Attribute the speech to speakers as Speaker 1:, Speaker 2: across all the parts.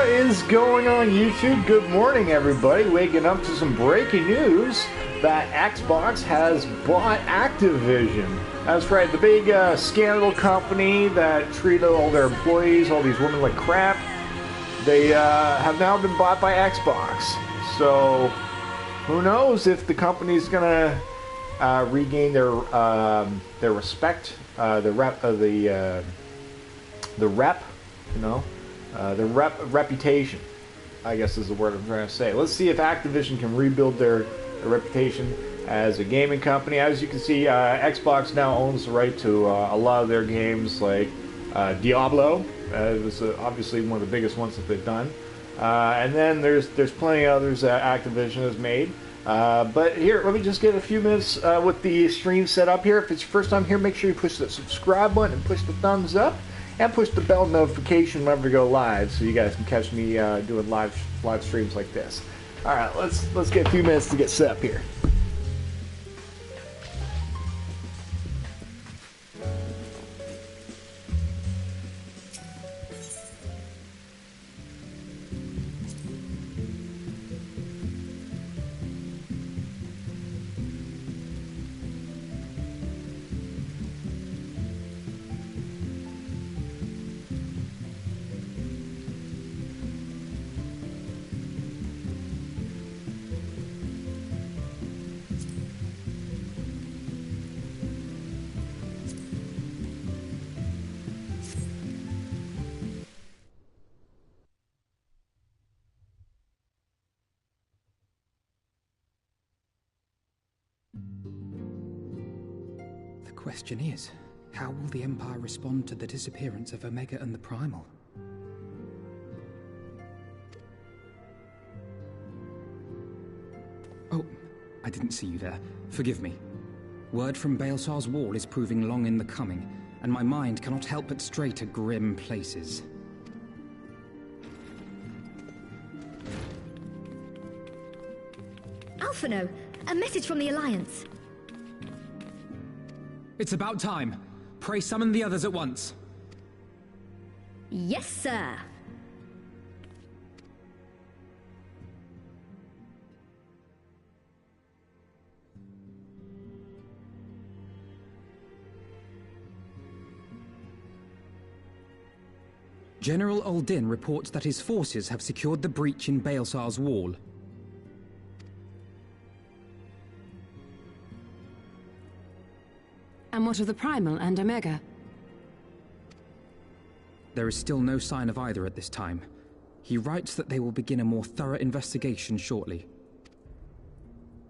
Speaker 1: What is going on, YouTube? Good morning, everybody. Waking up to some breaking news that Xbox has bought Activision. That's right, the big scandal company that treated all their employees, all these women like crap. They have now been bought by Xbox. So, who knows if the company's gonna regain their respect, the reputation, I guess is the word I'm trying to say. Let's see if Activision can rebuild their reputation as a gaming company. As you can see, Xbox now owns the right to a lot of their games, like Diablo. It was obviously one of the biggest ones that they've done. And then there's plenty of others that Activision has made. But here, let me just get a few minutes with the stream set up here. If it's your first time here, make sure you push the subscribe button and push the thumbs up. And push the bell notification whenever we go live, so you guys can catch me doing live streams like this. All right, let's get a few minutes to get set up here.
Speaker 2: The question is, how will the Empire respond to the disappearance of Omega and the Primal? Oh, I didn't see you there. Forgive me. Word from Baelsar's wall is proving long in the coming, and my mind cannot help but stray to grim places.
Speaker 3: Alphino, a message from the Alliance.
Speaker 2: It's about time. Pray summon the others at once.
Speaker 3: Yes, sir.
Speaker 2: General Uldin reports that his forces have secured the breach in Baelsar's wall.
Speaker 4: And what of the Primal and Omega?
Speaker 2: There is still no sign of either at this time. He writes that they will begin a more thorough investigation shortly.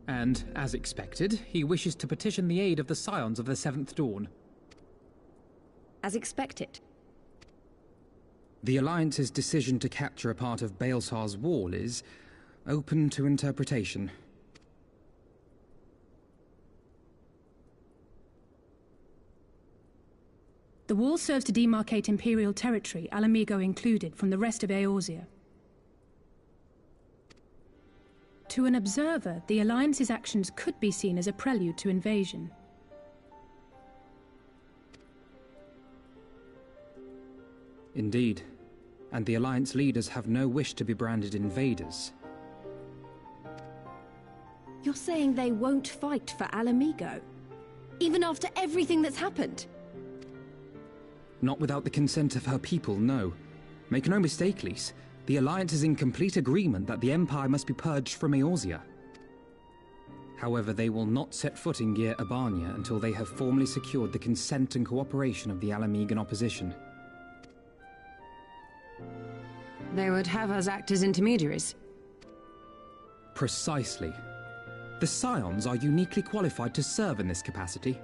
Speaker 2: And, as expected, he wishes to petition the aid of the Scions of the Seventh Dawn.
Speaker 4: As expected.
Speaker 2: The Alliance's decision to capture a part of Baelsar's wall is open to interpretation.
Speaker 5: The wall serves to demarcate Imperial territory, Alamigo included, from the rest of Eorzea. To an observer, the Alliance's actions could be seen as a prelude to invasion.
Speaker 2: Indeed. And the Alliance leaders have no wish to be branded invaders.
Speaker 4: You're saying they won't fight for Alamigo? Even after everything that's happened?
Speaker 2: Not without the consent of her people, no. Make no mistake, Lise. The Alliance is in complete agreement that the Empire must be purged from Eorzea. However, they will not set foot in Gyr Abania until they have formally secured the consent and cooperation of the Alamigan opposition.
Speaker 4: They would have us act as intermediaries.
Speaker 2: Precisely. The Scions are uniquely qualified to serve in this capacity.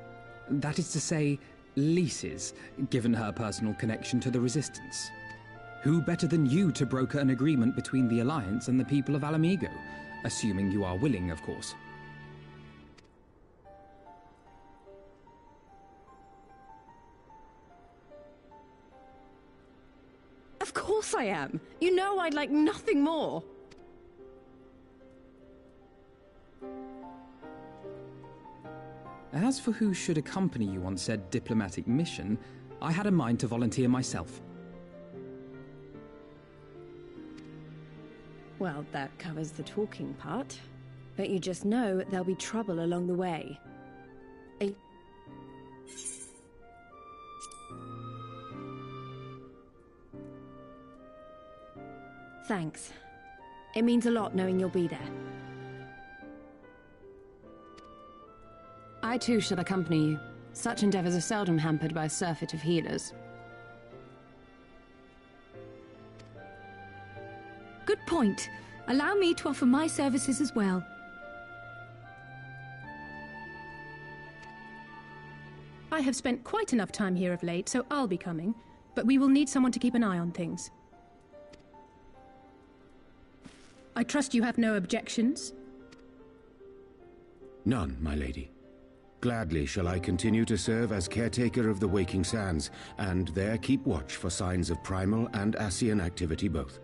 Speaker 2: That is to say, Lise's, given her personal connection to the Resistance. Who better than you to broker an agreement between the Alliance and the people of Alamigo? Assuming you are willing, of course.
Speaker 4: Of course I am! You know I'd like nothing more!
Speaker 2: As for who should accompany you on said diplomatic mission, I had a mind to volunteer myself.
Speaker 4: Well, that covers the talking part. But you just know there'll be trouble along the way. Thanks. It means a lot knowing you'll be there. I too shall accompany you. Such endeavors are seldom hampered by a surfeit of healers.
Speaker 3: Good point. Allow me to offer my services as well.
Speaker 5: I have spent quite enough time here of late, so I'll be coming. But we will need someone to keep an eye on things. I trust you have no objections?
Speaker 6: None, my lady. Gladly shall I continue to serve as caretaker of the Waking Sands, and there keep watch for signs of primal and Ascian activity both.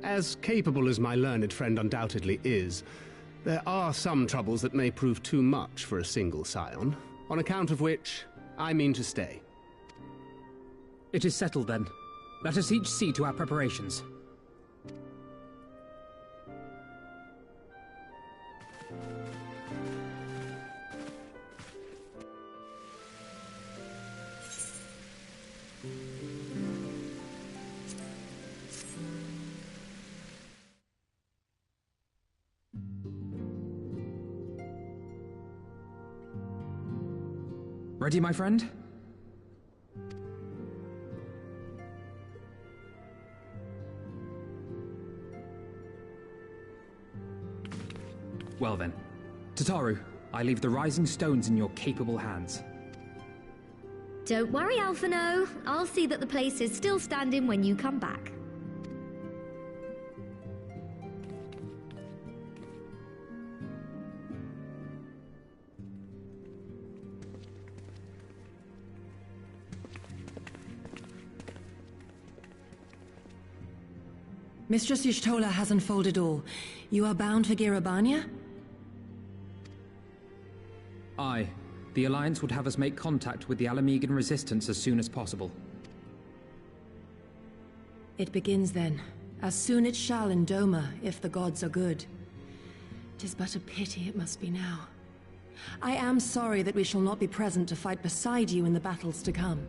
Speaker 7: As capable as my learned friend undoubtedly is, there are some troubles that may prove too much for a single scion, on account of which I mean to stay.
Speaker 2: It is settled then. Let us each see to our preparations. Ready, my friend? Well then. Tataru, I leave the rising stones in your capable hands.
Speaker 3: Don't worry, Alphino. I'll see that the place is still standing when you come back.
Speaker 8: Mistress Y'shtola has unfolded all. You are bound for Girabania?
Speaker 2: Aye. The Alliance would have us make contact with the Alamegan resistance as soon as possible.
Speaker 8: It begins then. As soon it shall in Doma, if the gods are good. 'Tis but a pity it must be now. I am sorry that we shall not be present to fight beside you in the battles to come.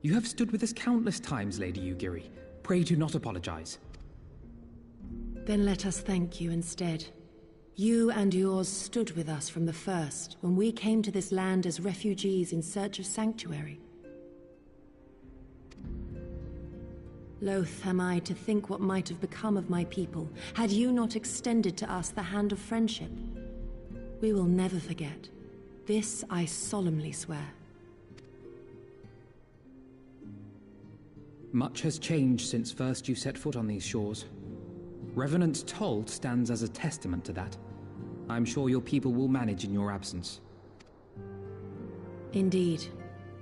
Speaker 2: You have stood with us countless times, Lady Yugiri. Pray do not apologize.
Speaker 8: Then let us thank you instead. You and yours stood with us from the first, when we came to this land as refugees in search of sanctuary. Loath am I to think what might have become of my people, had you not extended to us the hand of friendship. We will never forget. This I solemnly swear.
Speaker 2: Much has changed since first you set foot on these shores. Revenant's Toll stands as a testament to that. I'm sure your people will manage in your absence.
Speaker 8: Indeed.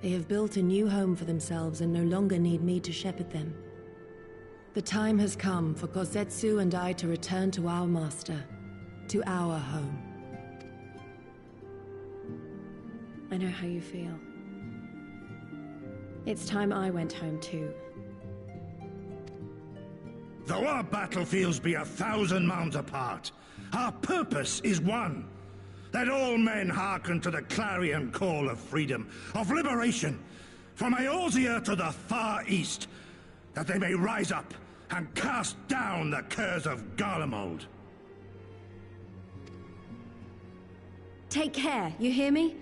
Speaker 8: They have built a new home for themselves and no longer need me to shepherd them. The time has come for Kozetsu and I to return to our master, to our home.
Speaker 4: I know how you feel. It's time I went home too.
Speaker 9: Though our battlefields be 1,000 mounds apart, our purpose is one. That all men hearken to the clarion call of freedom, of liberation, from Eorzea to the far east, that they may rise up and cast down the curse of Garlemald.
Speaker 4: Take care, you hear me?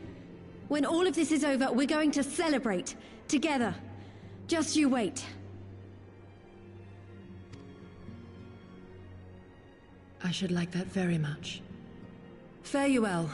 Speaker 4: When all of this is over, we're going to celebrate, together. Just you wait.
Speaker 8: I should like that very much. Fare you well.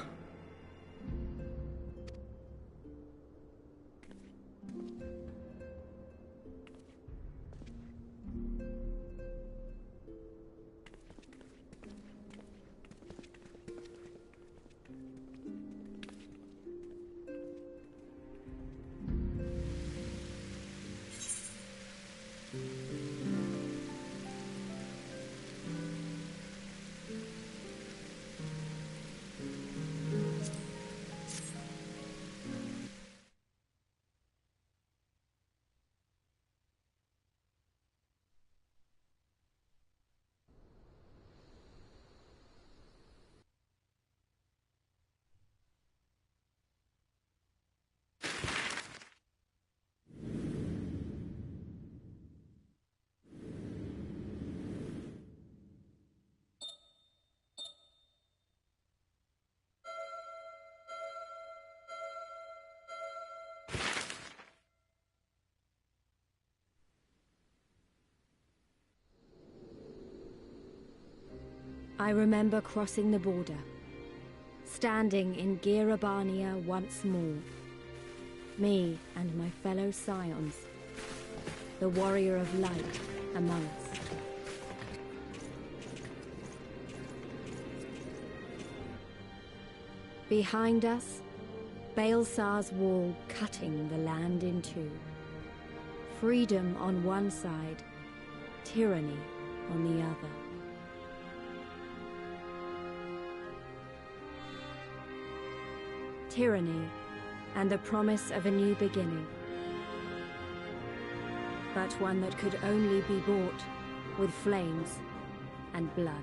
Speaker 4: I remember crossing the border, standing in Girabania once more. Me and my fellow scions, the warrior of light among us. Behind us, Baelsar's wall cutting the land in two. Freedom on one side, tyranny on the other. Tyranny and the promise of a new beginning. But one that could only be bought with flames and blood.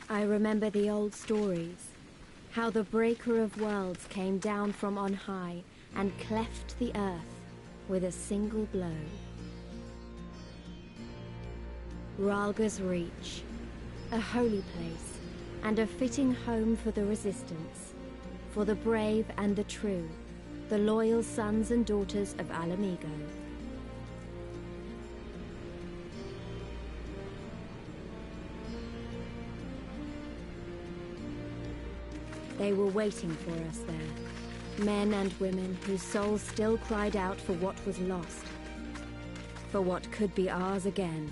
Speaker 4: I remember the old stories, how the Breaker of Worlds came down from on high and cleft the earth with a single blow. Rhalga's Reach, a holy place, and a fitting home for the Resistance, for the brave and the true, the loyal sons and daughters of Alamigo. They were waiting for us there, men and women whose souls still cried out for what was lost, for what could be ours again.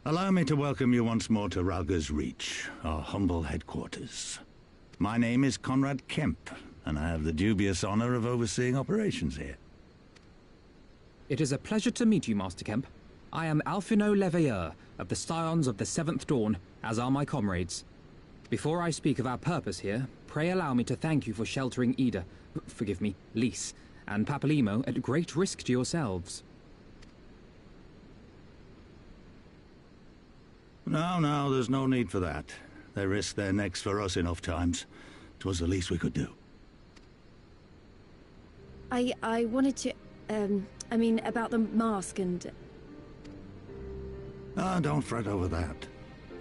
Speaker 9: Allow me to welcome you once more to Rhalga's Reach, our humble headquarters. My name is Conrad Kemp, and I have the dubious honor of overseeing operations here.
Speaker 2: It is a pleasure to meet you, Master Kemp. I am Alphino Leveilleur, of the Scions of the Seventh Dawn, as are my comrades. Before I speak of our purpose here, pray allow me to thank you for sheltering Ida, forgive me, Lys, and Papalymo at great risk to yourselves.
Speaker 9: No, there's no need for that. They risked their necks for us enough times. 'Twas the least we could do.
Speaker 4: I wanted to, I mean, about the mask and...
Speaker 9: Don't fret over that.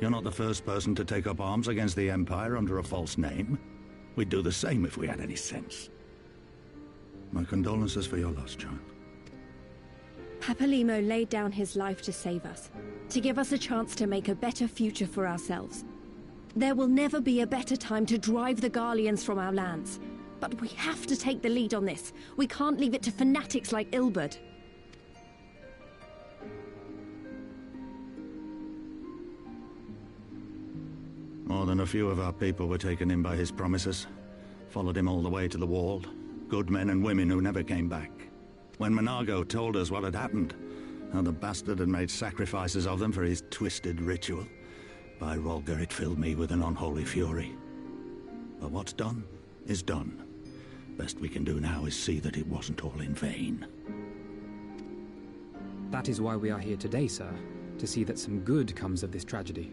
Speaker 9: You're not the first person to take up arms against the Empire under a false name. We'd do the same if we had any sense. My condolences for your loss, child.
Speaker 4: Papalymo laid down his life to save us, to give us a chance to make a better future for ourselves. There will never be a better time to drive the Garleans from our lands. But we have to take the lead on this. We can't leave it to fanatics like Ilberd.
Speaker 9: More than a few of our people were taken in by his promises. Followed him all the way to the Wall. Good men and women who never came back. When Monago told us what had happened, how the bastard had made sacrifices of them for his twisted ritual, by Rhalga it filled me with an unholy fury. But what's done is done. Best we can do now is see that it wasn't all in vain.
Speaker 2: That is why we are here today, sir, to see that some good comes of this tragedy.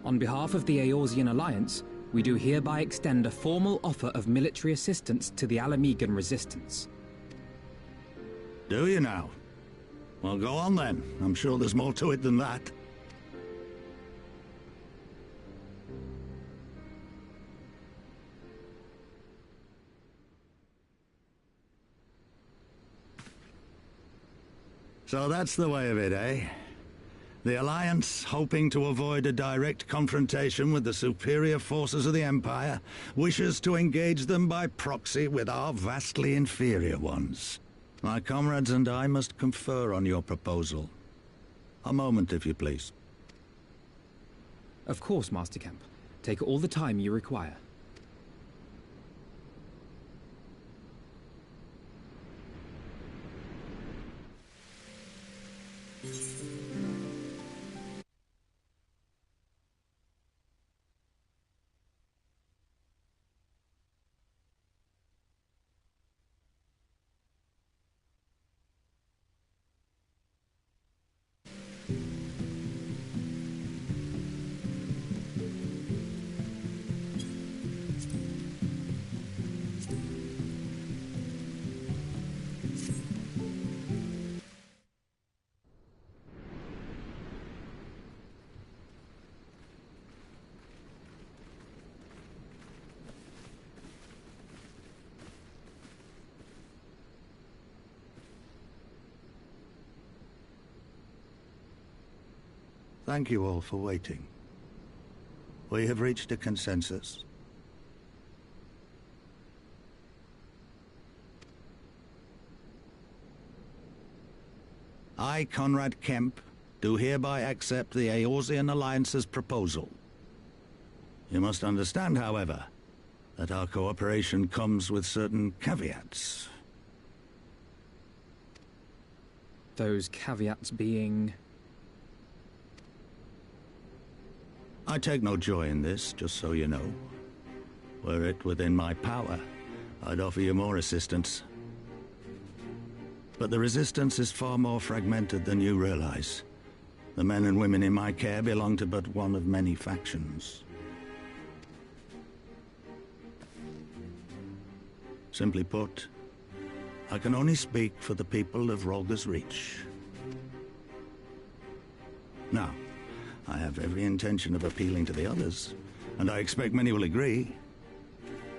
Speaker 2: On behalf of the Eorzean Alliance, we do hereby extend a formal offer of military assistance to the Alamegan resistance.
Speaker 9: Do you now? Well, go on then. I'm sure there's more to it than that. So that's the way of it, eh? The Alliance, hoping to avoid a direct confrontation with the superior forces of the Empire, wishes to engage them by proxy with our vastly inferior ones. My comrades and I must confer on your proposal. A moment, if you please.
Speaker 2: Of course, Master Kemp. Take all the time you require.
Speaker 9: Thank you all for waiting. We have reached a consensus. I, Conrad Kemp, do hereby accept the Eorzean Alliance's proposal. You must understand, however, that our cooperation comes with certain caveats.
Speaker 2: Those caveats being...
Speaker 9: I take no joy in this, just so you know. Were it within my power, I'd offer you more assistance. But the Resistance is far more fragmented than you realize. The men and women in my care belong to but one of many factions. Simply put, I can only speak for the people of Rolga's Reach. Now, I have every intention of appealing to the others, and I expect many will agree.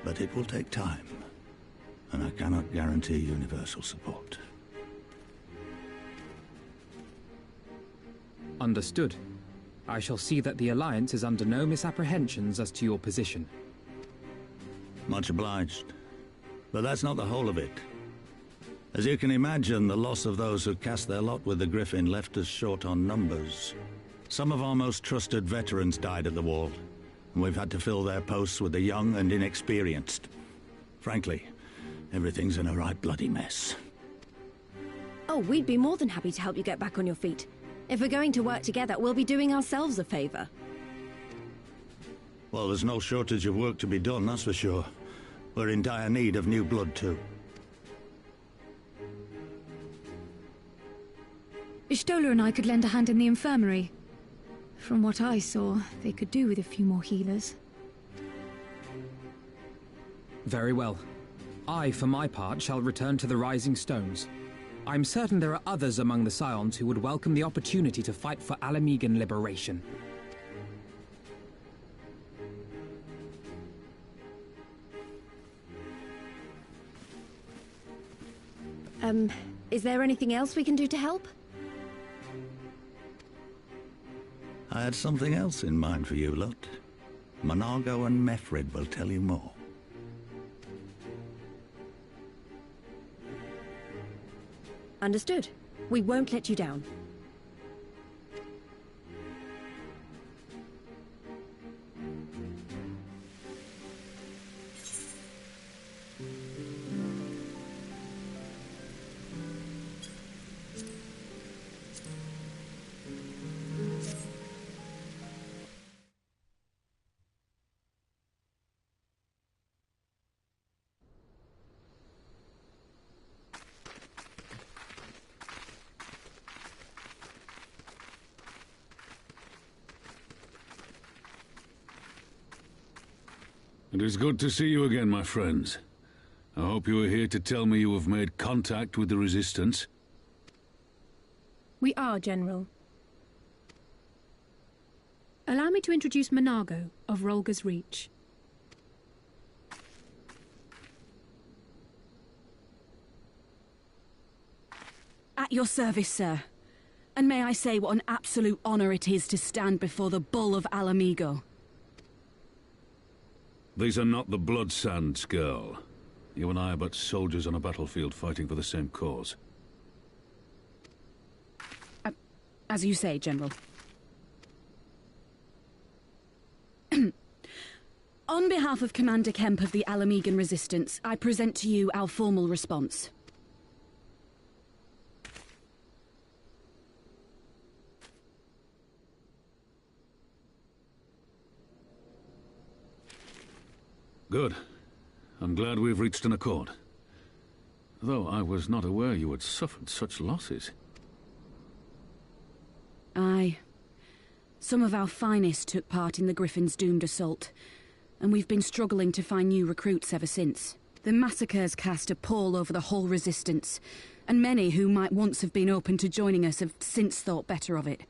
Speaker 9: But it will take time, and I cannot guarantee universal support.
Speaker 2: Understood. I shall see that the Alliance is under no misapprehensions as to your position.
Speaker 9: Much obliged. But that's not the whole of it. As you can imagine, the loss of those who cast their lot with the Griffin left us short on numbers. Some of our most trusted veterans died at the wall, and we've had to fill their posts with the young and inexperienced. Frankly, everything's in a right bloody mess.
Speaker 4: Oh, we'd be more than happy to help you get back on your feet. If we're going to work together, we'll be doing ourselves a favor.
Speaker 9: Well, there's no shortage of work to be done, that's for sure. We're in dire need of new blood, too.
Speaker 5: Stola and I could lend a hand in the infirmary. From what I saw, they could do with a few more healers.
Speaker 2: Very well. I, for my part, shall return to the Rising Stones. I'm certain there are others among the Scions who would welcome the opportunity to fight for Alamegan liberation.
Speaker 4: Is there anything else we can do to help?
Speaker 9: I had something else in mind for you lot. Monargo and Mefred will tell you more.
Speaker 4: Understood. We won't let you down.
Speaker 10: It is good to see you again, my friends. I hope you are here to tell me you have made contact with the Resistance.
Speaker 5: We are, General. Allow me to introduce Monago of Rolga's Reach.
Speaker 11: At your service, sir. And may I say what an absolute honor it is to stand before the Bull of Alamigo.
Speaker 10: These are not the Blood Sands, girl. You and I are but soldiers on a battlefield fighting for the same cause.
Speaker 11: As you say, General. On behalf of Commander Kemp of the Alamigan Resistance, I present to you our formal response.
Speaker 10: Good. I'm glad we've reached an accord. Though I was not aware you had suffered such losses.
Speaker 11: Aye. Some of our finest took part in the Griffin's doomed assault, and we've been struggling to find new recruits ever since. The massacres cast a pall over the whole Resistance, and many who might once have been open to joining us have since thought better of it.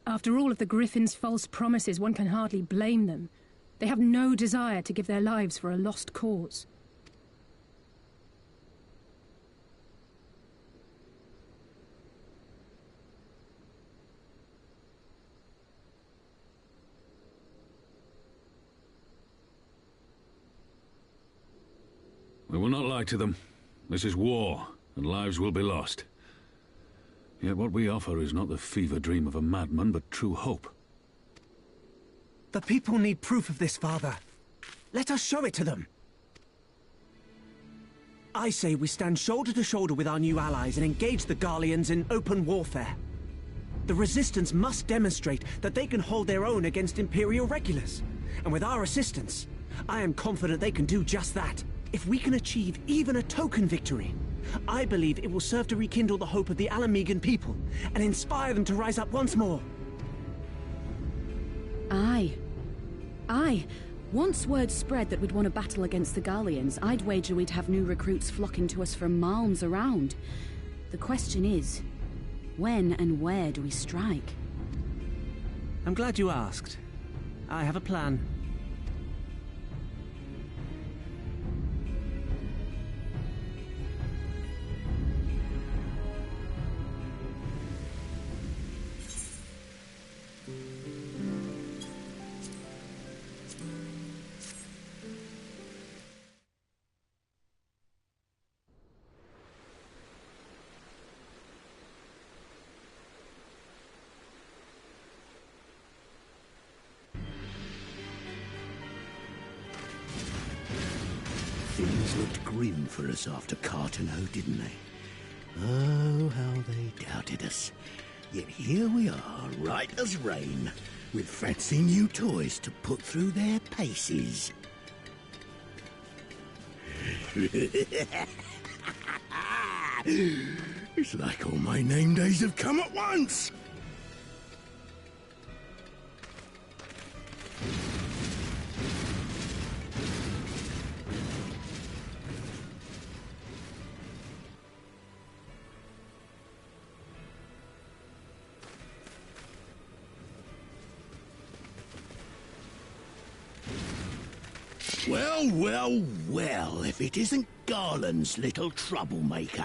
Speaker 5: After all of the Griffin's false promises, one can hardly blame them. They have no desire to give their lives for a lost cause.
Speaker 10: We will not lie to them. This is war, and lives will be lost. Yet what we offer is not the fever dream of a madman, but true hope.
Speaker 12: The people need proof of this, Father. Let us show it to them. I say we stand shoulder to shoulder with our new allies and engage the Garleans in open warfare. The Resistance must demonstrate that they can hold their own against Imperial regulars. And with our assistance, I am confident they can do just that. If we can achieve even a token victory, I believe it will serve to rekindle the hope of the Alamigan people and inspire them to rise up once more.
Speaker 11: Aye. Aye. Once word spread that we'd won a battle against the Garleans, I'd wager we'd have new recruits flocking to us from malms around. The question is, when and where do we strike?
Speaker 12: I'm glad you asked. I have a plan.
Speaker 13: Things looked grim for us after Cartano, didn't they? Oh, how they doubted us. Yet here we are, right as rain, with fancy new toys to put through their paces. It's like all my name days have come at once! Well, well, well, if it isn't Garland's little troublemaker.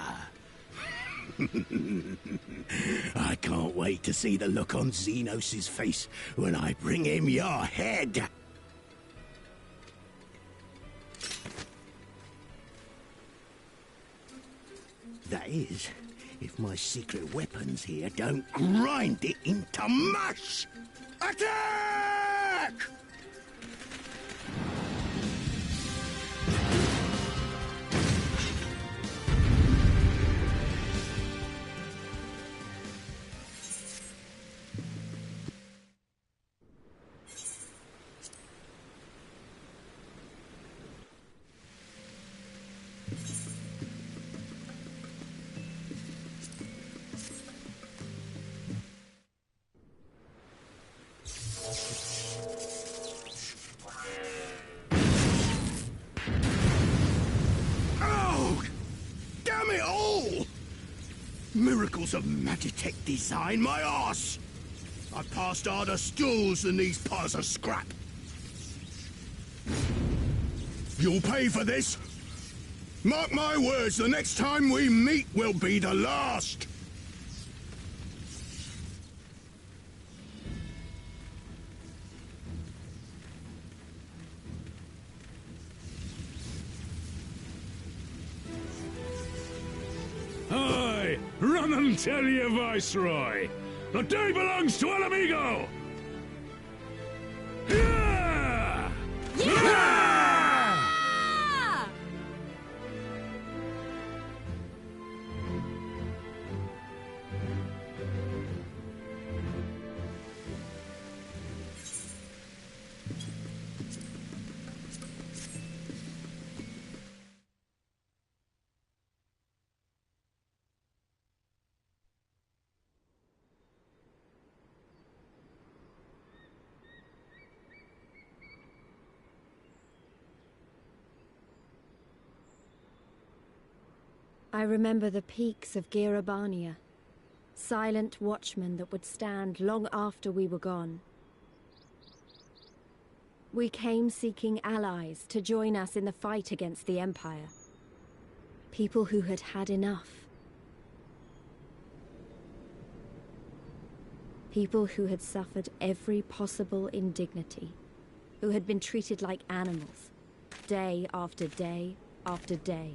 Speaker 13: I can't wait to see the look on Xenos' face when I bring him your head. That is, if my secret weapons here don't grind it into mush. Attack! marvels of Magitech design, my arse! I've passed harder stools than these piles of scrap. You'll pay for this. Mark my words, the next time we meet will be the last.
Speaker 10: Aye! Run and tell your Viceroy! The day belongs to El Amigo! Yeah!
Speaker 4: I remember the peaks of Girabania, silent watchmen that would stand long after we were gone. We came seeking allies to join us in the fight against the Empire. People who had had enough. People who had suffered every possible indignity, who had been treated like animals, day after day after day.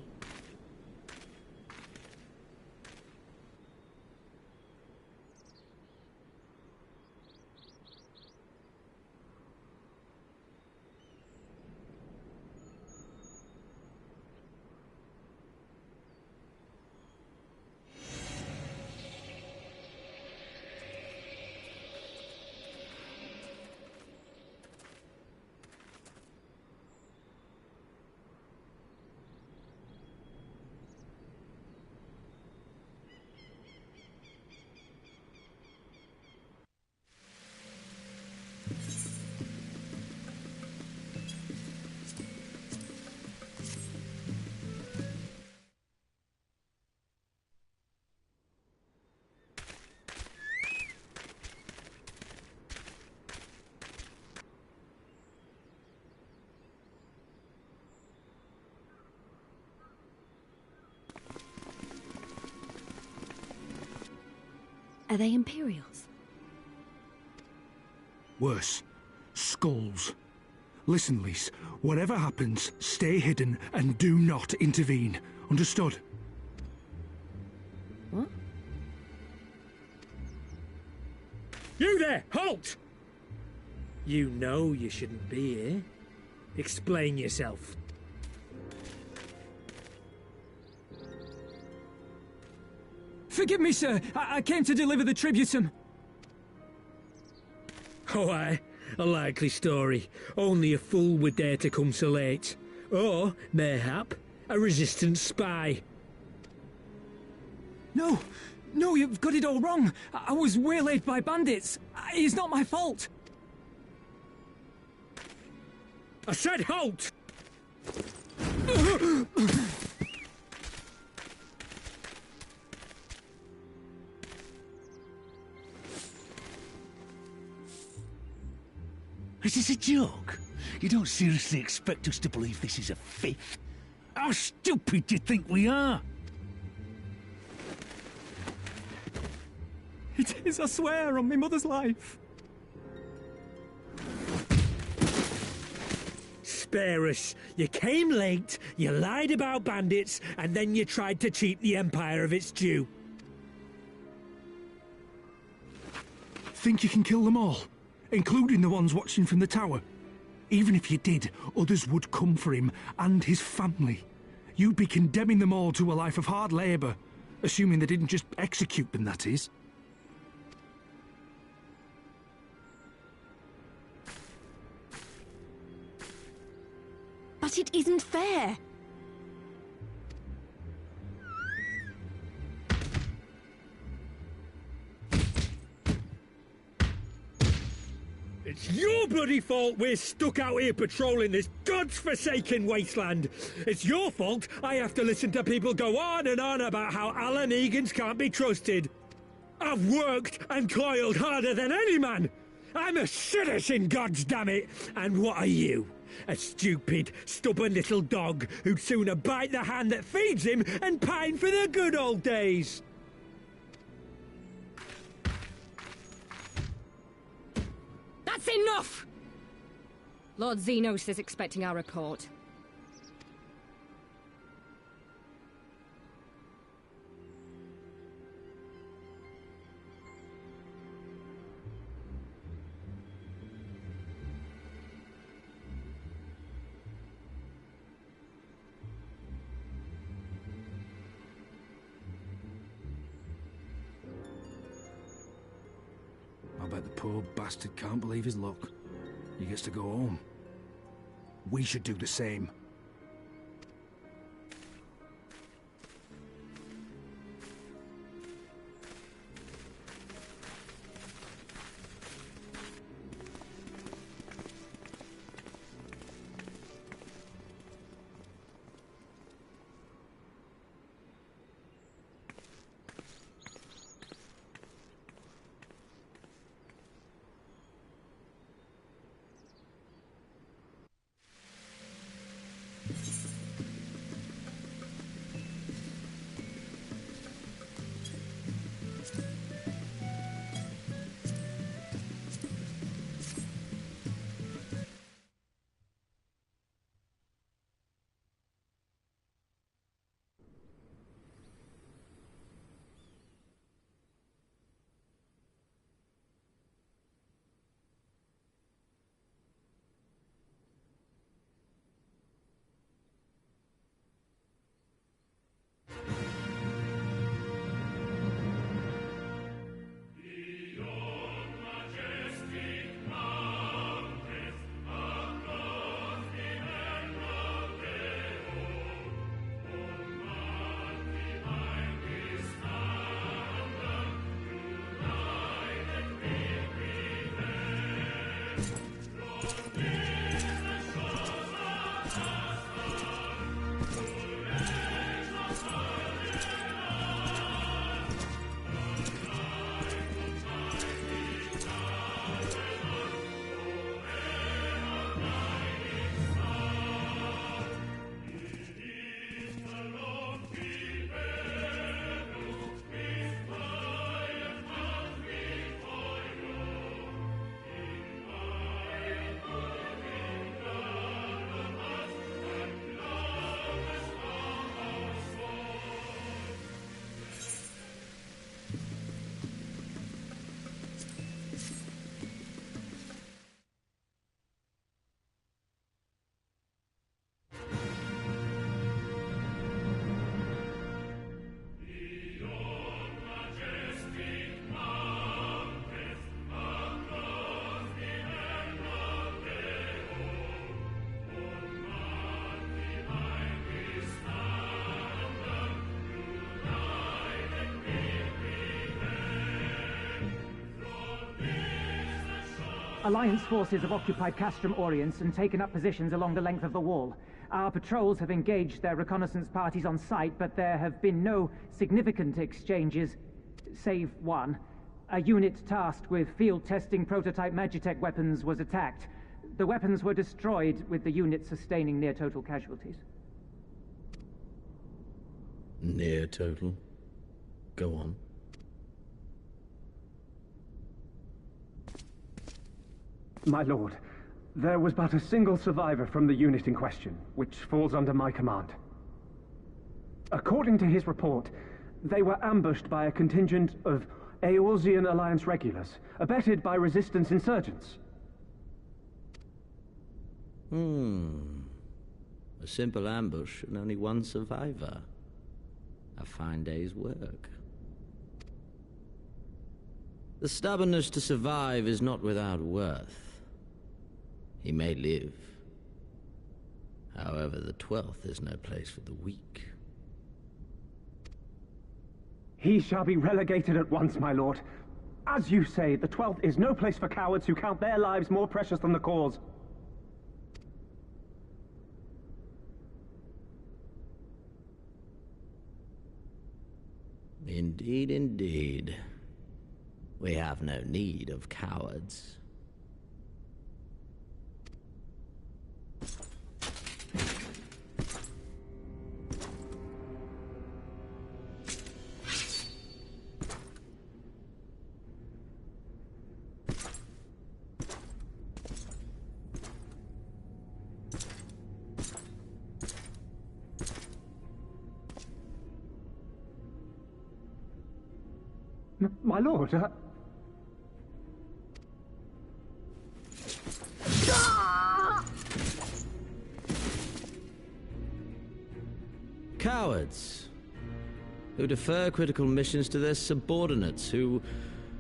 Speaker 4: Are they Imperials?
Speaker 14: Worse. Skulls. Listen, Lise. Whatever happens, stay hidden and do not intervene. Understood?
Speaker 4: What?
Speaker 15: You there! Halt! You know you shouldn't be here. Explain yourself.
Speaker 12: Forgive me, sir. I came to deliver the tributum.
Speaker 15: Oh, aye. A likely story. Only a fool would dare to come so late. Or, mayhap, a resistance spy.
Speaker 12: No, you've got it all wrong. I was waylaid by bandits. It's not my fault.
Speaker 15: I said halt!
Speaker 16: Is this a joke? You don't seriously expect us to believe this is a fifth? How stupid do you think we are?
Speaker 12: It is, I swear, on my mother's life.
Speaker 15: Spare us. You came late, you lied about bandits, and then you tried to cheat the Empire of its due.
Speaker 14: Think you can kill them all? Including the ones watching from the tower? Even if you did, others would come for him and his family. You'd be condemning them all to a life of hard labour. Assuming they didn't just execute them, that is.
Speaker 4: But it isn't fair.
Speaker 15: It's your bloody fault we're stuck out here patrolling this godforsaken wasteland. It's your fault I have to listen to people go on and on about how Alan Egan's can't be trusted. I've worked and toiled harder than any man! I'm a citizen, goddammit! And what are you? A stupid, stubborn little dog who'd sooner bite the hand that feeds him and pine for the good old days!
Speaker 11: That's enough! Lord Xenos is expecting our report.
Speaker 14: I bet the poor bastard can't believe his luck. He gets to go home. We should do the same.
Speaker 17: Alliance forces have occupied Castrum Orients and taken up positions along the length of the wall. Our patrols have engaged their reconnaissance parties on site, but there have been no significant exchanges, save one. A unit tasked with field testing prototype Magitech weapons was attacked. The weapons were destroyed, with the unit sustaining near total casualties.
Speaker 13: Near total? Go on.
Speaker 18: My lord, there was but a single survivor from the unit in question, which falls under my command. According to his report, they were ambushed by a contingent of Eorzean Alliance regulars, abetted by resistance insurgents.
Speaker 13: A simple ambush and only one survivor. A fine day's work. The stubbornness to survive is not without worth. He may live. However, the 12th is no place for the weak.
Speaker 18: He shall be relegated at once, my lord. As you say, the 12th is no place for cowards who count their lives more precious than the cause.
Speaker 13: Indeed, indeed.
Speaker 19: We have no need of cowards.
Speaker 18: My lord,
Speaker 19: Cowards, who defer critical missions to their subordinates, who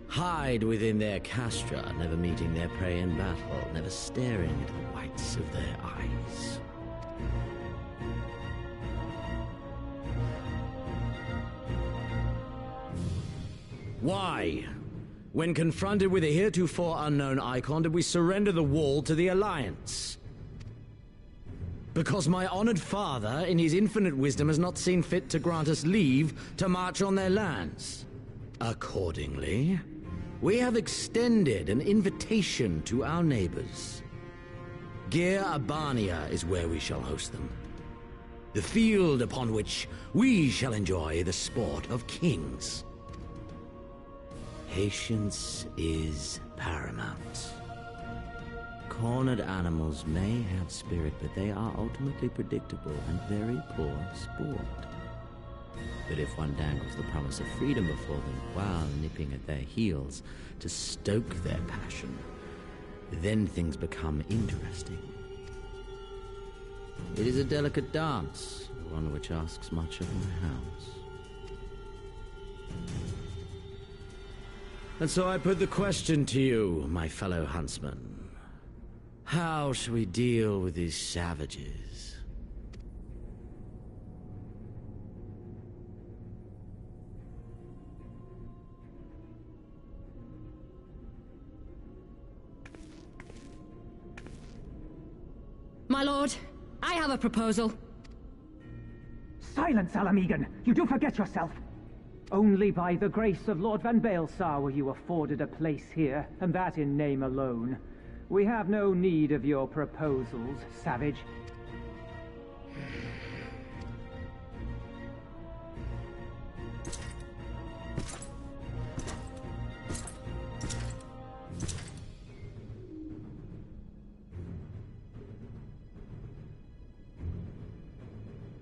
Speaker 19: hide within their castra, never meeting their prey in battle, never staring into the whites of their eyes. Why, when confronted with a heretofore unknown icon, did we surrender the wall to the Alliance? Because my honored father, in his infinite wisdom, has not seen fit to grant us leave to march on their lands. Accordingly, we have extended an invitation to our neighbors. Gir Abania is where we shall host them. The field upon which we shall enjoy the sport of kings. Patience is paramount. Cornered animals may have spirit, but they are ultimately predictable and very poor sport. But if one dangles the promise of freedom before them while nipping at their heels to stoke their passion, then things become interesting. It is a delicate dance, one which asks much of my house. And so I put the question to you, my fellow huntsman. How shall we deal with these savages?
Speaker 11: My lord, I have a proposal.
Speaker 17: Silence, Alamegan! You do forget yourself! Only by the grace of Lord Van Baelsar were you afforded a place here, and that in name alone. We have no need of your proposals, savage.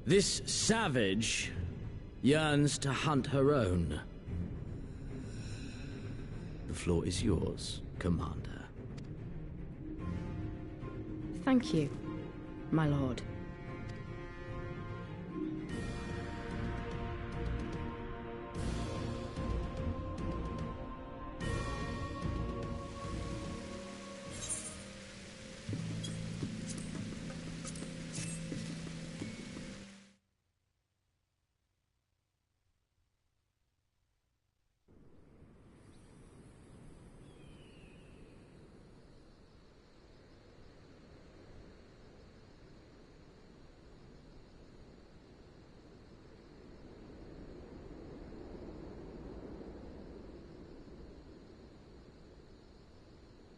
Speaker 19: This savage yearns to hunt her own. The floor is yours, Commander.
Speaker 11: Thank you, my lord.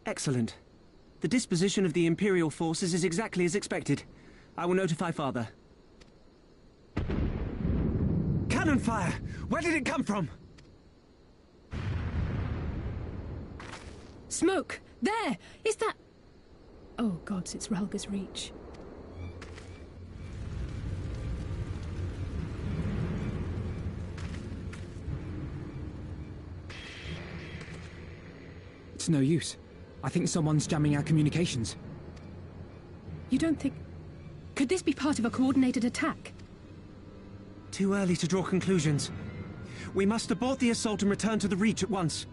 Speaker 12: Excellent. The disposition of the Imperial forces is exactly as expected. I will notify Father. Cannon fire! Where did it come from?
Speaker 5: Smoke! There! Is that... Oh gods, it's Relga's Reach.
Speaker 2: It's no use. I think someone's jamming our communications.
Speaker 5: You don't think... Could this be part of a coordinated attack?
Speaker 12: Too early to draw conclusions. We must abort the assault and return to the Reach at once.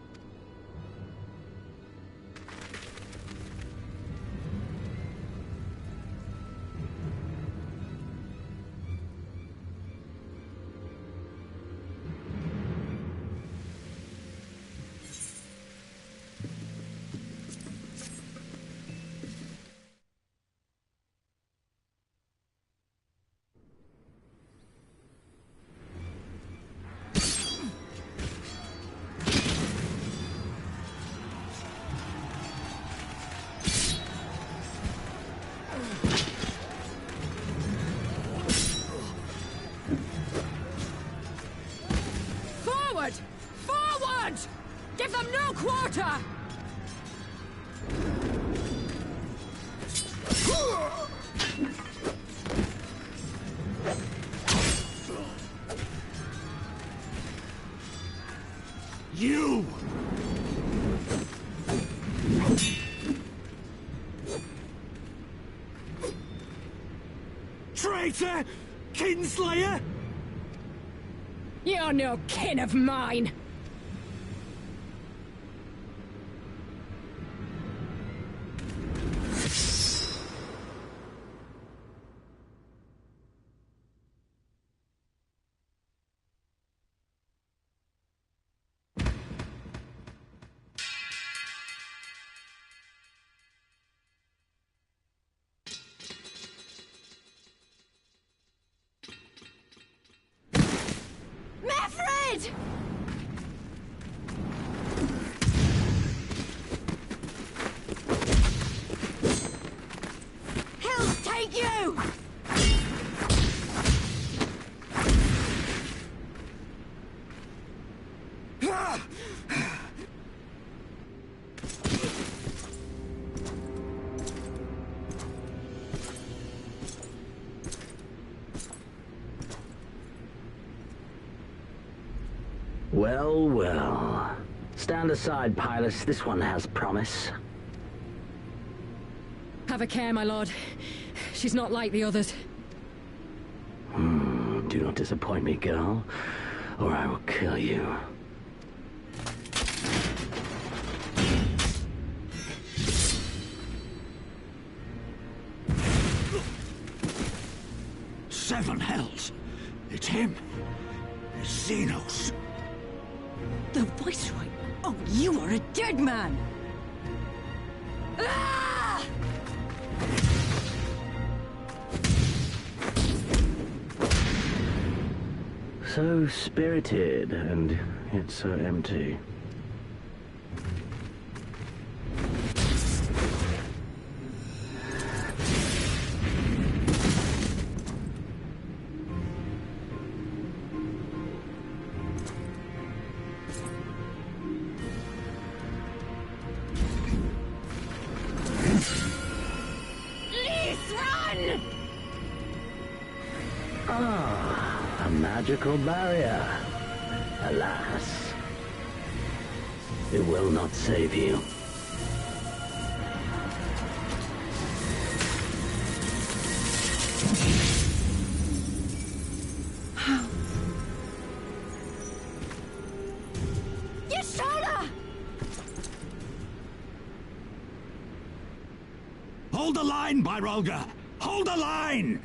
Speaker 15: Traitor! Kinslayer!
Speaker 5: You're no kin of mine!
Speaker 4: Mefred! He'll take you!
Speaker 20: Well, well. Stand aside, Pilus. This one has promise.
Speaker 5: Have a care, my lord. She's not like the others.
Speaker 20: Do not disappoint me, girl, or I will kill you.
Speaker 16: Seven hells! It's him! It's Xenos!
Speaker 4: The Viceroy? Oh, you are a dead man! Ah!
Speaker 20: So spirited, and yet so empty. A magical barrier. Alas. It will not save you.
Speaker 4: Yashoda!
Speaker 16: Hold the line, Byrolga! Hold the line!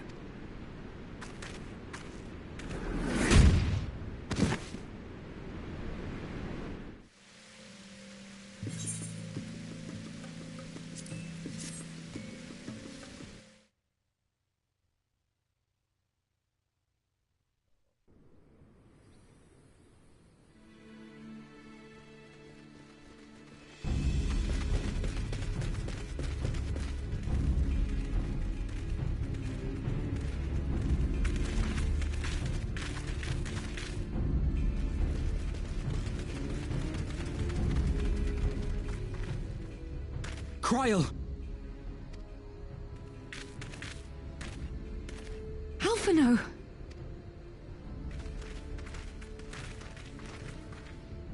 Speaker 2: Kryl!
Speaker 5: Alphino!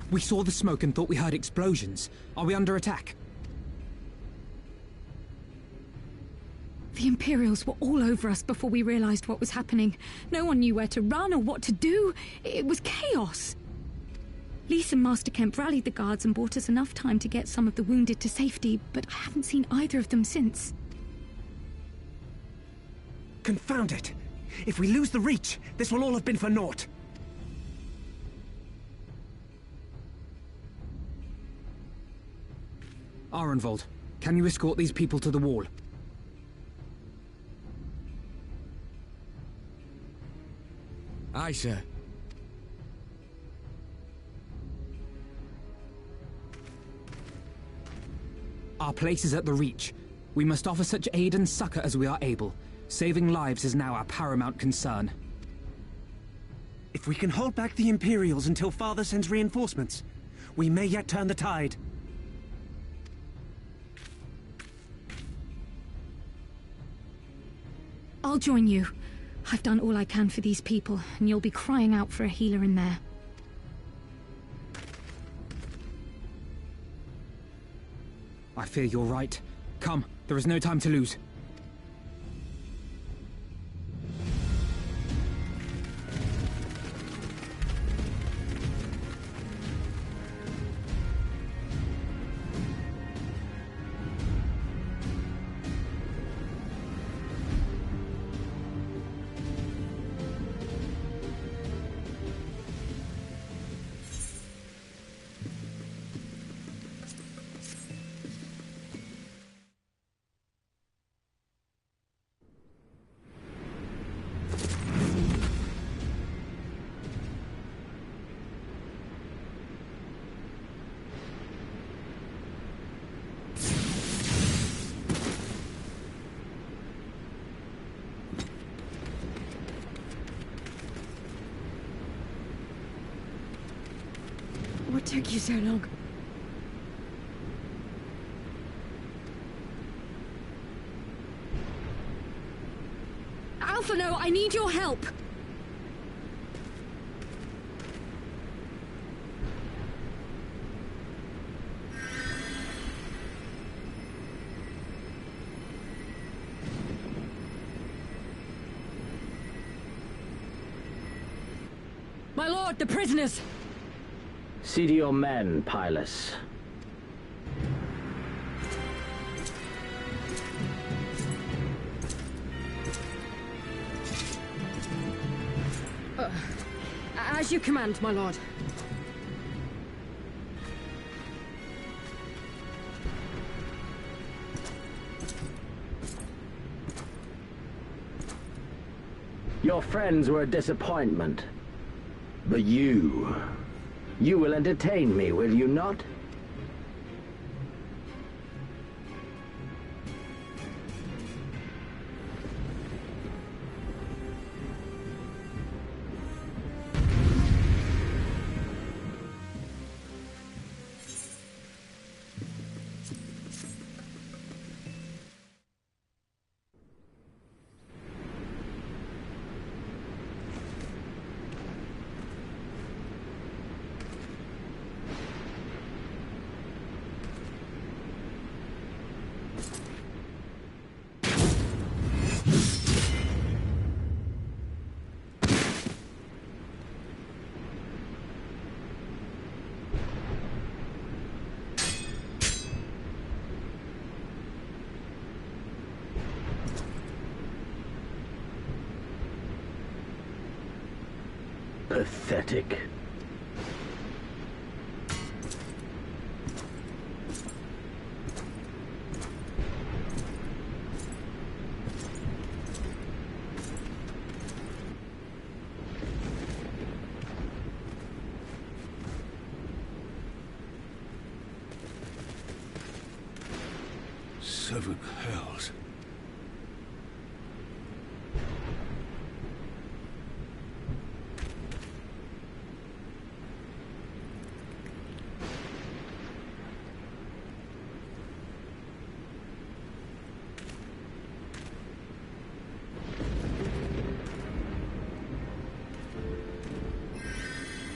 Speaker 2: We saw the smoke and thought we heard explosions. Are we under attack?
Speaker 5: The Imperials were all over us before we realized what was happening. No one knew where to run or what to do. It was chaos. Lise and Master Kemp rallied the guards and bought us enough time to get some of the wounded to safety, but I haven't seen either of them since.
Speaker 12: Confound it! If we lose the Reach, this will all have been for naught.
Speaker 2: Arenvold, can you escort these people to the wall?
Speaker 19: Aye, sir.
Speaker 2: Our place is at the Reach. We must offer such aid and succor as we are able. Saving lives is now our paramount concern.
Speaker 12: If we can hold back the Imperials until Father sends reinforcements, we may yet turn the tide.
Speaker 5: I'll join you. I've done all I can for these people, and you'll be crying out for a healer in there.
Speaker 2: I fear you're right. Come, there is no time to lose.
Speaker 5: took you so long? Alphino, I need your help! My lord, the prisoners!
Speaker 20: See to your men, Pylus.
Speaker 5: As you command, my lord.
Speaker 20: Your friends were a disappointment. But you will entertain me, will you not? Pathetic.
Speaker 10: Seven hells.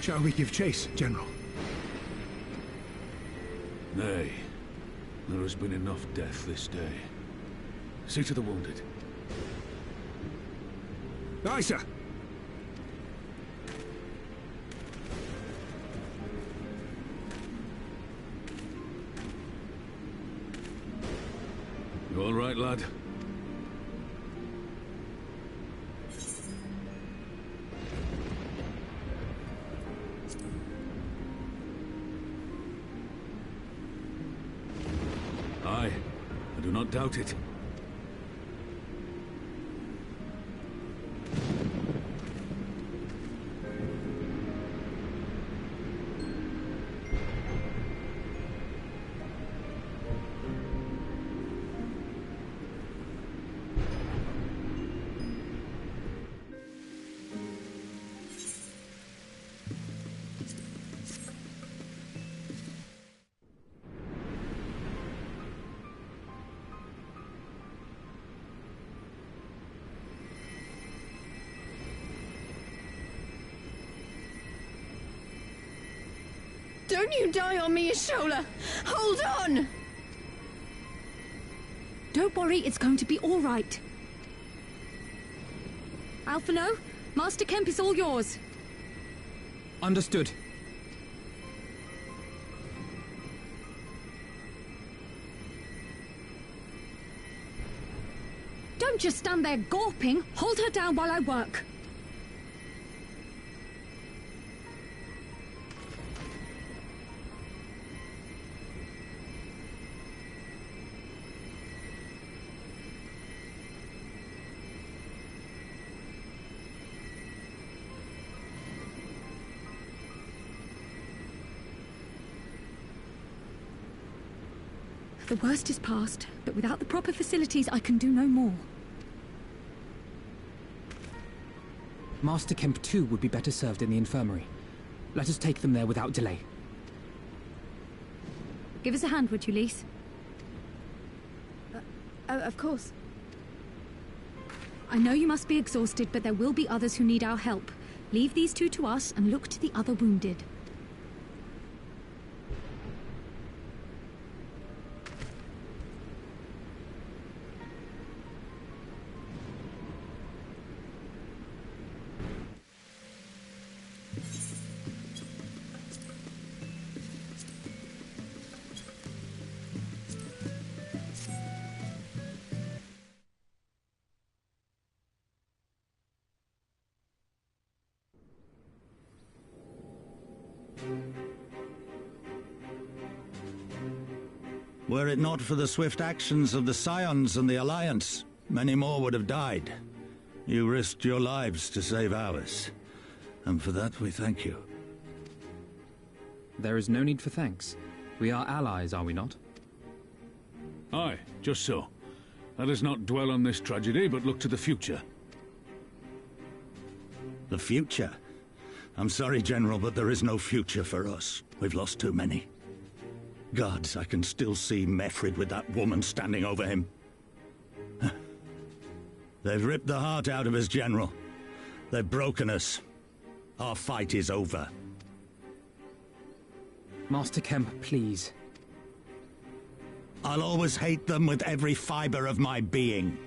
Speaker 14: Shall we give chase, General?
Speaker 10: Nay. There has been enough death this day. See to the wounded.
Speaker 14: Aye, sir.
Speaker 10: You all right, lad? Aye, I do not doubt it.
Speaker 4: Don't you die on me, Ashola! Hold on!
Speaker 5: Don't worry, it's going to be all right. Alphino, Master Kemp is all yours.
Speaker 2: Understood.
Speaker 5: Don't just stand there gawping. Hold her down while I work. The worst is past, but without the proper facilities, I can do no more.
Speaker 2: Master Kemp too would be better served in the infirmary. Let us take them there without delay.
Speaker 5: Give us a hand, would you, Lise?
Speaker 4: Of course.
Speaker 5: I know you must be exhausted, but there will be others who need our help. Leave these two to us and look to the other wounded.
Speaker 16: Were it not for the swift actions of the Scions and the Alliance, many more would have died. You risked your lives to save ours, and for that we thank you.
Speaker 2: There is no need for thanks. We are allies, are we not?
Speaker 10: Aye, just so. Let us not dwell on this tragedy, but look to the future.
Speaker 16: The future? I'm sorry, General, but there is no future for us. We've lost too many. Gods, I can still see Mefrid with that woman standing over him. They've ripped the heart out of us, General. They've broken us. Our fight is over.
Speaker 2: Master Kemp, please.
Speaker 16: I'll always hate them with every fiber of my being.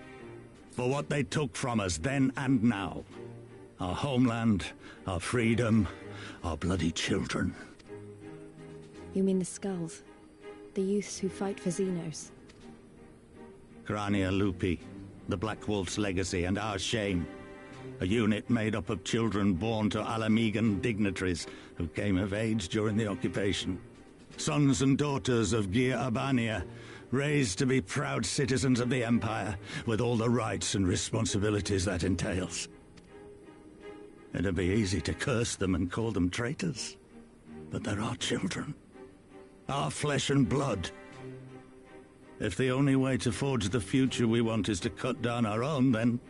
Speaker 16: For what they took from us then and now. Our homeland, our freedom, our bloody children.
Speaker 4: You mean the Skulls? The youths who fight for Xenos?
Speaker 16: Crania Lupi, the Black Wolf's legacy and our shame. A unit made up of children born to Alamegan dignitaries who came of age during the occupation. Sons and daughters of Gir Abania, raised to be proud citizens of the Empire, with all the rights and responsibilities that entails. It'd be easy to curse them and call them traitors, but they're our children. Our flesh and blood. If the only way to forge the future we want is to cut down our own, then...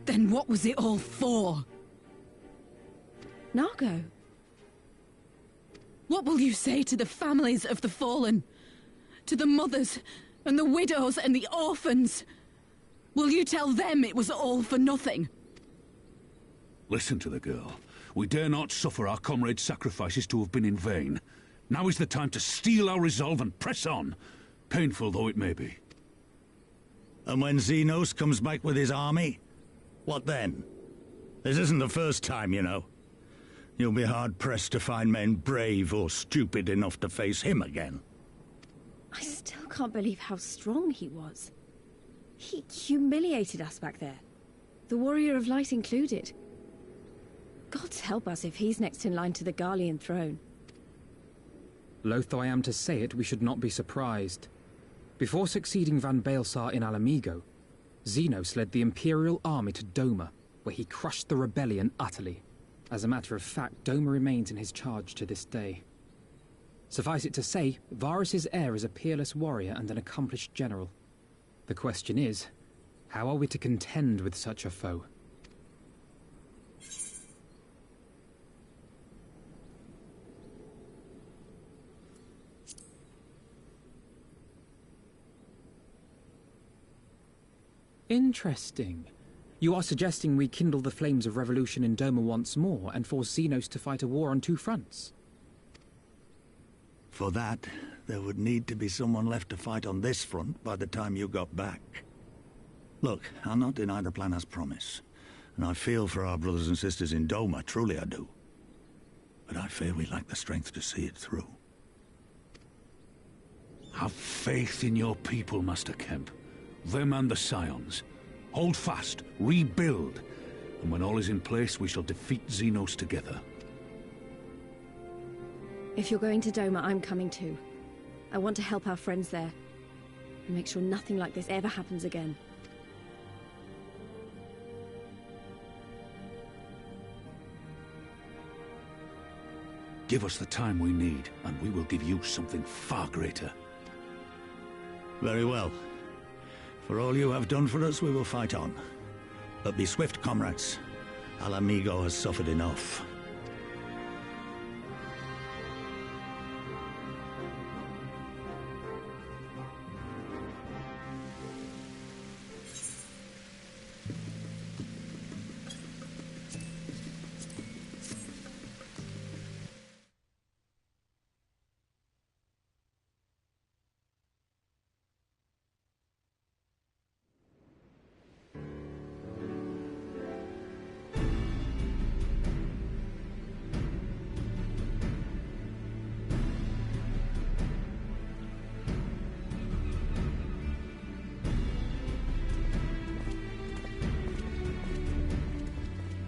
Speaker 11: Then what was it all for?
Speaker 4: Nargo.
Speaker 11: What will you say to the families of the fallen? To the mothers, and the widows, and the orphans? Will you tell them it was all for nothing?
Speaker 10: Listen to the girl. We dare not suffer our comrades' sacrifices to have been in vain. Now is the time to steel our resolve and press on, painful though it may be.
Speaker 16: And when Xenos comes back with his army, what then? This isn't the first time, you know. You'll be hard-pressed to find men brave or stupid enough to face him again.
Speaker 4: I still can't believe how strong he was. He humiliated us back there. The Warrior of Light included. Gods help us if he's next in line to the Garlean throne.
Speaker 2: Loath though I am to say it, we should not be surprised. Before succeeding Van Baelsar in Alamigo, Xenos led the Imperial army to Doma, where he crushed the rebellion utterly. As a matter of fact, Doma remains in his charge to this day. Suffice it to say, Varus's heir is a peerless warrior and an accomplished general. The question is, how are we to contend with such a foe? Interesting. You are suggesting we kindle the flames of revolution in Doma once more and force Xenos to fight a war on two fronts?
Speaker 16: For that, there would need to be someone left to fight on this front by the time you got back. Look, I'll not deny the plan as promised, and I feel for our brothers and sisters in Doma, truly I do. But I fear we lack the strength to see it through.
Speaker 10: Have faith in your people, Master Kemp. Them and the Scions. Hold fast, rebuild, and when all is in place, we shall defeat Xenos together.
Speaker 4: If you're going to Doma, I'm coming too. I want to help our friends there, and make sure nothing like this ever happens again.
Speaker 10: Give us the time we need, and we will give you something far greater.
Speaker 16: Very well. For all you have done for us, we will fight on. But be swift, comrades. Alamigo has suffered enough.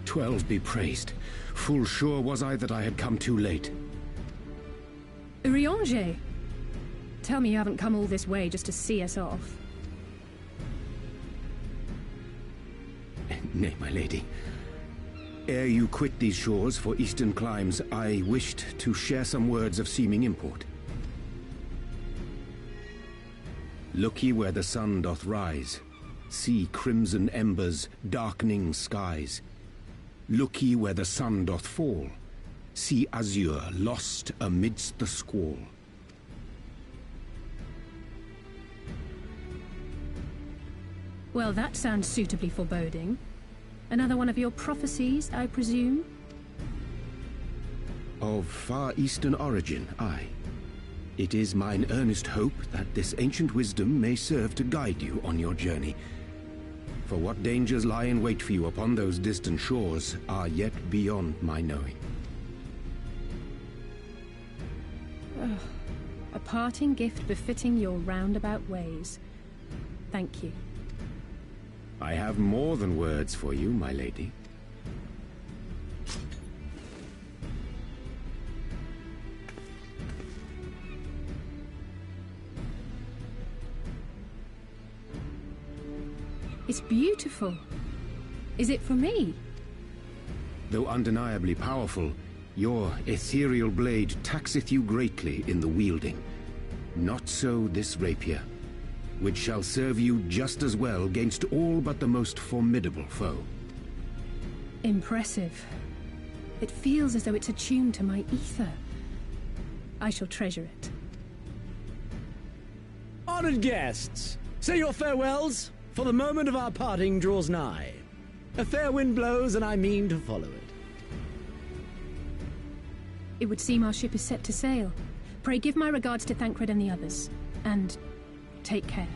Speaker 6: 12 be praised. Full sure was I that I had come too late.
Speaker 4: Urianger! Tell me you haven't come all this way just to see us off.
Speaker 6: Nay, my lady. Ere you quit these shores for eastern climes, I wished to share some words of seeming import. Look ye where the sun doth rise. See crimson embers, darkening skies. Look ye where the sun doth fall. See azure lost amidst the squall.
Speaker 4: Well, that sounds suitably foreboding. Another one of your prophecies, I presume?
Speaker 6: Of far eastern origin, aye. It is mine earnest hope that this ancient wisdom may serve to guide you on your journey. For what dangers lie in wait for you upon those distant shores are yet beyond my knowing.
Speaker 4: Ugh. A parting gift befitting your roundabout ways. Thank you.
Speaker 6: I have more than words for you, my lady.
Speaker 4: It's beautiful. Is it for me?
Speaker 6: Though undeniably powerful, your ethereal blade taxeth you greatly in the wielding. Not so this rapier, which shall serve you just as well against all but the most formidable foe.
Speaker 4: Impressive. It feels as though it's attuned to my ether. I shall treasure it.
Speaker 19: Honored guests, say your farewells, for the moment of our parting draws nigh. A fair wind blows, and I mean to follow it.
Speaker 4: It would seem our ship is set to sail. Pray give my regards to Thancred and the others. And take care.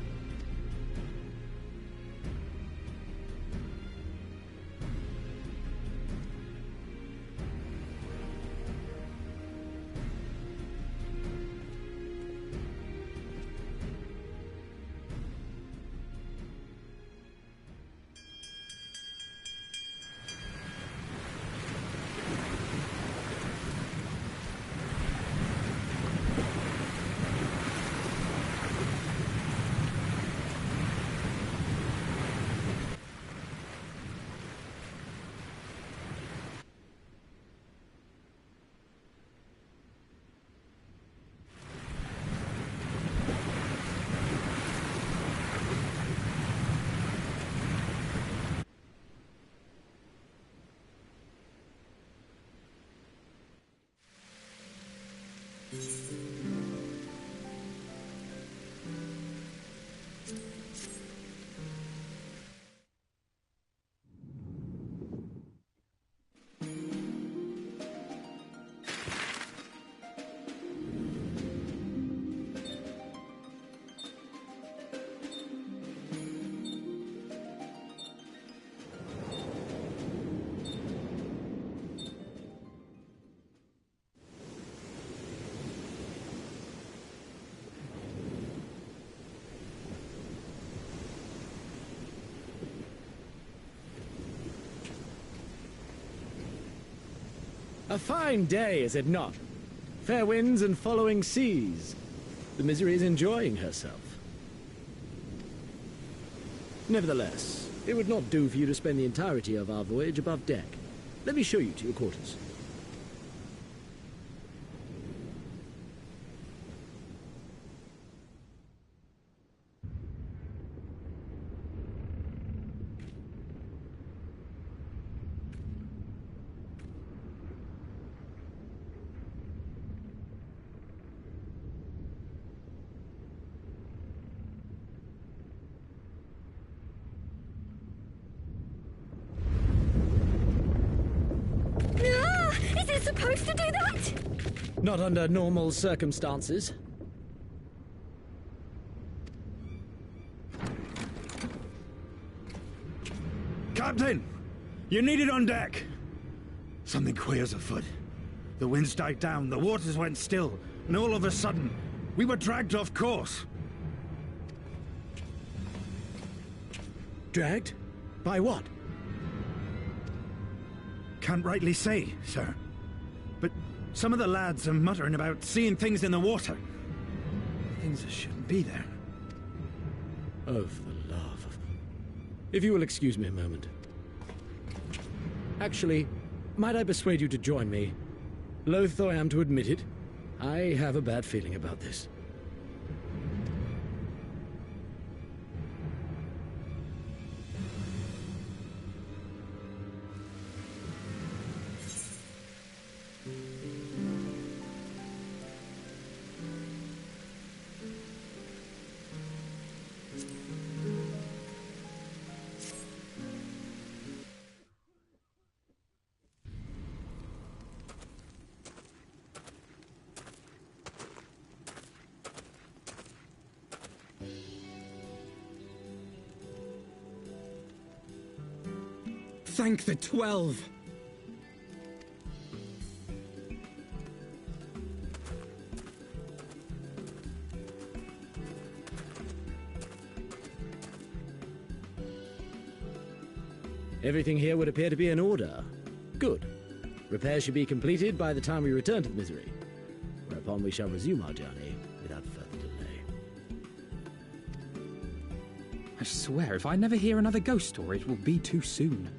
Speaker 19: A fine day, is it not? Fair winds and following seas. The Misery is enjoying herself. Nevertheless, it would not do for you to spend the entirety of our voyage above deck. Let me show you to your quarters.
Speaker 5: Is it supposed to do that?
Speaker 19: Not under normal circumstances.
Speaker 9: Captain! You're needed on deck! Something queer's afoot. The winds died down, the waters went still, and all of a sudden, we were dragged off course.
Speaker 19: Dragged? By what?
Speaker 9: can't rightly say, sir. But some of the lads are muttering about seeing things in the water. Things that shouldn't be there.
Speaker 19: Oh, for the love of... If you will excuse me a moment. Actually, might I persuade you to join me? Loath though I am to admit it, I have a bad feeling about this. Thank the 12! Everything here would appear to be in order. Good. Repairs should be completed by the time we return to the Misery, whereupon we shall resume our journey without further delay.
Speaker 2: I swear, if I never hear another ghost story, it will be too soon.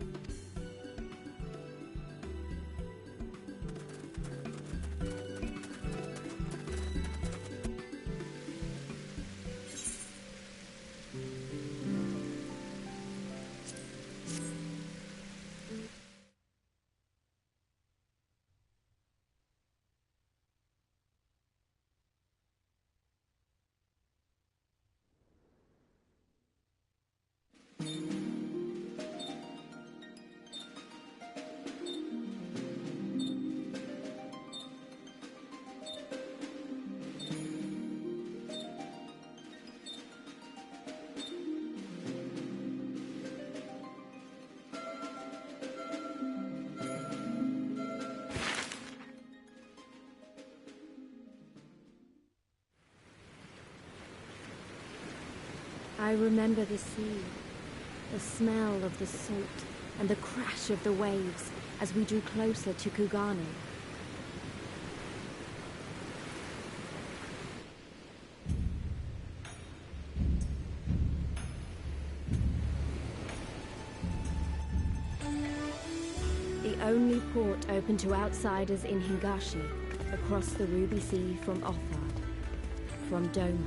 Speaker 4: I remember the sea, the smell of the salt, and the crash of the waves as we drew closer to Kugane. The only port open to outsiders in Hingashi, across the Ruby Sea from Othard, from Doma.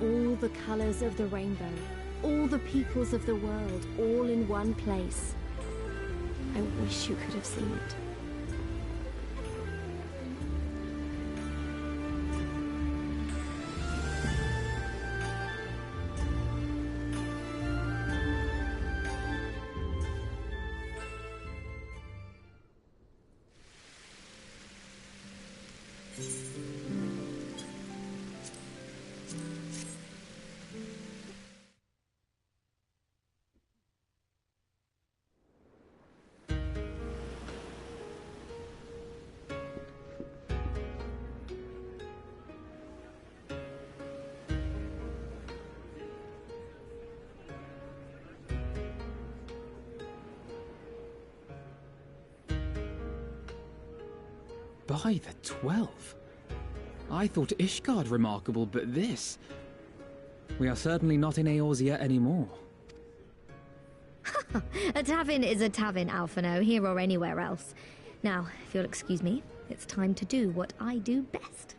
Speaker 4: All the colors of the rainbow, all the peoples of the world, all in one place. I wish you could have seen it.
Speaker 2: By the 12. I thought Ishgard remarkable, but this... We are certainly not in Eorzea anymore.
Speaker 3: A tavern is a tavern, Alphino, here or anywhere else. Now, if you'll excuse me, it's time to do what I do best.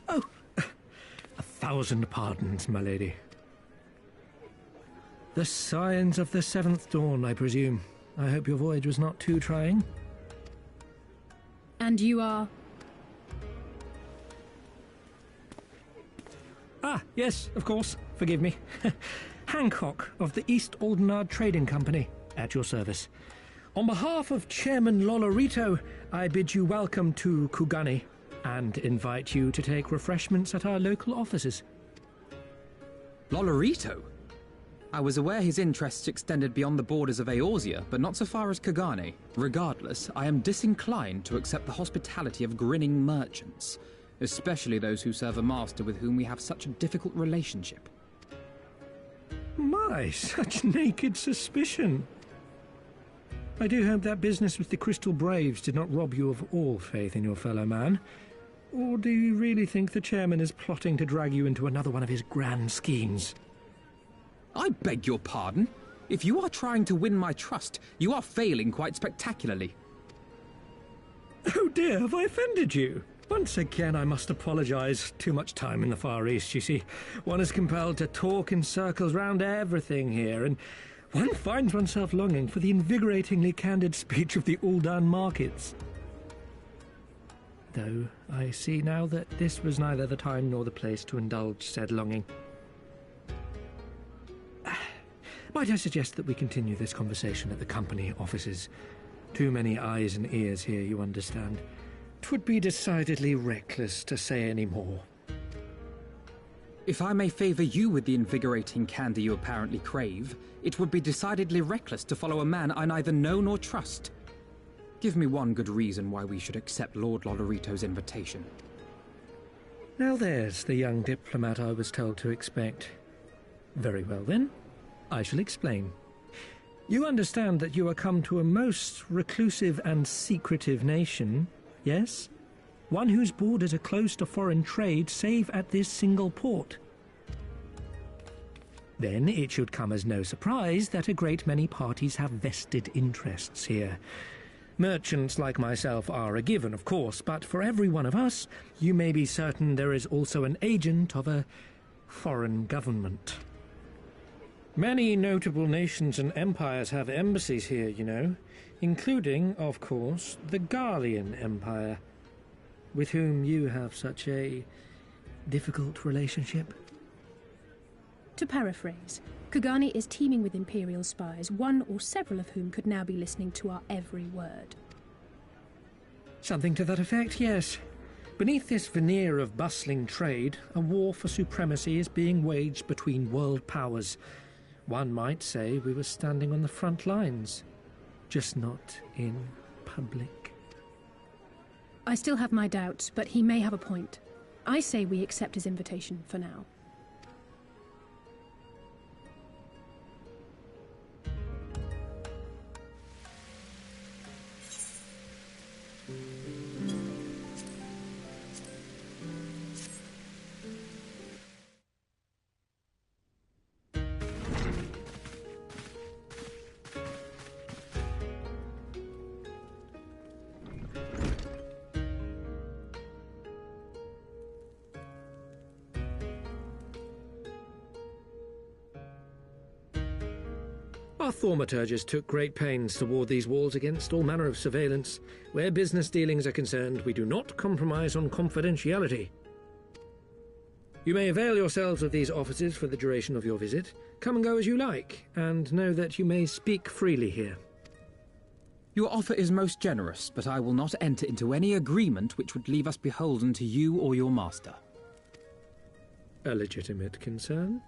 Speaker 14: Oh, 1,000 pardons, my lady. The signs of the 7th dawn, I presume. I hope your voyage was not too trying.
Speaker 11: And you are?
Speaker 14: Ah, yes, of course. Forgive me. Hancock of the East Aldenard Trading Company, at your service. On behalf of Chairman Lolorito, I bid you welcome to Kugane and invite you to take refreshments at our local offices.
Speaker 2: Lolorito? I was aware his interests extended beyond the borders of Eorzea, but not so far as Kugane. Regardless, I am disinclined to accept the hospitality of grinning merchants. especially those who serve a master with whom we have such a difficult relationship.
Speaker 14: My, such naked suspicion. I do hope that business with the Crystal Braves did not rob you of all faith in your fellow man. Or do you really think the chairman is plotting to drag you into another one of his grand schemes?
Speaker 2: I beg your pardon? If you are trying to win my trust, you are failing quite spectacularly.
Speaker 14: Oh dear, have I offended you? Once again, I must apologise. Too much time in the Far East, you see. One is compelled to talk in circles round everything here, and one finds oneself longing for the invigoratingly candid speech of the Uldan markets. Though I see now that this was neither the time nor the place to indulge said longing. Might I suggest that we continue this conversation at the company offices? Too many eyes and ears here, you understand. 'Twould be decidedly reckless to say any more.
Speaker 2: If I may favour you with the invigorating candour you apparently crave, it would be decidedly reckless to follow a man I neither know nor trust. Give me one good reason why we should accept Lord Lodorito's invitation.
Speaker 14: Now there's the young diplomat I was told to expect. Very well then, I shall explain. You understand that you are come to a most reclusive and secretive nation, yes? One whose borders are closed to foreign trade save at this single port. Then it should come as no surprise that a great many parties have vested interests here. Merchants like myself are a given, of course, but for every one of us, you may be certain there is also an agent of a foreign government. Many notable nations and empires have embassies here, you know, including, of course, the Garlean Empire, with whom you have such a difficult relationship.
Speaker 21: To paraphrase, Kugani is teeming with Imperial spies, one or several of whom could now be listening to our every word.
Speaker 14: Something to that effect, yes. Beneath this veneer of bustling trade, a war for supremacy is being waged between world powers. One might say we were standing on the front lines, just not in public.
Speaker 21: I still have my doubts, but he may have a point. I say we accept his invitation for now.
Speaker 14: Our thaumaturgists took great pains to ward these walls against all manner of surveillance. Where business dealings are concerned, we do not compromise on confidentiality. You may avail yourselves of these offices for the duration of your visit. Come and go as you like, and know that you may speak freely here.
Speaker 2: Your offer is most generous, but I will not enter into any agreement which would leave us beholden to you or your master.
Speaker 14: A legitimate concern.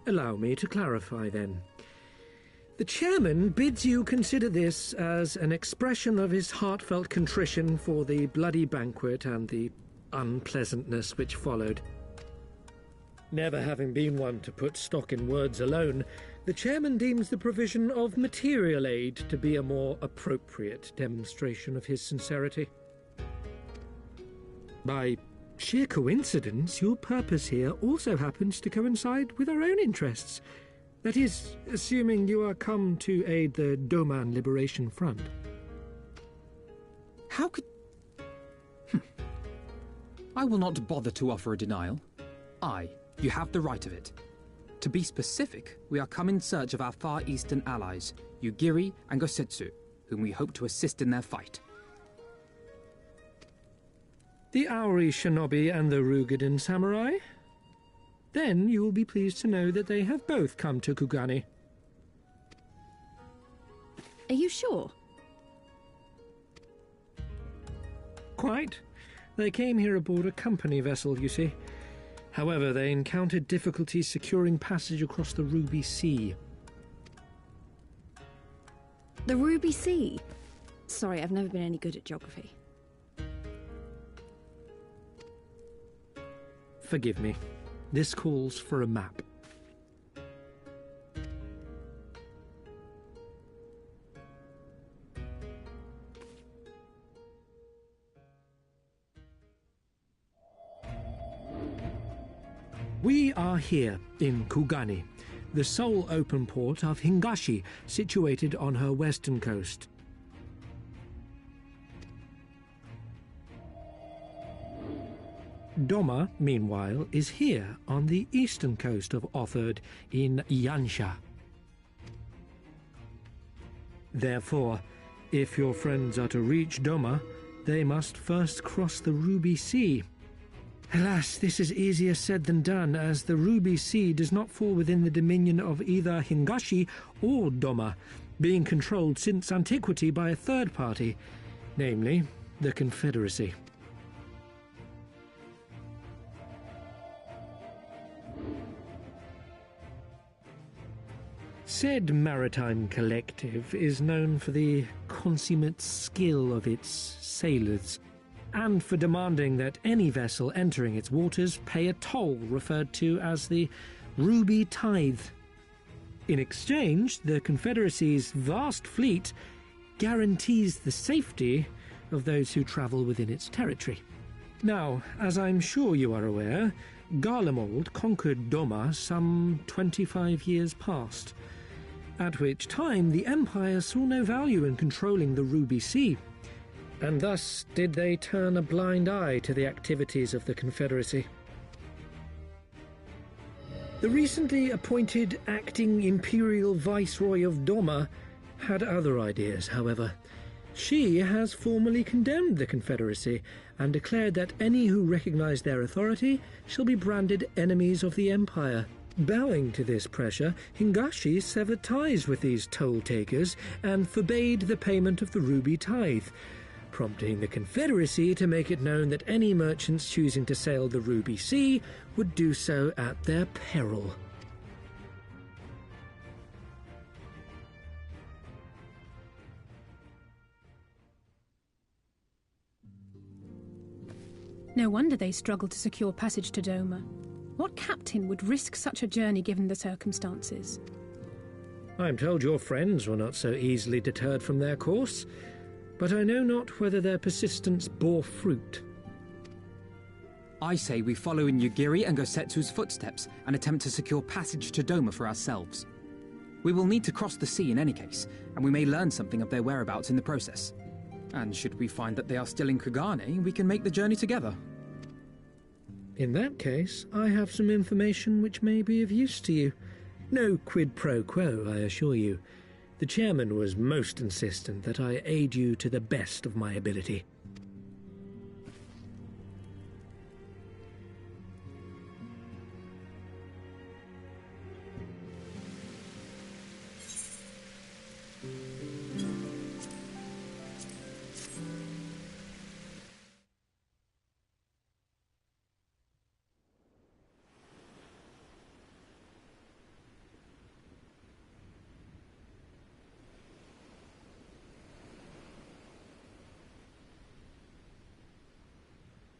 Speaker 14: Allow me to clarify, then. The chairman bids you consider this as an expression of his heartfelt contrition for the bloody banquet and the unpleasantness which followed. Never having been one to put stock in words alone, the chairman deems the provision of material aid to be a more appropriate demonstration of his sincerity. By sheer coincidence, your purpose here also happens to coincide with our own interests. That is, assuming you are come to aid the Doman Liberation Front.
Speaker 2: How could... I will not bother to offer a denial. You have the right of it. To be specific, we are come in search of our Far Eastern allies, Yugiri and Gosetsu, whom we hope to assist in their fight.
Speaker 14: The Auri Shinobi and the Rugadan Samurai? Then you will be pleased to know that they have both come to Kugani.
Speaker 21: Are you sure?
Speaker 14: Quite. They came here aboard a company vessel, you see. However, they encountered difficulties securing passage across the Ruby Sea.
Speaker 4: The Ruby Sea? Sorry, I've never been any good at geography.
Speaker 14: Forgive me. This calls for a map. We are here in Kugani, the sole open port of Hingashi, situated on her western coast. Doma, meanwhile, is here on the eastern coast of Otherd in Yansha. Therefore, if your friends are to reach Doma, they must first cross the Ruby Sea. Alas, this is easier said than done, as the Ruby Sea does not fall within the dominion of either Hingashi or Doma, being controlled since antiquity by a third party, namely the Confederacy. Said maritime collective is known for the consummate skill of its sailors, and for demanding that any vessel entering its waters pay a toll referred to as the Ruby Tithe. In exchange, the Confederacy's vast fleet guarantees the safety of those who travel within its territory. Now, as I'm sure you are aware, Garlemald conquered Doma some 25 years past, at which time the Empire saw no value in controlling the Ruby Sea, and thus did they turn a blind eye to the activities of the Confederacy. The recently appointed acting Imperial Viceroy of Doma had other ideas, however. She has formally condemned the Confederacy and declared that any who recognize their authority shall be branded enemies of the Empire. Bowing to this pressure, Hingashi severed ties with these toll-takers and forbade the payment of the Ruby Tithe, prompting the Confederacy to make it known that any merchants choosing to sail the Ruby Sea would do so at their peril.
Speaker 21: No wonder they struggled to secure passage to Doma. What captain would risk such a journey given the circumstances?
Speaker 14: I'm told your friends were not so easily deterred from their course, but I know not whether their persistence bore fruit.
Speaker 2: I say we follow in Yugiri and Gosetsu's footsteps and attempt to secure passage to Doma for ourselves. We will need to cross the sea in any case, and we may learn something of their whereabouts in the process. And should we find that they are still in Kugane, we can make the journey together.
Speaker 14: In that case, I have some information which may be of use to you. No quid pro quo, I assure you. The chairman was most insistent that I aid you to the best of my ability.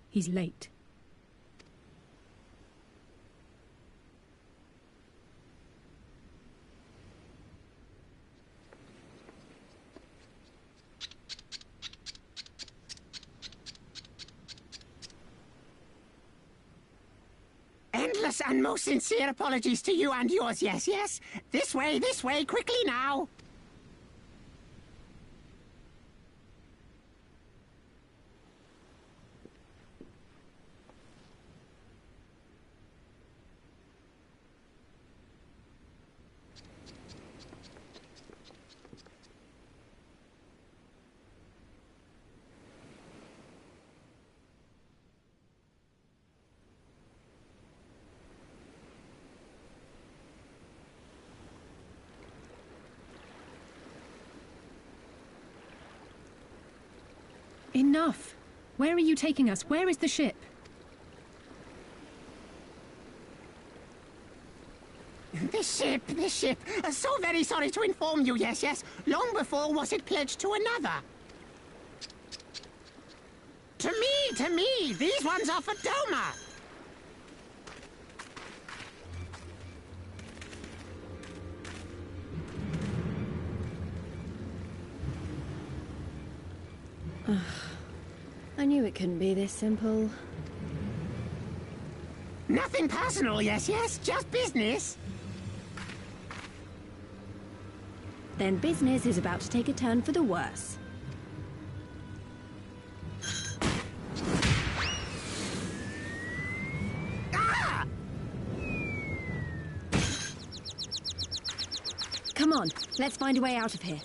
Speaker 21: He's late.
Speaker 1: Endless and most sincere apologies to you and yours, yes, yes. This way, quickly now.
Speaker 21: Enough! Where are you taking us? Where is the ship?
Speaker 1: This ship. So very sorry to inform you, yes, yes. Long before was it pledged to another. To me! These ones are for Doma!
Speaker 4: I knew it couldn't be this simple.
Speaker 1: Nothing personal, yes, just business.
Speaker 4: Then business is about to take a turn for the worse. Come on, let's find a way out of here.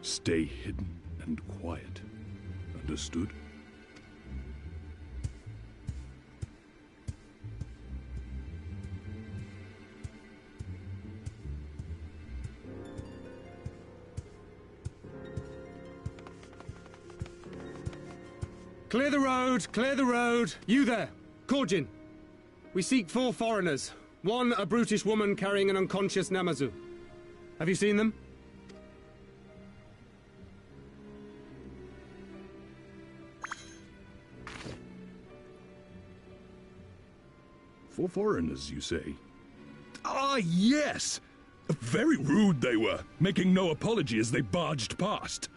Speaker 7: Stay hidden and quiet. Understood?
Speaker 22: Clear the road! Clear the road! You there! Korjin! We seek 4 foreigners. One, a brutish woman carrying an unconscious Namazu. Have you seen them?
Speaker 7: For foreigners, you say? Ah, yes! Very rude they were, making no apology as they barged past.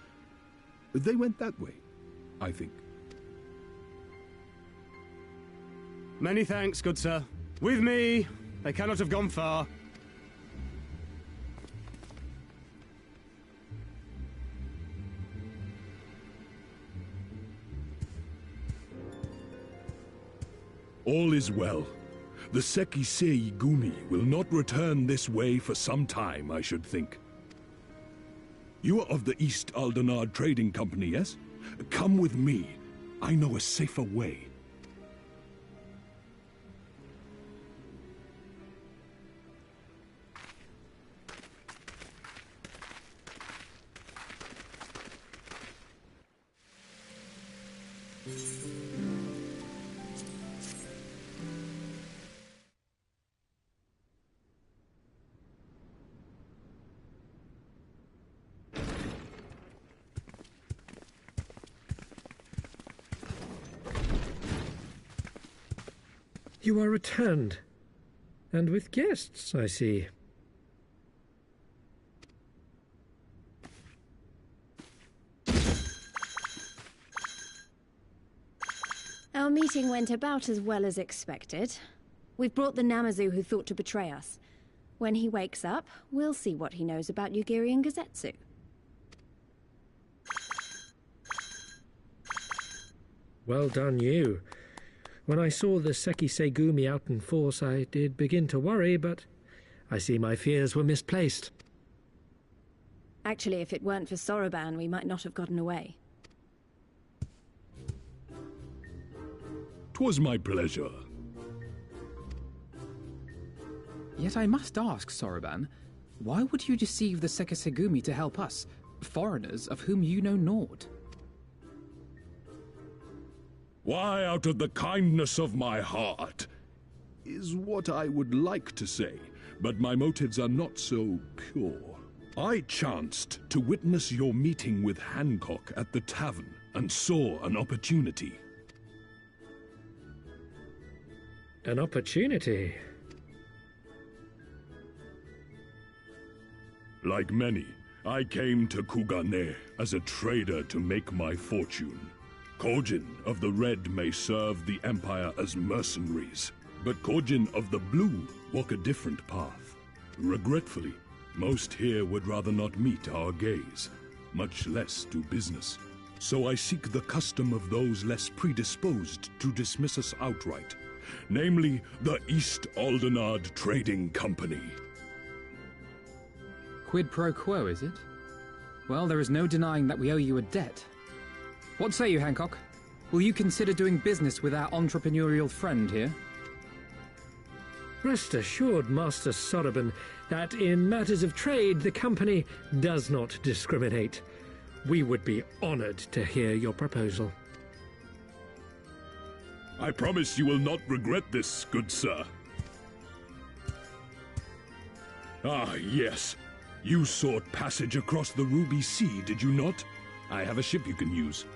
Speaker 7: They went that way, I think.
Speaker 22: Many thanks, good sir. With me! They cannot have gone far.
Speaker 7: All is well. The Sekisei Gumi will not return this way for some time, I should think. You are of the East Aldenard Trading Company, yes? Come with me. I know a safer way.
Speaker 23: You are returned. And with guests, I see.
Speaker 4: Our meeting went about as well as expected. We've brought the Namazu who thought to betray us. When he wakes up, we'll see what he knows about Yugiri and Gazetsu.
Speaker 23: Well done, you. When I saw the Sekisei Gumi out in force, I did begin to worry, but I see my fears were misplaced.
Speaker 4: Actually, if it weren't for Soroban, we might not have gotten away.
Speaker 7: 'Twas my pleasure.
Speaker 2: Yet I must ask, Soroban, why would you deceive the Sekisei Gumi to help us, foreigners of whom you know naught?
Speaker 7: Why, out of the kindness of my heart, is what I would like to say, but my motives are not so pure. I chanced to witness your meeting with Hancock at the tavern, and saw an opportunity.
Speaker 23: An opportunity.
Speaker 7: Like many, I came to Kugane as a trader to make my fortune. Kojin of the Red may serve the Empire as mercenaries, but Kojin of the Blue walk a different path. Regretfully, most here would rather not meet our gaze, much less do business. So I seek the custom of those less predisposed to dismiss us outright, namely the East Aldenard Trading Company.
Speaker 2: Quid pro quo, is it? Well, there is no denying that we owe you a debt. What say you, Hancock? Will you consider doing business with our entrepreneurial friend here?
Speaker 23: Rest assured, Master Soroban, that in matters of trade the company does not discriminate. We would be honored to hear your proposal.
Speaker 7: I promise you will not regret this, good sir. Ah, yes. You sought passage across the Ruby Sea, did you not? I have a ship you can use.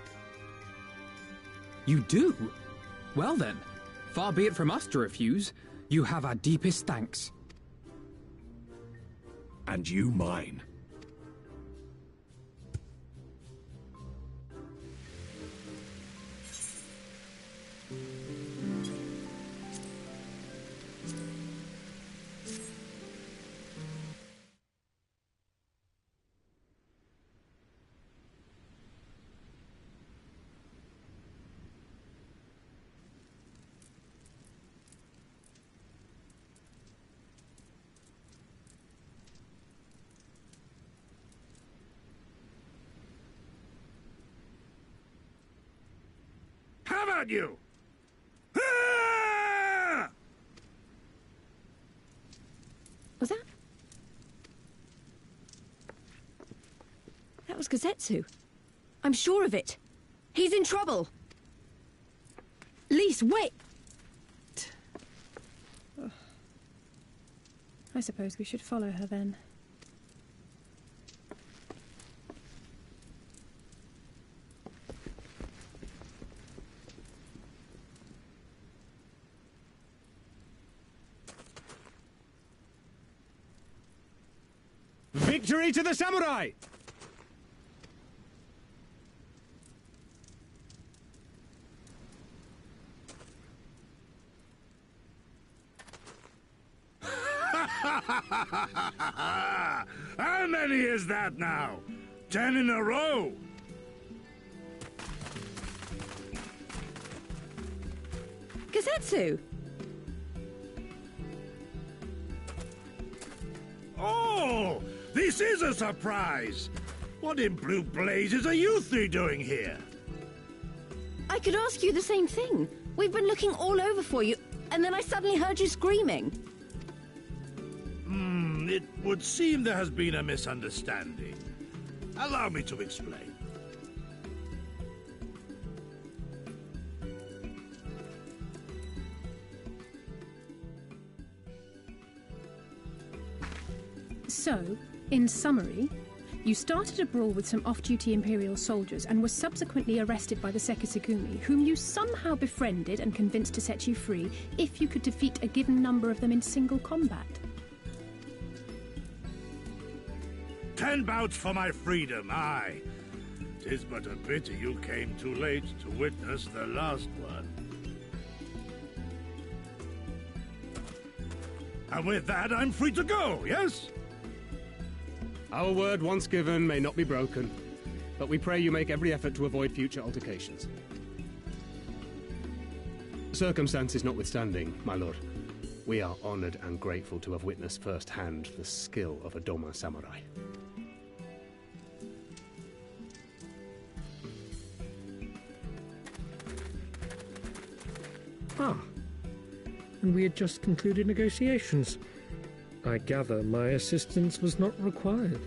Speaker 2: You do? Well then, far be it from us to refuse. You have our deepest thanks.
Speaker 7: And you mine.
Speaker 9: How about you? Ah!
Speaker 4: Was that? That was Gazetsu. I'm sure of it. He's in trouble. Lise, wait!
Speaker 21: I suppose we should follow her then.
Speaker 22: Victory to the samurai!
Speaker 9: How many is that now? 10 in a row?
Speaker 4: Gazetsu!
Speaker 9: Oh! This is a surprise! What in blue blazes are you three doing here?
Speaker 4: I could ask you the same thing. We've been looking all over for you, and then I suddenly heard you screaming.
Speaker 9: It would seem there has been a misunderstanding. Allow me to explain.
Speaker 21: So, in summary, you started a brawl with some off-duty Imperial soldiers and were subsequently arrested by the Sekisagumi, whom you somehow befriended and convinced to set you free if you could defeat a given number of them in single combat.
Speaker 9: 10 bouts for my freedom, aye. 'Tis but a pity you came too late to witness the last one. And with that, I'm free to go, yes?
Speaker 22: Our word once given may not be broken, but we pray you make every effort to avoid future altercations. Circumstances notwithstanding, my lord, we are honored and grateful to have witnessed firsthand the skill of a Doma samurai.
Speaker 23: Ah, and we had just concluded negotiations. I gather my assistance was not required.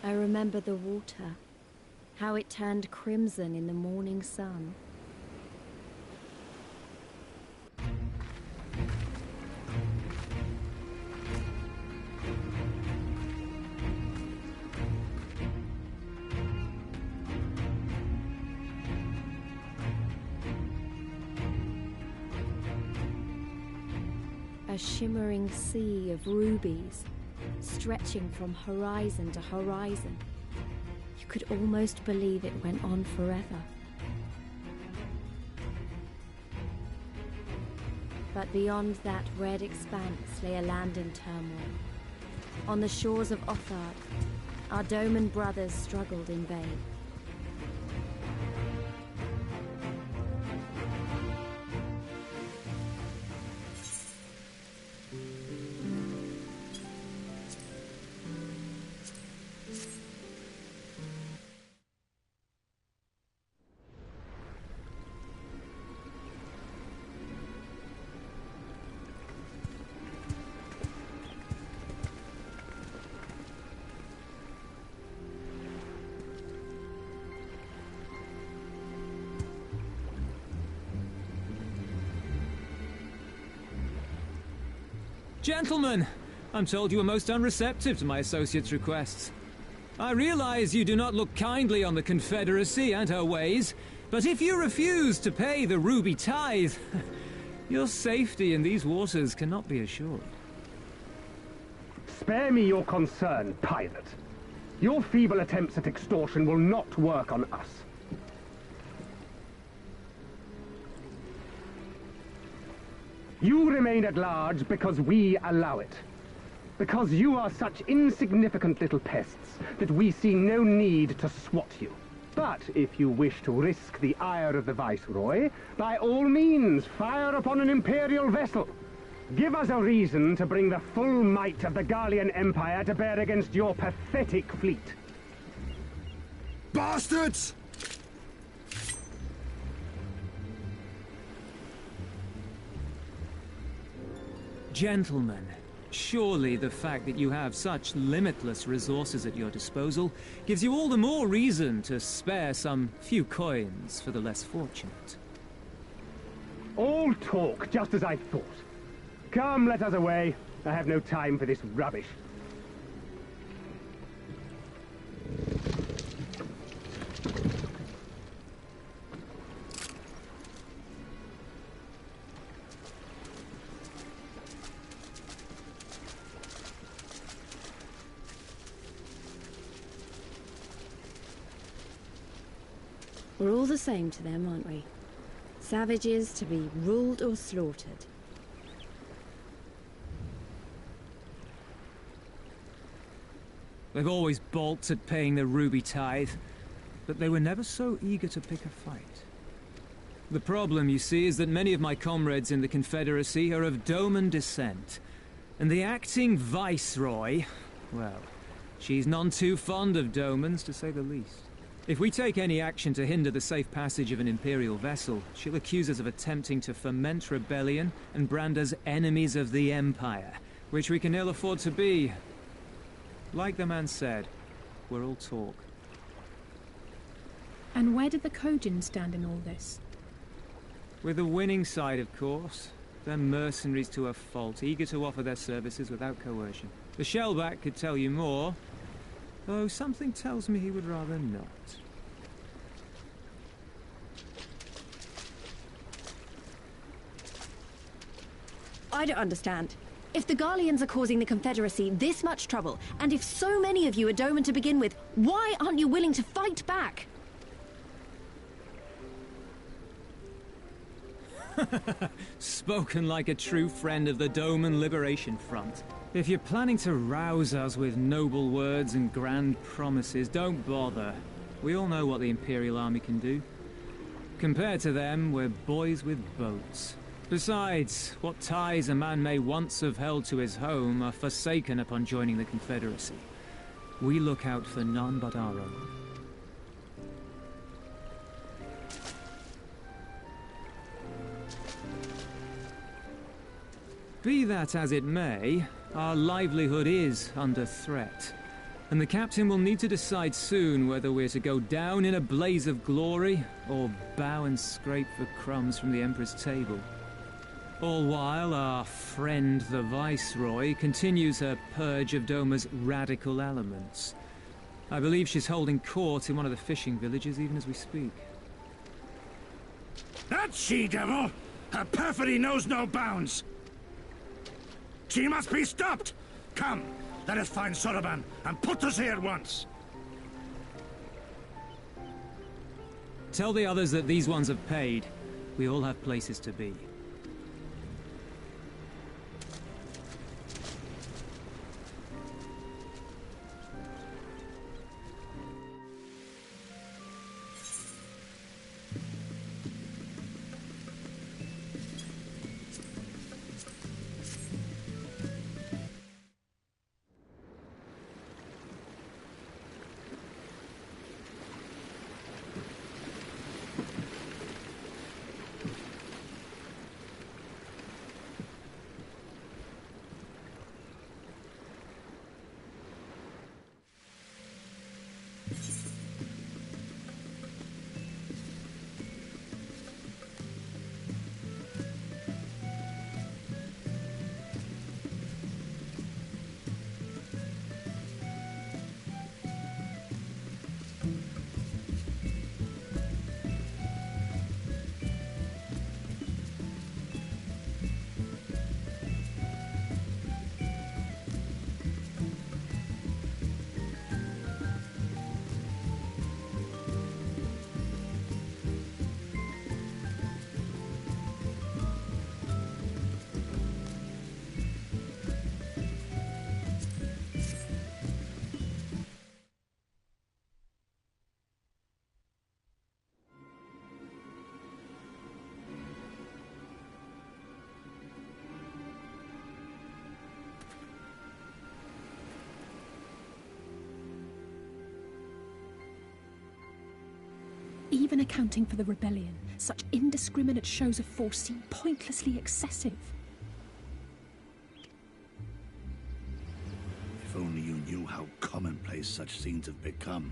Speaker 4: I remember the water, how it turned crimson in the morning sun. A shimmering sea of rubies, stretching from horizon to horizon. You could almost believe it went on forever. But beyond that red expanse lay a land in turmoil. On the shores of Othard, our Doman brothers struggled in vain.
Speaker 8: Gentlemen, I'm told you were most unreceptive to my associate's requests. I realize you do not look kindly on the Confederacy and her ways, but if you refuse to pay the ruby tithe, your safety in these waters cannot be assured.
Speaker 13: Spare me your concern, pirate. Your feeble attempts at extortion will not work on us. You remain at large because we allow it. Because you are such insignificant little pests that we see no need to swat you. But if you wish to risk the ire of the Viceroy, by all means, fire upon an Imperial vessel. Give us a reason to bring the full might of the Garlean Empire to bear against your pathetic fleet.
Speaker 18: Bastards!
Speaker 8: Gentlemen, surely the fact that you have such limitless resources at your disposal gives you all the more reason to spare some few coins for the less fortunate.
Speaker 13: All talk, just as I thought. Come, let us away. I have no time for this rubbish.
Speaker 4: We're all the same to them, aren't we? Savages to be ruled or slaughtered.
Speaker 8: They've always balked at paying the ruby tithe, but they were never so eager to pick a fight. The problem, you see, is that many of my comrades in the Confederacy are of Doman descent, and the acting Viceroy, well, she's none too fond of Domans, to say the least. If we take any action to hinder the safe passage of an Imperial vessel, she'll accuse us of attempting to foment rebellion and brand us enemies of the Empire, which we can ill afford to be. Like the man said, we're all talk.
Speaker 21: And where did the Kojin stand in all this?
Speaker 8: With the winning side, of course. They're mercenaries to a fault, eager to offer their services without coercion. The Shellback could tell you more, though something tells me he would rather not.
Speaker 4: I don't understand. If the Garleans are causing the Confederacy this much trouble, and if so many of you are Doman to begin with, why aren't you willing to fight back?
Speaker 8: Spoken like a true friend of the Doman Liberation Front. If you're planning to rouse us with noble words and grand promises, don't bother. We all know what the Imperial Army can do. Compared to them, we're boys with boats. Besides, what ties a man may once have held to his home are forsaken upon joining the Confederacy. We look out for none but our own. Be that as it may, our livelihood is under threat, And the captain will need to decide soon whether we're to go down in a blaze of glory, or bow and scrape for crumbs from the Emperor's table. All while our friend the Viceroy continues her purge of Doma's radical elements. I believe she's holding court in one of the fishing villages even as we speak.
Speaker 9: That she-devil! Her perfidy knows no bounds! She must be stopped! Come, let us find Soroban and put us here at once!
Speaker 8: Tell the others that these ones have paid. We all have places to be.
Speaker 21: Even accounting for the rebellion, such indiscriminate shows of force seem pointlessly excessive.
Speaker 9: If only you knew how commonplace such scenes have become.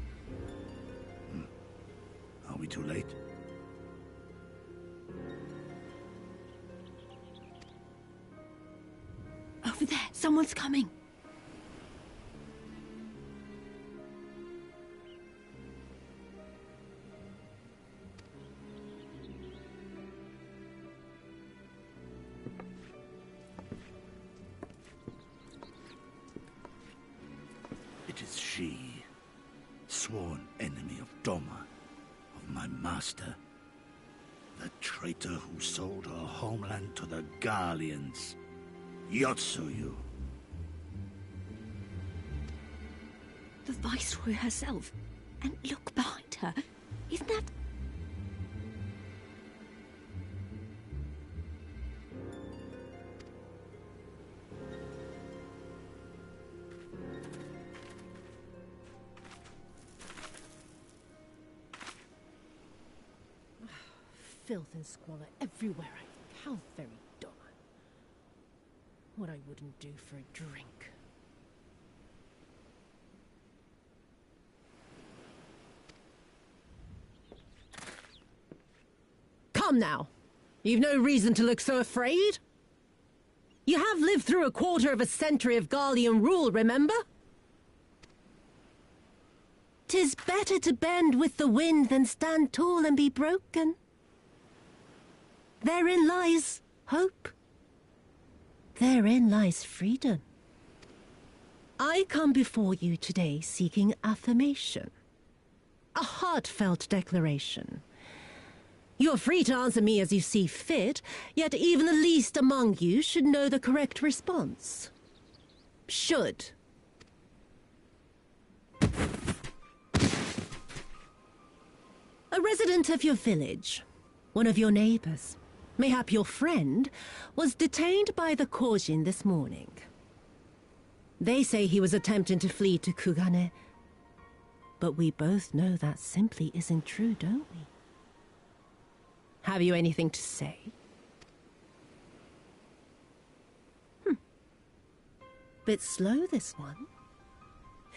Speaker 9: Are we too late?
Speaker 4: Over there, someone's coming.
Speaker 9: It is she, sworn enemy of Doma, of my master. The traitor who sold her homeland to the Garleans. Yotsuyu.
Speaker 4: The Viceroy herself. And look behind her. Isn't that...
Speaker 15: Filth and squalor everywhere. How very Doma. What I wouldn't do for a drink. Come now. You've no reason to look so afraid. You have lived through a quarter of a century of Garlean rule, remember? 'Tis better to bend with the wind than stand tall and be broken. Therein lies hope. Therein lies freedom. I come before you today seeking affirmation. A heartfelt declaration. You are free to answer me as you see fit, yet even the least among you should know the correct response. Should. A resident of your village, one of your neighbors, mayhap your friend, was detained by the Kojin this morning. They say he was attempting to flee to Kugane, but we both know that simply isn't true, don't we? Have you anything to say? Bit slow, this one.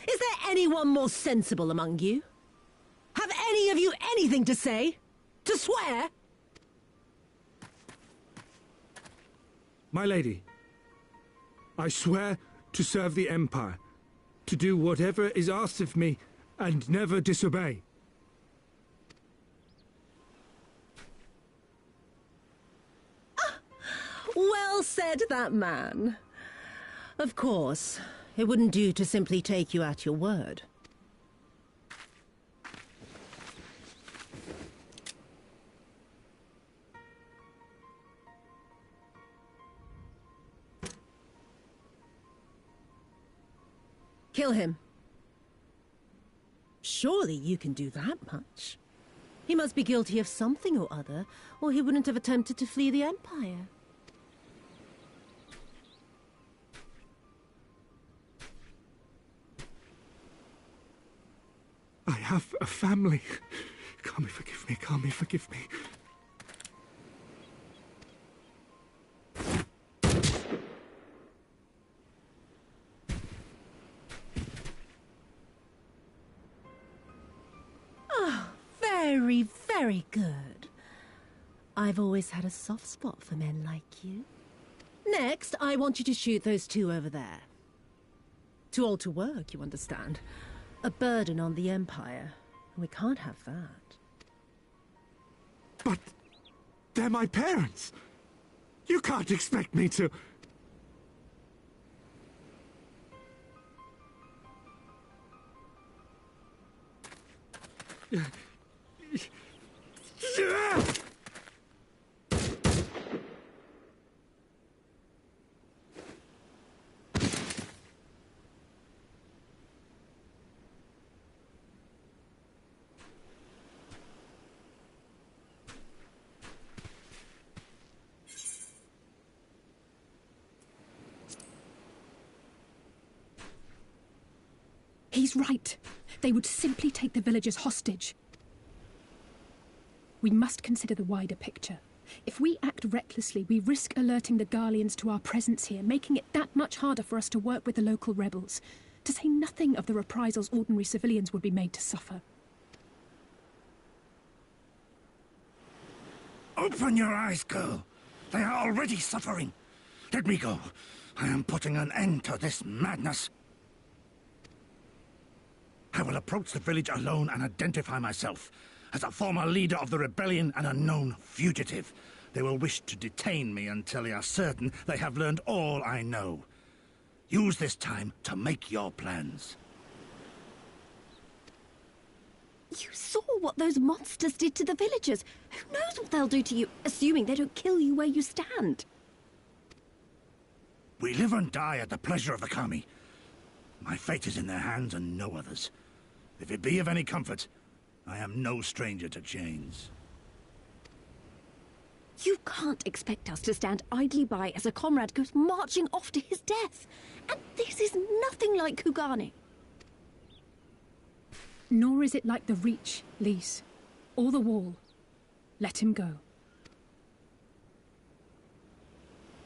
Speaker 15: Is there anyone more sensible among you? Have any of you anything to say? To swear?
Speaker 14: My lady, I swear to serve the Empire, to do whatever is asked of me, and never disobey.
Speaker 15: Well said, that man. Of course, it wouldn't do to simply take you at your word. Kill him. Surely you can do that much. He must be guilty of something or other, or he wouldn't have attempted to flee the Empire.
Speaker 14: I have a family. Kami, forgive me. Kami, forgive me.
Speaker 15: Oh, very, very good. I've always had a soft spot for men like you. Next, I want you to shoot those two over there. Too old to work, you understand. A burden on the Empire. We can't have that.
Speaker 14: But they're my parents. You can't expect me to...
Speaker 21: He's right. They would simply take the villagers hostage. We must consider the wider picture. If we act recklessly, we risk alerting the Garleans to our presence here, making it that much harder for us to work with the local rebels. To say nothing of the reprisals ordinary civilians would be made to suffer.
Speaker 9: Open your eyes, girl. They are already suffering. Let me go. I am putting an end to this madness. I will approach the village alone and identify myself as a former leader of the rebellion and a known fugitive. They will wish to detain me until they are certain they have learned all I know. Use this time to make your plans.
Speaker 4: You saw what those monsters did to the villagers. Who knows what they'll do to you, assuming they don't kill you where you stand?
Speaker 9: We live and die at the pleasure of the Kami. My fate is in their hands and no others. If it be of any comfort, I am no stranger to chains.
Speaker 4: You can't expect us to stand idly by as a comrade goes marching off to his death. And this is nothing like Kugane.
Speaker 21: Nor is it like the Reach, Lise, or the Wall. Let him go.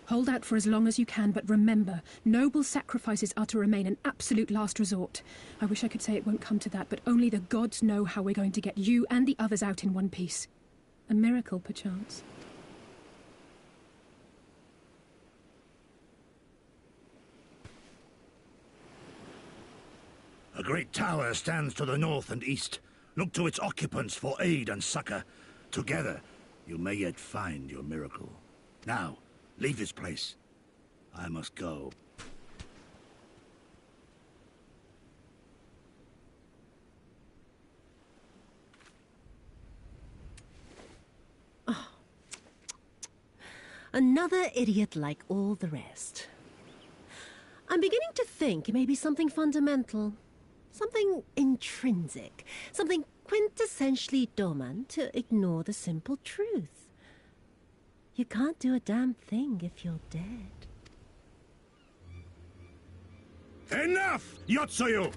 Speaker 21: Hold out for as long as you can, but remember, noble sacrifices are to remain an absolute last resort. I wish I could say it won't come to that, but only the gods know how we're going to get you and the others out in one piece. A miracle, perchance.
Speaker 9: A great tower stands to the north and east. Look to its occupants for aid and succor. Together, you may yet find your miracle. Now, leave this place. I must go.
Speaker 15: Oh. Another idiot like all the rest. I'm beginning to think it may be something fundamental. Something intrinsic. Something quintessentially Doman to ignore the simple truth. You can't do a damn thing if you're dead.
Speaker 9: Enough, Yotsuyu!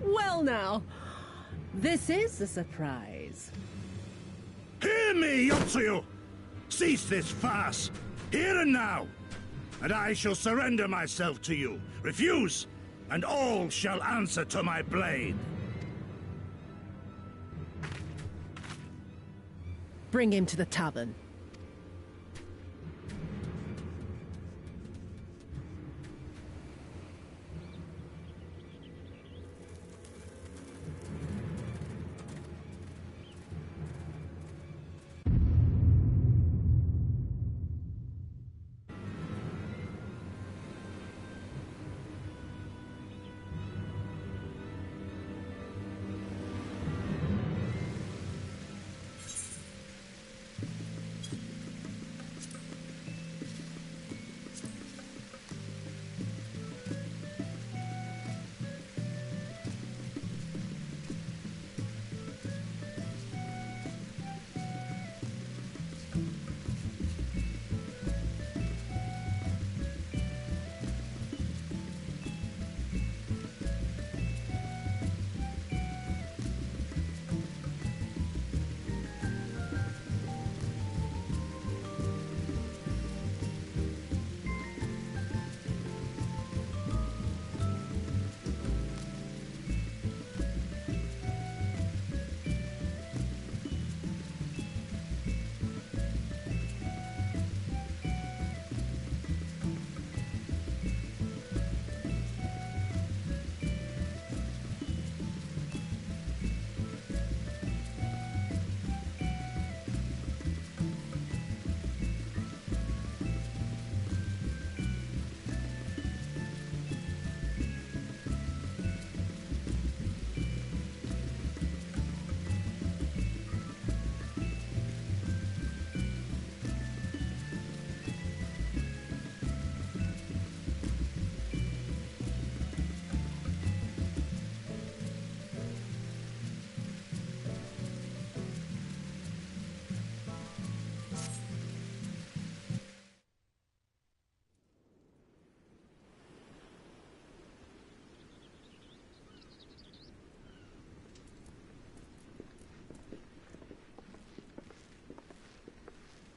Speaker 15: Well now, this is a surprise.
Speaker 9: Hear me, Yotsuyu! Cease this farce, here and now, and I shall surrender myself to you. Refuse, and all shall answer to my blade.
Speaker 15: Bring him to the tavern.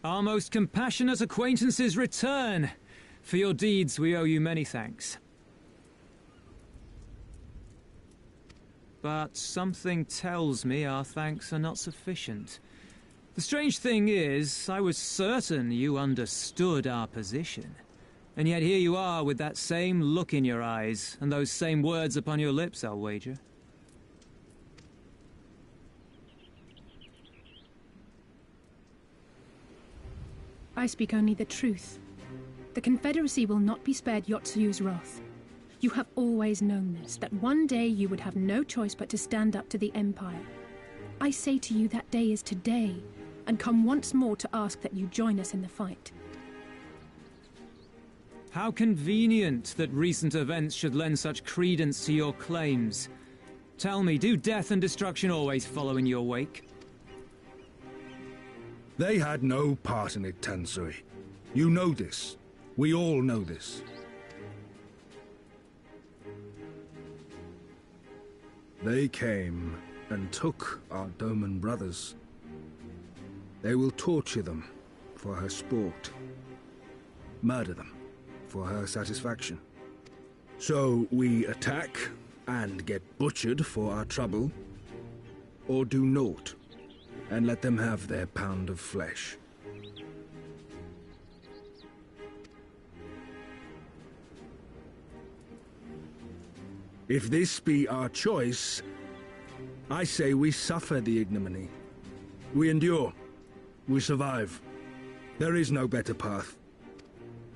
Speaker 8: Our most compassionate acquaintances return. For your deeds we owe you many thanks. But something tells me our thanks are not sufficient. The strange thing is, I was certain you understood our position. And yet here you are with that same look in your eyes, and those same words upon your lips, I'll wager.
Speaker 21: I speak only the truth. The Confederacy will not be spared Yotsuyu's wrath. You have always known this, that one day you would have no choice but to stand up to the Empire. I say to you that day is today, and come once more to ask that you join us in the fight.
Speaker 8: How convenient that recent events should lend such credence to your claims. Tell me, do death and destruction always follow in your wake?
Speaker 14: They had no part in it, Tansui. You know this. We all know this. They came and took our Doman brothers. They will torture them for her sport. Murder them for her satisfaction. So we attack and get butchered for our trouble, or do naught and let them have their pound of flesh. If this be our choice, I say we suffer the ignominy. We endure. We survive. There is no better path.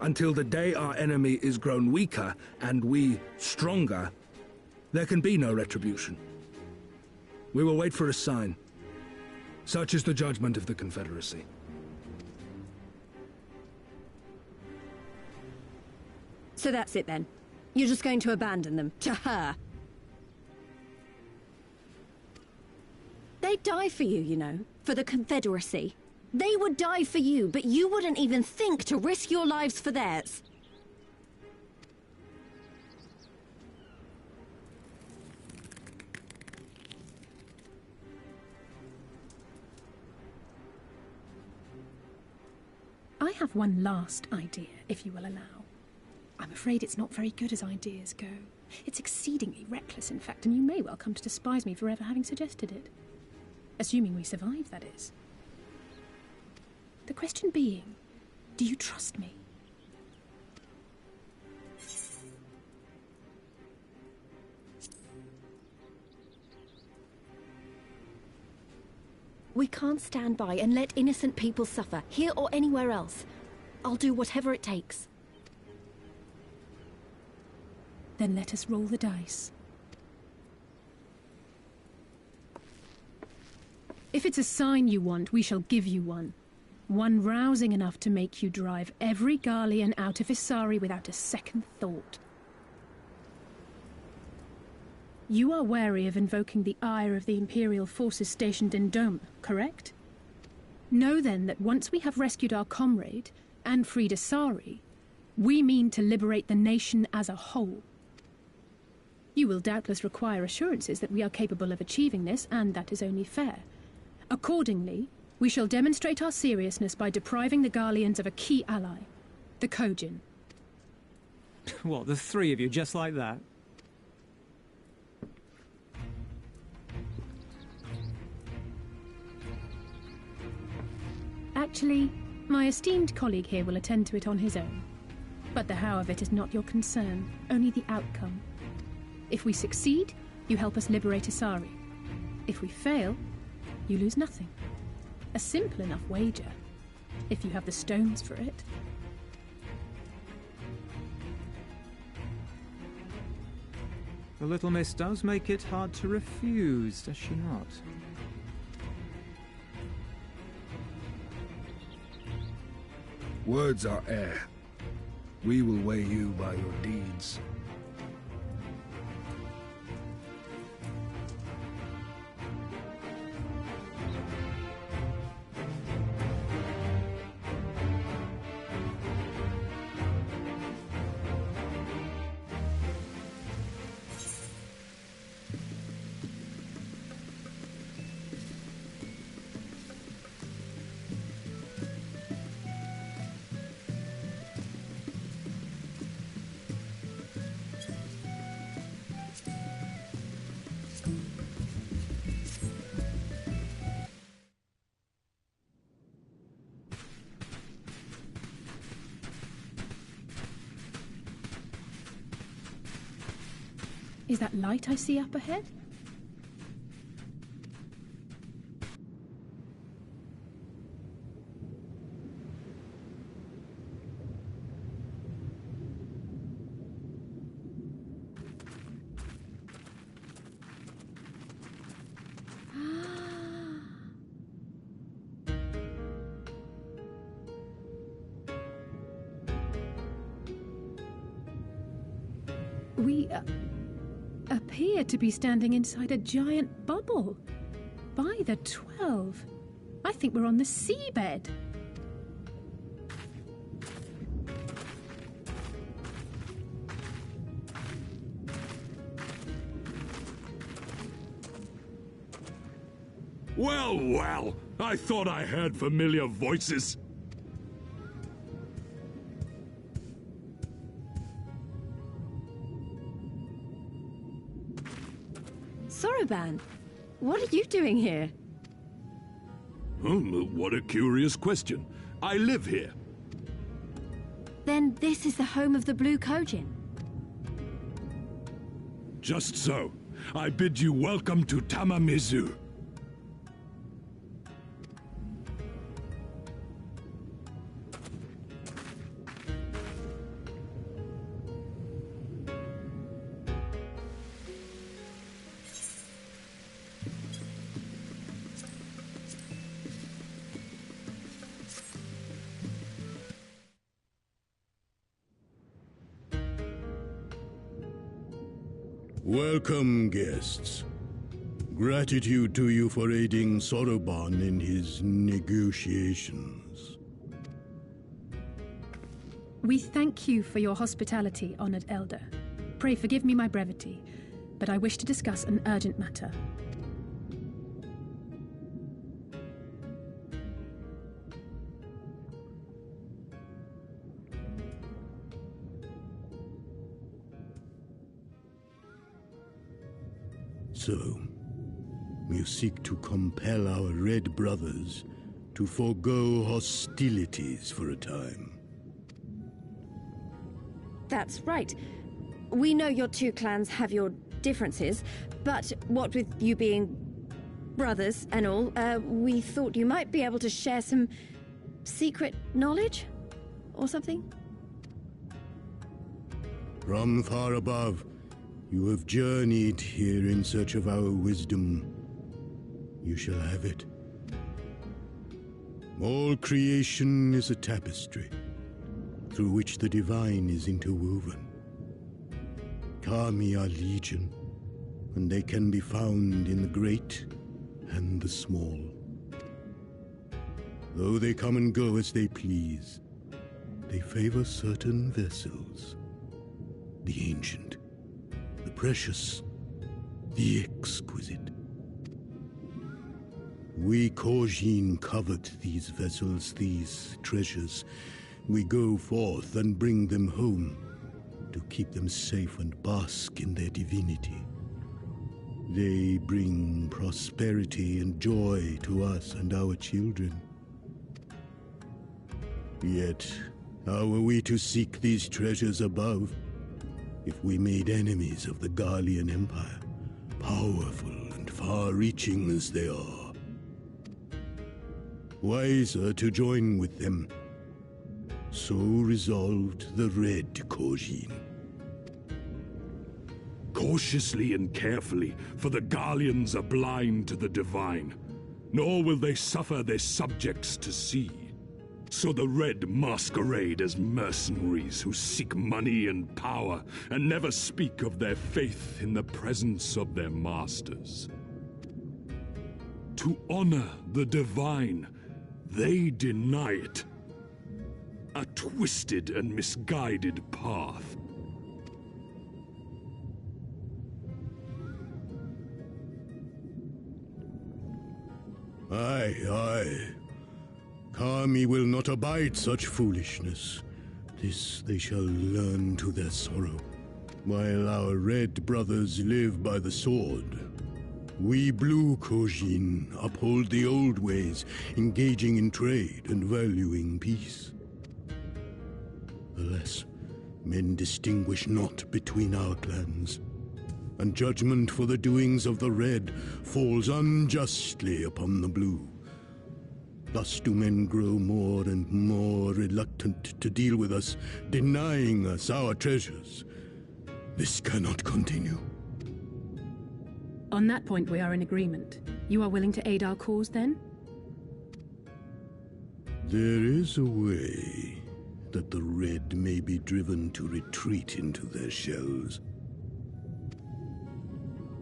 Speaker 14: Until the day our enemy is grown weaker and we stronger, there can be no retribution. We will wait for a sign. Such is the judgment of the Confederacy.
Speaker 4: So that's it then. You're just going to abandon them to her. They'd die for you, you know, for the Confederacy. They would die for you, but you wouldn't even think to risk your lives for theirs.
Speaker 21: I have one last idea, if you will allow. I'm afraid it's not very good as ideas go. It's exceedingly reckless, in fact, and you may well come to despise me for ever having suggested it. Assuming we survive, that is. The question being, do you trust me?
Speaker 4: We can't stand by and let innocent people suffer, here or anywhere else. I'll do whatever it takes.
Speaker 21: Then let us roll the dice. If it's a sign you want, we shall give you one. One rousing enough to make you drive every Garlean out of Isari without a second thought. You are wary of invoking the ire of the Imperial forces stationed in Dome, correct? Know then that once we have rescued our comrade and freed Isari, we mean to liberate the nation as a whole. You will doubtless require assurances that we are capable of achieving this, and that is only fair. Accordingly, we shall demonstrate our seriousness by depriving the Garleans of a key ally, the Kojin.
Speaker 8: What, the three of you, just like that?
Speaker 21: Actually, my esteemed colleague here will attend to it on his own. But the how of it is not your concern, only the outcome. If we succeed, you help us liberate Isari. If we fail, you lose nothing. A simple enough wager, if you have the stones for it.
Speaker 8: The little miss does make it hard to refuse, does she not?
Speaker 7: Words are air. We will weigh you by your deeds.
Speaker 21: Is that light I see up ahead? We appear to be standing inside a giant bubble. By the 12, I think we're on the seabed.
Speaker 7: Well, well, I thought I heard familiar voices.
Speaker 4: Soroban, what are you doing here?
Speaker 7: What a curious question. I live here.
Speaker 4: Then this is the home of the Blue Kojin.
Speaker 7: Just so. I bid you welcome to Tamamizu.
Speaker 12: Welcome, guests. Gratitude to you for aiding Soroban in his negotiations.
Speaker 21: We thank you for your hospitality, honored elder. Pray forgive me my brevity, but I wish to discuss an urgent matter.
Speaker 12: So, you seek to compel our Red brothers to forego hostilities for a time.
Speaker 4: That's right. We know your two clans have your differences, but what with you being brothers and all, we thought you might be able to share some secret knowledge or something?
Speaker 12: From far above, you have journeyed here in search of our wisdom. You shall have it. All creation is a tapestry, through which the divine is interwoven. Kami are legion, and they can be found in the great and the small. Though they come and go as they please, they favor certain vessels. The ancient, the precious, the exquisite. We Korjin covet these vessels, these treasures. We go forth and bring them home to keep them safe and bask in their divinity. They bring prosperity and joy to us and our children. Yet, how are we to seek these treasures above if we made enemies of the Garlean Empire, powerful and far-reaching as they are? Wiser to join with them. So resolved the Red Korjin.
Speaker 7: Cautiously and carefully, for the Garleans are blind to the divine, nor will they suffer their subjects to see. So the Red masquerade as mercenaries who seek money and power, and never speak of their faith in the presence of their masters. To honor the divine, they deny it. A twisted and misguided path.
Speaker 12: Aye, aye. Kami will not abide such foolishness. This they shall learn to their sorrow. While our Red brothers live by the sword, we Blue Korjin uphold the old ways, engaging in trade and valuing peace. Alas, men distinguish not between our clans, and judgment for the doings of the Red falls unjustly upon the Blue. Thus do men grow more and more reluctant to deal with us, denying us our treasures. This cannot continue.
Speaker 21: On that point, we are in agreement. You are willing to aid our cause, then?
Speaker 12: There is a way that the Red may be driven to retreat into their shells.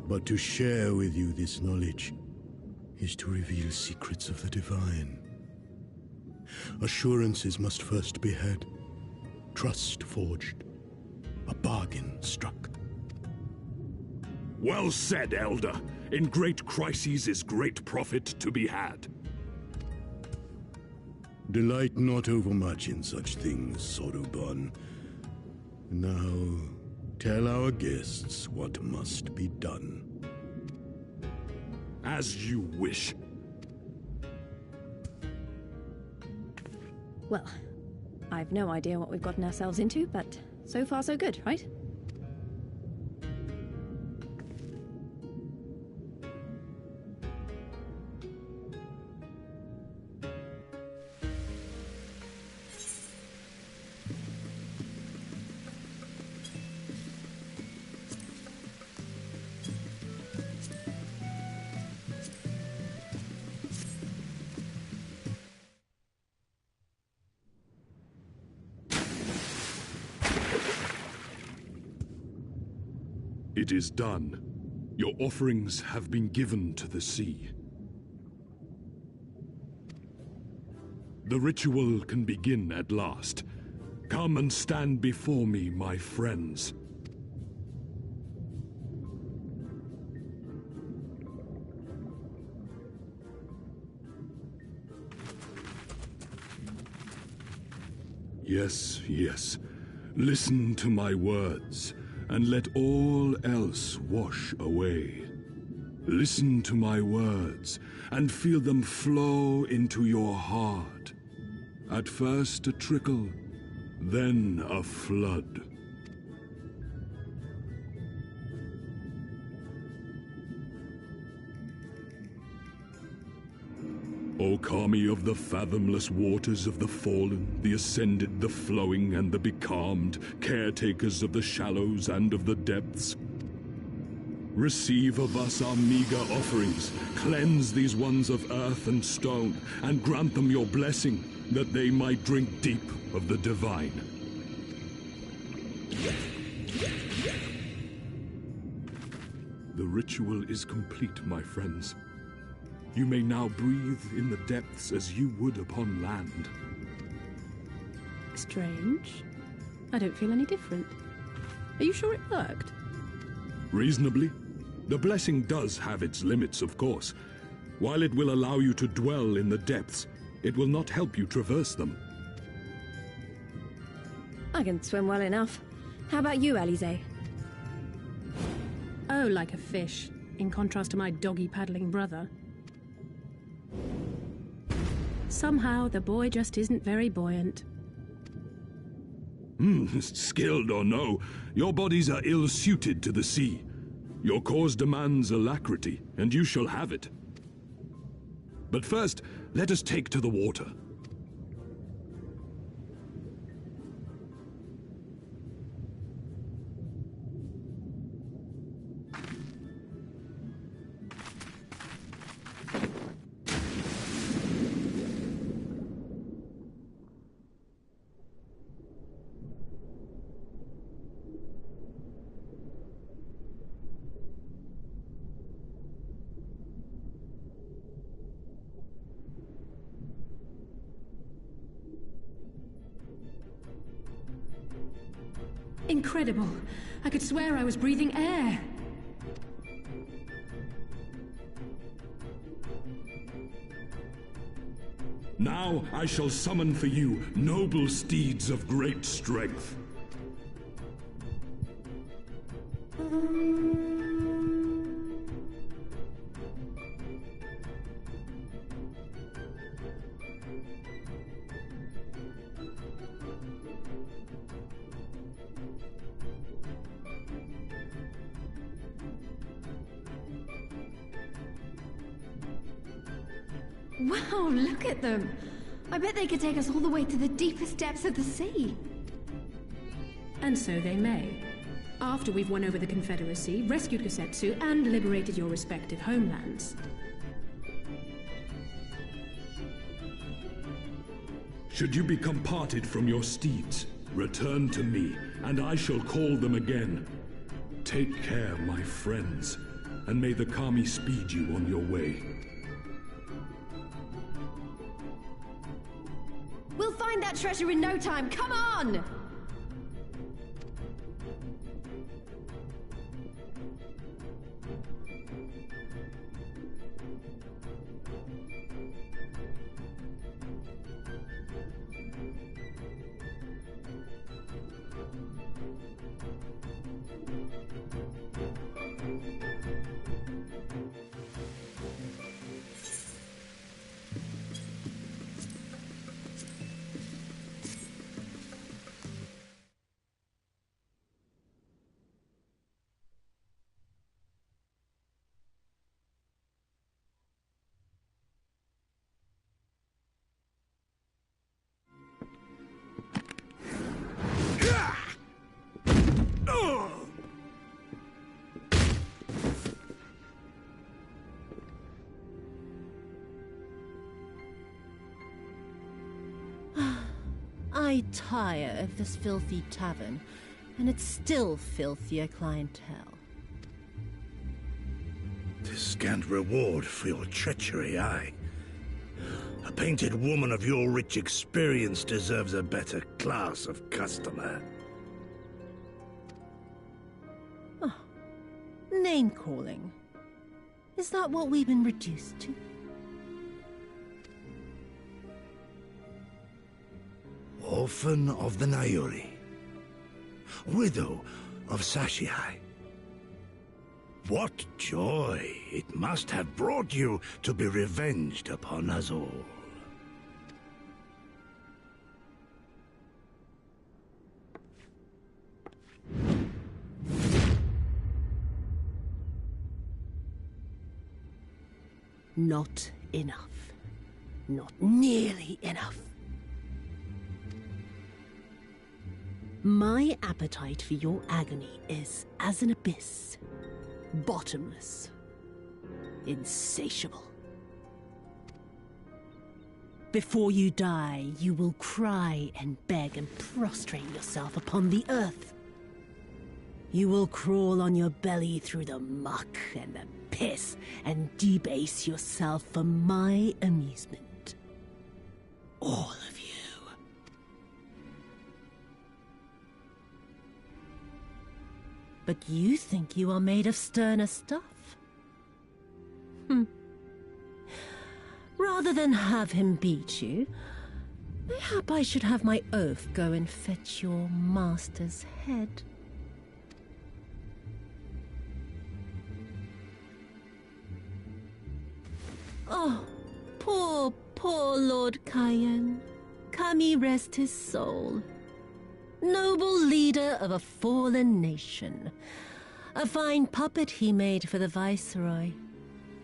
Speaker 12: But to share with you this knowledge is to reveal secrets of the divine. Assurances must first be had, trust forged, a bargain struck.
Speaker 7: Well said, Elder. In great crises is great profit to be had.
Speaker 12: Delight not overmuch in such things, Soroban. Now, tell our guests what must be done.
Speaker 7: As you wish.
Speaker 4: Well, I've no idea what we've gotten ourselves into, but so far so good, right?
Speaker 7: It is done. Your offerings have been given to the sea. The ritual can begin at last. Come and stand before me, my friends. Yes, yes. Listen to my words, and let all else wash away. Listen to my words, and feel them flow into your heart. At first a trickle, then a flood. O Kami of the fathomless waters of the fallen, the ascended, the flowing, and the becalmed, caretakers of the shallows and of the depths, receive of us our meager offerings, cleanse these ones of earth and stone, and grant them your blessing, that they might drink deep of the divine. The ritual is complete, my friends. You may now breathe in the depths as you would upon land.
Speaker 21: Strange. I don't feel any different. Are you sure it worked?
Speaker 7: Reasonably. The blessing does have its limits, of course. While it will allow you to dwell in the depths, it will not help you traverse them.
Speaker 4: I can swim well enough. How about you, Alize?
Speaker 21: Oh, like a fish, in contrast to my doggy-paddling brother. Somehow, the boy just isn't very buoyant.
Speaker 7: Skilled or no, your bodies are ill-suited to the sea. Your cause demands alacrity, and you shall have it. But first, let us take to the water.
Speaker 21: Incredible. I could swear I was breathing air.
Speaker 7: Now I shall summon for you noble steeds of great strength.
Speaker 5: Wow, look at them! I bet they could take us all the way to the deepest depths of the sea.
Speaker 21: And so they may. After we've won over the Confederacy, rescued Kosetsu, and liberated your respective homelands.
Speaker 7: Should you become parted from your steeds, return to me, and I shall call them again. Take care, my friends, and may the Kami speed you on your way.
Speaker 4: We'll find that treasure in no time. Come on!
Speaker 15: I tire of this filthy tavern, and its still filthier clientele.
Speaker 9: 'Tis scant reward for your treachery, aye. A painted woman of your rich experience deserves a better class of customer.
Speaker 15: Oh, name-calling. Is that what we've been reduced to?
Speaker 9: Orphan of the Nayuri. Widow of Sashihai. What joy it must have brought you to be revenged upon us all.
Speaker 15: Not enough. Not nearly enough. My appetite for your agony is as an abyss. Bottomless. Insatiable. Before you die, you will cry and beg and prostrate yourself upon the earth. You will crawl on your belly through the muck and the piss and debase yourself for my amusement. All of you. But you think you are made of sterner stuff? Rather than have him beat you, mayhap I should have my oaf go and fetch your master's head. Oh, poor Lord Cayenne. Kami rest his soul. Noble leader of a fallen nation. A fine puppet he made for the Viceroy.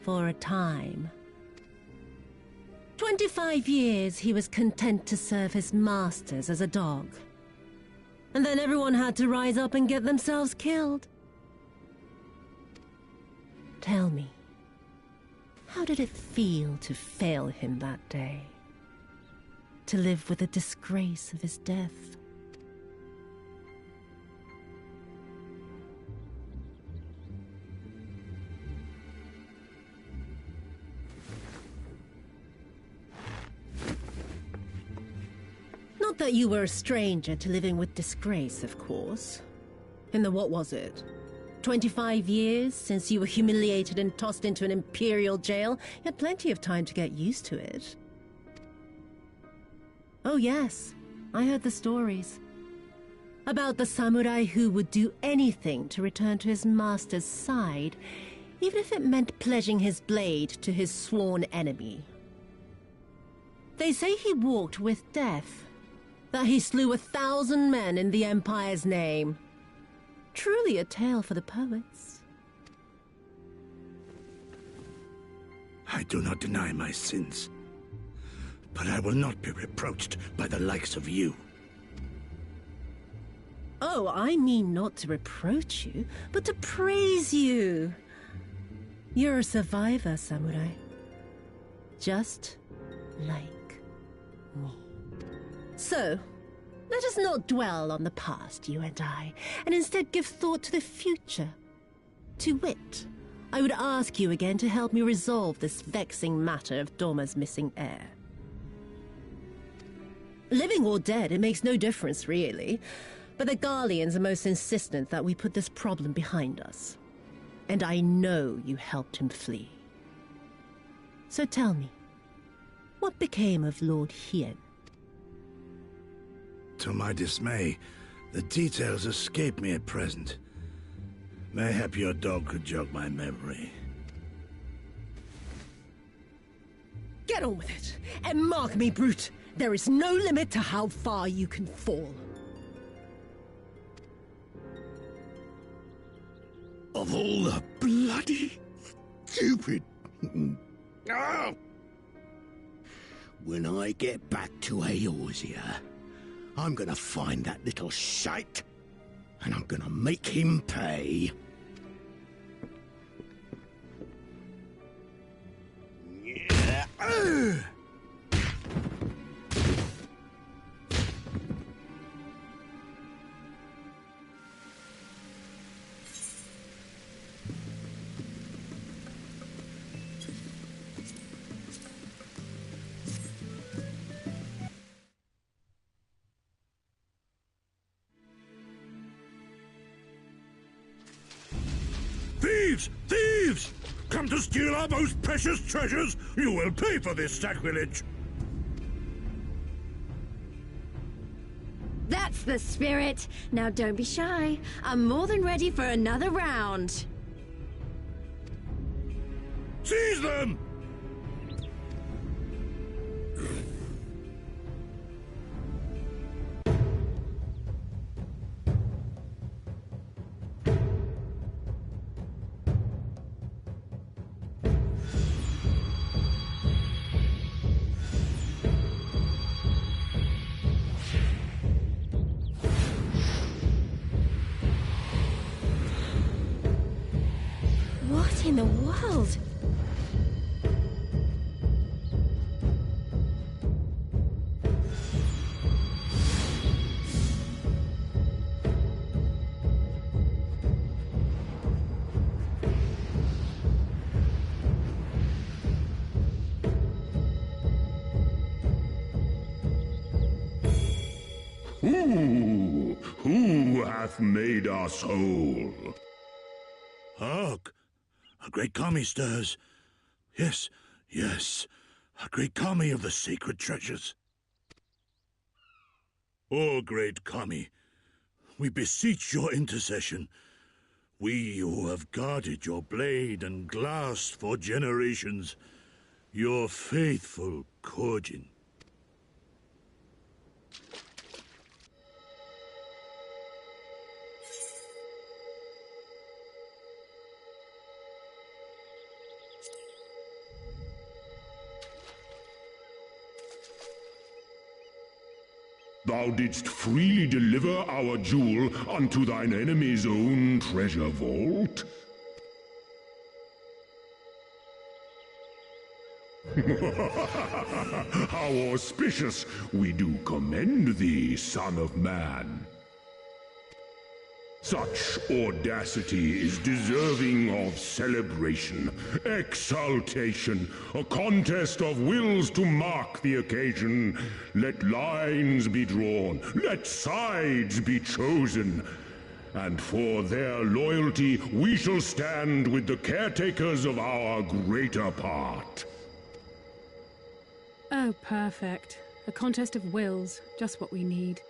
Speaker 15: For a time. 25 years he was content to serve his masters as a dog. And then everyone had to rise up and get themselves killed. Tell me, how did it feel to fail him that day? To live with the disgrace of his death? Not that you were a stranger to living with disgrace, of course. In the what was it? 25 years since you were humiliated and tossed into an imperial jail? You had plenty of time to get used to it. Oh yes, I heard the stories. About the samurai who would do anything to return to his master's side, even if it meant pledging his blade to his sworn enemy. They say he walked with death, that he slew 1,000 men in the Empire's name. Truly a tale for the poets.
Speaker 9: I do not deny my sins, but I will not be reproached by the likes of you.
Speaker 15: Oh, I mean not to reproach you, but to praise you. You're a survivor, samurai. Just like me. So, let us not dwell on the past, you and I, and instead give thought to the future. To wit, I would ask you again to help me resolve this vexing matter of Dorma's missing heir. Living or dead, it makes no difference, really. But the Garleans are most insistent that we put this problem behind us. And I know you helped him flee. So tell me, what became of Lord Hien?
Speaker 9: To my dismay, the details escape me at present. Mayhap your dog could jog my memory.
Speaker 15: Get on with it, and mark me, brute. There is no limit to how far you can fall.
Speaker 12: Of all the bloody stupid... Ah! When I get back to Eorzea, I'm gonna find that little shite, and I'm gonna make him pay.
Speaker 9: Thieves! Thieves! Come to steal our most precious treasures! You will pay for this sacrilege!
Speaker 4: That's the spirit! Now don't be shy. I'm more than ready for another round.
Speaker 9: Seize them!
Speaker 15: What in the world?
Speaker 7: Who hath made us whole?
Speaker 9: Hark! A great kami stirs. Yes, yes, a great kami of the sacred treasures. O great kami, we beseech your intercession. We who have guarded your blade and glass for generations, your faithful Kojin.
Speaker 7: Thou didst freely deliver our jewel unto thine enemy's own treasure vault? How auspicious! We do commend thee, son of man. Such audacity is deserving of celebration, exaltation, a contest of wills to mark the occasion. Let lines be drawn, let sides be chosen, and for their loyalty we shall stand with the caretakers of our greater part.
Speaker 21: Oh, perfect. A contest of wills, just what we need.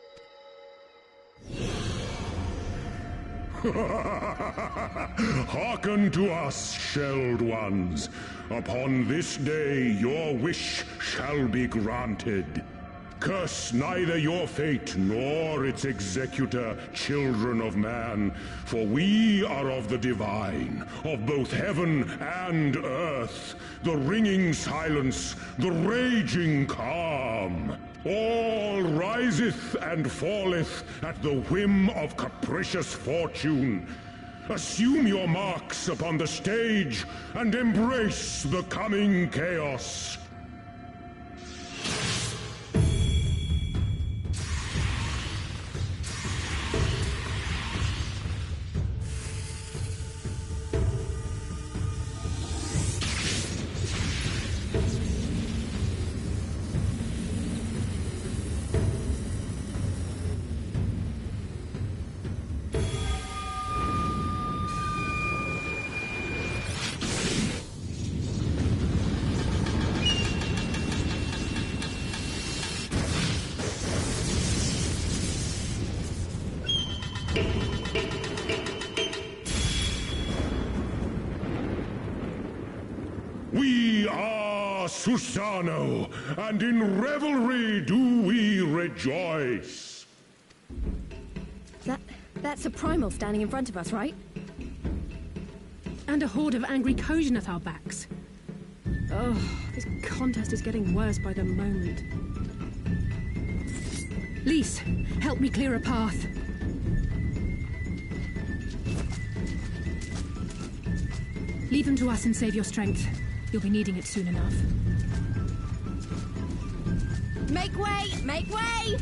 Speaker 7: Hearken to us, shelled ones. Upon this day your wish shall be granted. Curse neither your fate nor its executor, children of man, for we are of the divine, of both heaven and earth, the ringing silence, the raging calm. All riseth and falleth at the whim of capricious fortune. Assume your marks upon the stage and embrace the coming chaos. We are Susano, and in revelry do we rejoice.
Speaker 4: That's a primal standing in front of us, right?
Speaker 21: And a horde of angry Kojin at our backs. Oh, this contest is getting worse by the moment. Lys, help me clear a path. Leave them to us and save your strength. You'll be needing it soon enough.
Speaker 4: Make way! Make way!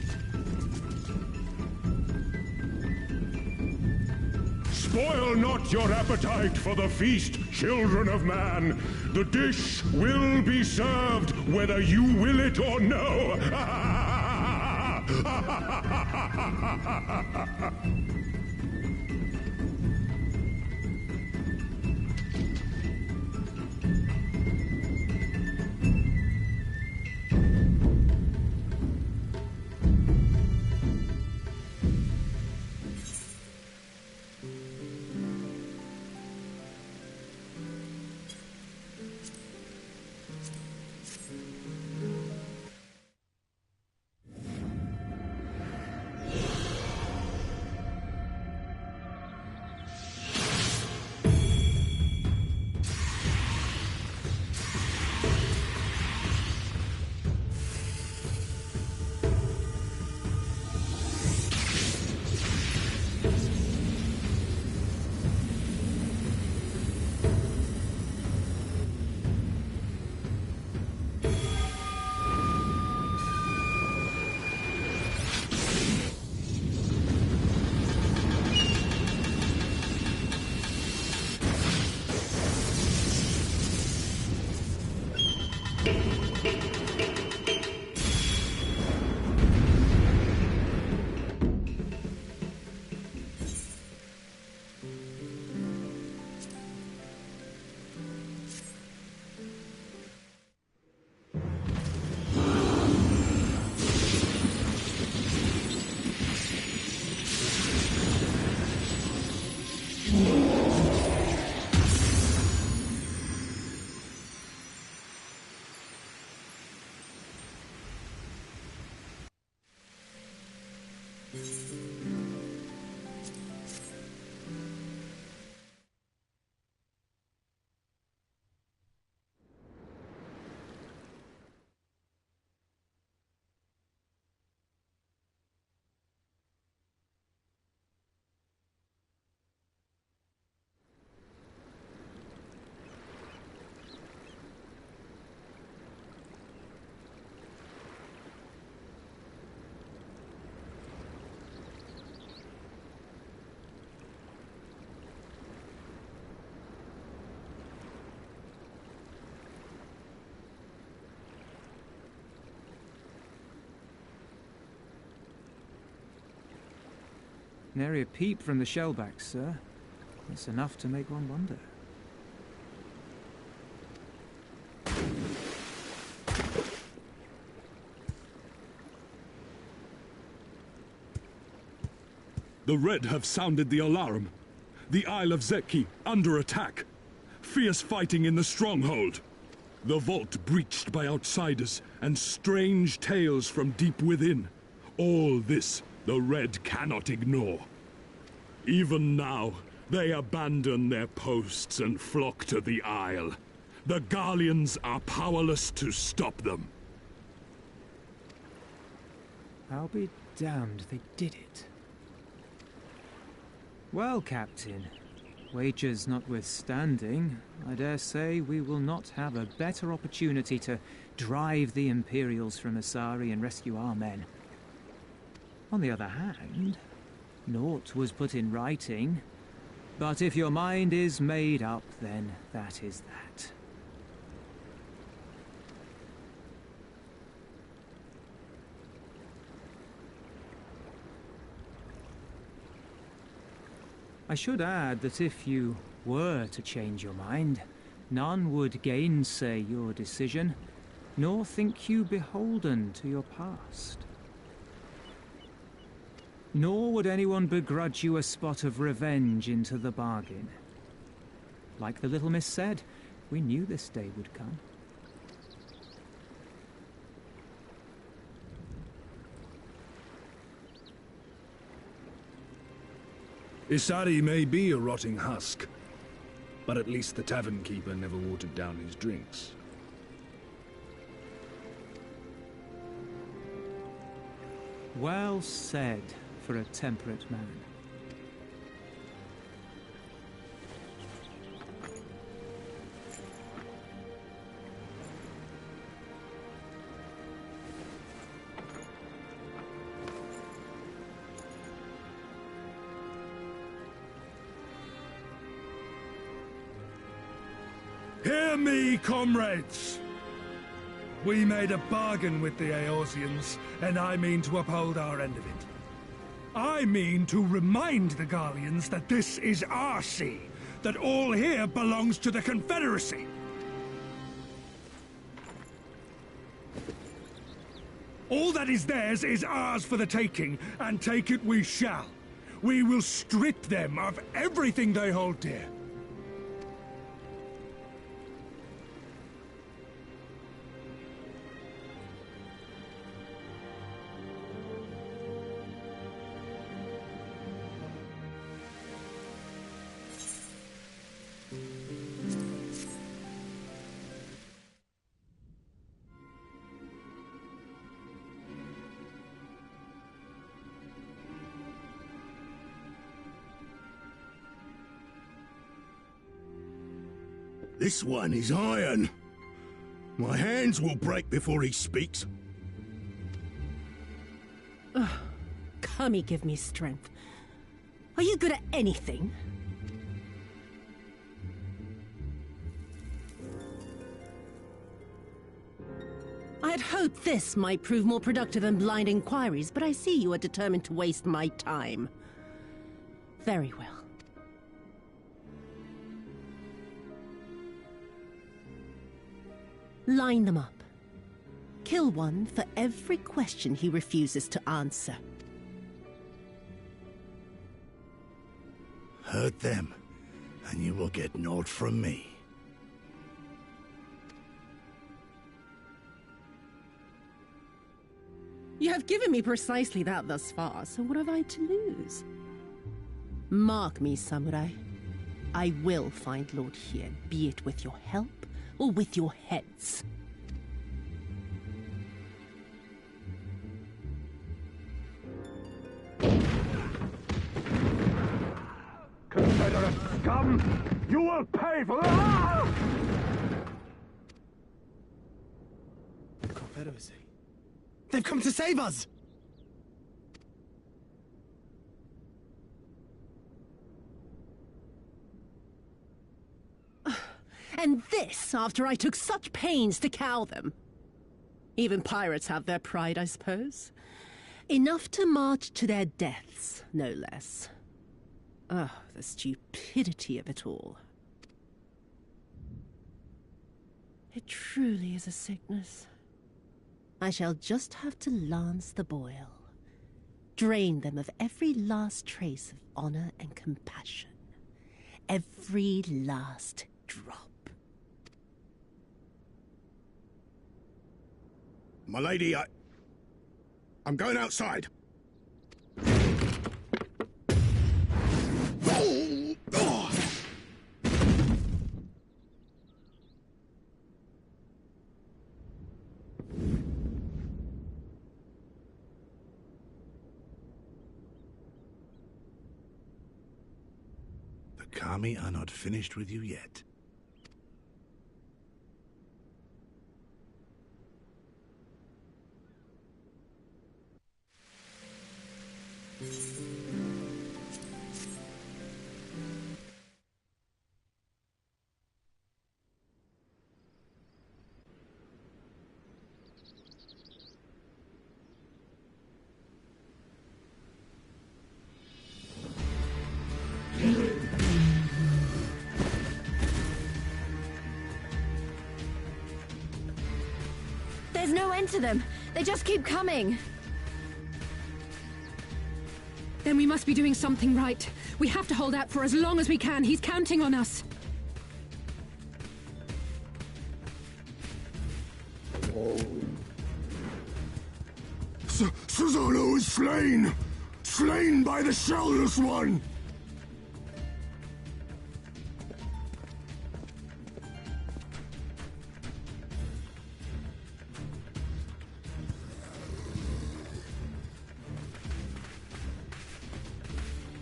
Speaker 7: Spoil not your appetite for the feast, children of man. The dish will be served whether you will it or no.
Speaker 8: Nary a peep from the shellbacks, sir. That's enough to make one wonder.
Speaker 7: The Red have sounded the alarm. The Isle of Zeki under attack. Fierce fighting in the stronghold. The vault breached by outsiders, and strange tales from deep within. All this the Red cannot ignore. Even now, they abandon their posts and flock to the Isle. The Garleans are powerless to stop them.
Speaker 8: I'll be damned they did it. Well, Captain, wagers notwithstanding, I dare say we will not have a better opportunity to drive the Imperials from Asari and rescue our men. On the other hand, naught was put in writing, but if your mind is made up, then that is that. I should add that if you were to change your mind, none would gainsay your decision, nor think you beholden to your past. Nor would anyone begrudge you a spot of revenge into the bargain. Like the little miss said, we knew this day would come.
Speaker 7: Isari may be a rotting husk, but at least the tavern keeper never watered down his drinks.
Speaker 8: Well said for a temperate man.
Speaker 14: Hear me, comrades! We made a bargain with the Eorzeans, and I mean to uphold our end of it. I mean to remind the Garleans that this is our sea, that all here belongs to the Confederacy. All that is theirs is ours for the taking, and take it we shall. We will strip them of everything they hold dear.
Speaker 12: This one is iron. My hands will break before he speaks.
Speaker 15: Kami, give me strength. Are you good at anything? I had hoped this might prove more productive than blind inquiries, but I see you are determined to waste my time. Very well. Line them up. Kill one for every question he refuses to answer.
Speaker 9: Hurt them, and you will get naught from me.
Speaker 15: You have given me precisely that thus far, so what have I to lose? Mark me, samurai. I will find Lord Hien, be it with your help or with your heads.
Speaker 17: Confederate scum! You will pay for that!
Speaker 18: Confederacy. They've come to save us!
Speaker 15: And this after I took such pains to cow them. Even pirates have their pride, I suppose. Enough to march to their deaths, no less. Oh, the stupidity of it all. It truly is a sickness. I shall just have to lance the boil. Drain them of every last trace of honor and compassion. Every last drop.
Speaker 9: My lady, I'm going outside. The Kami are not finished with you yet.
Speaker 4: There's no end to them. They just keep coming.
Speaker 21: Then we must be doing something right. We have to hold out for as long as we can. He's counting on us.
Speaker 17: Susano is slain! Slain by the Shellless One!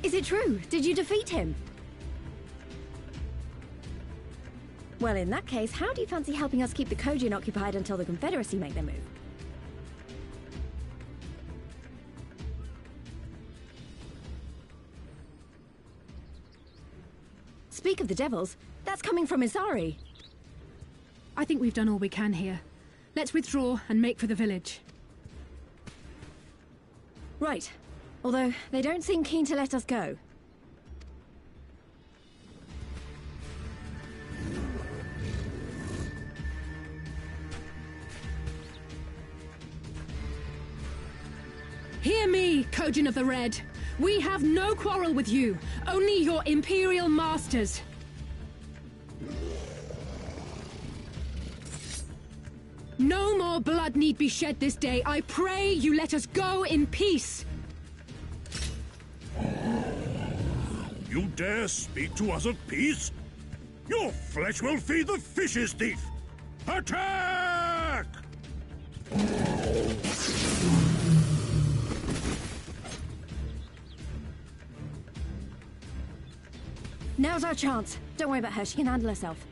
Speaker 4: Is it true? Did you defeat him? Well, in that case, how do you fancy helping us keep the Kojin occupied until the Confederacy make their move? Speak of the devils, that's coming from Isari.
Speaker 21: I think we've done all we can here. Let's withdraw and make for the village.
Speaker 4: Right. Although, they don't seem keen to let us go.
Speaker 21: Hear me, Kojin of the Red. We have no quarrel with you, only your Imperial masters. No more blood need be shed this day. I pray you let us go in peace.
Speaker 9: You dare speak to us of peace? Your flesh will feed the fishes, thief! Attack!
Speaker 4: Now's our chance. Don't worry about her, she can handle herself.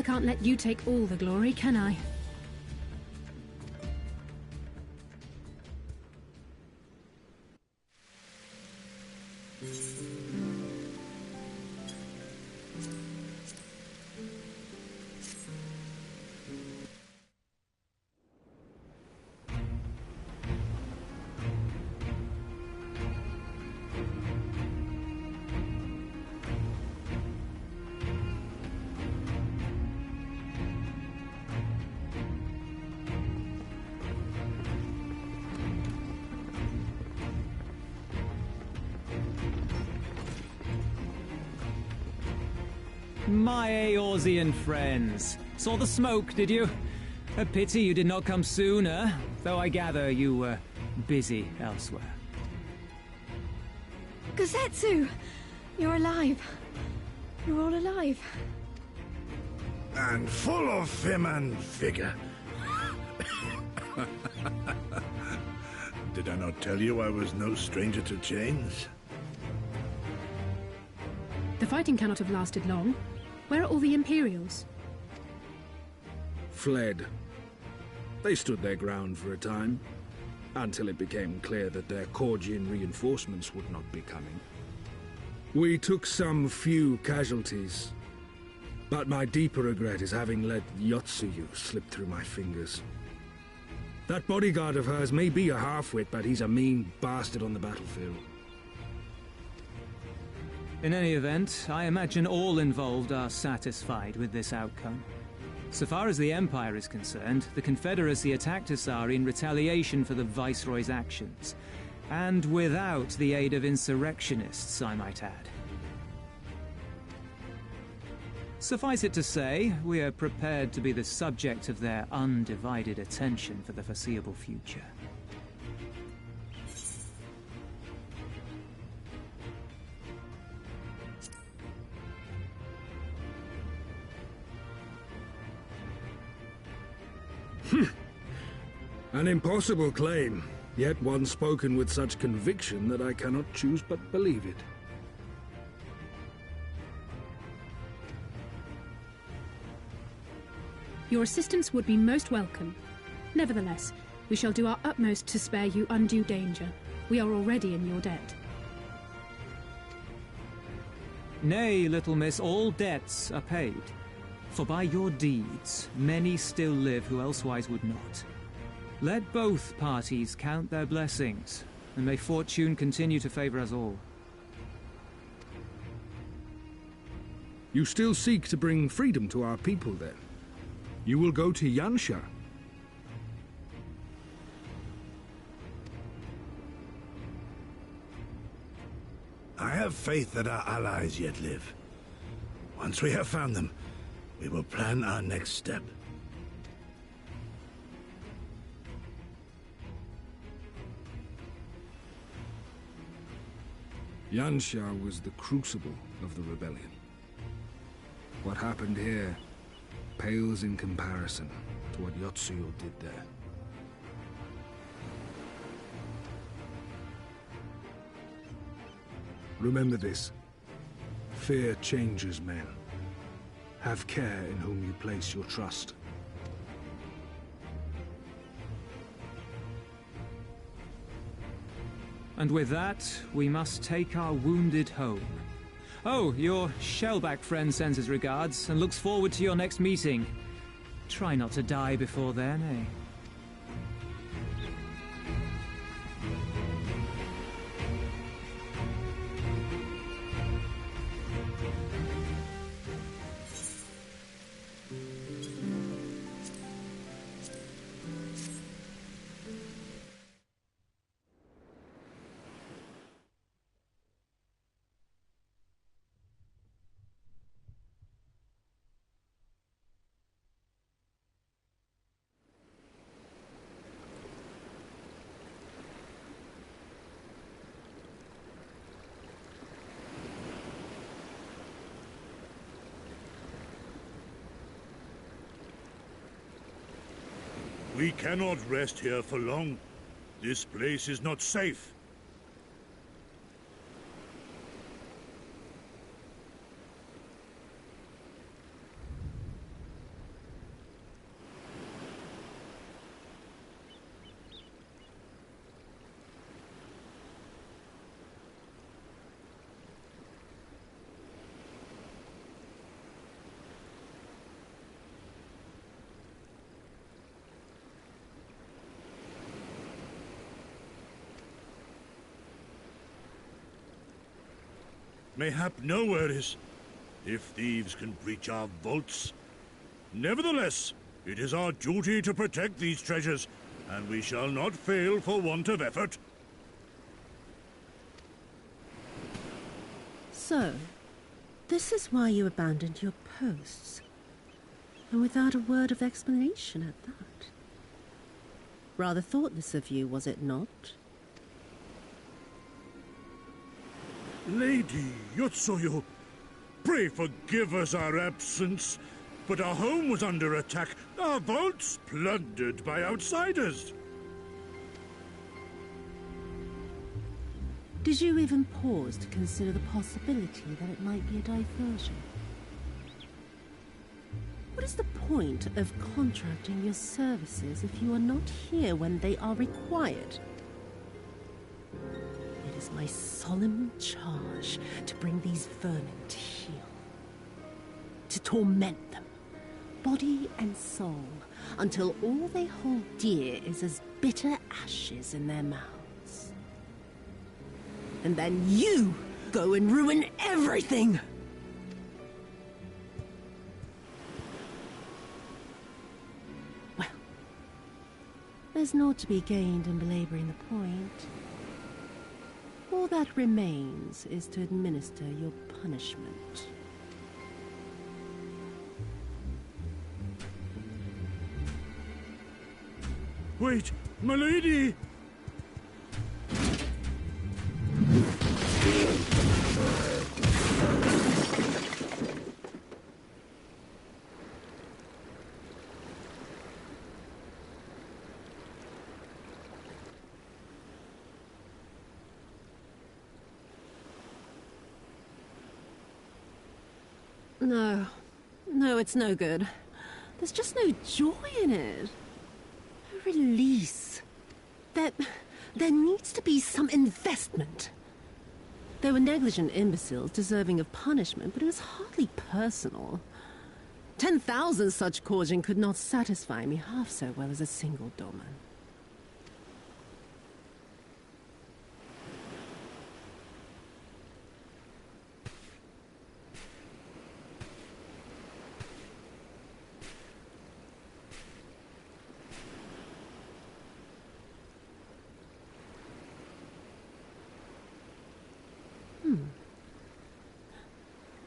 Speaker 21: can't let you take all the glory, can I?
Speaker 8: My Eorzean friends. Saw the smoke, did you? A pity you did not come sooner, though I gather you were busy elsewhere.
Speaker 5: Gazetsu! You're alive. You're all alive.
Speaker 9: And full of vim and vigor. Did I not tell you I was no stranger to chains?
Speaker 21: The fighting cannot have lasted long. Where are all the Imperials?
Speaker 14: Fled. They stood their ground for a time, until it became clear that their Korgian reinforcements would not be coming. We took some few casualties, but my deeper regret is having let Yotsuyu slip through my fingers. That bodyguard of hers may be a half-wit, but he's a mean bastard on the battlefield.
Speaker 8: In any event, I imagine all involved are satisfied with this outcome. So far as the Empire is concerned, the Confederacy attacked Asari in retaliation for the Viceroy's actions. And without the aid of insurrectionists, I might add. Suffice it to say, we are prepared to be the subject of their undivided attention for the foreseeable future.
Speaker 14: An impossible claim, yet one spoken with such conviction that I cannot choose but believe it.
Speaker 21: Your assistance would be most welcome. Nevertheless, we shall do our utmost to spare you undue danger. We are already in your debt.
Speaker 8: Nay, little miss, all debts are paid. For by your deeds, many still live who elsewise would not. Let both parties count their blessings, and may fortune continue to favor us all.
Speaker 14: You still seek to bring freedom to our people, then? You will go to Yansha.
Speaker 9: I have faith that our allies yet live. Once we have found them, we will plan our next step.
Speaker 14: Yansha was the crucible of the rebellion. What happened here pales in comparison to what Yotsuyo did there. Remember this. Fear changes men. Have care in whom you place your trust.
Speaker 8: And with that, we must take our wounded home. Oh, your Shellback friend sends his regards and looks forward to your next meeting. Try not to die before then, eh?
Speaker 9: We cannot rest here for long. This place is not safe. Mayhap nowhere is, if thieves can breach our vaults. Nevertheless, it is our duty to protect these treasures, and we shall not fail for want of effort.
Speaker 15: So, this is why you abandoned your posts. And without a word of explanation at that. Rather thoughtless of you, was it not?
Speaker 9: Lady Yotsuyo, pray forgive us our absence, but our home was under attack, our vaults plundered by outsiders.
Speaker 15: Did you even pause to consider the possibility that it might be a diversion? What is the point of contracting your services if you are not here when they are required? It is my solemn charge to bring these vermin to heel. To torment them, body and soul, until all they hold dear is as bitter ashes in their mouths. And then you go and ruin everything! Well, there's naught to be gained in belaboring the point. All that remains is to administer your punishment.
Speaker 9: Wait, my lady!
Speaker 15: No, it's no good. There's just no joy in it. No release. There needs to be some investment. They were negligent imbeciles deserving of punishment, but it was hardly personal. 10,000 such Korjin could not satisfy me half so well as a single doman.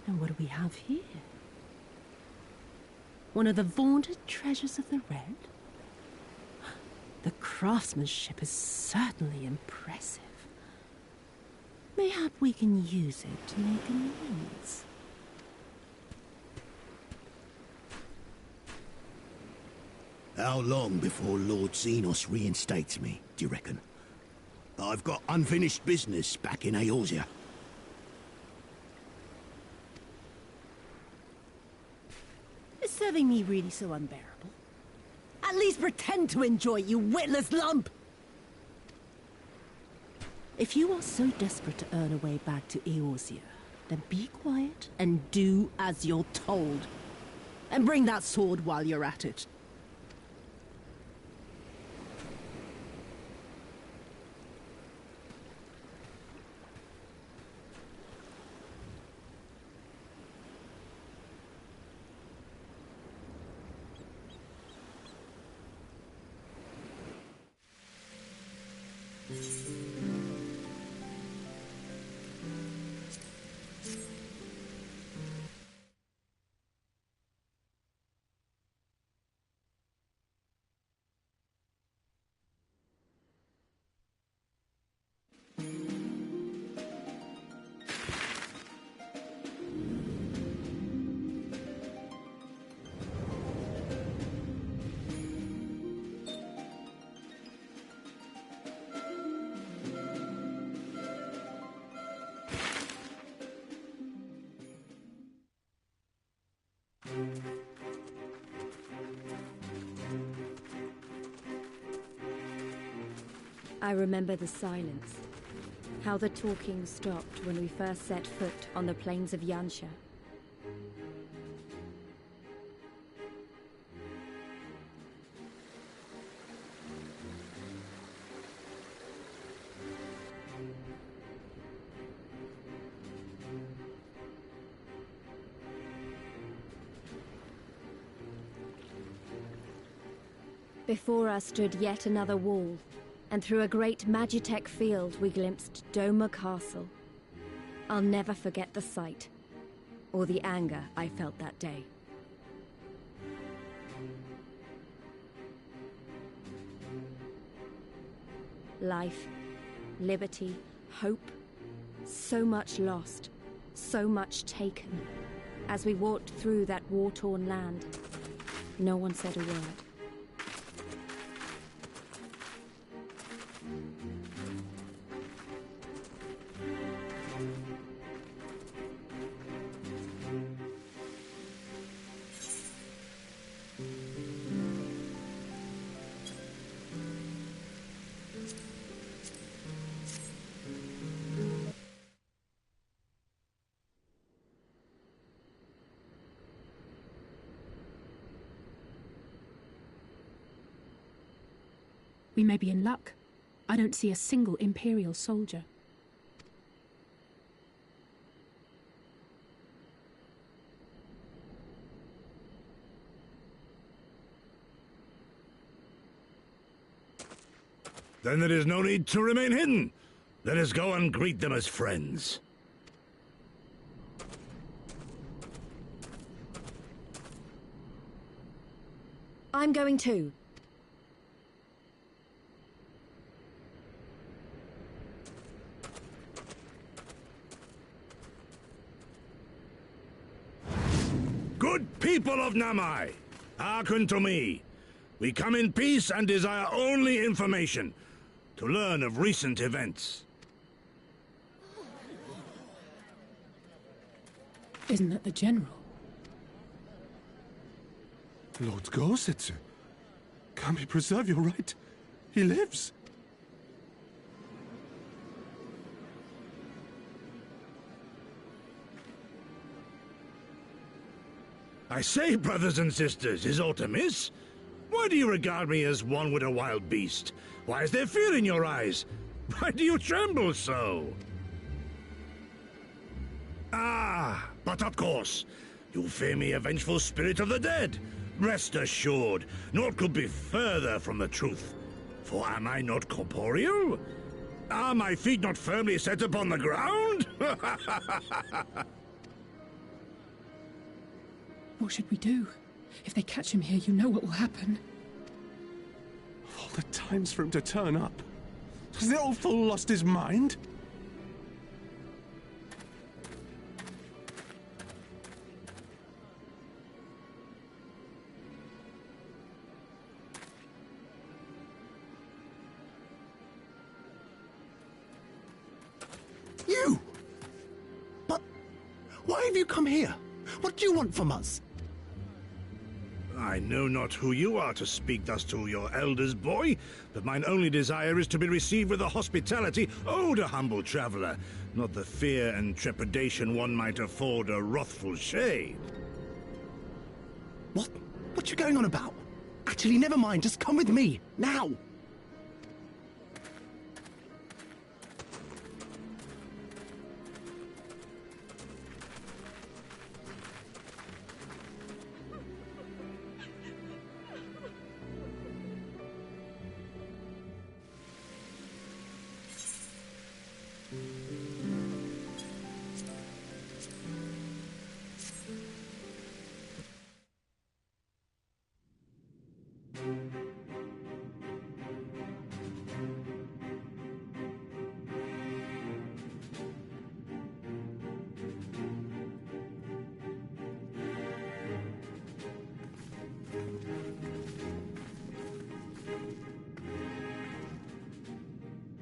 Speaker 15: And what do we have here? One of the vaunted treasures of the Red? The craftsmanship is certainly impressive. Mayhap we can use it to make amends.
Speaker 12: How long before Lord Xenos reinstates me, do you reckon? I've got unfinished business back in Eorzea.
Speaker 15: Is serving me really so unbearable? At least pretend to enjoy, you witless lump! If you are so desperate to earn a way back to Eorzea, then be quiet and do as you're told. And bring that sword while you're at it.
Speaker 4: I remember the silence. How the talking stopped when we first set foot on the plains of Yansha. Before us stood yet another wall, and through a great Magitech field we glimpsed Doma Castle. I'll never forget the sight, or the anger I felt that day. Life, liberty, hope, so much lost, so much taken. As we walked through that war-torn land, no one said a word.
Speaker 21: We may be in luck. I don't see a single Imperial soldier.
Speaker 9: Then there is no need to remain hidden. Let us go and greet them as friends.
Speaker 4: I'm going too.
Speaker 9: Good people of Namai, hearken to me. We come in peace and desire only information, to learn of recent events.
Speaker 21: Isn't that the General?
Speaker 10: Lord Gorsetsu, can we preserve your right? He lives.
Speaker 9: I say, brothers and sisters, is aught amiss? Why do you regard me as one with a wild beast? Why is there fear in your eyes? Why do you tremble so? Ah, but of course, you fear me a vengeful spirit of the dead. Rest assured, naught could be further from the truth. For am I not corporeal? Are my feet not firmly set upon the ground?
Speaker 21: What should we do? If they catch him here, you know what will happen.
Speaker 10: Of all the times for him to turn up, has the old fool lost his mind?
Speaker 18: You! But why have you come here? What do you want from us?
Speaker 9: I know not who you are to speak thus to your elders, boy, but mine only desire is to be received with the hospitality owed a humble traveler, not the fear and trepidation one might afford a wrathful shade.
Speaker 18: What you going on about? Actually, never mind, just come with me, now!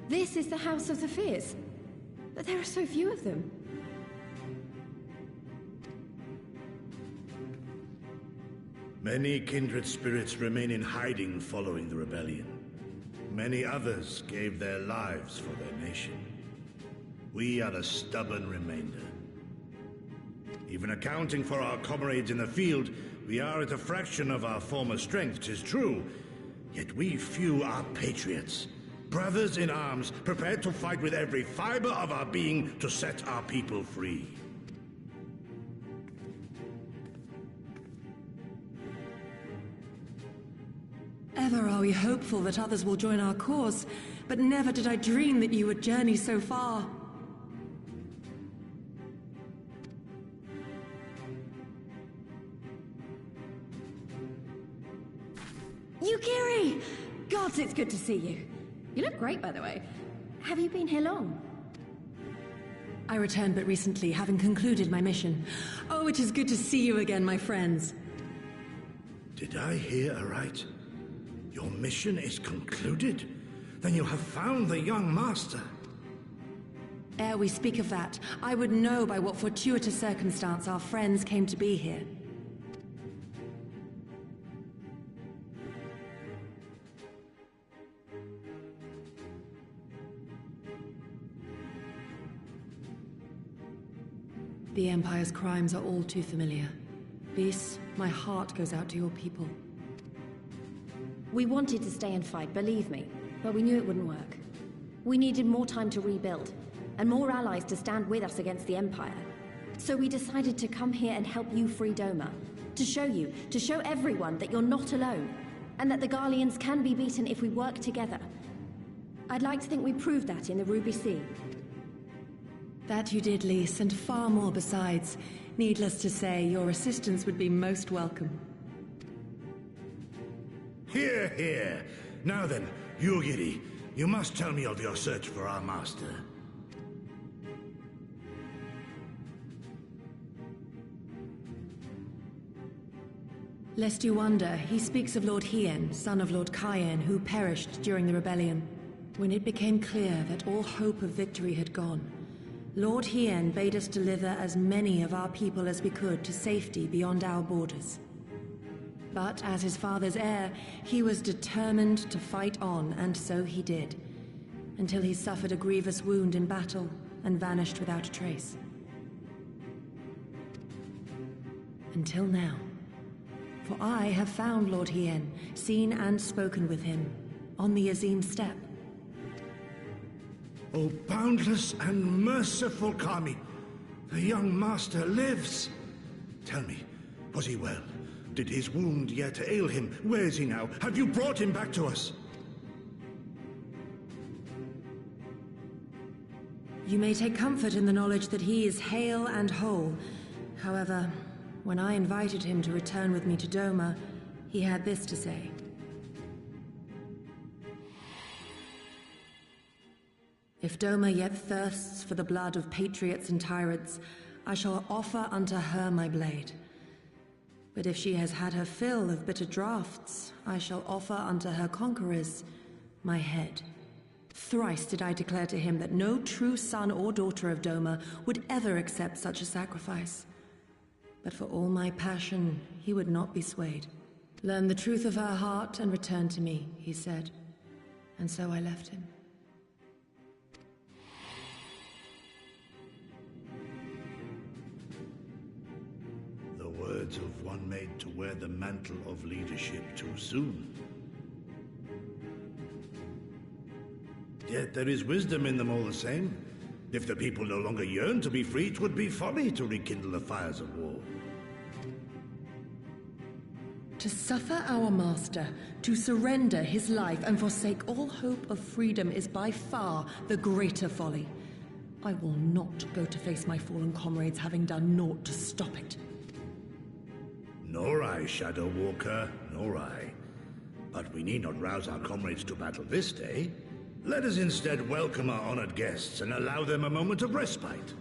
Speaker 4: This is the House of the Fears. But there are so few of them.
Speaker 9: Many kindred spirits remain in hiding following the rebellion. Many others gave their lives for their nation. We are the stubborn remainder. Even accounting for our comrades in the field, we are at a fraction of our former strength, 'tis true. Yet we few are patriots. Brothers in arms, prepared to fight with every fiber of our being to set our people free.
Speaker 6: Ever are we hopeful that others will join our cause, but never did I dream that you would journey so far.
Speaker 4: Yukiri! Gods, it's good to see you. You look great, by the way. Have you been here long?
Speaker 6: I returned but recently, having concluded my mission. Oh, it is good to see you again, my friends.
Speaker 9: Did I hear aright? Your mission is concluded? Then you have found the young master.
Speaker 6: Ere we speak of that, I would know by what fortuitous circumstance our friends came to be here. The Empire's crimes are all too familiar. Lys, my heart goes out to your people.
Speaker 3: We wanted to stay and fight, believe me, but we knew it wouldn't work. We needed more time to rebuild, and more allies to stand with us against the Empire. So we decided to come here and help you free Doma. To show everyone that you're not alone, and that the Garleans can be beaten if we work together. I'd like to think we proved that in the Ruby Sea.
Speaker 6: That you did, Lys, and far more besides. Needless to say, your assistance would be most welcome.
Speaker 9: Hear, hear. Now then, Yugiri, you must tell me of your search for our master.
Speaker 6: Lest you wonder, he speaks of Lord Hien, son of Lord Cayenne, who perished during the rebellion. When it became clear that all hope of victory had gone, Lord Hien bade us deliver as many of our people as we could to safety beyond our borders. But as his father's heir, he was determined to fight on, and so he did, until he suffered a grievous wound in battle and vanished without a trace. Until now. For I have found Lord Hien, seen and spoken with him, on the Azim steppe.
Speaker 9: O boundless and merciful Kami, the young master lives. Tell me, was he well? Did his wound yet ail him? Where is he now? Have you brought him back to us?
Speaker 6: You may take comfort in the knowledge that he is hale and whole. However, when I invited him to return with me to Doma, he had this to say. If Doma yet thirsts for the blood of patriots and tyrants, I shall offer unto her my blade. But if she has had her fill of bitter draughts, I shall offer unto her conquerors my head. Thrice did I declare to him that no true son or daughter of Doma would ever accept such a sacrifice. But for all my passion, he would not be swayed. Learn the truth of her heart and return to me, he said. And so I left him.
Speaker 9: Words of one made to wear the mantle of leadership too soon. Yet there is wisdom in them all the same. If the people no longer yearn to be free, it would be folly to rekindle the fires of war.
Speaker 6: To suffer our master, to surrender his life and forsake all hope of freedom is by far the greater folly. I will not go to face my fallen comrades having done naught to stop it.
Speaker 9: Nor I, Shadow Walker, nor I. But we need not rouse our comrades to battle this day. Let us instead welcome our honored guests and allow them a moment of respite.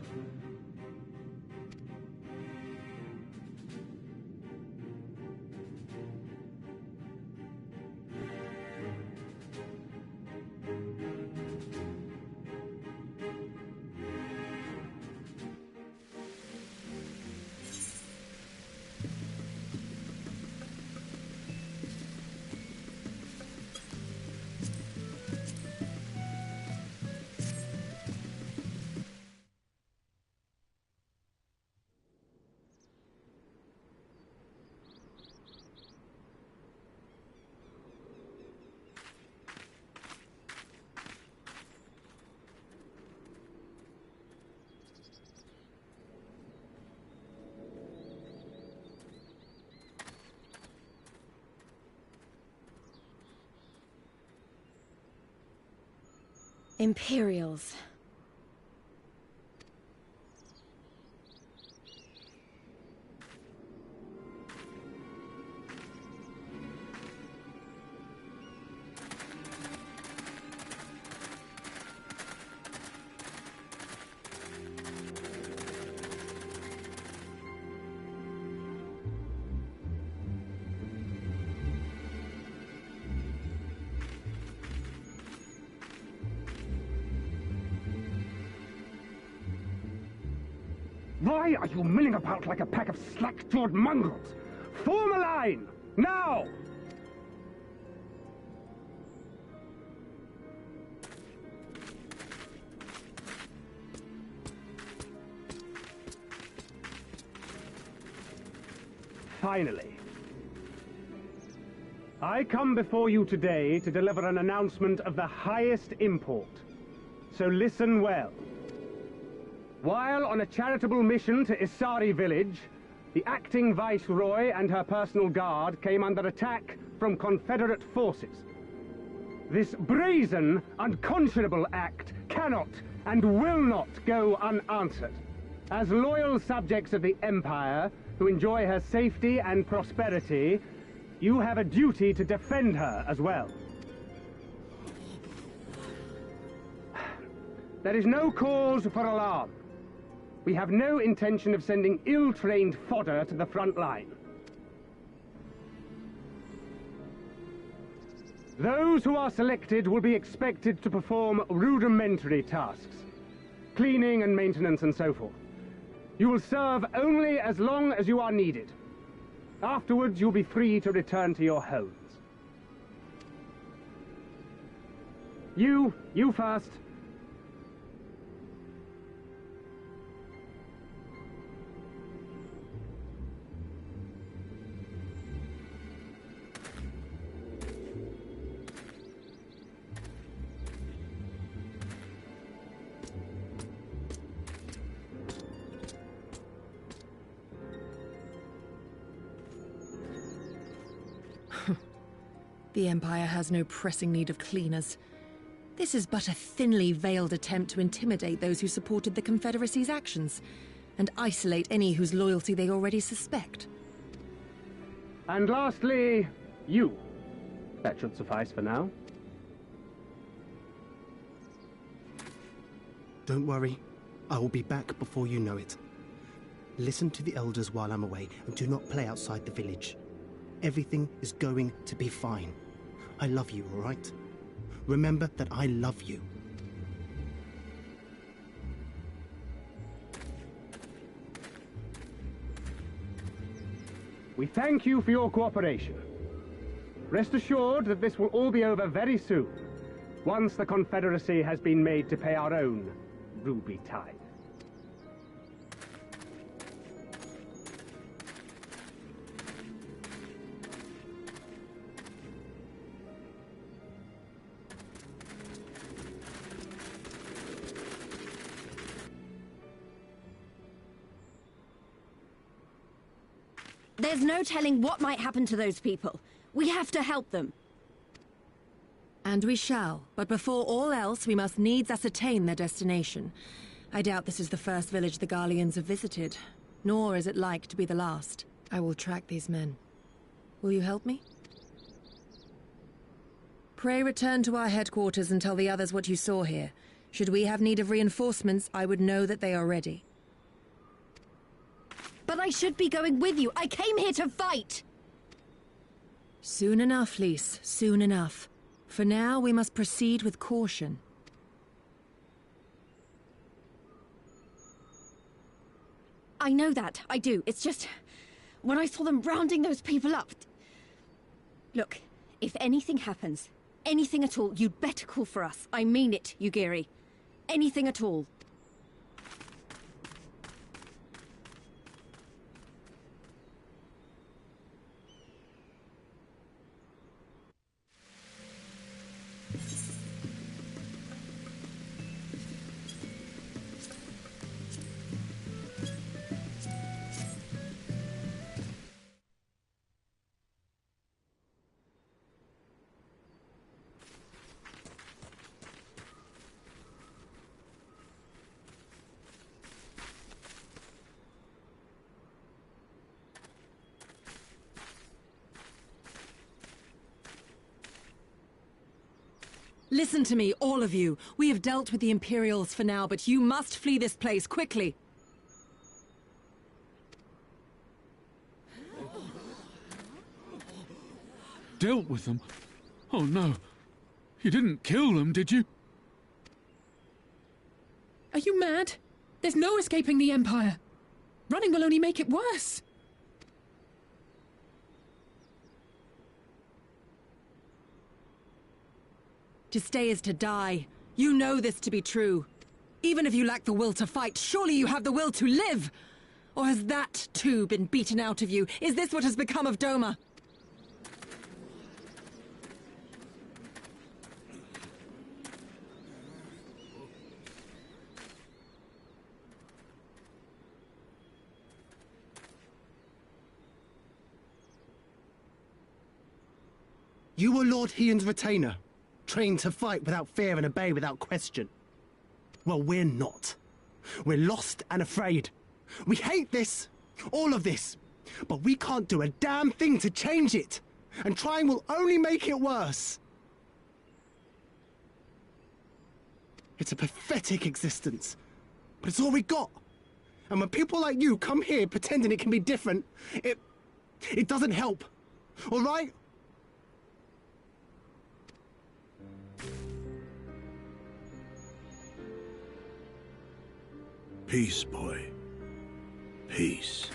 Speaker 4: Imperials.
Speaker 13: Why are you milling about like a pack of slack-jawed mongrels? Form a line! Now! Finally. I come before you today to deliver an announcement of the highest import. So listen well. While on a charitable mission to Isari village, the acting viceroy and her personal guard came under attack from Confederate forces. This brazen, unconscionable act cannot and will not go unanswered. As loyal subjects of the Empire, who enjoy her safety and prosperity, you have a duty to defend her as well. There is no cause for alarm. We have no intention of sending ill-trained fodder to the front line. Those who are selected will be expected to perform rudimentary tasks, cleaning and maintenance and so forth. You will serve only as long as you are needed. Afterwards, you'll be free to return to your homes. You first.
Speaker 6: The Empire has no pressing need of cleaners. This is but a thinly veiled attempt to intimidate those who supported the Confederacy's actions, and isolate any whose loyalty they already suspect.
Speaker 13: And lastly, you. That should suffice for now.
Speaker 18: Don't worry. I will be back before you know it. Listen to the elders while I'm away, and do not play outside the village. Everything is going to be fine. I love you, all right? Remember that I love you.
Speaker 13: We thank you for your cooperation. Rest assured that this will all be over very soon, once the Confederacy has been made to pay our own ruby tithe.
Speaker 4: There's no telling what might happen to those people. We have to help them.
Speaker 6: And we shall, but before all else, we must needs ascertain their destination. I doubt this is the first village the Garleans have visited, nor is it like to be the last. I will track these men. Will you help me? Pray return to our headquarters and tell the others what you saw here. Should we have need of reinforcements, I would know that they are ready.
Speaker 4: But I should be going with you. I came here to fight!
Speaker 6: Soon enough, Lise. Soon enough. For now, we must proceed with caution.
Speaker 4: I know that. I do. It's just... when I saw them rounding those people up... Look, if anything happens, anything at all, you'd better call for us. I mean it, Yugiri. Anything at all.
Speaker 6: Listen to me, all of you. We have dealt with the Imperials for now, but you must flee this place, quickly.
Speaker 14: Dealt with them? Oh no. You didn't kill them, did you?
Speaker 21: Are you mad? There's no escaping the Empire. Running will only make it worse.
Speaker 6: To stay is to die. You know this to be true. Even if you lack the will to fight, surely you have the will to live! Or has that, too, been beaten out of you? Is this what has become of Doma?
Speaker 18: You were Lord Hien's retainer, trained to fight without fear and obey without question. Well, we're not. We're lost and afraid. We hate this, all of this, but we can't do a damn thing to change it, and trying will only make it worse. It's a pathetic existence, but it's all we got. And when people like you come here pretending it can be different, it doesn't help, all right?
Speaker 9: Peace, boy. Peace.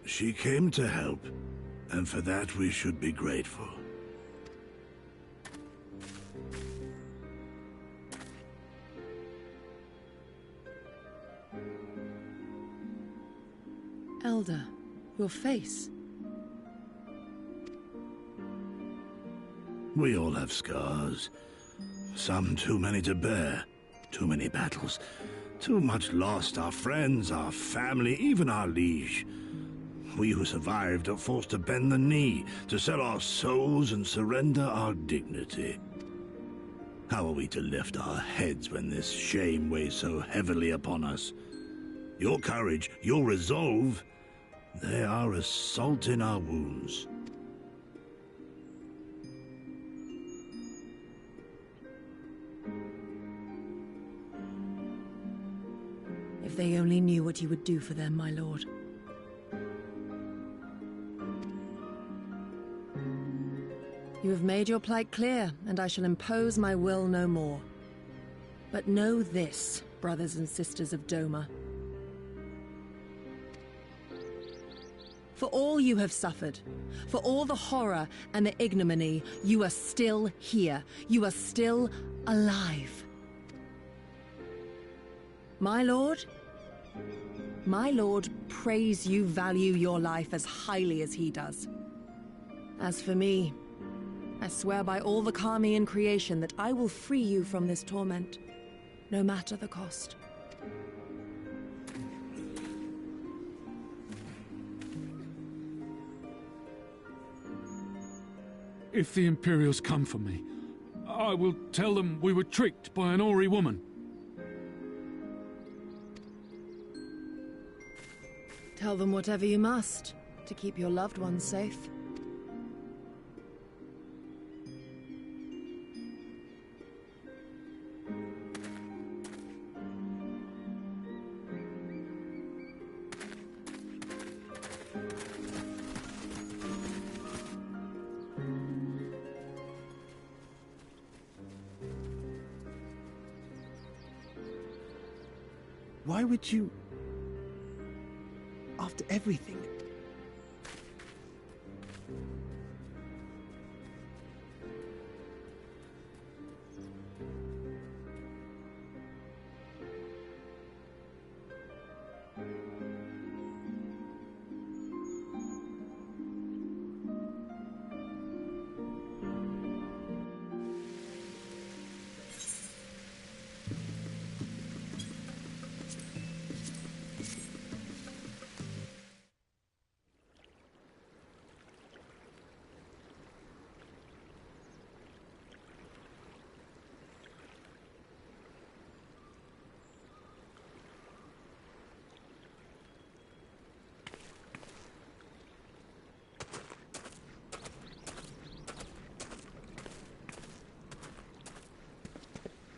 Speaker 9: She came to help, and for that we should be grateful.
Speaker 6: Elder, your face.
Speaker 9: We all have scars. Some too many to bear. Too many battles. Too much lost, our friends, our family, even our liege. We who survived are forced to bend the knee, to sell our souls and surrender our dignity. How are we to lift our heads when this shame weighs so heavily upon us? Your courage, your resolve, they are as salt in our wounds.
Speaker 6: If they only knew what you would do for them, my lord. You have made your plight clear, and I shall impose my will no more. But know this, brothers and sisters of Doma. For all you have suffered, for all the horror and the ignominy, you are still here. You are still alive. My lord prays you value your life as highly as he does. As for me, I swear by all the Kami in creation that I will free you from this torment, no matter the cost.
Speaker 14: If the Imperials come for me, I will tell them we were tricked by an Ori woman.
Speaker 6: Tell them whatever you must, to keep your loved ones safe.
Speaker 18: Why would you... after everything?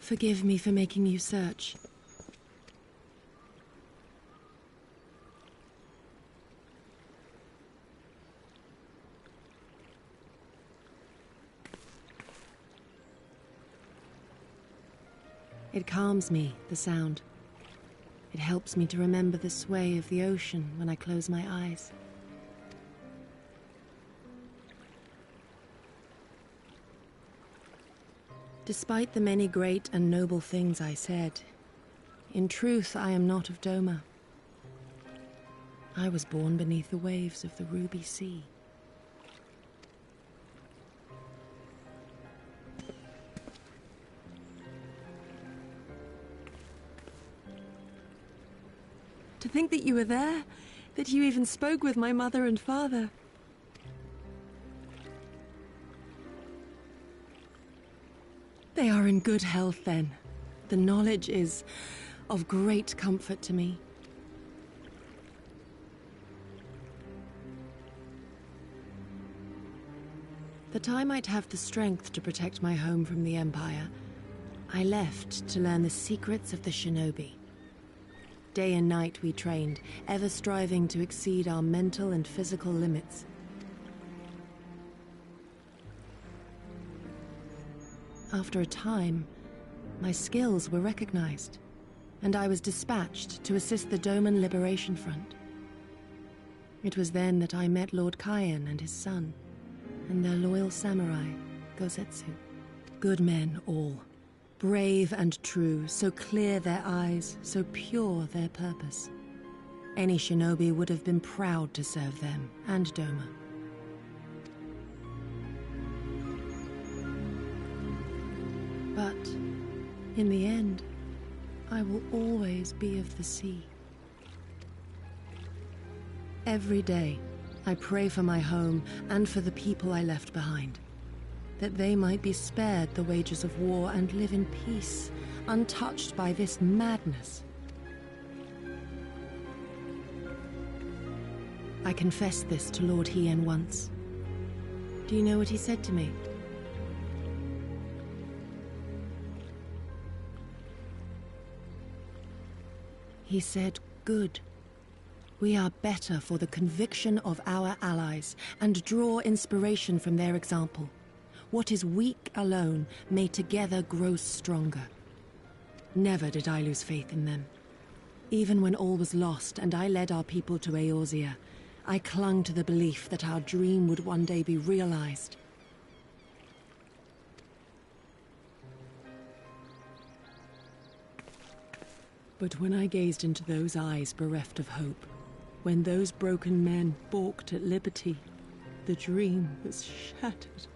Speaker 6: Forgive me for making you search. It calms me, the sound. It helps me to remember the sway of the ocean when I close my eyes. Despite the many great and noble things I said, in truth I am not of Doma. I was born beneath the waves of the Ruby Sea. To think that you were there, that you even spoke with my mother and father. They are in good health, then. The knowledge is of great comfort to me. That I might have the strength to protect my home from the Empire, I left to learn the secrets of the shinobi. Day and night we trained, ever striving to exceed our mental and physical limits. After a time, my skills were recognized, and I was dispatched to assist the Doman Liberation Front. It was then that I met Lord Kayan and his son, and their loyal samurai, Gosetsu. Good men all. Brave and true, so clear their eyes, so pure their purpose. Any shinobi would have been proud to serve them and Doma. But, in the end, I will always be of the sea. Every day, I pray for my home and for the people I left behind, that they might be spared the wages of war and live in peace, untouched by this madness. I confessed this to Lord Hien once. Do you know what he said to me? He said, "Good. We are better for the conviction of our allies, and draw inspiration from their example. What is weak alone may together grow stronger." Never did I lose faith in them. Even when all was lost and I led our people to Eorzea, I clung to the belief that our dream would one day be realized. But when I gazed into those eyes bereft of hope, when those broken men balked at liberty, the dream was shattered.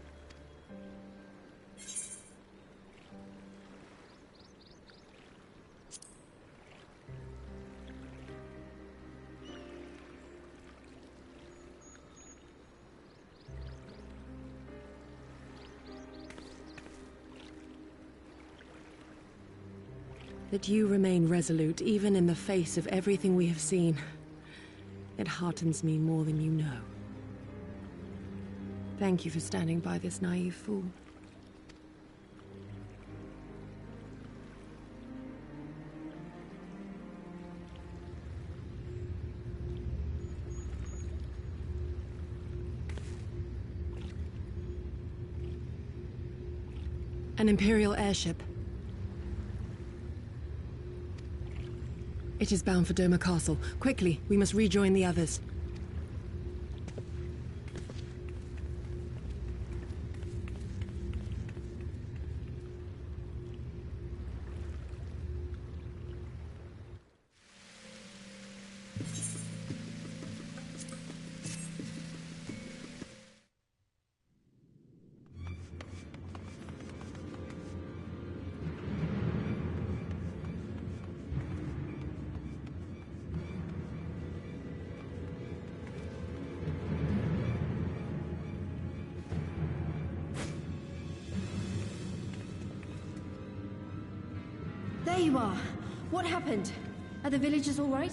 Speaker 6: That you remain resolute, even in the face of everything we have seen. It heartens me more than you know. Thank you for standing by this naive fool. An Imperial airship. It is bound for Doma Castle. Quickly, we must rejoin the others.
Speaker 3: There you are. What happened? Are the villagers all right?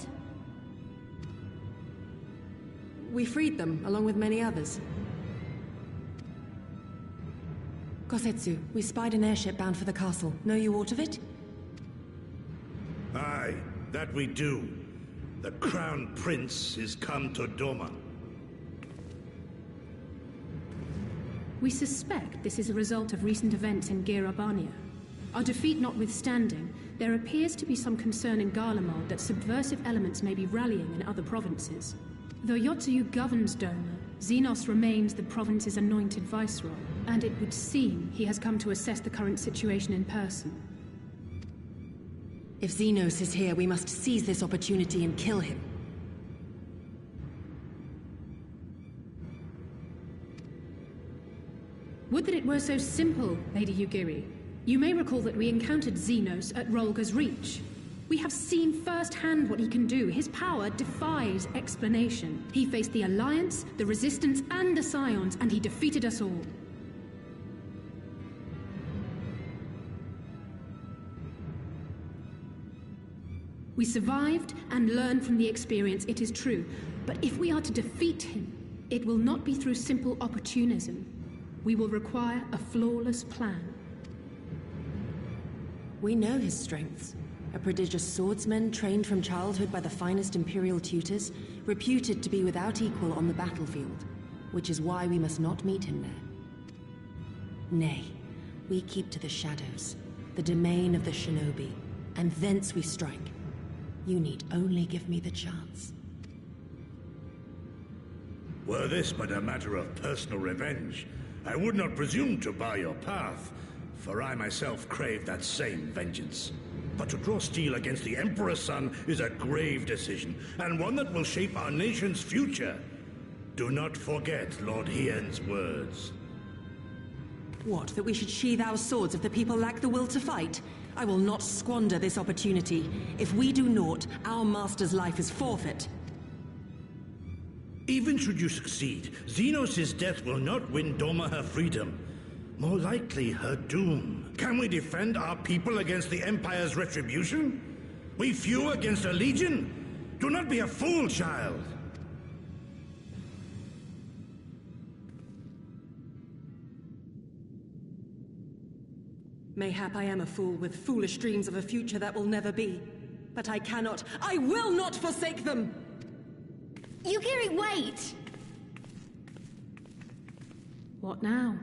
Speaker 6: We freed them, along with many others. Kosetsu, we spied an airship bound for the castle. Know you aught of it?
Speaker 9: Aye, that we do. The Crown Prince is come to Doma.
Speaker 21: We suspect this is a result of recent events in Girabania. Our defeat notwithstanding, there appears to be some concern in Garlemald that subversive elements may be rallying in other provinces. Though Yotsuyu governs Doma, Xenos remains the province's anointed viceroy, and it would seem he has come to assess the current situation in person.
Speaker 6: If Xenos is here, we must seize this opportunity and kill him.
Speaker 21: Would that it were so simple, Lady Yugiri. You may recall that we encountered Xenos at Rolga's Reach. We have seen firsthand what he can do. His power defies explanation. He faced the Alliance, the Resistance, and the Scions, and he defeated us all. We survived and learned from the experience, it is true. But if we are to defeat him, it will not be through simple opportunism. We will require a flawless plan.
Speaker 6: We know his strengths. A prodigious swordsman trained from childhood by the finest Imperial tutors, reputed to be without equal on the battlefield, which is why we must not meet him there. Nay, we keep to the shadows, the domain of the shinobi, and thence we strike. You need only give me the chance.
Speaker 9: Were this but a matter of personal revenge, I would not presume to bar your path, for I myself crave that same vengeance. But to draw steel against the Emperor's son is a grave decision, and one that will shape our nation's future. Do not forget Lord Hien's words.
Speaker 6: What, that we should sheathe our swords if the people lack the will to fight? I will not squander this opportunity. If we do naught, our master's life is forfeit.
Speaker 9: Even should you succeed, Xenos' death will not win Doma her freedom. More likely, her doom. Can we defend our people against the Empire's retribution? We few against a legion? Do not be a fool, child!
Speaker 6: Mayhap I am a fool with foolish dreams of a future that will never be. But I cannot, I will not forsake them!
Speaker 3: Yugiri, wait!
Speaker 21: What now?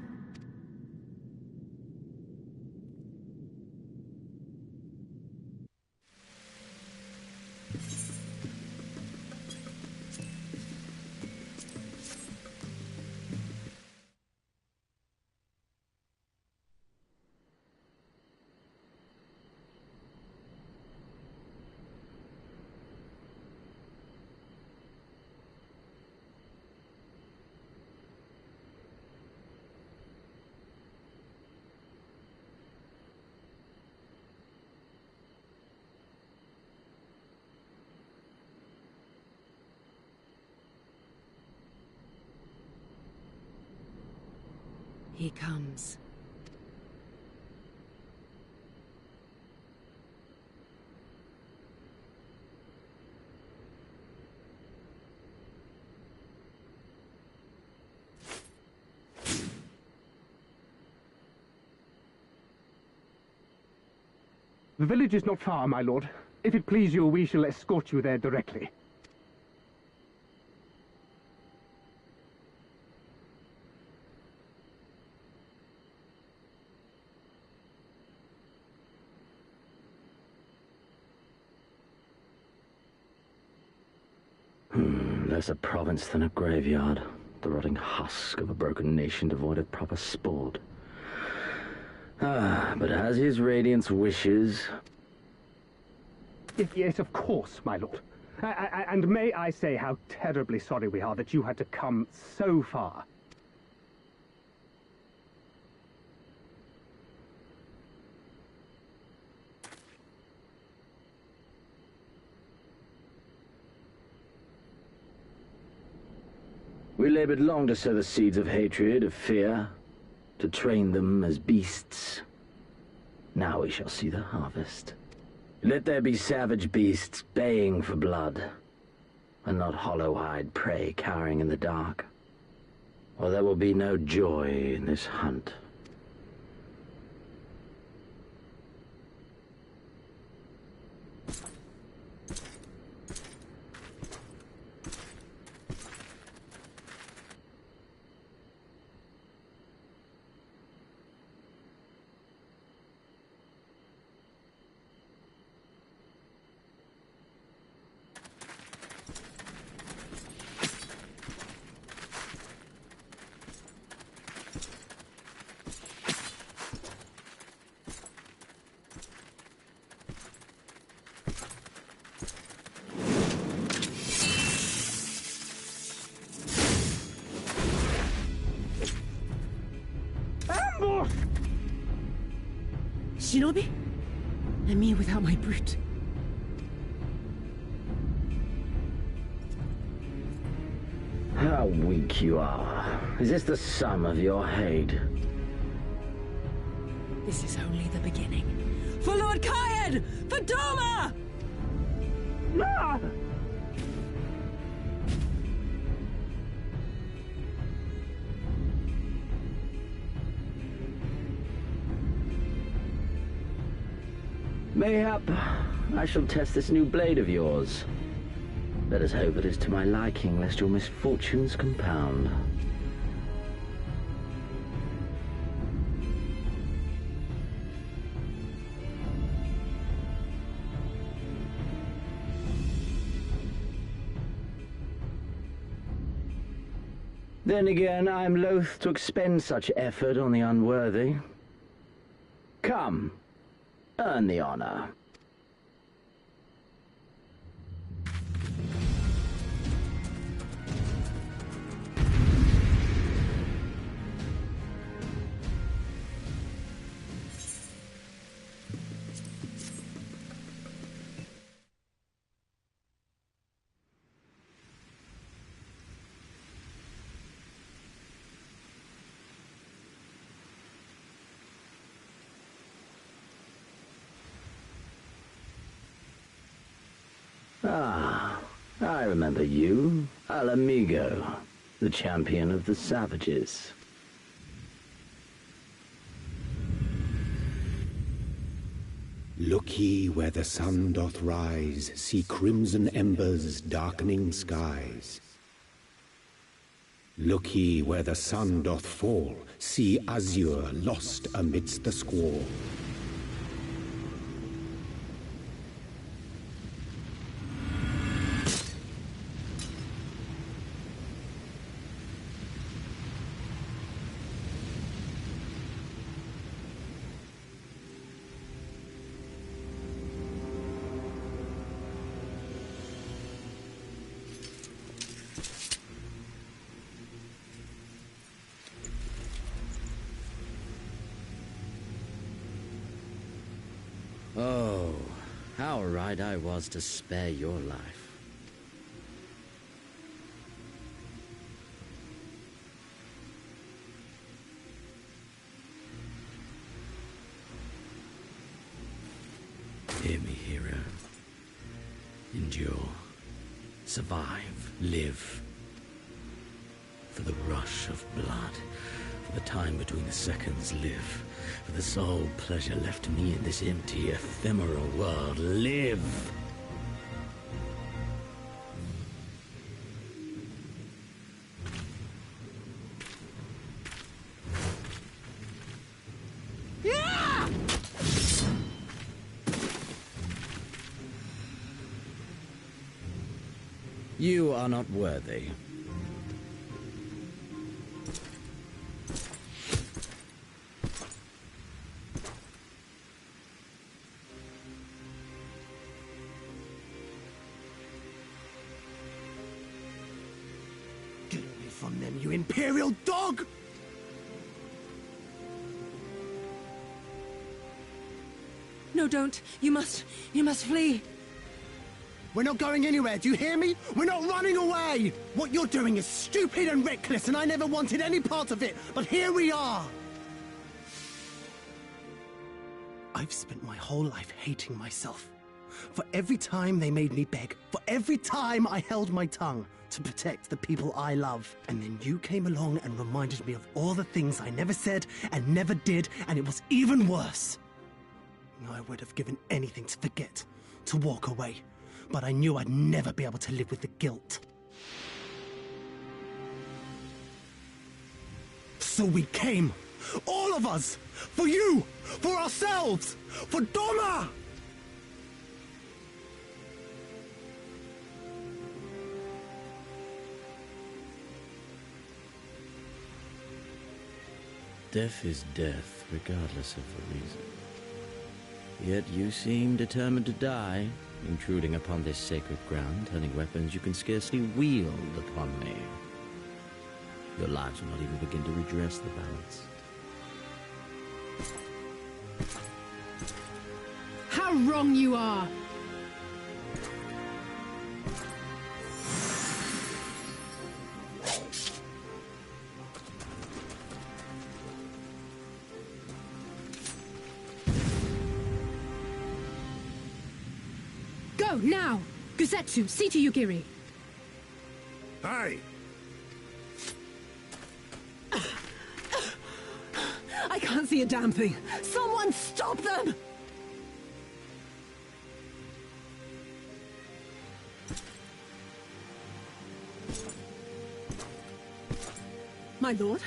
Speaker 6: He comes.
Speaker 13: The village is not far, my lord. If it please you, we shall escort you there directly.
Speaker 16: Less a province than a graveyard. The rotting husk of a broken nation devoid of proper sport. But as his radiance wishes...
Speaker 13: Yes, of course, my lord. And may I say how terribly sorry we are that you had to come so far.
Speaker 16: We labored long to sow the seeds of hatred, of fear, to train them as beasts. Now we shall see the harvest. Let there be savage beasts baying for blood, and not hollow-eyed prey cowering in the dark, or there will be no joy in this hunt.
Speaker 15: shinobi? And me without my brute.
Speaker 16: How weak you are. Is this the sum of your hate?
Speaker 15: This is only the beginning. For Lord Kyan! For Doma!
Speaker 17: Ah!
Speaker 16: Mayhap I shall test this new blade of yours. Let us hope it is to my liking, lest your misfortunes compound. Then again, I am loath to expend such effort on the unworthy. Come, earn the honor. Ah, I remember you, Al Amigo, the champion of the savages.
Speaker 11: Look ye where the sun doth rise, see crimson embers darkening skies. Look ye where the sun doth fall, see azure lost amidst the squall.
Speaker 19: Oh, how right I was to spare your life. Hear me, hero. Endure. Survive. Live. For the rush of blood. For the time between the seconds, live. For the sole pleasure left to me in this empty, ephemeral world, live!
Speaker 1: Yeah!
Speaker 19: You are not worthy.
Speaker 18: Get away from them, you Imperial dog!
Speaker 15: No, don't. You must flee.
Speaker 18: We're not going anywhere, do you hear me? We're not running away! What you're doing is stupid and reckless, and I never wanted any part of it, but here we are! I've spent my whole life hating myself. For every time they made me beg, for every time I held my tongue to protect the people I love. And then you came along and reminded me of all the things I never said and never did, and it was even worse. I would have given anything to forget, to walk away, but I knew I'd never be able to live with the guilt. So we came, all of us, for you, for ourselves, for Doma!
Speaker 19: Death is death, regardless of the reason. Yet you seem determined to die, intruding upon this sacred ground, turning weapons you can scarcely wield upon me. Your lives will not even begin to redress the balance.
Speaker 21: How wrong you are! Go, now! Gusetsu, see to Yugiri!
Speaker 9: Aye!
Speaker 15: I can't see a damn thing! Someone stop them! My lord?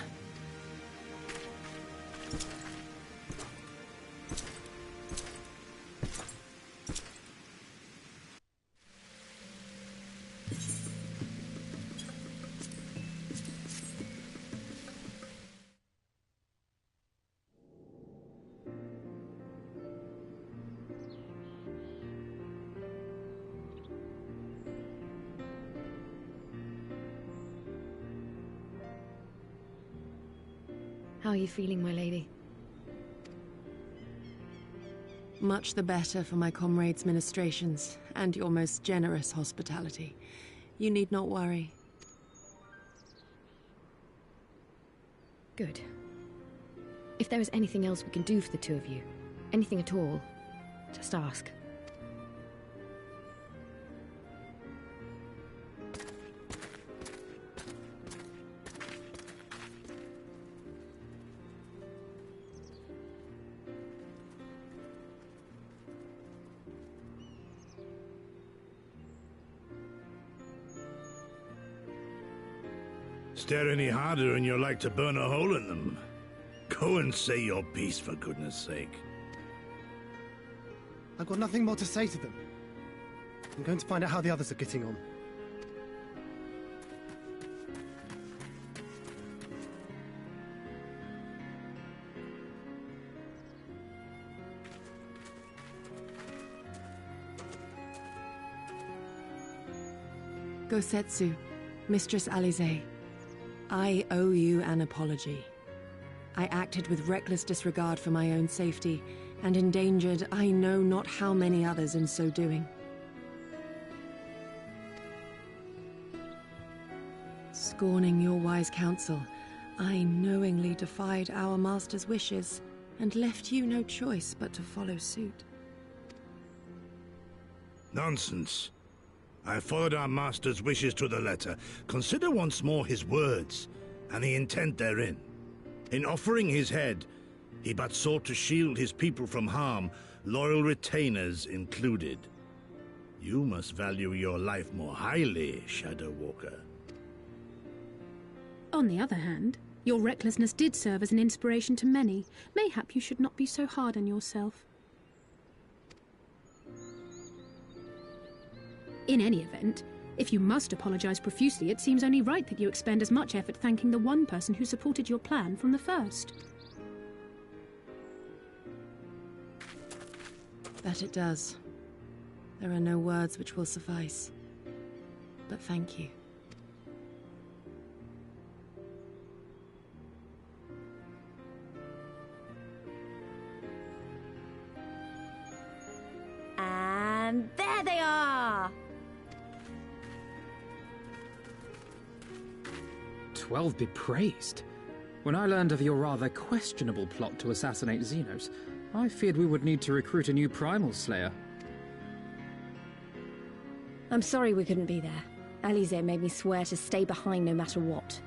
Speaker 2: How are you feeling, my lady?
Speaker 6: Much the better for my comrades' ministrations and your most generous hospitality. You need not worry.
Speaker 2: Good. If there is anything else we can do for the two of you, anything at all, just ask.
Speaker 9: Stare any harder and you're like to burn a hole in them. Go and say your piece, for goodness sake.
Speaker 18: I've got nothing more to say to them. I'm going to find out how the others are getting on.
Speaker 6: Gosetsu, Mistress Alize, I owe you an apology. I acted with reckless disregard for my own safety, and endangered I know not how many others in so doing. Scorning your wise counsel, I knowingly defied our master's wishes, and left you no choice but to follow suit.
Speaker 9: Nonsense. I followed our master's wishes to the letter. Consider once more his words, and the intent therein. In offering his head, he but sought to shield his people from harm, loyal retainers included. You must value your life more highly, Shadow Walker.
Speaker 21: On the other hand, your recklessness did serve as an inspiration to many. Mayhap you should not be so hard on yourself. In any event, if you must apologize profusely, it seems only right that you expend as much effort thanking the one person who supported your plan from the first.
Speaker 6: That it does. There are no words which will suffice. But thank you.
Speaker 3: And there they are!
Speaker 8: 12 be praised. When I learned of your rather questionable plot to assassinate Xenos, I feared we would need to recruit a new Primal Slayer.
Speaker 3: I'm sorry we couldn't be there. Alize made me swear to stay behind no matter what.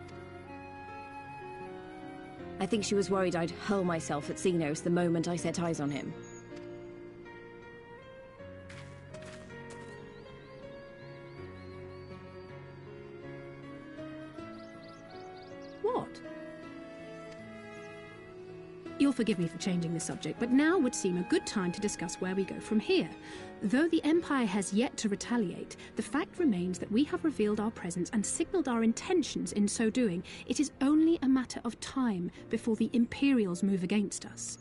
Speaker 3: I think she was worried I'd hurl myself at Xenos the moment I set eyes on him.
Speaker 21: You'll forgive me for changing the subject, but now would seem a good time to discuss where we go from here. Though the Empire has yet to retaliate, the fact remains that we have revealed our presence and signaled our intentions in so doing. It is only a matter of time before the Imperials move against us.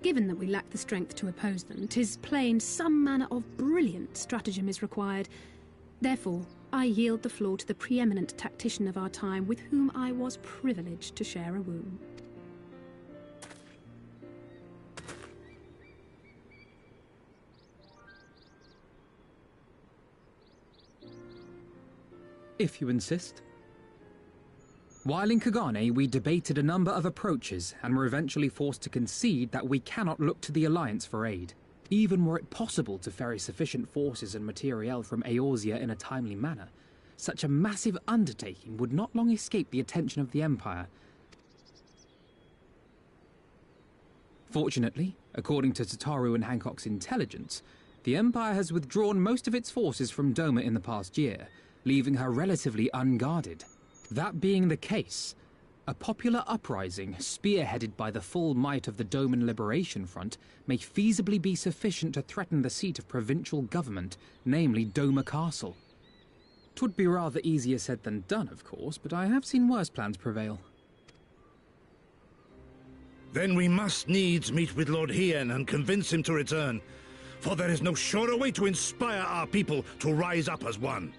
Speaker 21: Given that we lack the strength to oppose them, 'tis plain some manner of brilliant stratagem is required. Therefore, I yield the floor to the preeminent tactician of our time, with whom I was privileged to share a room.
Speaker 8: if you insist. While in Kagane, we debated a number of approaches and were eventually forced to concede that we cannot look to the Alliance for aid, even were it possible to ferry sufficient forces and materiel from Eorzea in a timely manner. Such a massive undertaking would not long escape the attention of the Empire. Fortunately, according to Tataru and Hancock's intelligence, the Empire has withdrawn most of its forces from Doma in the past year, leaving her relatively unguarded. That being the case, a popular uprising, spearheaded by the full might of the Doman Liberation Front, may feasibly be sufficient to threaten the seat of provincial government, namely Doma Castle. 'Twould be rather easier said than done, of course, but I have seen worse plans prevail.
Speaker 9: Then we must needs meet with Lord Hien and convince him to return, for there is no surer way to inspire our people to rise up as one.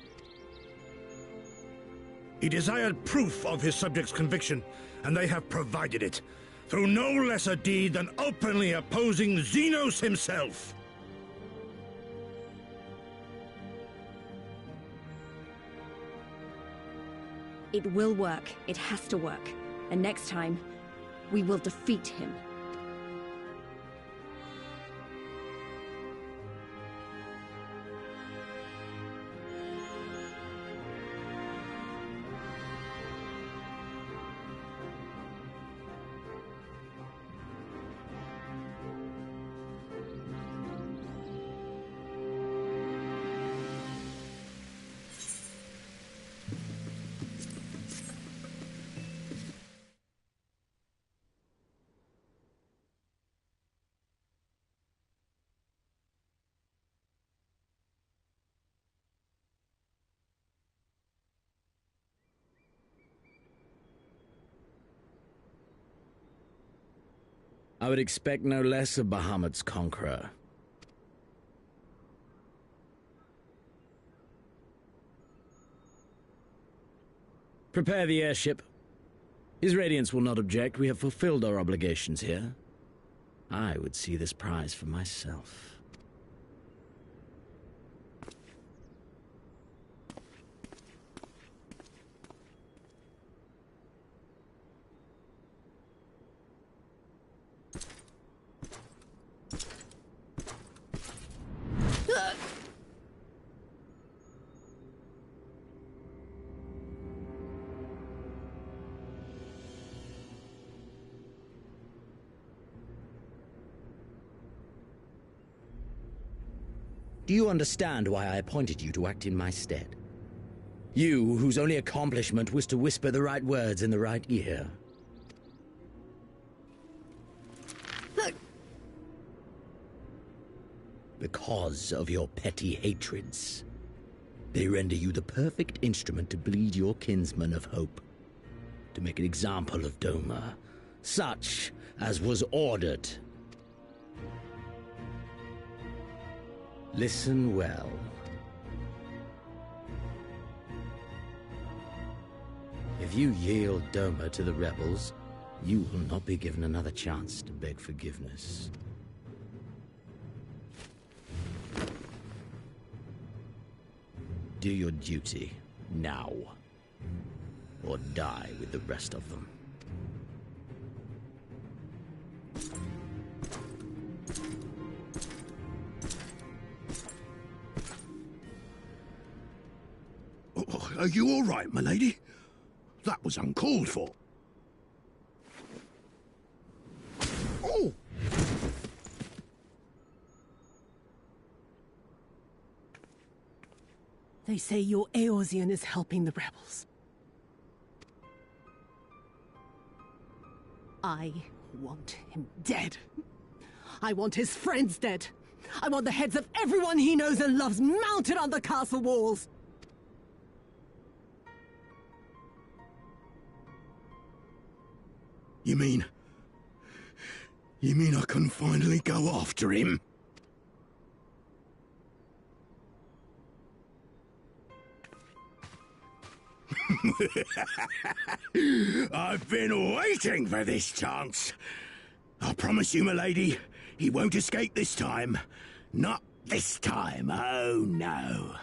Speaker 9: He desired proof of his subjects' conviction, and they have provided it, through no less a deed than openly opposing Xenos himself.
Speaker 4: It will work. It has to work. And next time, we will defeat him.
Speaker 16: I would expect no less of Bahamut's conqueror. Prepare the airship. His Radiance will not object. We have fulfilled our obligations here. I would see this prize for myself. Do you understand why I appointed you to act in my stead? You, whose only accomplishment was to whisper the right words in the right ear. Because of your petty hatreds. They render you the perfect instrument to bleed your kinsman of hope. To make an example of Doma, such as was ordered. Listen well. If you yield Doma to the rebels, you will not be given another chance to beg forgiveness. Do your duty, now. Or die with the rest of them.
Speaker 12: Are you all right, my lady? That was uncalled for. Oh!
Speaker 15: They say your Eorzean is helping the rebels. I want him dead. I want his friends dead. I want the heads of everyone he knows and loves mounted on the castle walls.
Speaker 12: You mean I can finally go after him? I've been waiting for this chance. I promise you, my lady, he won't escape this time. Not this time, oh no.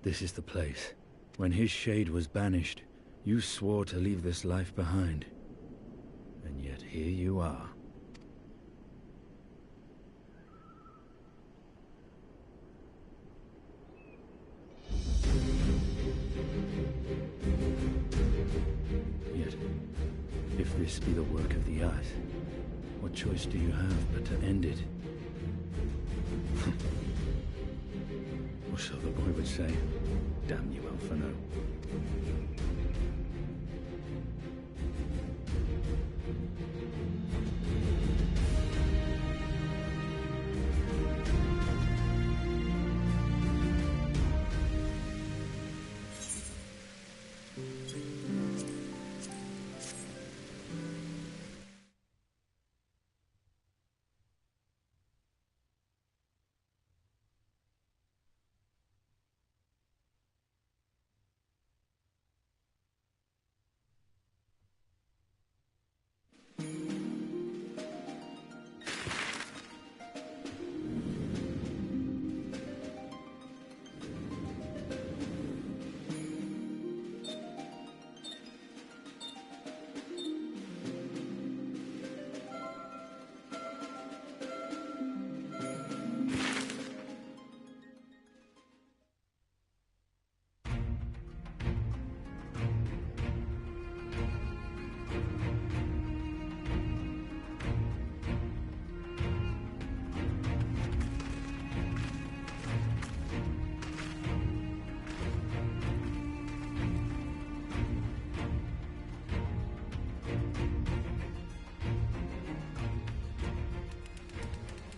Speaker 20: This is the place. When his shade was banished, you swore to leave this life behind. And yet here you are. Yet, if this be the work of the Earth, what choice do you have but to end it? Or so the boy would say. Damn you, Alphano.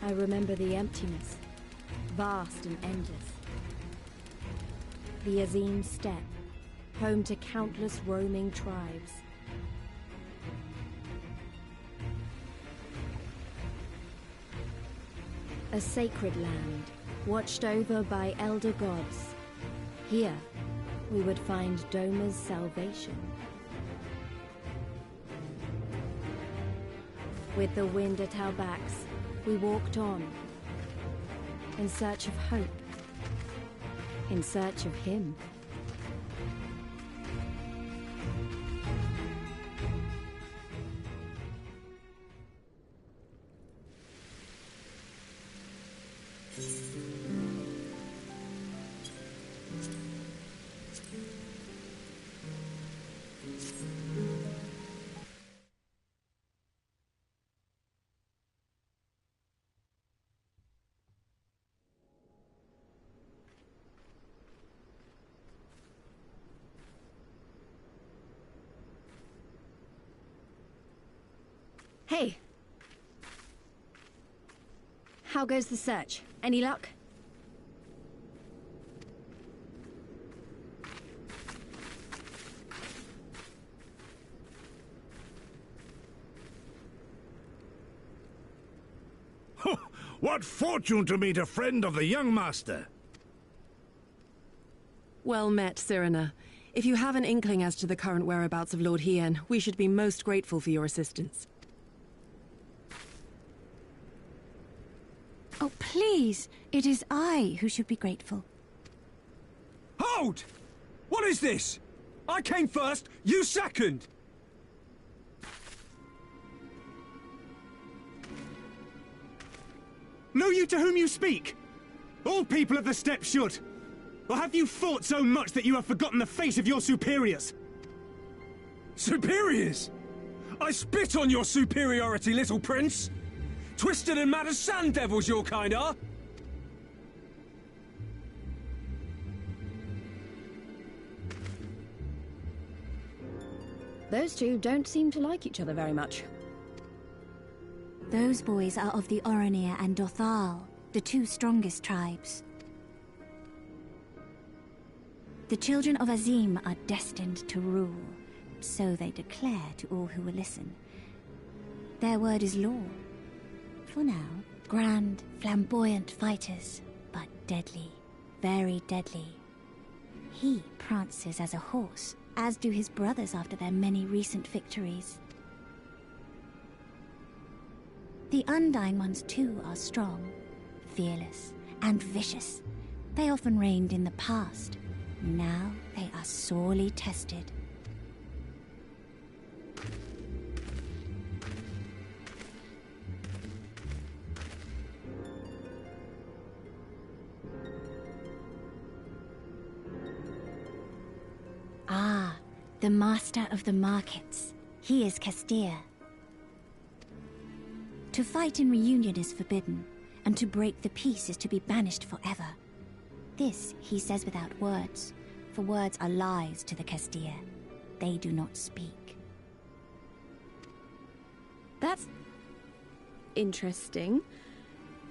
Speaker 3: I remember the emptiness, vast and endless. The Azim Steppe, home to countless roaming tribes. A sacred land, watched over by elder gods. Here, we would find Doma's salvation. With the wind at our backs, we walked on, in search of hope, in search of him. Hey! How goes the search? Any luck?
Speaker 9: What fortune to meet a friend of the young master!
Speaker 6: Well met, Cyrena. If you have an inkling as to the current whereabouts of Lord Hien, we should be most grateful for your assistance.
Speaker 5: Oh, please! It is I who should be grateful.
Speaker 8: Hold! What is this? I came first, you second!
Speaker 10: Know you to whom you speak? All people of the steppe should. Or have you fought so much that you have forgotten the face of your superiors?
Speaker 8: Superiors? I spit on your superiority, little prince! Twisted and mad as sand devils, your kind are!
Speaker 3: Those two don't seem to like each other very much.
Speaker 5: Those boys are of the Oranir and Dothal, the two strongest tribes. The children of Azim are destined to rule, so they declare to all who will listen. Their word is law. For now, grand, flamboyant fighters, but deadly, very deadly. He prances as a horse, as do his brothers after their many recent victories. The Undying ones too are strong, fearless, and vicious. They often reigned in the past,
Speaker 7: Now they are sorely tested. Ah, the master of the markets. He is Castilla. To fight in reunion is forbidden, and to break the peace is to be banished forever. This he says without words, for words are lies to the Castilla. They do not speak.
Speaker 4: That's interesting.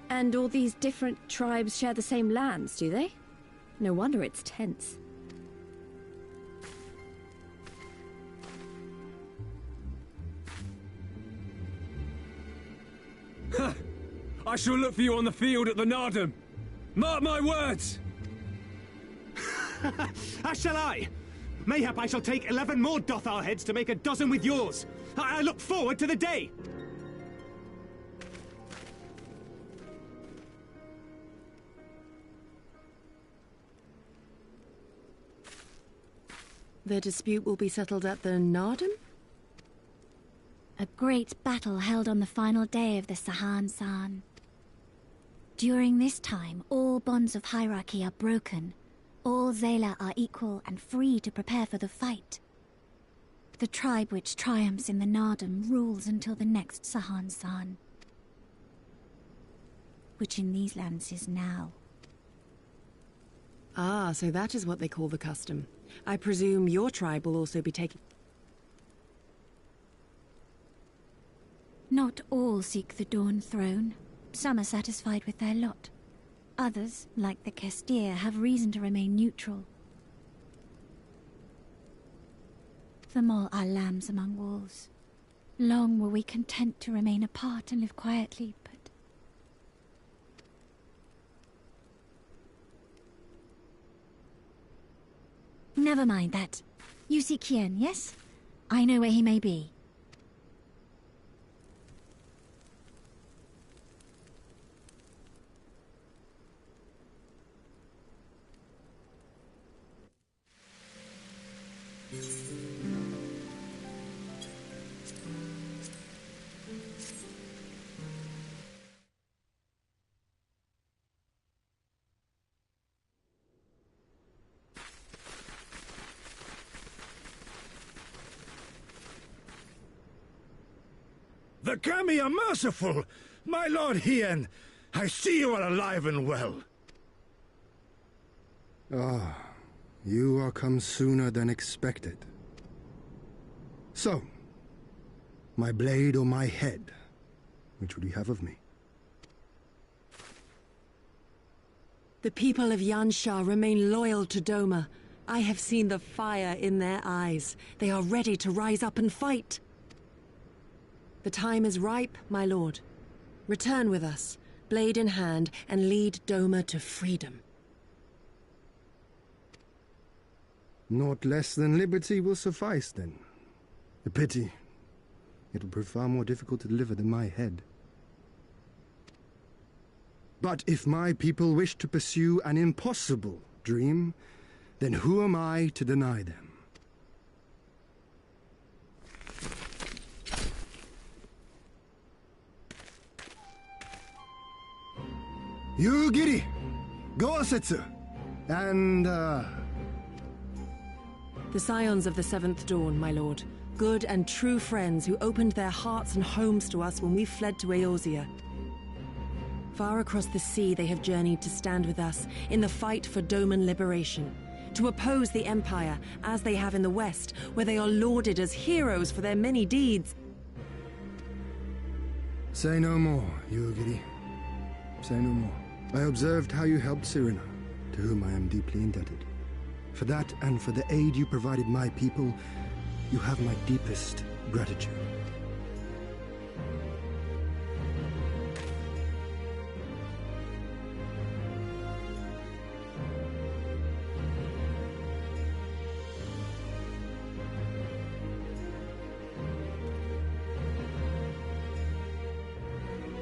Speaker 4: And all these different tribes share the same lands, do they? No wonder it's tense.
Speaker 10: I shall look for you on the field at the Nardum. Mark my words! As shall I! Mayhap I shall take 11 more Dothar heads to make a dozen with yours. I look forward to the day!
Speaker 6: The dispute will be settled at the Nardum?
Speaker 7: A great battle held on the final day of the Sahan-San. During this time, all bonds of hierarchy are broken. All Zayla are equal and free to prepare for the fight. The tribe which triumphs in the Nardum rules until the next Sahan-San, which in these lands is now.
Speaker 6: Ah, so that is what they call the custom. I presume your tribe will also be taking...
Speaker 7: Not all seek the Dawn Throne. Some are satisfied with their lot. Others, like the Castilla, have reason to remain neutral. Them all are lambs among wolves. Long were we content to remain apart and live quietly, but... Never mind that. You seek Kien, yes? I know where he may be.
Speaker 9: The Kami are merciful! My lord Hien, I see you are alive and well.
Speaker 22: Ah, you are come sooner than expected. So, my blade or my head? Which would you have of me?
Speaker 6: The people of Yansha remain loyal to Doma. I have seen the fire in their eyes. They are ready to rise up and fight. The time is ripe, my lord. Return with us, blade in hand, and lead Doma to freedom.
Speaker 22: Naught less than liberty will suffice, then. A pity. It will prove far more difficult to deliver than my head. But if my people wish to pursue an impossible dream, then who am I to deny them? Yugiri! Gosetsu! And,
Speaker 6: The scions of the Seventh Dawn, my lord. Good and true friends who opened their hearts and homes to us when we fled to Eorzea. Far across the sea they have journeyed to stand with us in the fight for Doman liberation. To oppose the Empire, as they have in the West, where they are lauded as heroes for their many deeds.
Speaker 22: Say no more, Yugiri. Say no more. I observed how you helped Cyrena, to whom I am deeply indebted. For that and for the aid you provided my people, you have my deepest gratitude.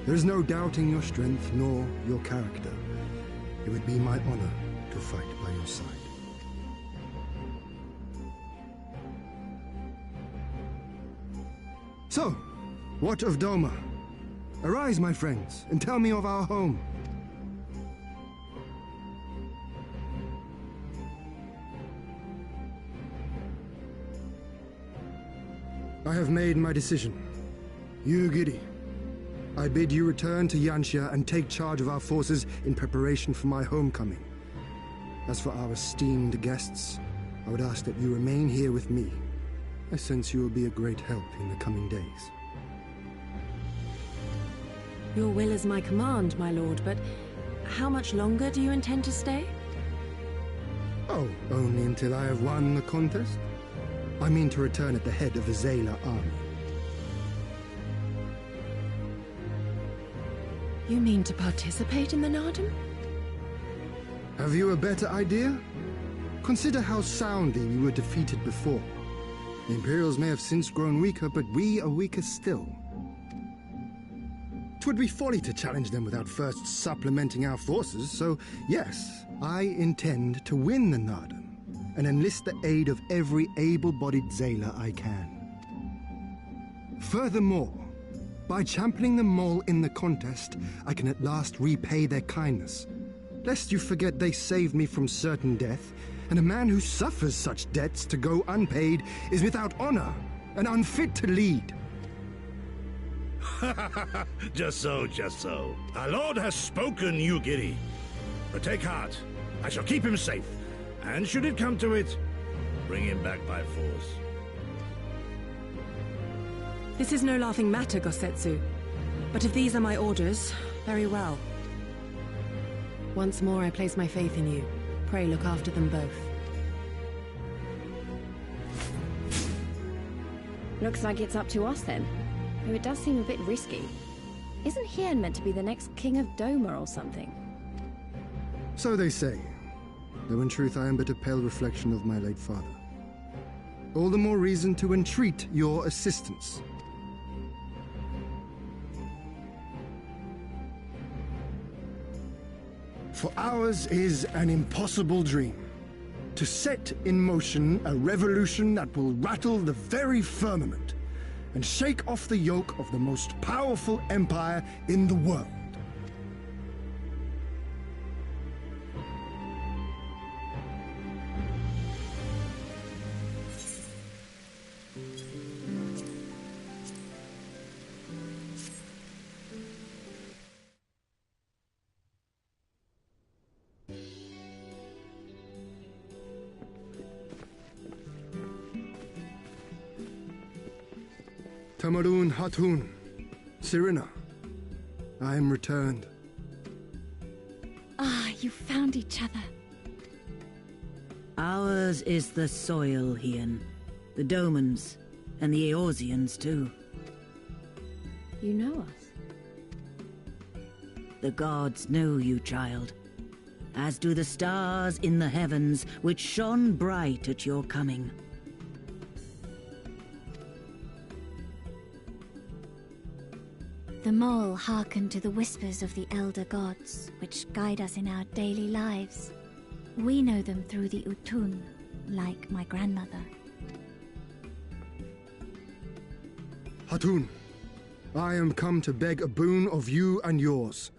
Speaker 22: There is no doubting your strength nor your character. It would be my honor to fight by your side. So, what of Doma? Arise, my friends, and tell me of our home. I have made my decision. You, Giri, I bid you return to Yanxia and take charge of our forces in preparation for my homecoming. As for our esteemed guests, I would ask that you remain here with me. I sense you will be a great help in the coming days.
Speaker 6: Your will is my command, my lord, but how much longer do you intend to stay?
Speaker 22: Oh, only until I have won the contest? I mean to return at the head of the Zayla army.
Speaker 6: You mean to participate in the Nardum?
Speaker 22: Have you a better idea? Consider how soundly we were defeated before. The Imperials may have since grown weaker, but we are weaker still. 'Twould be folly to challenge them without first supplementing our forces, so yes, I intend to win the Nardum and enlist the aid of every able-bodied Zayla I can. Furthermore, by championing them all in the contest, I can at last repay their kindness. Lest you forget they saved me from certain death, and a man who suffers such debts to go unpaid is without honor and unfit to lead.
Speaker 9: Just so, just so. Our lord has spoken, you Giri. But take heart. I shall keep him safe. And should it come to it, bring him back by force.
Speaker 6: This is no laughing matter, Gosetsu. But if these are my orders, very well. Once more I place my faith in you. Pray look after them both.
Speaker 3: Looks like it's up to us then. Though it does seem a bit risky. Isn't Hien meant to be the next king of Doma or something?
Speaker 22: So they say, though in truth I am but a pale reflection of my late father. All the more reason to entreat your assistance. For ours is an impossible dream. To set in motion a revolution that will rattle the very firmament and shake off the yoke of the most powerful empire in the world. Tamarun Hatun, Sirina, I am returned.
Speaker 7: Ah, you found each other.
Speaker 13: Ours is the soil, Hien. The Domans, and the Eorzeans too.
Speaker 3: You know us?
Speaker 13: The gods know you, child. As do the stars in the heavens, which shone bright at your coming.
Speaker 7: The mole hearkened to the whispers of the elder gods, which guide us in our daily lives. We know them through the Utun, like my grandmother.
Speaker 22: Hatun, I am come to beg a boon of you and yours.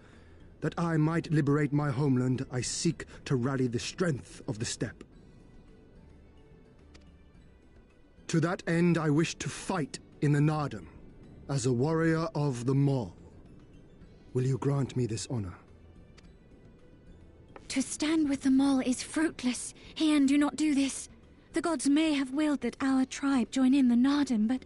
Speaker 22: That I might liberate my homeland, I seek to rally the strength of the steppe. To that end, I wish to fight in the Nardum, as a warrior of the Maul. Will you grant me this honor?
Speaker 7: To stand with the mole is fruitless. Hien, do not do this. The gods may have willed that our tribe join in the Nardum, but...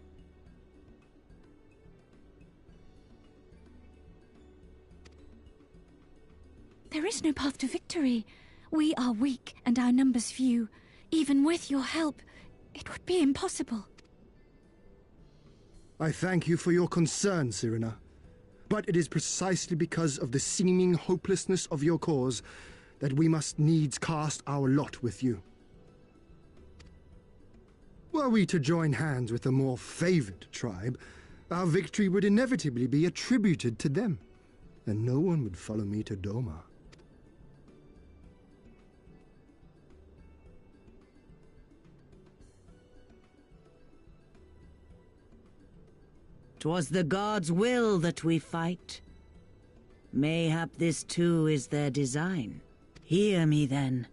Speaker 7: there is no path to victory. We are weak and our numbers few. Even with your help, it would be impossible.
Speaker 22: I thank you for your concern, Sirina. But it is precisely because of the seeming hopelessness of your cause that we must needs cast our lot with you. Were we to join hands with a more favored tribe, our victory would inevitably be attributed to them, and no one would follow me to Doma.
Speaker 13: 'Twas the gods' will that we fight. Mayhap this too is their design. Hear me then.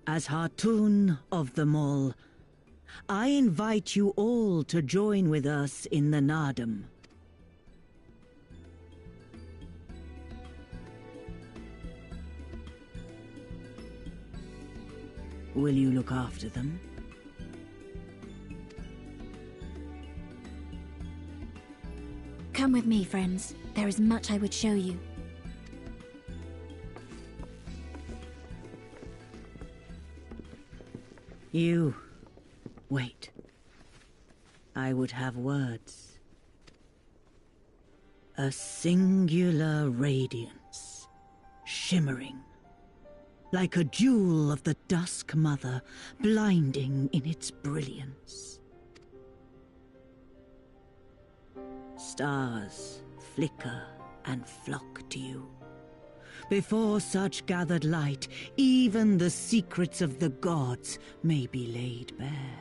Speaker 13: As Hartun of them all, I invite you all to join with us in the Nardum. Will you look after them?
Speaker 7: Come with me, friends. There is much I would show you.
Speaker 13: You... wait. I would have words. A singular radiance, shimmering, like a jewel of the Dusk Mother, blinding in its brilliance. Stars flicker and flock to you. Before such gathered light, even the secrets of the gods may be laid bare.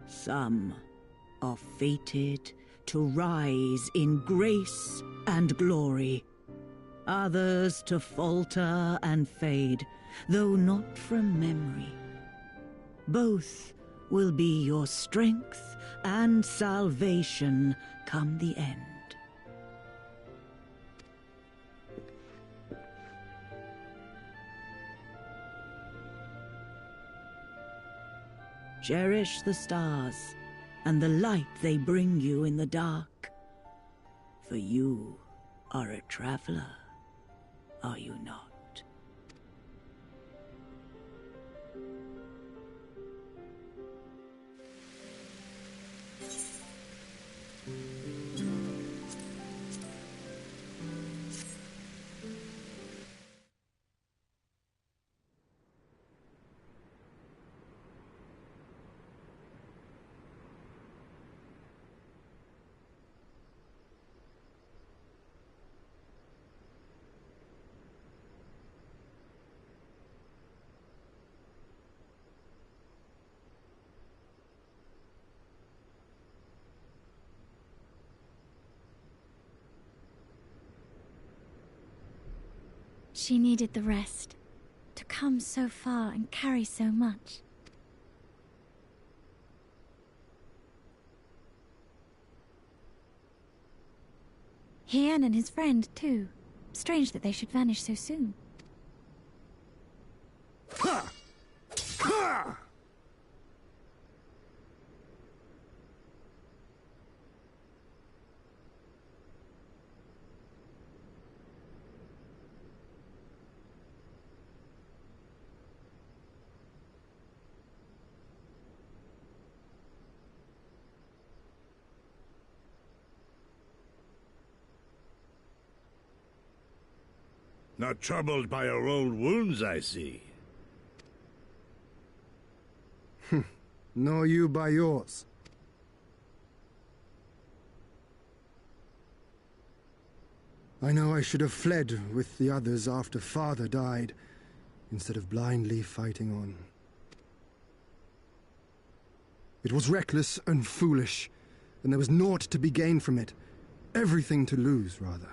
Speaker 13: Some are fated to rise in grace and glory, others to falter and fade, though not from memory. Both will be your strength and salvation come the end. Cherish the stars and the light they bring you in the dark. For you are a traveler, are you not?
Speaker 7: She needed the rest, to come so far and carry so much. Hien and his friend, too. Strange that they should vanish so soon.
Speaker 9: Ha! Ha! Not troubled by your old wounds, I see.
Speaker 22: Nor you by yours. I know I should have fled with the others after Father died, instead of blindly fighting on. It was reckless and foolish, and there was naught to be gained from it. Everything to lose, rather.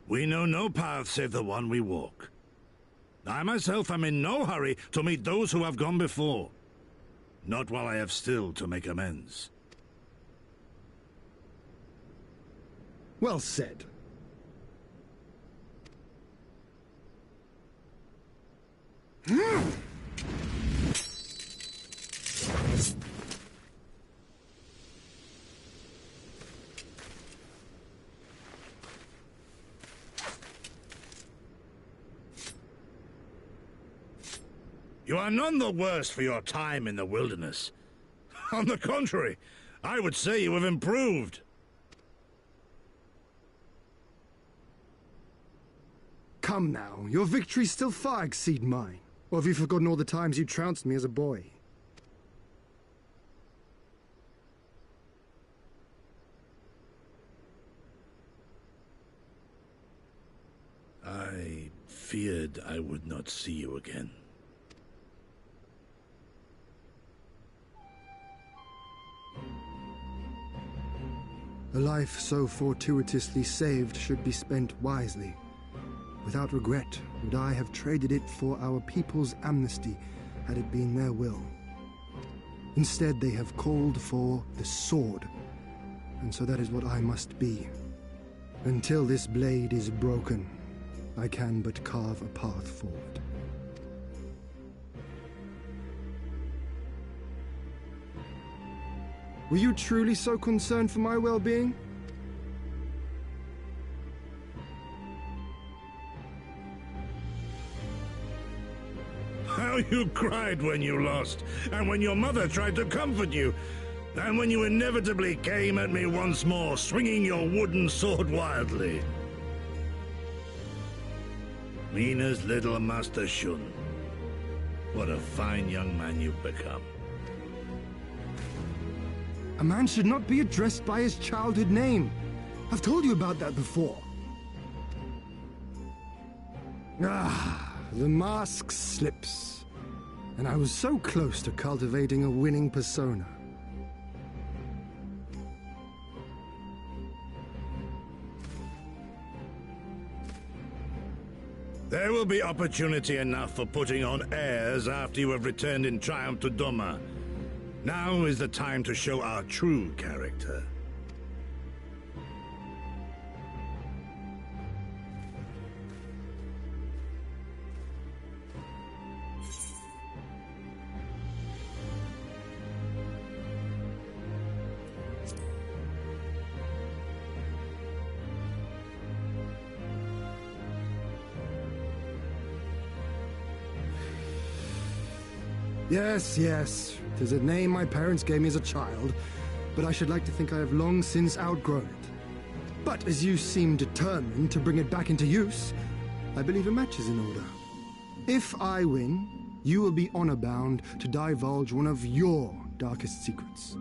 Speaker 9: We know no path save the one we walk. I myself am in no hurry to meet those who have gone before. Not while I have still to make amends.
Speaker 22: Well said.
Speaker 9: You are none the worse for your time in the wilderness. On the contrary, I would say you have improved.
Speaker 22: Come now, your victories still far exceed mine. Or have you forgotten all the times you trounced me as a boy?
Speaker 9: I feared I would not see you again.
Speaker 22: A life so fortuitously saved should be spent wisely. Without regret would I have traded it for our people's amnesty had it been their will. Instead, they have called for the sword, and so that is what I must be. Until this blade is broken, I can but carve a path forward. Were you truly so concerned for my well-being?
Speaker 9: How you cried when you lost, and when your mother tried to comfort you, and when you inevitably came at me once more, swinging your wooden sword wildly. Mina's little Master Shun. What a fine young man you've become.
Speaker 22: A man should not be addressed by his childhood name. I've told you about that before. Ah, the mask slips. And I was so close to cultivating a winning persona.
Speaker 9: There will be opportunity enough for putting on airs after you have returned in triumph to Doma. Now is the time to show our true character.
Speaker 22: Yes, yes. 'Tis a name my parents gave me as a child, but I should like to think I have long since outgrown it. But as you seem determined to bring it back into use, I believe a match is in order. If I win, you will be honor-bound to divulge one of your darkest secrets.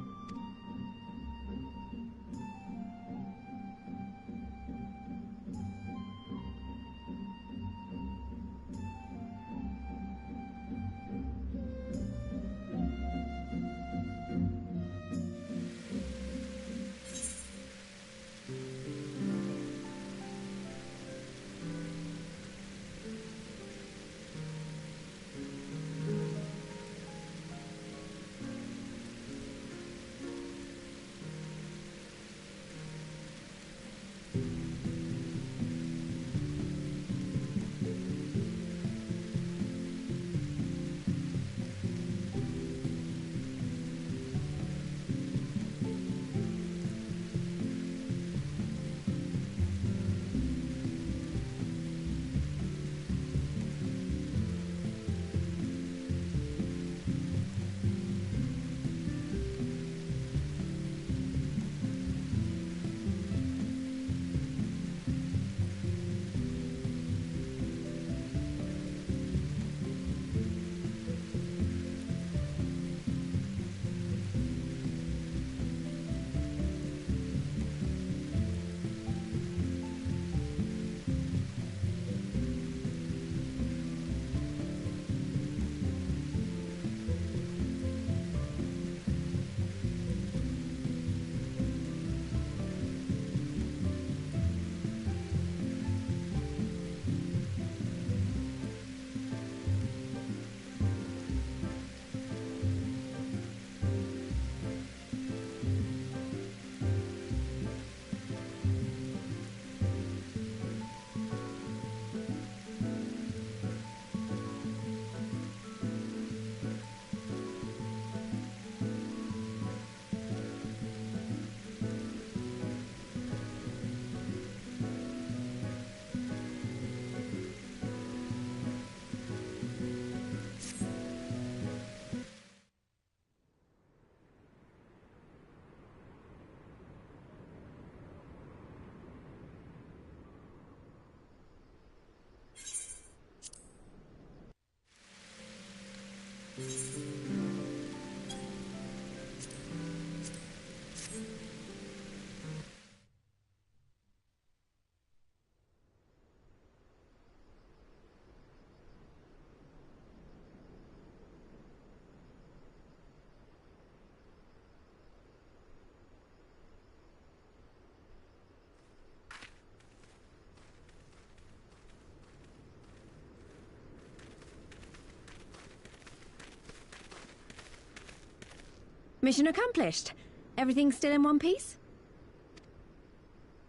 Speaker 4: Mission accomplished. Everything still in one piece?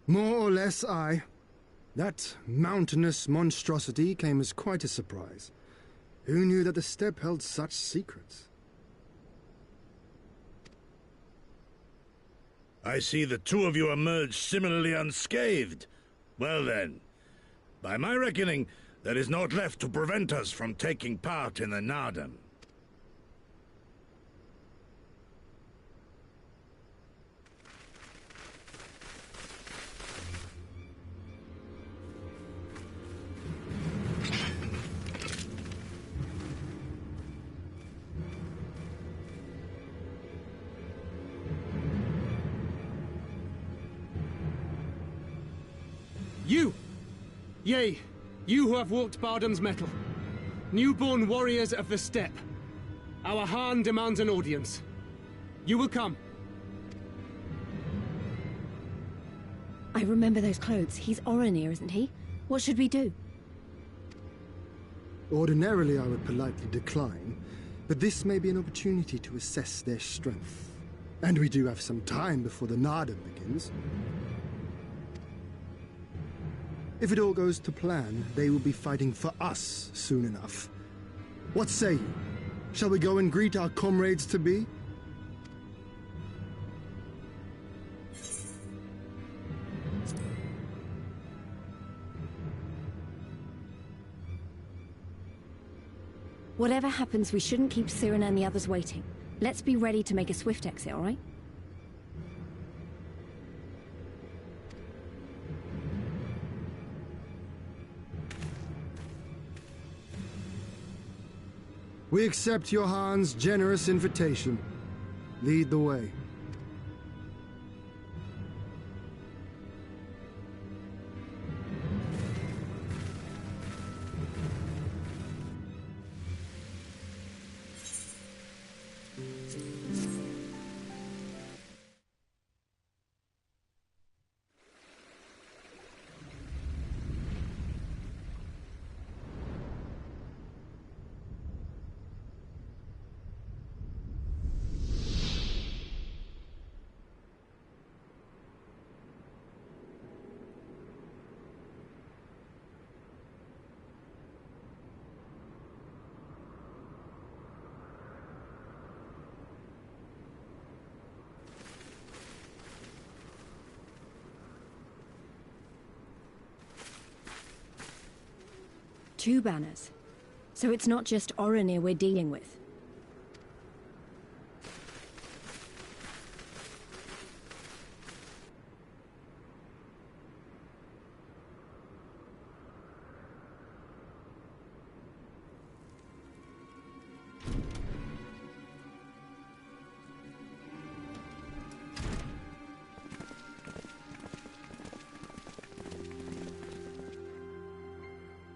Speaker 22: More or less, aye. That mountainous monstrosity came as quite a surprise. Who knew that the steppe held such secrets?
Speaker 9: I see the two of you emerged similarly unscathed. Well then, by my reckoning, there is naught left to prevent us from taking part in the Nardam.
Speaker 10: You! Yea, you who have walked Bardam's metal. Newborn warriors of the steppe. Our Khan demands an audience. You will come.
Speaker 4: I remember those clothes. He's Oronir, isn't he? What should we do?
Speaker 22: Ordinarily, I would politely decline, but this may be an opportunity to assess their strength. And we do have some time before the Nardam begins. If it all goes to plan, they will be fighting for us soon enough. What say you? Shall we go and greet our comrades-to-be?
Speaker 4: Whatever happens, we shouldn't keep Cyrano and the others waiting. Let's be ready to make a swift exit, all right?
Speaker 22: We accept Johan's generous invitation. Lead the way.
Speaker 4: Two banners. So it's not just Oronir we're dealing with.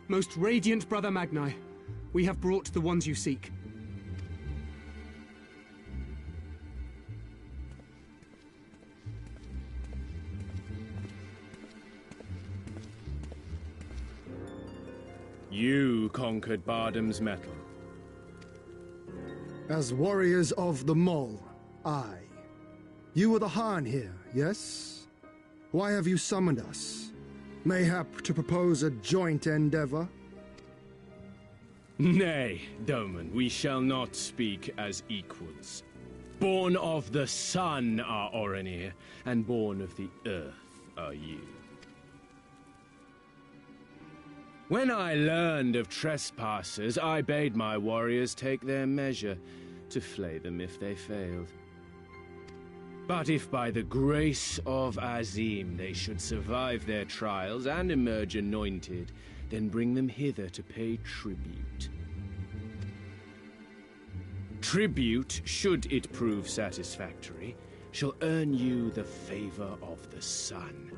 Speaker 10: Most radiant Brother Magni, we have brought the ones you seek.
Speaker 14: You conquered Bardam's metal.
Speaker 22: As warriors of the Mole, aye. You were the Khan here, yes? Why have you summoned us? Mayhap to propose a joint endeavor?
Speaker 14: Nay, Doman, we shall not speak as equals. Born of the sun are Oronir, and born of the earth are you. When I learned of trespassers, I bade my warriors take their measure, to flay them if they failed. But if by the grace of Azim they should survive their trials and emerge anointed, then bring them hither to pay tribute. Tribute, should it prove satisfactory, shall earn you the favor of the sun.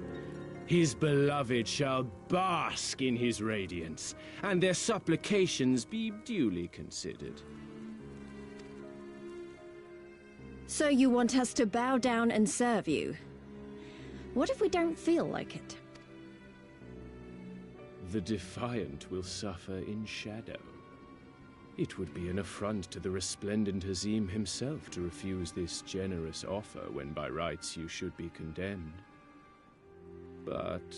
Speaker 14: His beloved shall bask in his radiance, and their supplications be duly considered.
Speaker 4: So you want us to bow down and serve you? What if we don't feel like it?
Speaker 14: The defiant will suffer in shadow. It would be an affront to the resplendent Azim himself to refuse this generous offer when by rights you should be condemned. But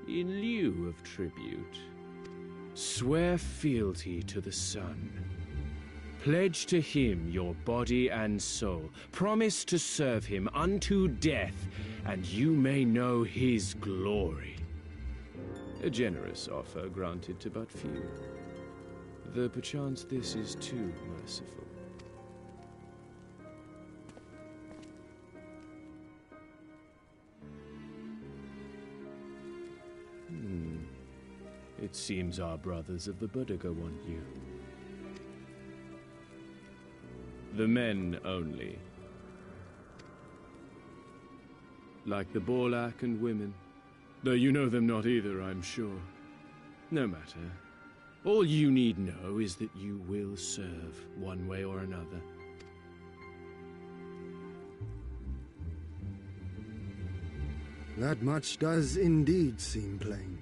Speaker 14: in lieu of tribute, swear fealty to the sun. Pledge to him your body and soul. Promise to serve him unto death, and you may know his glory. A generous offer granted to but few. Though perchance this is too merciful. It seems our brothers of the Buddha want you. The men only. Like the Borlak and women. Though you know them not either, I'm sure. No matter. All you need know is that you will serve, one way or another.
Speaker 22: That much does indeed seem plain.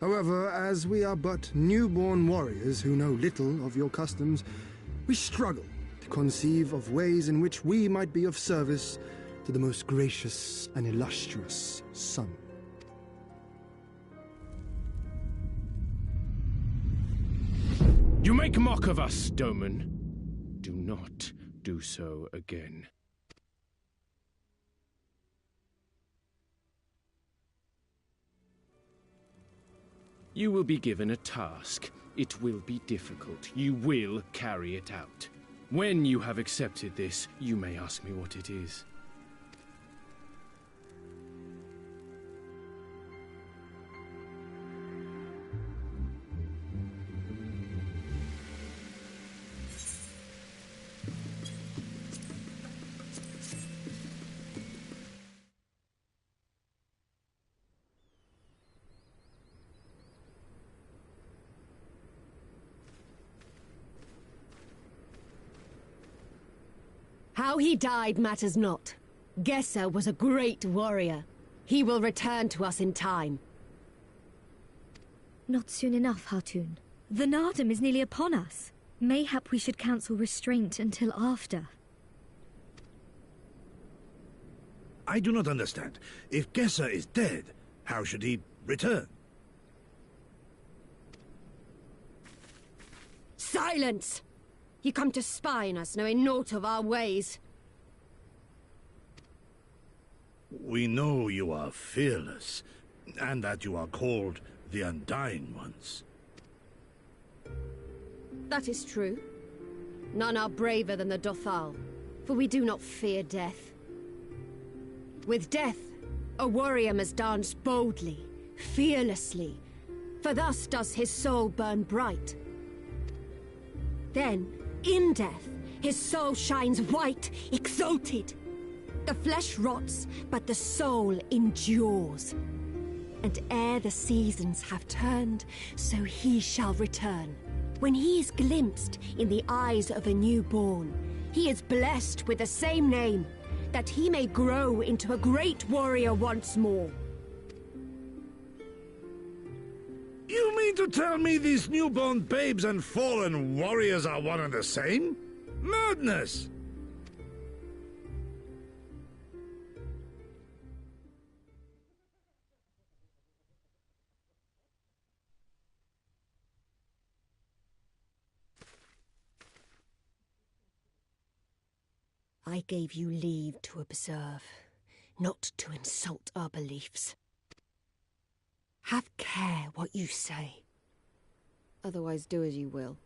Speaker 22: However, as we are but newborn warriors who know little of your customs, we struggle to conceive of ways in which we might be of service to the most gracious and illustrious sun.
Speaker 14: You make mock of us, Doman. Do not do so again. You will be given a task. It will be difficult. You will carry it out. When you have accepted this, you may ask me what it is.
Speaker 4: How he died matters not. Gesser was a great warrior. He will return to us in time.
Speaker 2: Not soon enough, Hartoon. The Nardum is nearly upon us. Mayhap we should counsel restraint until after.
Speaker 9: I do not understand. If Gesser is dead, how should he return?
Speaker 4: Silence! You come to spy on us, knowing naught of our ways.
Speaker 9: We know you are fearless, and that you are called the Undying Ones.
Speaker 4: That is true. None are braver than the Dothal, for we do not fear death. With death, a warrior must dance boldly, fearlessly, for thus does his soul burn bright. Then, in death, his soul shines white, exalted. The flesh rots, but the soul endures. And ere the seasons have turned, so he shall return. When he is glimpsed in the eyes of a newborn, he is blessed with the same name, that he may grow into a great warrior once more.
Speaker 9: You mean to tell me these newborn babes and fallen warriors are one and the same? Madness!
Speaker 4: I gave you leave to observe, not to insult our beliefs. Have care what you say. Otherwise do as you will.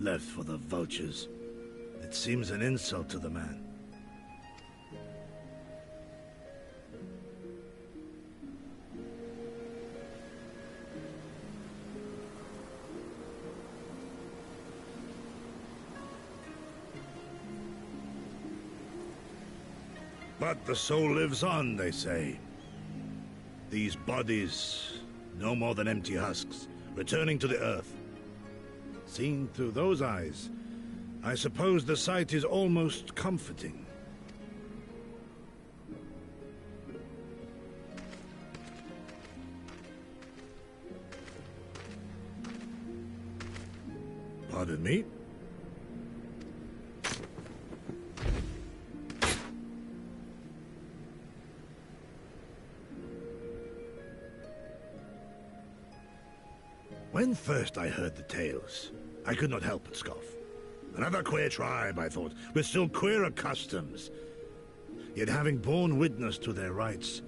Speaker 9: left for the vultures. It seems an insult to the man. But the soul lives on, they say. These bodies, no more than empty husks, returning to the earth. Seen through those eyes, I suppose the sight is almost comforting. Pardon me? When first I heard the tales, I could not help but scoff. Another queer tribe, I thought, with still queerer customs. Yet having borne witness to their rites,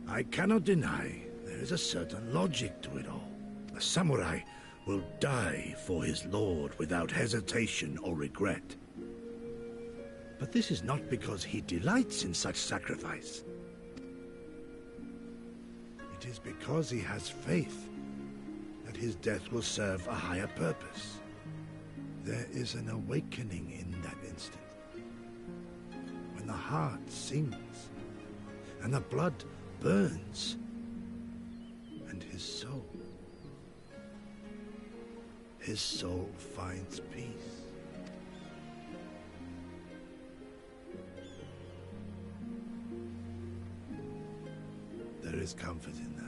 Speaker 9: I cannot deny there is a certain logic to it all. A samurai will die for his lord without hesitation or regret. But this is not because he delights in such sacrifice. It is because he has faith that his death will serve a higher purpose. There is an awakening in that instant, when the heart sings, and the blood burns, and his soul finds peace. There is comfort in that.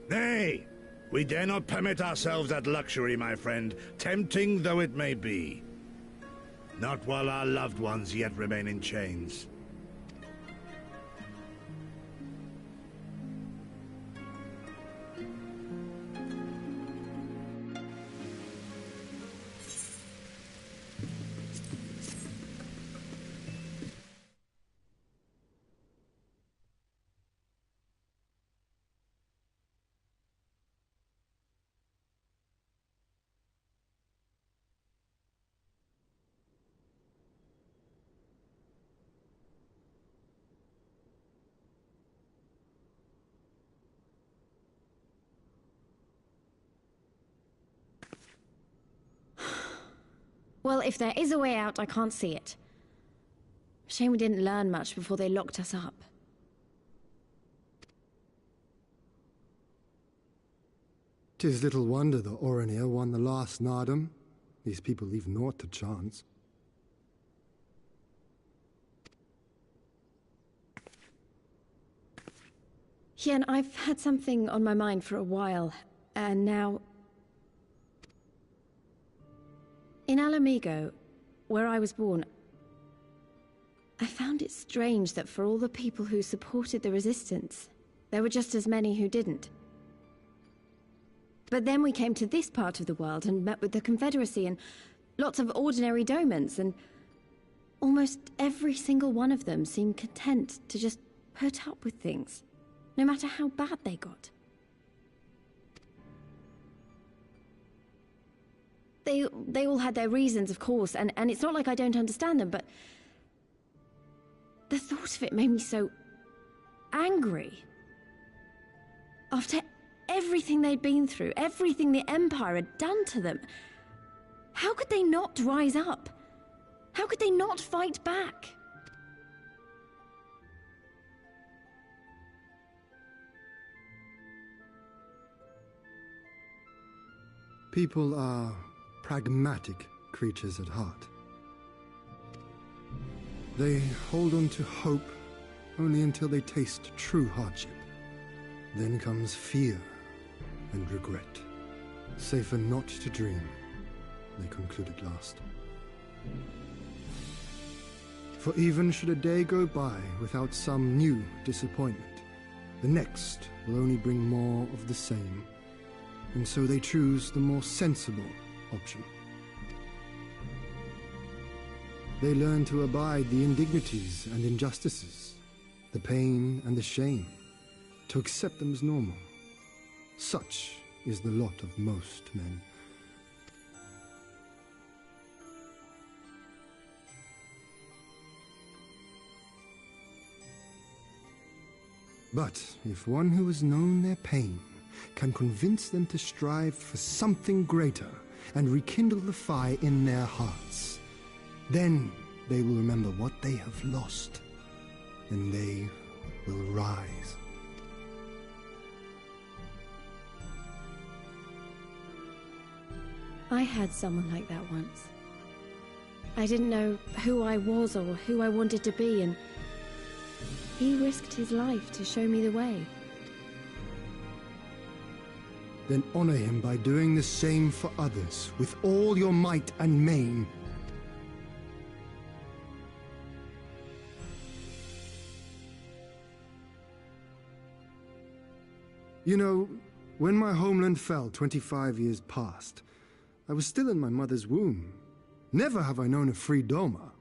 Speaker 9: Nay, we dare not permit ourselves that luxury, my friend, tempting though it may be. Not while our loved ones yet remain in chains.
Speaker 3: Well, if there is a way out, I can't see it. Shame we didn't learn much before they locked us up.
Speaker 22: "'Tis little wonder the Oronir won the last Nardum. These people leave naught to chance.
Speaker 3: Hien, I've had something on my mind for a while, and now... In Alamigo, where I was born, I found it strange that for all the people who supported the Resistance, there were just as many who didn't. But then we came to this part of the world and met with the Confederacy and lots of ordinary domans, and almost every single one of them seemed content to just put up with things, no matter how bad they got. They all had their reasons, of course, and it's not like I don't understand them, but the thought of it made me so angry. After everything they'd been through, everything the Empire had done to them, how could they not rise up? How could they not fight back?
Speaker 22: People are pragmatic creatures at heart. They hold on to hope only until they taste true hardship. Then comes fear and regret. Safer not to dream. they concluded last. For even should a day go by without some new disappointment, the next will only bring more of the same, and so they choose the more sensible option. They learn to abide the indignities and injustices, the pain and the shame, to accept them as normal. Such is the lot of most men. But if one who has known their pain can convince them to strive for something greater and rekindle the fire in their hearts, then they will remember what they have lost, and they will rise.
Speaker 3: I had someone like that once. I didn't know who I was or who I wanted to be, and he risked his life to show me the way.
Speaker 22: Then honor him by doing the same for others, with all your might and main. You know, when my homeland fell 25 years past, I was still in my mother's womb. Never have I known a free Doma.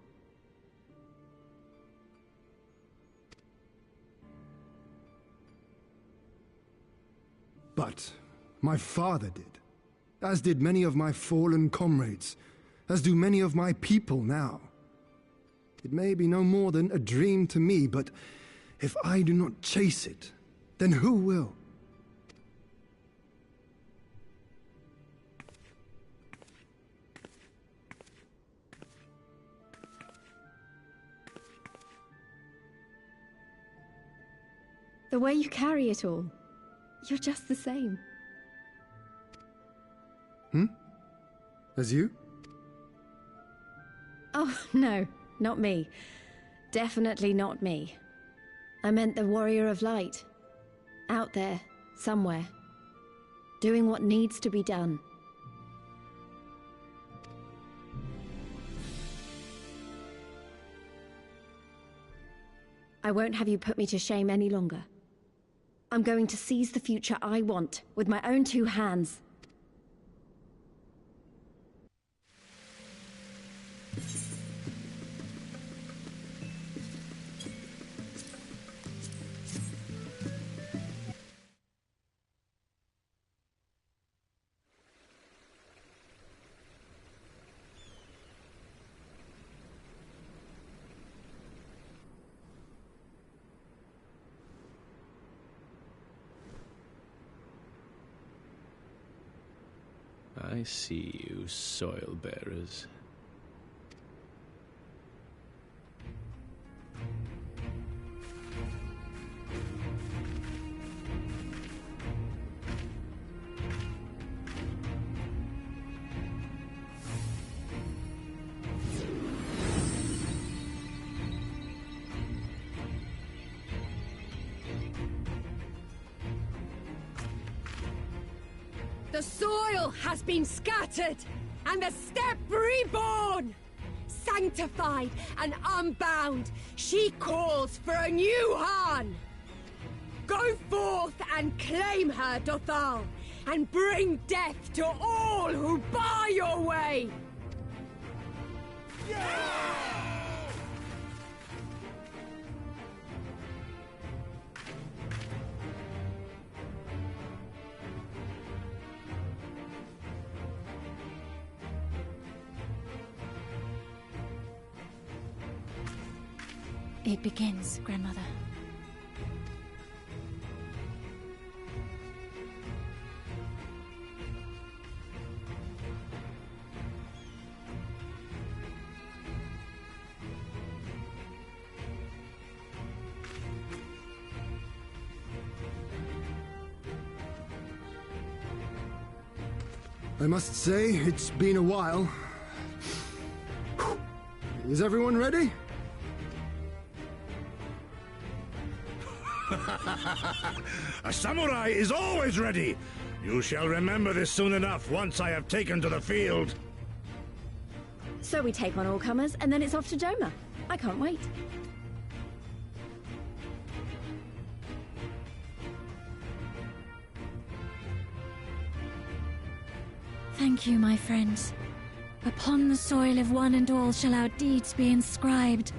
Speaker 22: But my father did, as did many of my fallen comrades, as do many of my people now. It may be no more than a dream to me, but if I do not chase it, then who will?
Speaker 3: The way you carry it all, you're just the same.
Speaker 22: As you?
Speaker 3: Oh, no, not me. Definitely not me. I meant the warrior of light. Out there, somewhere. Doing what needs to be done. I won't have you put me to shame any longer. I'm going to seize the future I want, with my own two hands.
Speaker 14: I see you, soil bearers.
Speaker 4: The soil has been scattered, and the steppe reborn! Sanctified and unbound, she calls for a new Han! Go forth and claim her, Dothal, and bring death to all who bar your way!
Speaker 7: It begins, Grandmother.
Speaker 22: I must say, it's been a while. Is everyone ready?
Speaker 9: A samurai is always ready! You shall remember this soon enough once I have taken to the field.
Speaker 3: So we take on all comers, and then it's off to Doma. I can't wait.
Speaker 7: Thank you, my friends. Upon the soil of one and all shall our deeds be inscribed.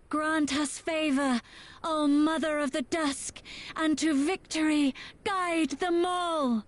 Speaker 7: Grant us favor, O Mother of the Dusk, and to victory guide them all!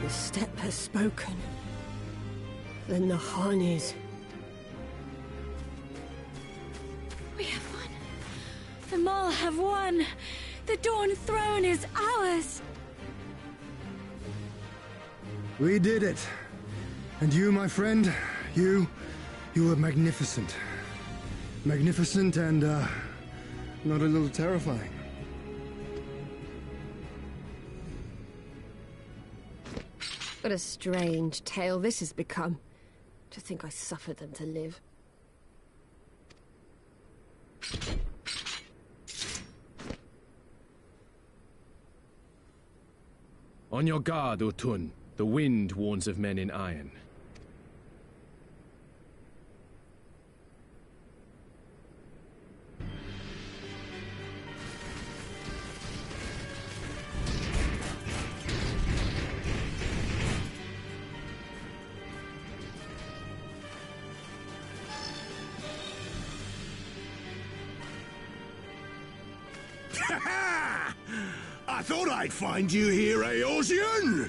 Speaker 15: The steppe has spoken. The Nahanis.
Speaker 7: We have won. The Maul have won. The Dawn Throne is ours.
Speaker 22: We did it. And you, my friend, you were magnificent. Magnificent and, not a little terrifying.
Speaker 15: What a strange tale this has become. To think I suffered them to live.
Speaker 14: On your guard, Otun. The wind warns of men in iron.
Speaker 9: I thought I'd find you here, Eorzean!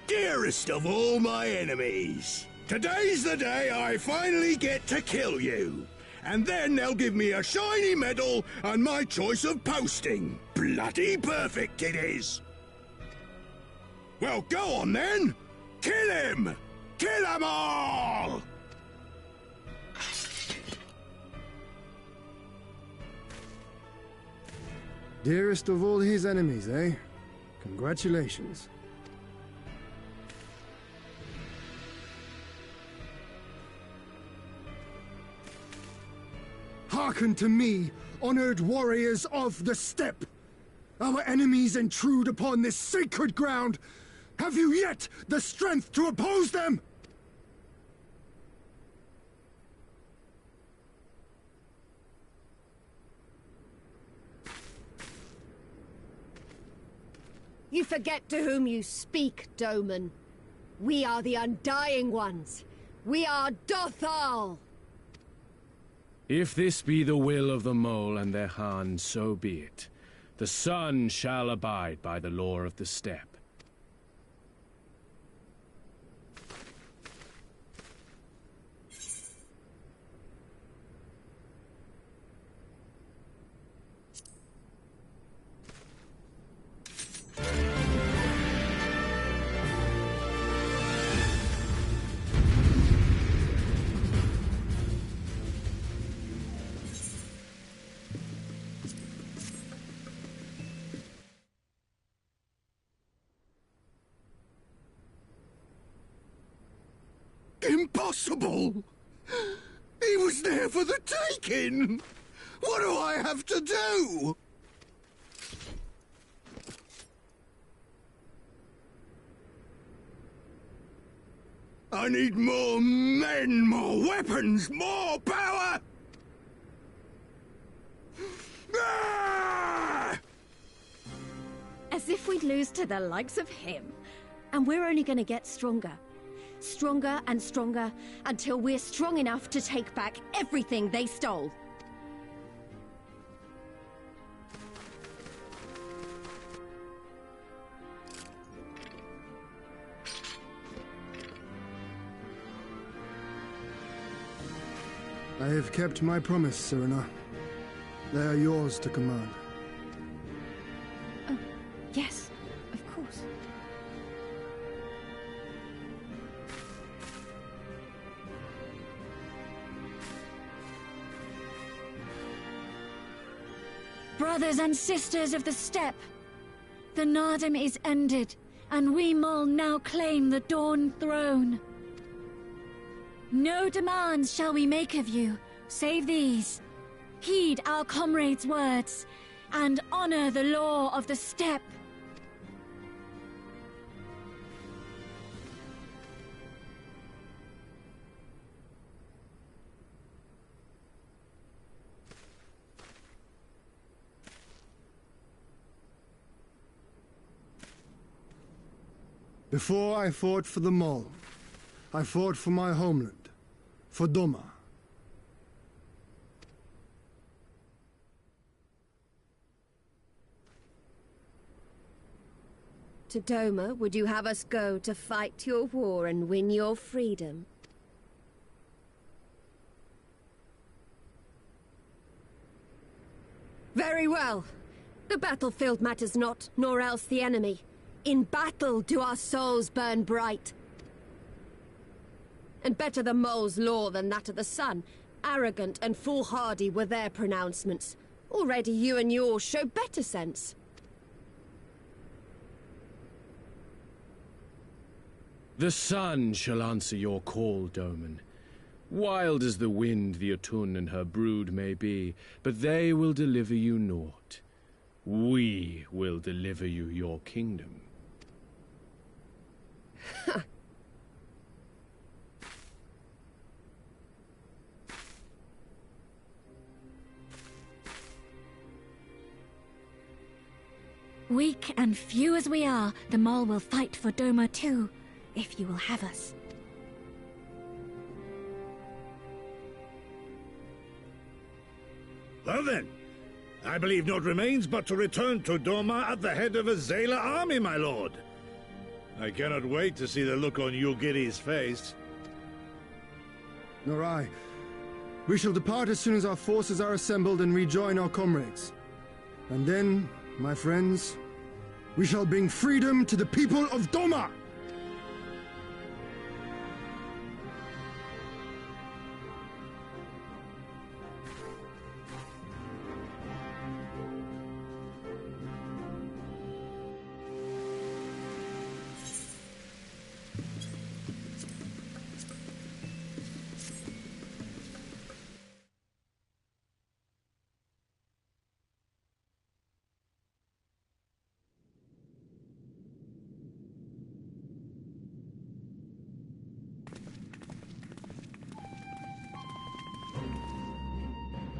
Speaker 9: Dearest of all my enemies. Today's the day I finally get to kill you. And then they'll give me a shiny medal and my choice of posting. Bloody perfect it is! Well, go on then! Kill him! Kill them all!
Speaker 22: Dearest of all his enemies, eh? Congratulations. Hearken to me, honored warriors of the steppe! Our enemies intrude upon this sacred ground! Have you yet the strength to oppose them?
Speaker 15: You forget to whom you speak, Doman. We are the Undying Ones. We are Dothal!
Speaker 14: If this be the will of the Mole and their Han, so be it. The sun shall abide by the law of the steppe.
Speaker 12: Impossible! He was there for the taking! What do I have to do? I need more men, more weapons, more power! Ah!
Speaker 4: As if we'd lose to the likes of him. And we're only gonna get stronger. Stronger and stronger, until we're strong enough to take back everything they stole.
Speaker 22: I have kept my promise, Serena. They are yours to command.
Speaker 5: Oh, yes, of course.
Speaker 7: Brothers and sisters of the steppe, the Nardum is ended, and we Mol now claim the Dawn Throne. No demands shall we make of you, save these. Heed our comrades' words, and honor the law of the steppe.
Speaker 22: Before I fought for the Mol, I fought for my homeland, for Doma.
Speaker 4: To Doma, would you have us go to fight your war and win your freedom? Very well. The battlefield matters not, nor else the enemy. In battle do our souls burn bright. And better the Mol's law than that of the sun. Arrogant and foolhardy were their pronouncements. Already you and yours show better sense.
Speaker 14: The sun shall answer your call, Doman. Wild as the wind the Otun and her brood may be, but they will deliver you naught. We will deliver you your kingdom.
Speaker 7: Weak and few as we are, the Mol will fight for Doma too, if you will have us.
Speaker 9: Well then, I believe naught remains but to return to Doma at the head of a Zayla army, my lord. I cannot wait to see the look on Yugiri's face.
Speaker 22: Nor I. We shall depart as soon as our forces are assembled and rejoin our comrades. And then, my friends, we shall bring freedom to the people of Doma!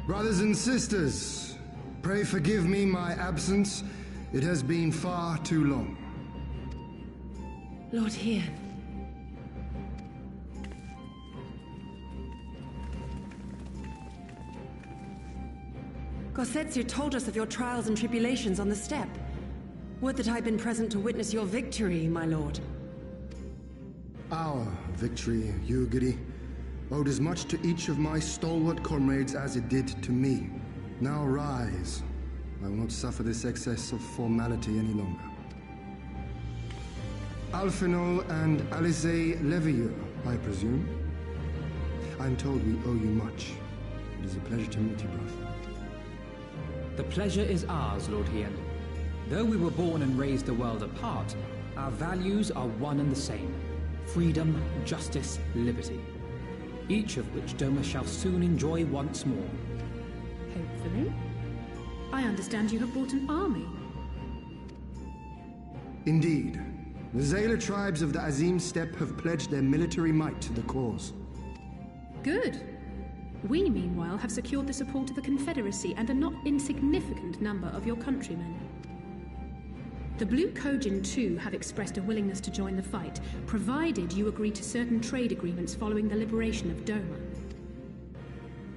Speaker 22: Brothers and sisters, pray forgive me my absence. It has been far too long.
Speaker 6: Lord Hien. Gosetsu told us of your trials and tribulations on the steppe. Would that I'd been present to witness your victory, my lord.
Speaker 22: Our victory, Yugiri, owed as much to each of my stalwart comrades as it did to me. Now rise. I will not suffer this excess of formality any longer. Alfinol and Alizé Levieux, I presume. I'm told we owe you much. It is a pleasure to meet you both.
Speaker 11: The pleasure is ours, Lord Hien. Though we were born and raised a world apart, our values are one and the same. freedom, justice, liberty. Each of which Doma shall soon enjoy once more.
Speaker 21: Hopefully. I understand you have brought an army.
Speaker 22: Indeed. The Zayla tribes of the Azim Steppe have pledged their military might to the cause.
Speaker 21: Good. We, meanwhile, have secured the support of the Confederacy and a not insignificant number of your countrymen. The Blue Kojin, too, have expressed a willingness to join the fight, provided you agree to certain trade agreements following the liberation of Doma.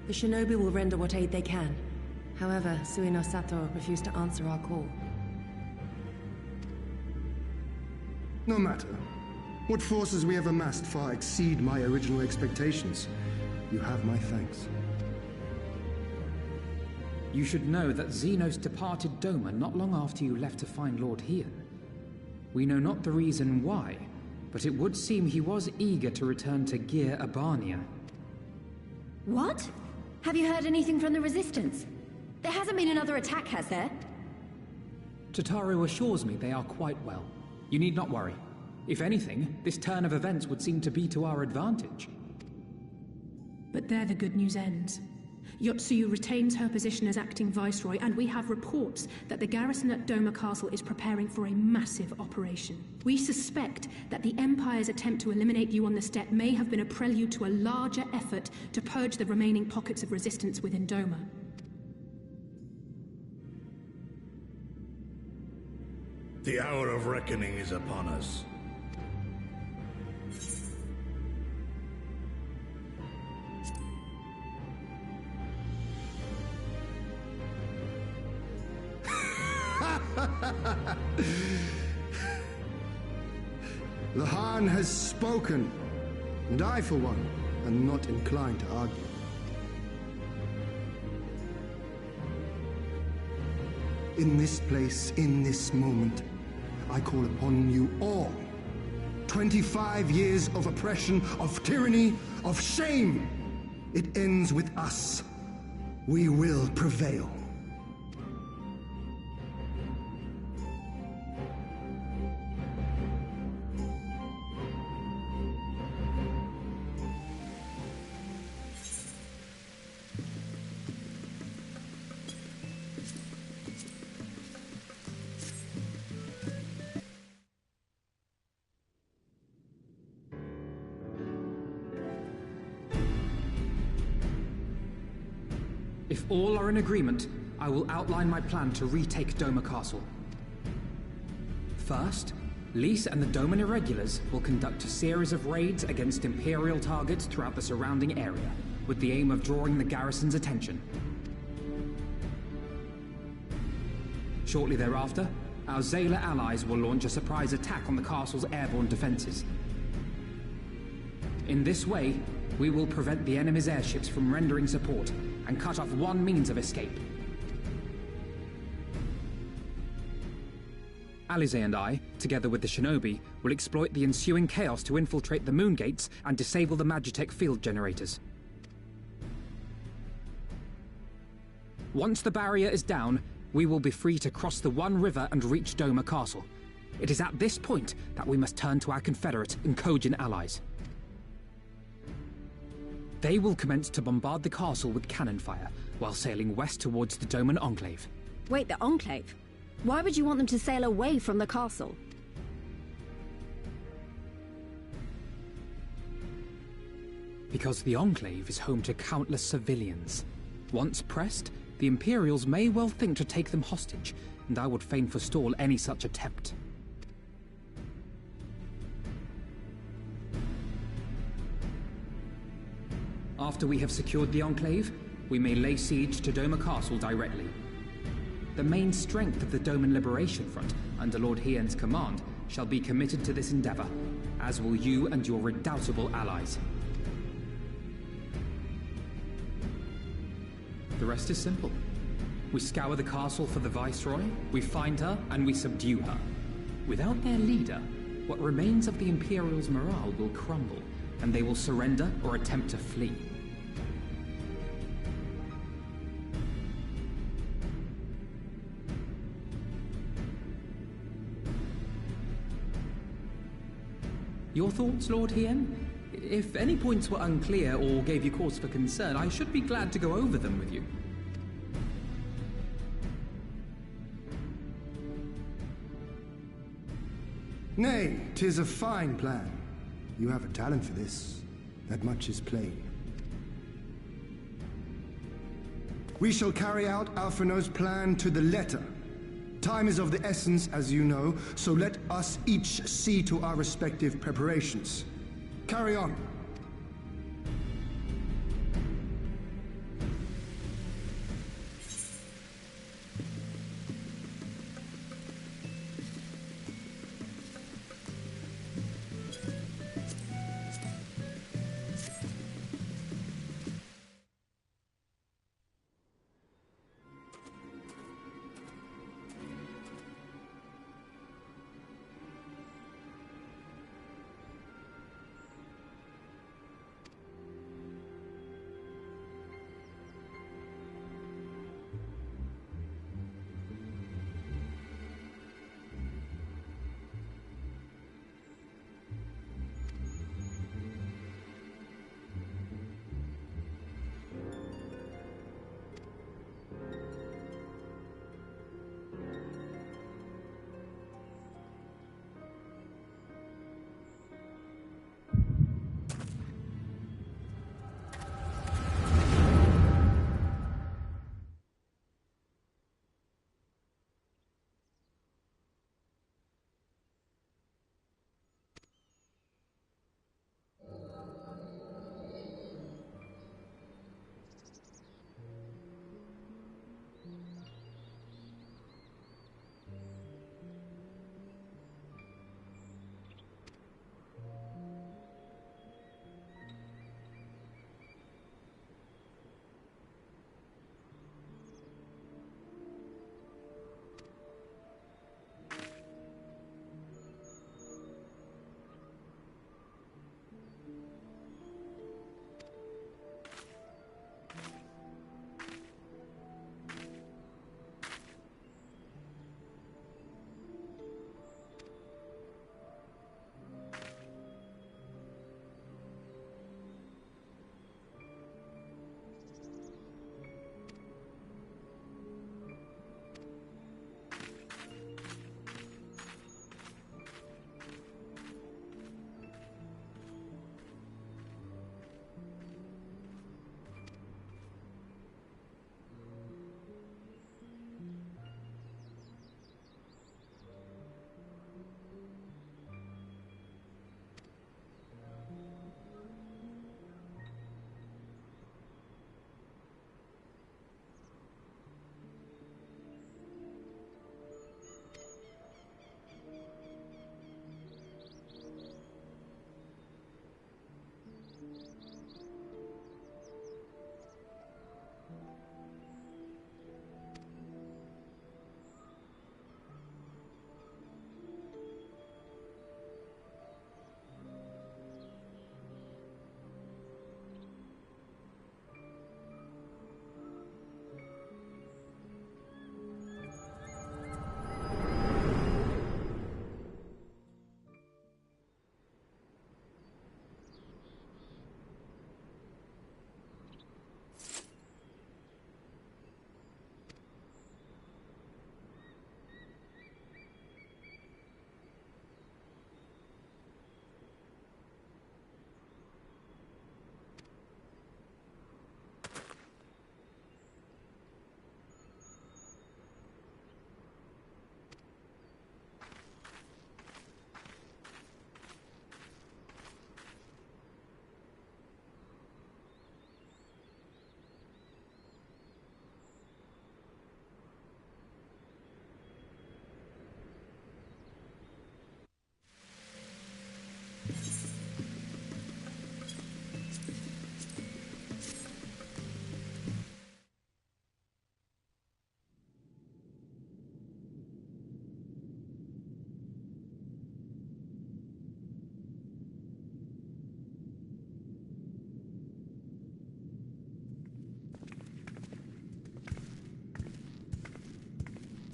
Speaker 6: The shinobi will render what aid they can. However, Suino Sato refused to answer our call.
Speaker 22: No matter. What forces we have amassed far exceed my original expectations. You have my thanks.
Speaker 11: You should know that Xenos departed Doma not long after you left to find Lord Hian. We know not the reason why, but it would seem he was eager to return to Gir Abania.
Speaker 3: What? Have you heard anything from the Resistance? There hasn't been another attack, has there?
Speaker 11: Tataru assures me they are quite well. You need not worry. If anything, this turn of events would seem to be to our advantage.
Speaker 21: But there the good news ends. Yotsuyu retains her position as acting viceroy, and we have reports that the garrison at Doma Castle is preparing for a massive operation. We suspect that the Empire's attempt to eliminate you on the steppe may have been a prelude to a larger effort to purge the remaining pockets of resistance within Doma.
Speaker 9: The hour of reckoning is upon us.
Speaker 22: The Khan has spoken, and I, for one, am not inclined to argue. In this place, in this moment, I call upon you all. 25 years of oppression, of tyranny, of shame. It ends with us. We will prevail.
Speaker 11: If all are in agreement, I will outline my plan to retake Doma Castle. First, Lys and the Doman Irregulars will conduct a series of raids against Imperial targets throughout the surrounding area, with the aim of drawing the garrison's attention. Shortly thereafter, our Zayla allies will launch a surprise attack on the castle's airborne defenses. In this way, we will prevent the enemy's airships from rendering support and cut off one means of escape. Alize and I, together with the shinobi, will exploit the ensuing chaos to infiltrate the moon gates and disable the Magitech field generators. Once the barrier is down, we will be free to cross the One River and reach Doma Castle. It is at this point that we must turn to our Confederate and Kojin allies. They will commence to bombard the castle with cannon fire, while sailing west towards the Doman Enclave.
Speaker 4: Wait, the Enclave? Why would you want them to sail away from the castle?
Speaker 11: Because the Enclave is home to countless civilians. Once pressed, the Imperials may well think to take them hostage, and I would fain forestall any such attempt. After we have secured the Enclave, we may lay siege to Doma Castle directly. The main strength of the Doman Liberation Front, under Lord Hian's command, shall be committed to this endeavor, as will you and your redoubtable allies. The rest is simple. We scour the castle for the Viceroy, we find her, and we subdue her. Without their leader, what remains of the Imperial's morale will crumble, and they will surrender or attempt to flee. Your thoughts, Lord Hien? If any points were unclear or gave you cause for concern, I should be glad to go over them with you.
Speaker 22: Nay, 'tis a fine plan. You have a talent for this. That much is plain. We shall carry out Alphinaud's plan to the letter. Time is of the essence, as you know, so let us each see to our respective preparations. Carry on.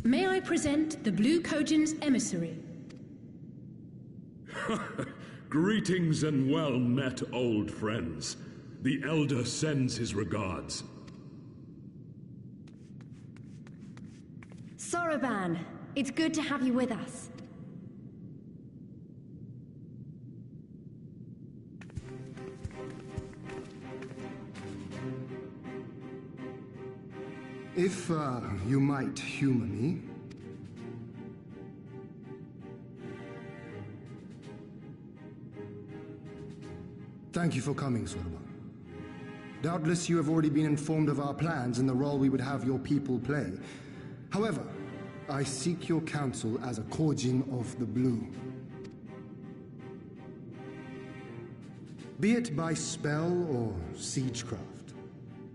Speaker 21: May I present the Blue Kojin's emissary?
Speaker 1: Greetings and well met, old friends. The Elder sends his regards.
Speaker 3: Soroban, it's good to have you with us.
Speaker 22: If, you might humor me. Thank you for coming, Soroban. Doubtless you have already been informed of our plans and the role we would have your people play. However, I seek your counsel as a Kojin of the Blue. Be it by spell or siegecraft,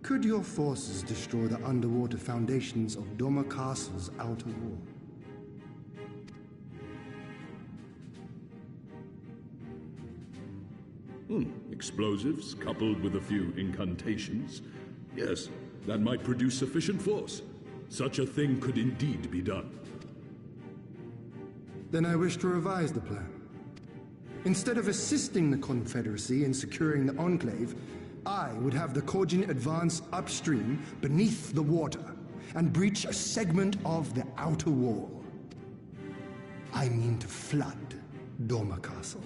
Speaker 22: could your forces destroy the underwater foundations of Doma Castle's outer wall?
Speaker 1: Explosives coupled with a few incantations. Yes, that might produce sufficient force. Such a thing could indeed be done.
Speaker 22: Then I wish to revise the plan. Instead of assisting the Confederacy in securing the Enclave, I would have the Kojin advance upstream beneath the water and breach a segment of the outer wall. I mean to flood Doma Castle.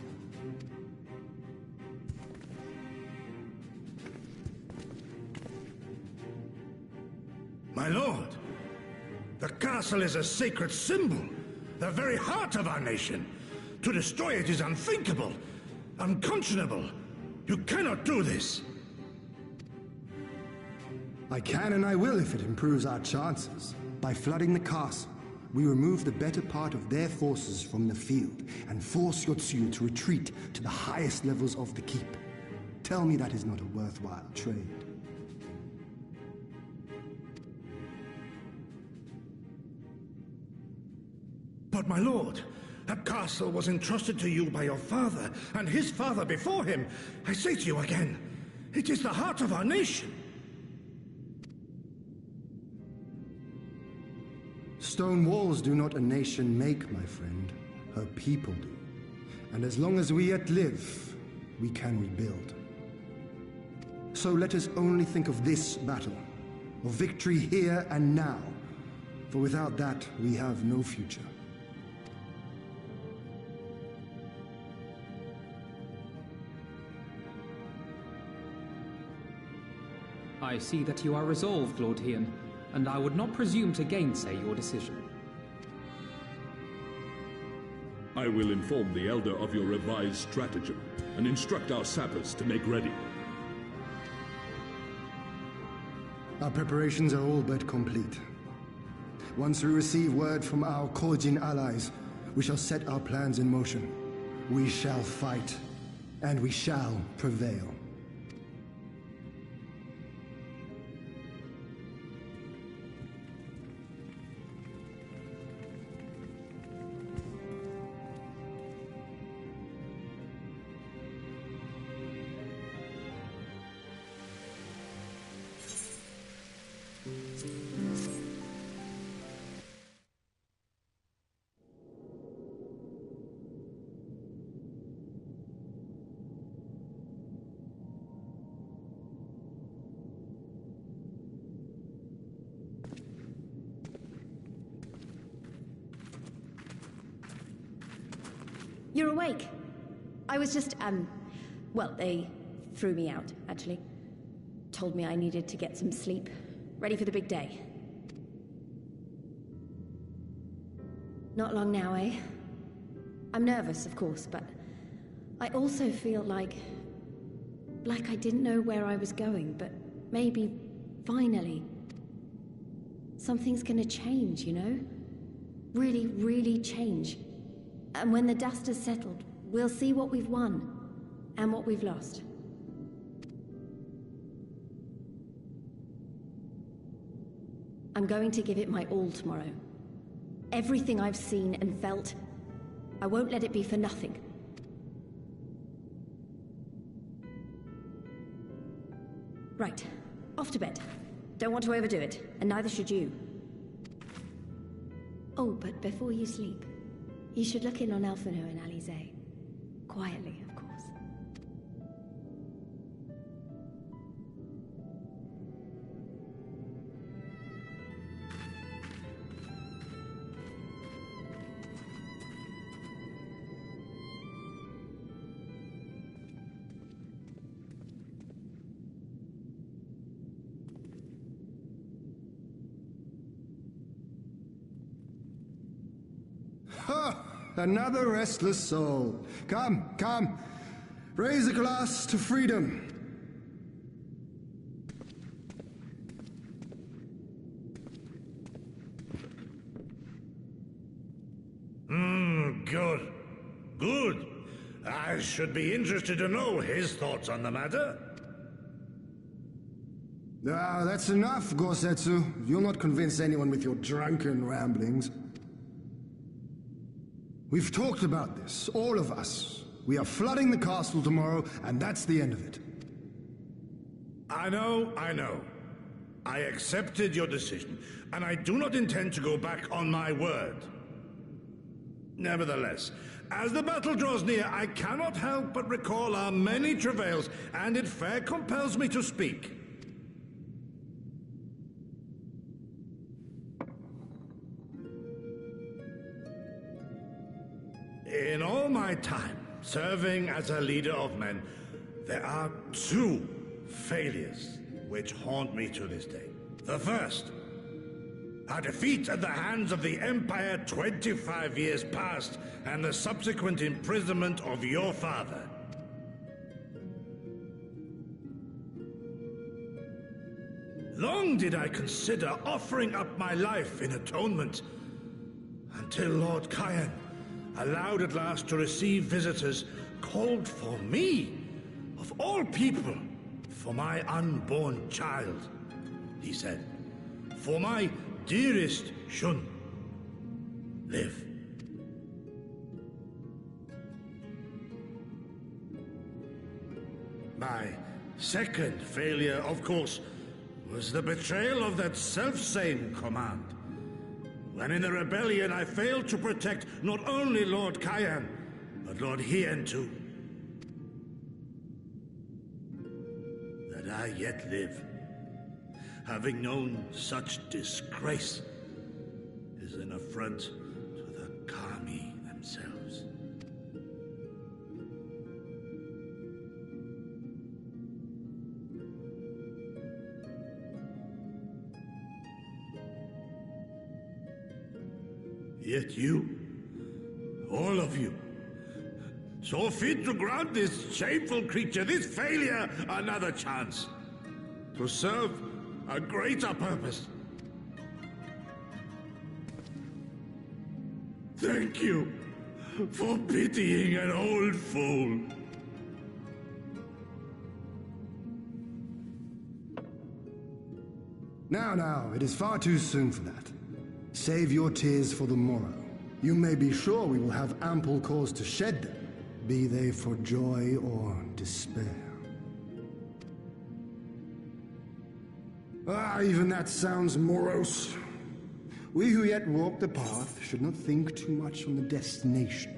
Speaker 9: My lord, the castle is a sacred symbol, the very heart of our nation. To destroy it is unthinkable, unconscionable. You cannot do this.
Speaker 22: I can and I will if it improves our chances. By flooding the castle, we remove the better part of their forces from the field and force Yotsuyu to retreat to the highest levels of the keep. Tell me that is not a worthwhile trade.
Speaker 9: But my lord, that castle was entrusted to you by your father and his father before him. I say to you again, it is the heart of our nation.
Speaker 22: Stone walls do not a nation make, my friend. Her people do. And as long as we yet live, we can rebuild. So let us only think of this battle, of victory here and now. For without that, we have no future.
Speaker 11: I see that you are resolved, Lord Hien, and I would not presume to gainsay your decision.
Speaker 1: I will inform the Elder of your revised stratagem and instruct our sappers to make ready.
Speaker 22: Our preparations are all but complete. Once we receive word from our Kojin allies, we shall set our plans in motion. We shall fight, and we shall prevail.
Speaker 3: You're awake. I was just, well, they threw me out, actually. Told me I needed to get some sleep. Ready for the big day. Not long now, eh? I'm nervous, of course, but I also feel like I didn't know where I was going, but maybe, finally, something's gonna change, you know? Really, really change. And when the dust has settled, we'll see what we've won, and what we've lost. I'm going to give it my all tomorrow. Everything I've seen and felt, I won't let it be for nothing. Right, off to bed. Don't want to overdo it, and neither should you. Oh, but before you sleep, you should look in on Elfino and Alize. Quietly, of course.
Speaker 22: Ha! Another restless soul. Come, come. Raise a glass to freedom.
Speaker 9: Good. Good. I should be interested to know his thoughts on the matter.
Speaker 22: Ah, that's enough, Gosetsu. You'll not convince anyone with your drunken ramblings. We've talked about this, all of us. We are flooding the castle tomorrow, and that's the end of it.
Speaker 9: I know. I accepted your decision, and I do not intend to go back on my word. Nevertheless, as the battle draws near, I cannot help but recall our many travails, and it fair compels me to speak. In all my time serving as a leader of men, there are two failures which haunt me to this day. The first, a defeat at the hands of the Empire 25 years past, and the subsequent imprisonment of your father. Long did I consider offering up my life in atonement, until Lord Kyan, allowed at last to receive visitors, called for me, of all people, for my unborn child. He said, "For my dearest Shun, live." My second failure, of course, was the betrayal of that self-same command. When in the rebellion I failed to protect not only Lord Kyan, but Lord Hien too. That I yet live, having known such disgrace, is an affront to the Kami themselves. Yet you, all of you, saw fit to grant this shameful creature, this failure, another chance to serve a greater purpose. Thank you for pitying an old fool.
Speaker 22: Now, it is far too soon for that. Save your tears for the morrow. You may be sure we will have ample cause to shed them, be they for joy or despair. Even that sounds morose. We who yet walk the path should not think too much on the destination.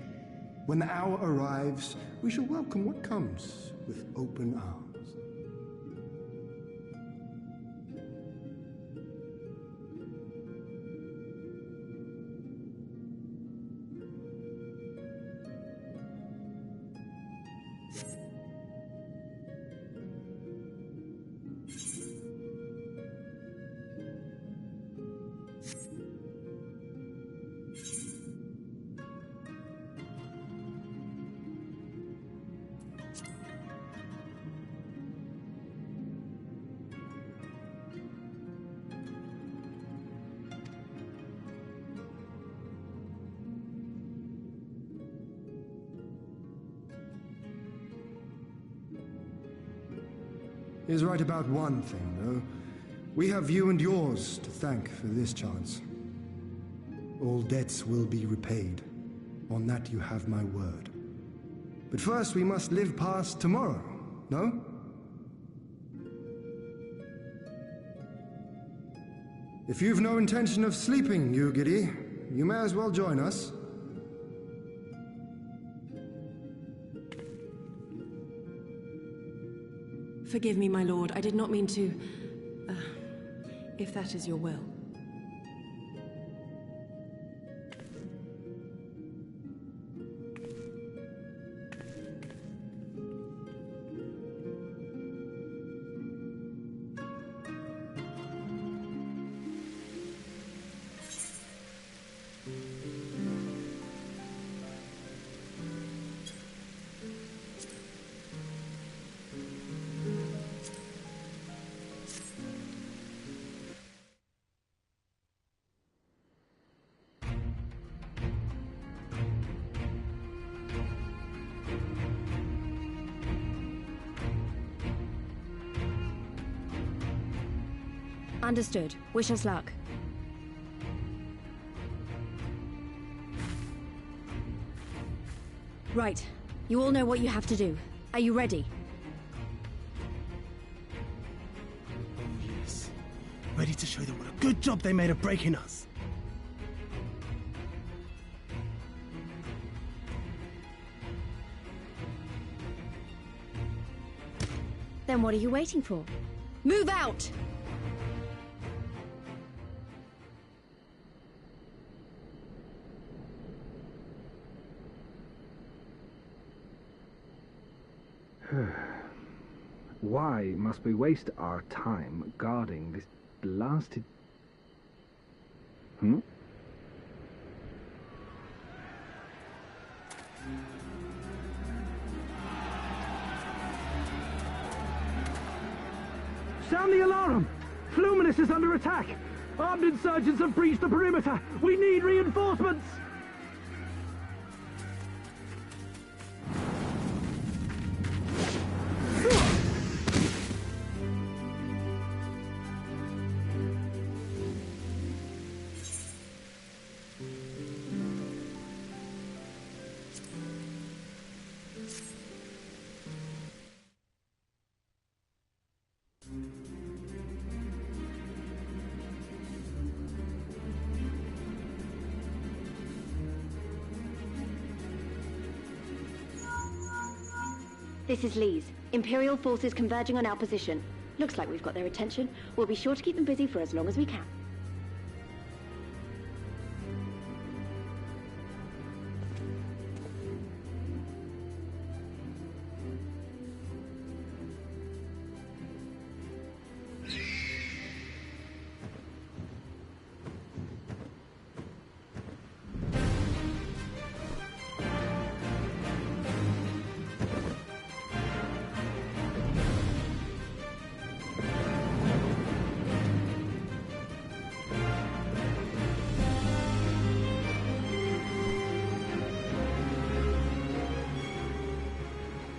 Speaker 22: When the hour arrives, we shall welcome what comes with open arms. He is right about one thing, though. We have you and yours to thank for this chance. All debts will be repaid. On that you have my word. But first we must live past tomorrow, no? If you've no intention of sleeping, Yugiri, you may as well join us.
Speaker 6: Forgive me, my lord. I did not mean to... if that is your will.
Speaker 3: Understood. Wish us luck. Right. You all know what you have to do. Are you ready?
Speaker 18: Yes. Ready to show them what a good job they made of breaking us.
Speaker 3: Then what are you waiting for? Move out!
Speaker 17: Why must we waste our time guarding this blasted...
Speaker 10: Sound the alarm! Fluminus is under attack! Armed insurgents have breached the perimeter! We need reinforcements!
Speaker 3: This is Lee's. Imperial forces converging on our position. Looks like we've got their attention. We'll be sure to keep them busy for as long as we can.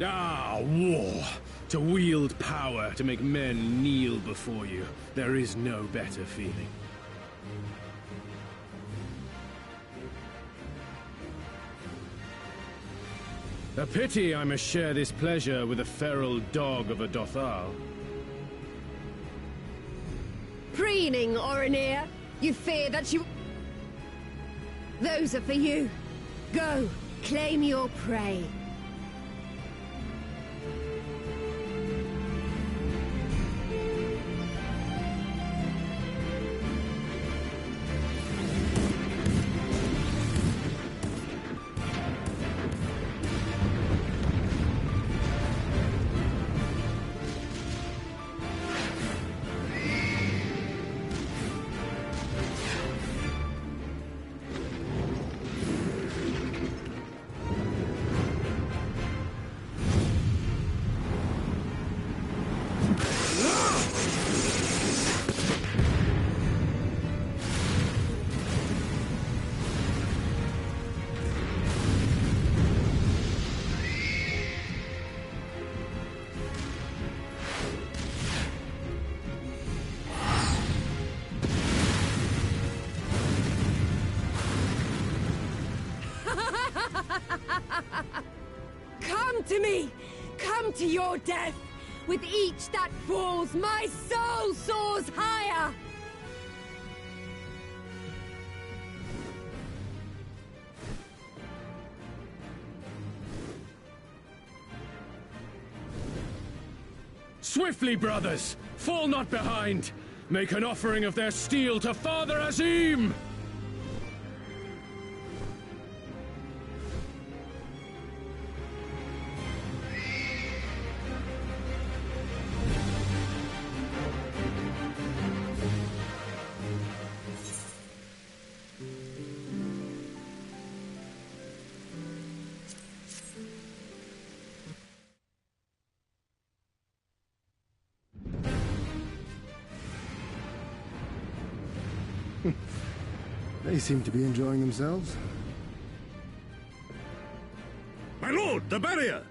Speaker 14: Ah, war! To wield power, to make men kneel before you. There is no better feeling. A pity I must share this pleasure with a feral dog of a Dothal.
Speaker 4: Preening, Oronir! You fear that you... Those are for you. Go, claim your prey. Come to me! Come to your death! With each that falls, my soul soars higher!
Speaker 14: Swiftly, brothers! Fall not behind! Make an offering of their steel to Father Azim!
Speaker 22: They seem to be enjoying themselves.
Speaker 1: My lord, the barrier!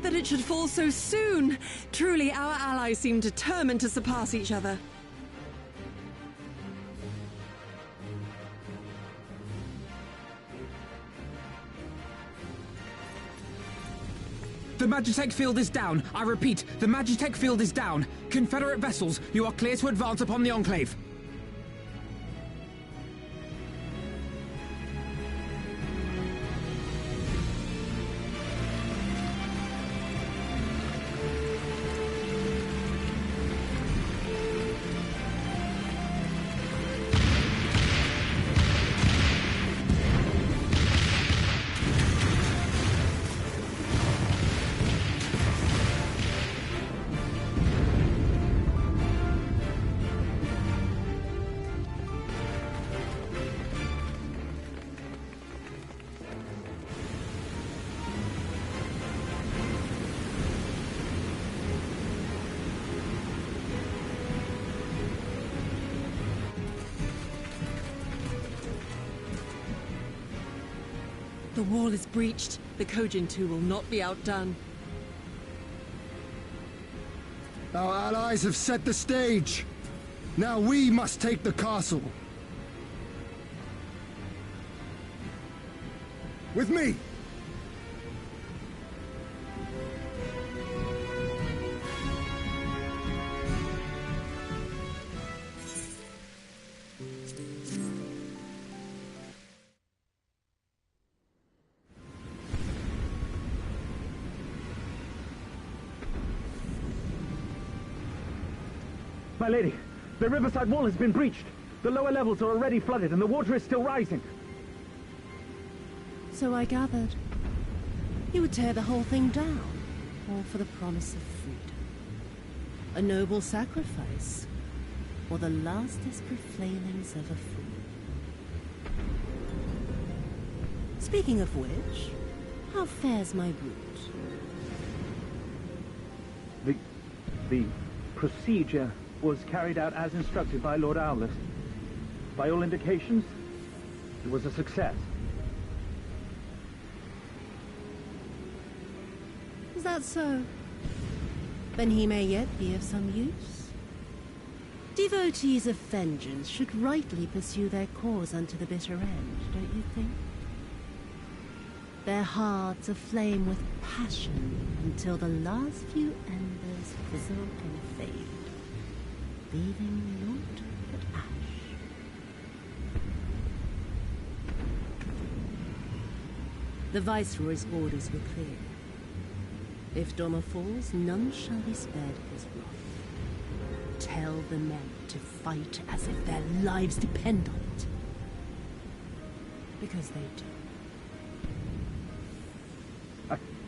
Speaker 16: that it should fall so soon. Truly, our allies seem determined to surpass each other.
Speaker 11: The Magitech field is down. I repeat, the Magitech field is down. Confederate vessels, you are clear to advance upon the Enclave.
Speaker 16: The wall is breached. The Kojin 2 will not be outdone.
Speaker 22: Our allies have set the stage. Now we must take the castle. With me!
Speaker 19: My lady, the riverside wall has been breached. The lower levels are already flooded and the water is still rising.
Speaker 15: So I gathered. You would tear the whole thing down, all for the promise of freedom. A noble sacrifice, or the last desperate flailings of a fool. Speaking of which, how fares my boot?
Speaker 19: The procedure was carried out as instructed by Lord Owlist. By all indications, it was a success.
Speaker 15: Is that so? Then he may yet be of some use. Devotees of vengeance should rightly pursue their cause unto the bitter end, don't you think? Their hearts aflame with passion until the last few embers fizzle and fade, leaving naught but ash. The Viceroy's orders were clear. If Doma falls, none shall be spared his wrath. Tell the men to fight as if their lives depend on it. Because they do.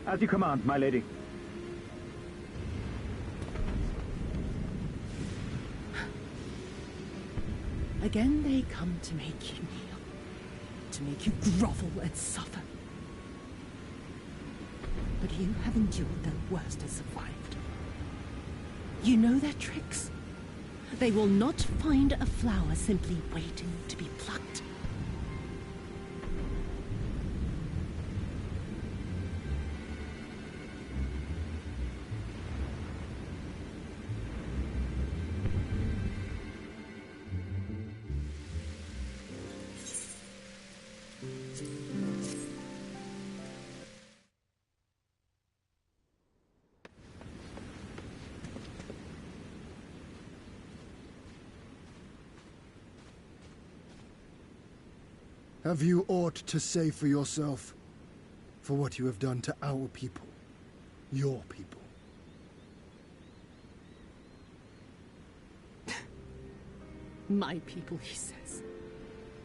Speaker 19: As you command, my lady.
Speaker 15: Again they come to make you kneel, to make you grovel and suffer. But you have endured their worst and survived. You know their tricks. They will not find a flower simply waiting to be plucked.
Speaker 22: Have you aught to say for yourself? For what you have done to our people? Your people?
Speaker 15: My people, he says.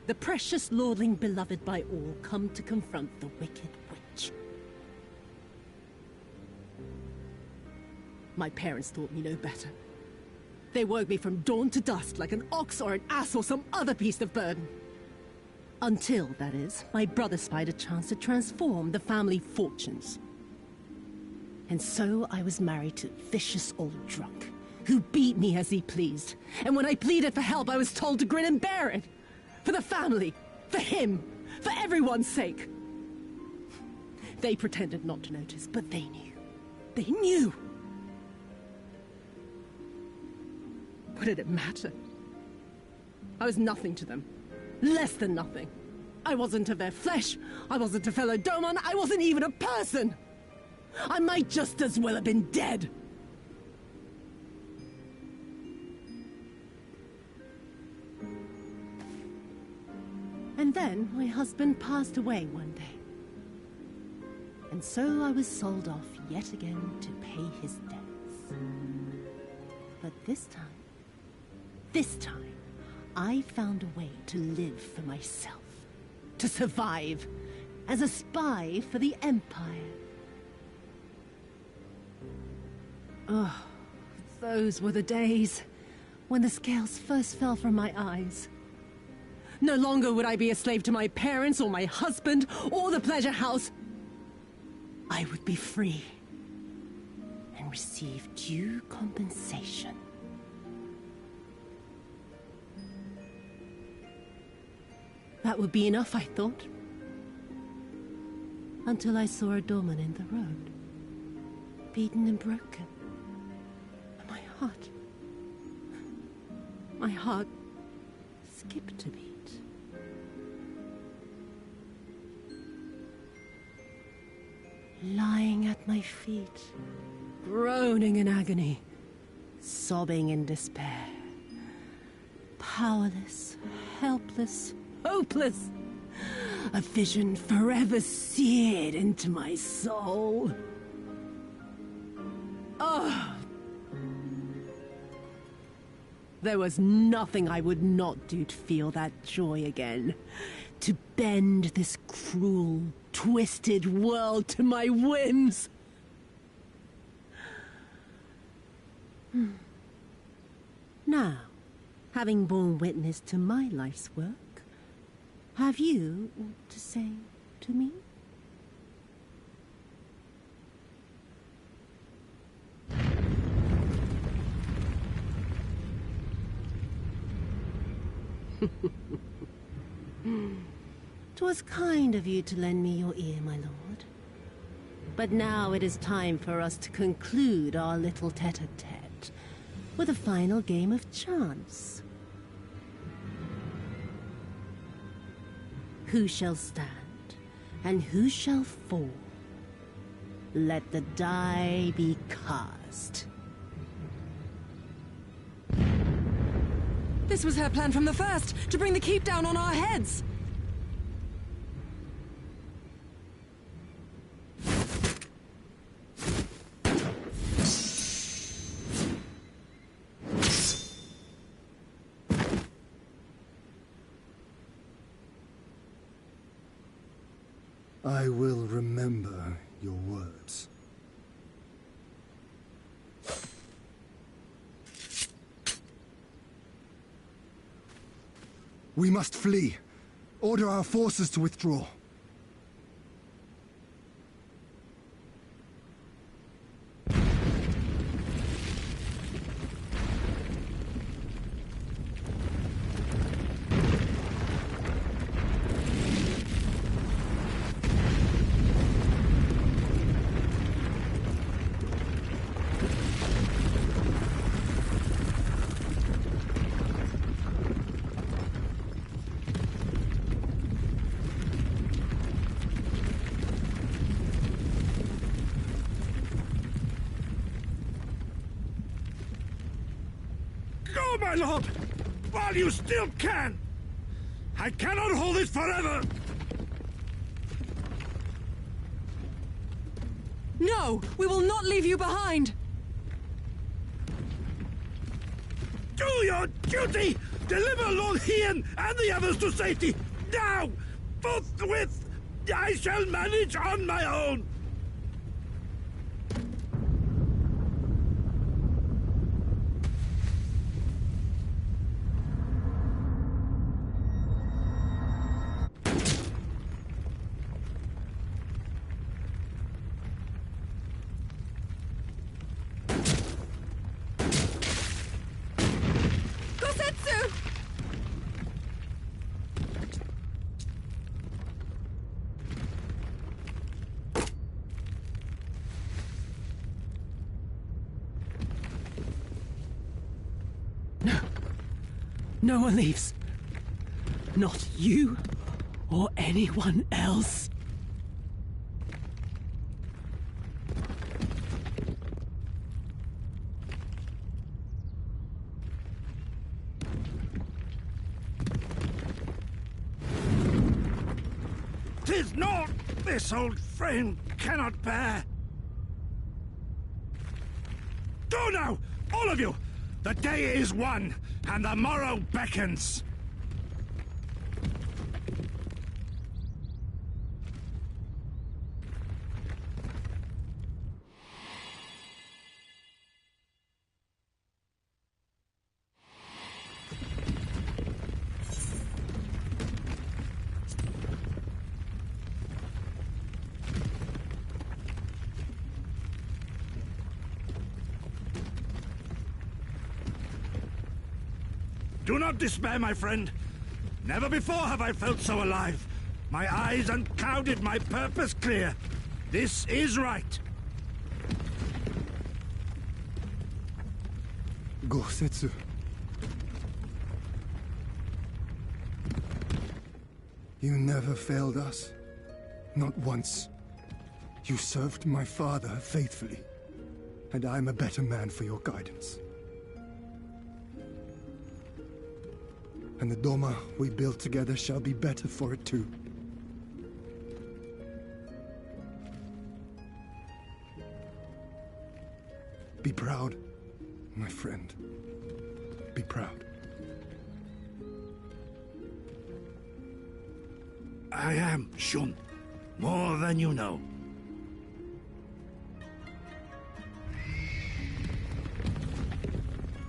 Speaker 15: The precious lordling beloved by all, come to confront the wicked witch. My parents taught me no better. They woke me from dawn to dusk like an ox or an ass or some other beast of burden. Until, that is, my brother spied a chance to transform the family fortunes. And so I was married to a vicious old drunk, who beat me as he pleased. And when I pleaded for help, I was told to grin and bear it. For the family, for him, for everyone's sake. They pretended not to notice, but they knew.
Speaker 16: They knew. What did it matter? I was nothing to them. Less than nothing. I wasn't of their flesh. I wasn't a fellow Doman. I wasn't even a person. I might just as well have been dead. And then my husband passed away one day. And so I was sold off yet again to pay his debts. But this time, I found a way to live for myself. To survive as a spy for the Empire. Oh, those were the days when the scales first fell from my eyes. No longer would I be a slave to my parents or my husband or the pleasure house. I would be free and receive due compensation. That would be enough, I thought. Until I saw a doorman in the road, beaten and broken. And my heart skipped a beat. Lying at my feet, groaning in agony, sobbing in despair. Powerless, helpless, hopeless. A vision forever seared into my soul. Oh! There was nothing I would not do to feel that joy again. To bend this cruel, twisted world to my whims. Now, having borne witness to my life's work, have you aught to say to me? "'Twas kind of you to lend me your ear, my lord. But now it is time for us to conclude our little tete-a-tete with a final game of chance. Who shall stand, and who shall fall? Let the die be cast." This was her plan from the first, to bring the keep down on our heads.
Speaker 22: I will remember your words. We must flee. Order our forces to withdraw.
Speaker 9: Go, my lord! While you still can! I cannot hold it forever!
Speaker 16: No! We will not leave you behind!
Speaker 9: Do your duty! Deliver Lord Hien and the others to safety! Now! Forthwith! I shall manage on my own!
Speaker 8: No one leaves. Not you or anyone else.
Speaker 9: "'Tis naught this old frame cannot bear. Go now, all of you! The day is won, and the morrow beckons. Do not despair, my friend. Never before have I felt so alive. My eyes unclouded, my purpose clear. This is right.
Speaker 22: Gosetsu. You never failed us. Not once. You served my father faithfully. And I'm a better man for your guidance. And the Doma we built together shall be better for it too. Be proud, my friend. Be proud.
Speaker 9: I am, Shun. More than you know.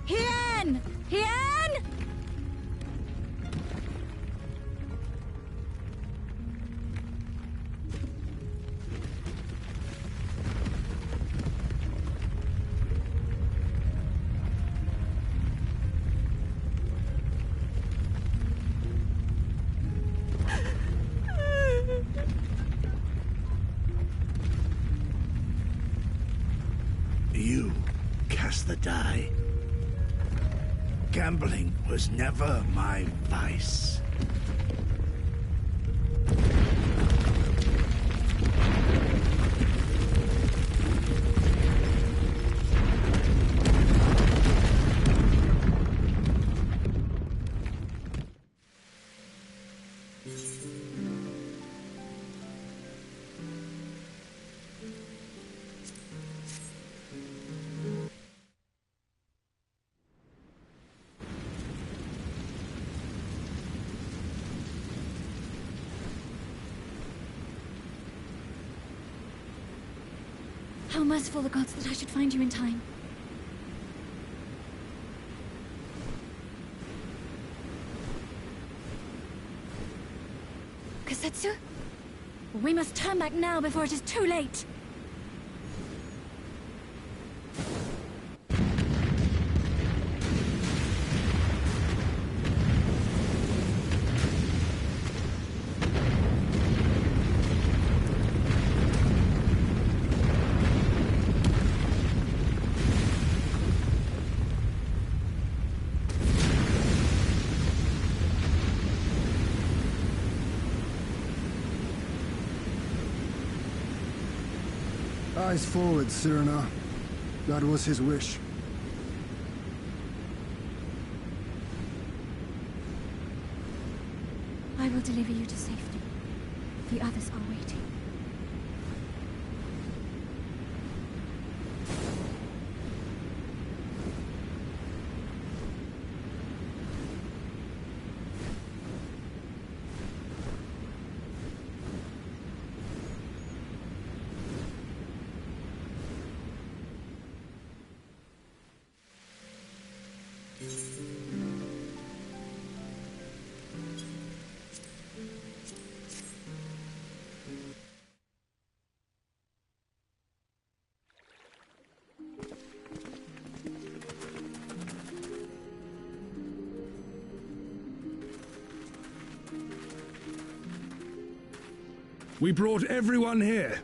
Speaker 2: Hien! Hien!
Speaker 9: You cast the die. Gambling was never my vice.
Speaker 2: How merciful the gods that I should find you in time. Kasetsu? We must turn back now before it is too late.
Speaker 22: Eyes forward, Cyrano. That was his wish.
Speaker 2: I will deliver you to safety. The others are waiting.
Speaker 20: We brought everyone here.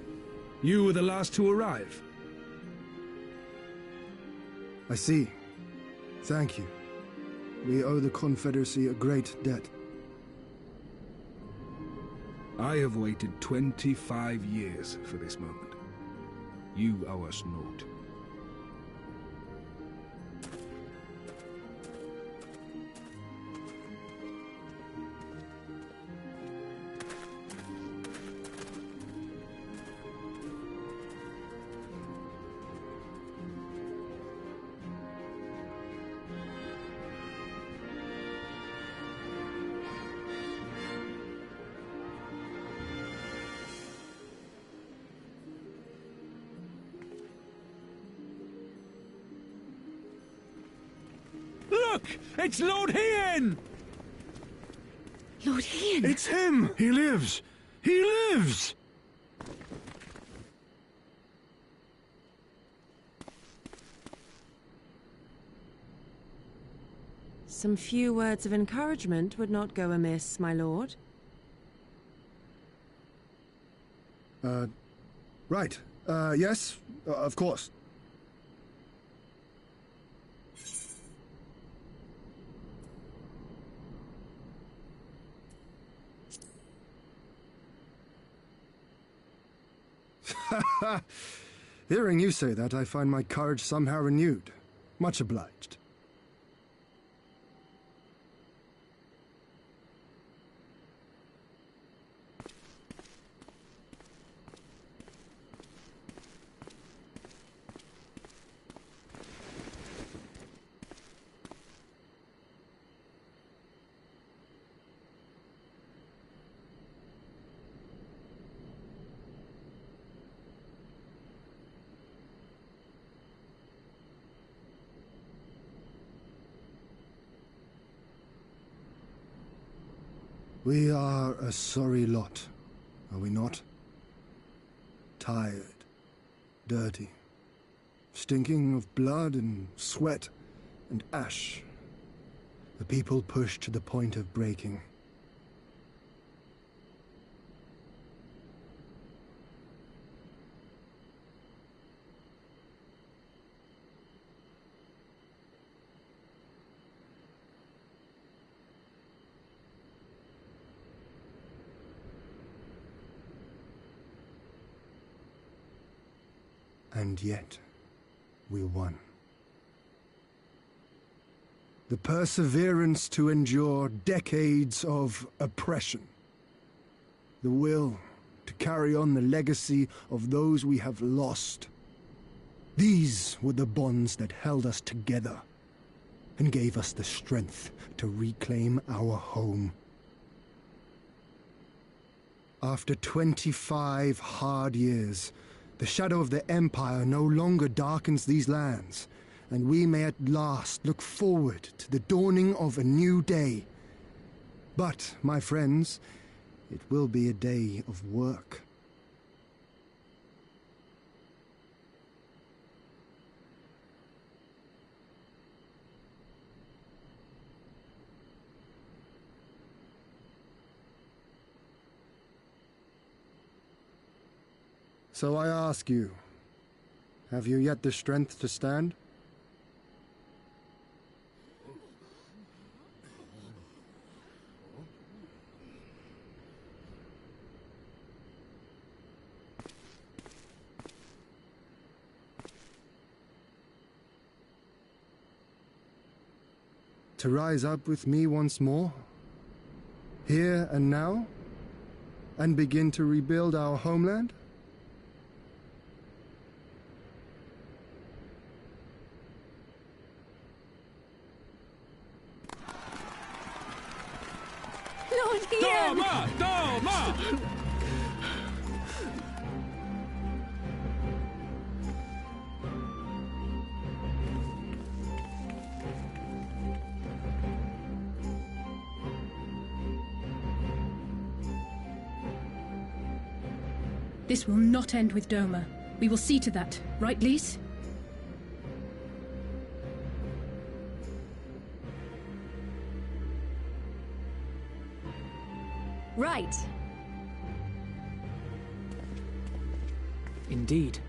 Speaker 20: You were the last to arrive.
Speaker 22: I see. Thank you. We owe the Confederacy a great debt.
Speaker 20: I have waited 25 years for this moment. You owe us naught. Look! It's Lord Hien!
Speaker 5: Lord Hien!
Speaker 9: It's him! He lives! He lives!
Speaker 6: Some few words of encouragement would not go amiss, my lord.
Speaker 22: Right. Yes, of course. Hearing you say that, I find my courage somehow renewed. Much obliged. We are a sorry lot, are we not? Tired, dirty, stinking of blood and sweat and ash. The people pushed to the point of breaking. And yet, we won. The perseverance to endure decades of oppression. The will to carry on the legacy of those we have lost. These were the bonds that held us together and gave us the strength to reclaim our home. After 25 hard years, the shadow of the Empire no longer darkens these lands, and we may at last look forward to the dawning of a new day. But, my friends, it will be a day of work. So I ask you, have you yet the strength to stand? To rise up with me once more, here and now, and begin to rebuild our homeland?
Speaker 5: Lord Hien!
Speaker 20: Doma!
Speaker 21: This will not end with Doma. We will see to that, right, Lise?
Speaker 3: Right.
Speaker 11: Indeed,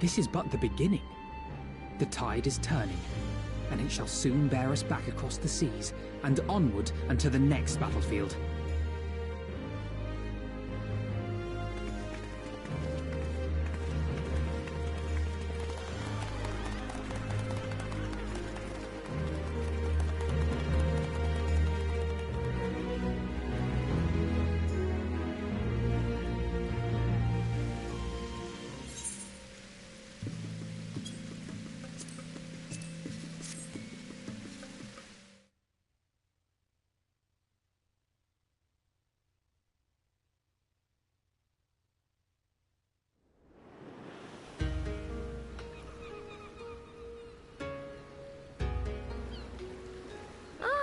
Speaker 11: this is but the beginning. The tide is turning, and it shall soon bear us back across the seas, and onward and to the next battlefield.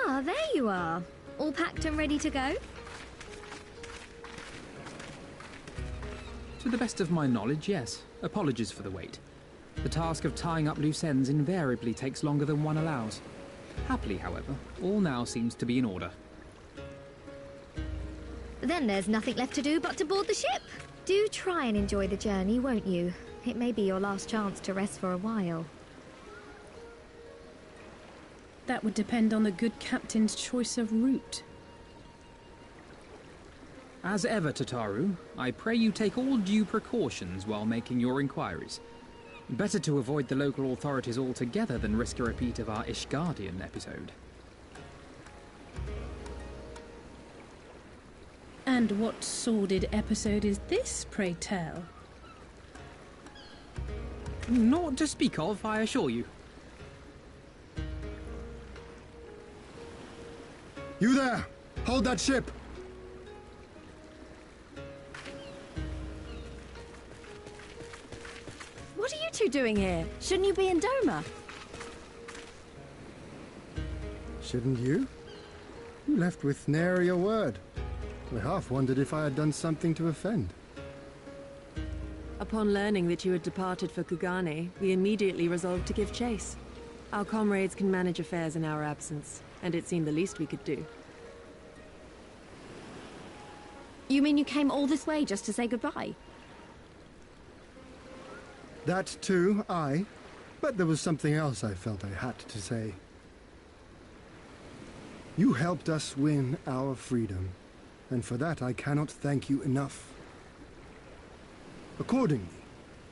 Speaker 2: Ah, there you are. All packed and ready to go?
Speaker 11: To the best of my knowledge, yes. Apologies for the wait. The task of tying up loose ends invariably takes longer than one allows. Happily, however, all now seems to be in order.
Speaker 2: Then there's nothing left to do but to board the ship. Do try and enjoy the journey, won't you? It may be your last chance to rest for a while.
Speaker 21: That would depend on the good captain's choice of route.
Speaker 11: As ever, Tataru, I pray you take all due precautions while making your inquiries. Better to avoid the local authorities altogether than risk a repeat of our Ishgardian episode.
Speaker 21: And what sordid episode is this, pray tell?
Speaker 11: Naught to speak of, I assure you.
Speaker 22: You there! Hold that ship!
Speaker 4: What are you two doing here? Shouldn't you be in Doma?
Speaker 22: Shouldn't you? You left with nary a word. I half wondered if I had done something to offend.
Speaker 6: Upon learning that you had departed for Kugane, we immediately resolved to give chase. Our comrades can manage affairs in our absence, and it seemed the least we could do.
Speaker 3: You mean you came all this way just to say goodbye?
Speaker 22: That too, aye. But there was something else I felt I had to say. You helped us win our freedom, and for that I cannot thank you enough. Accordingly,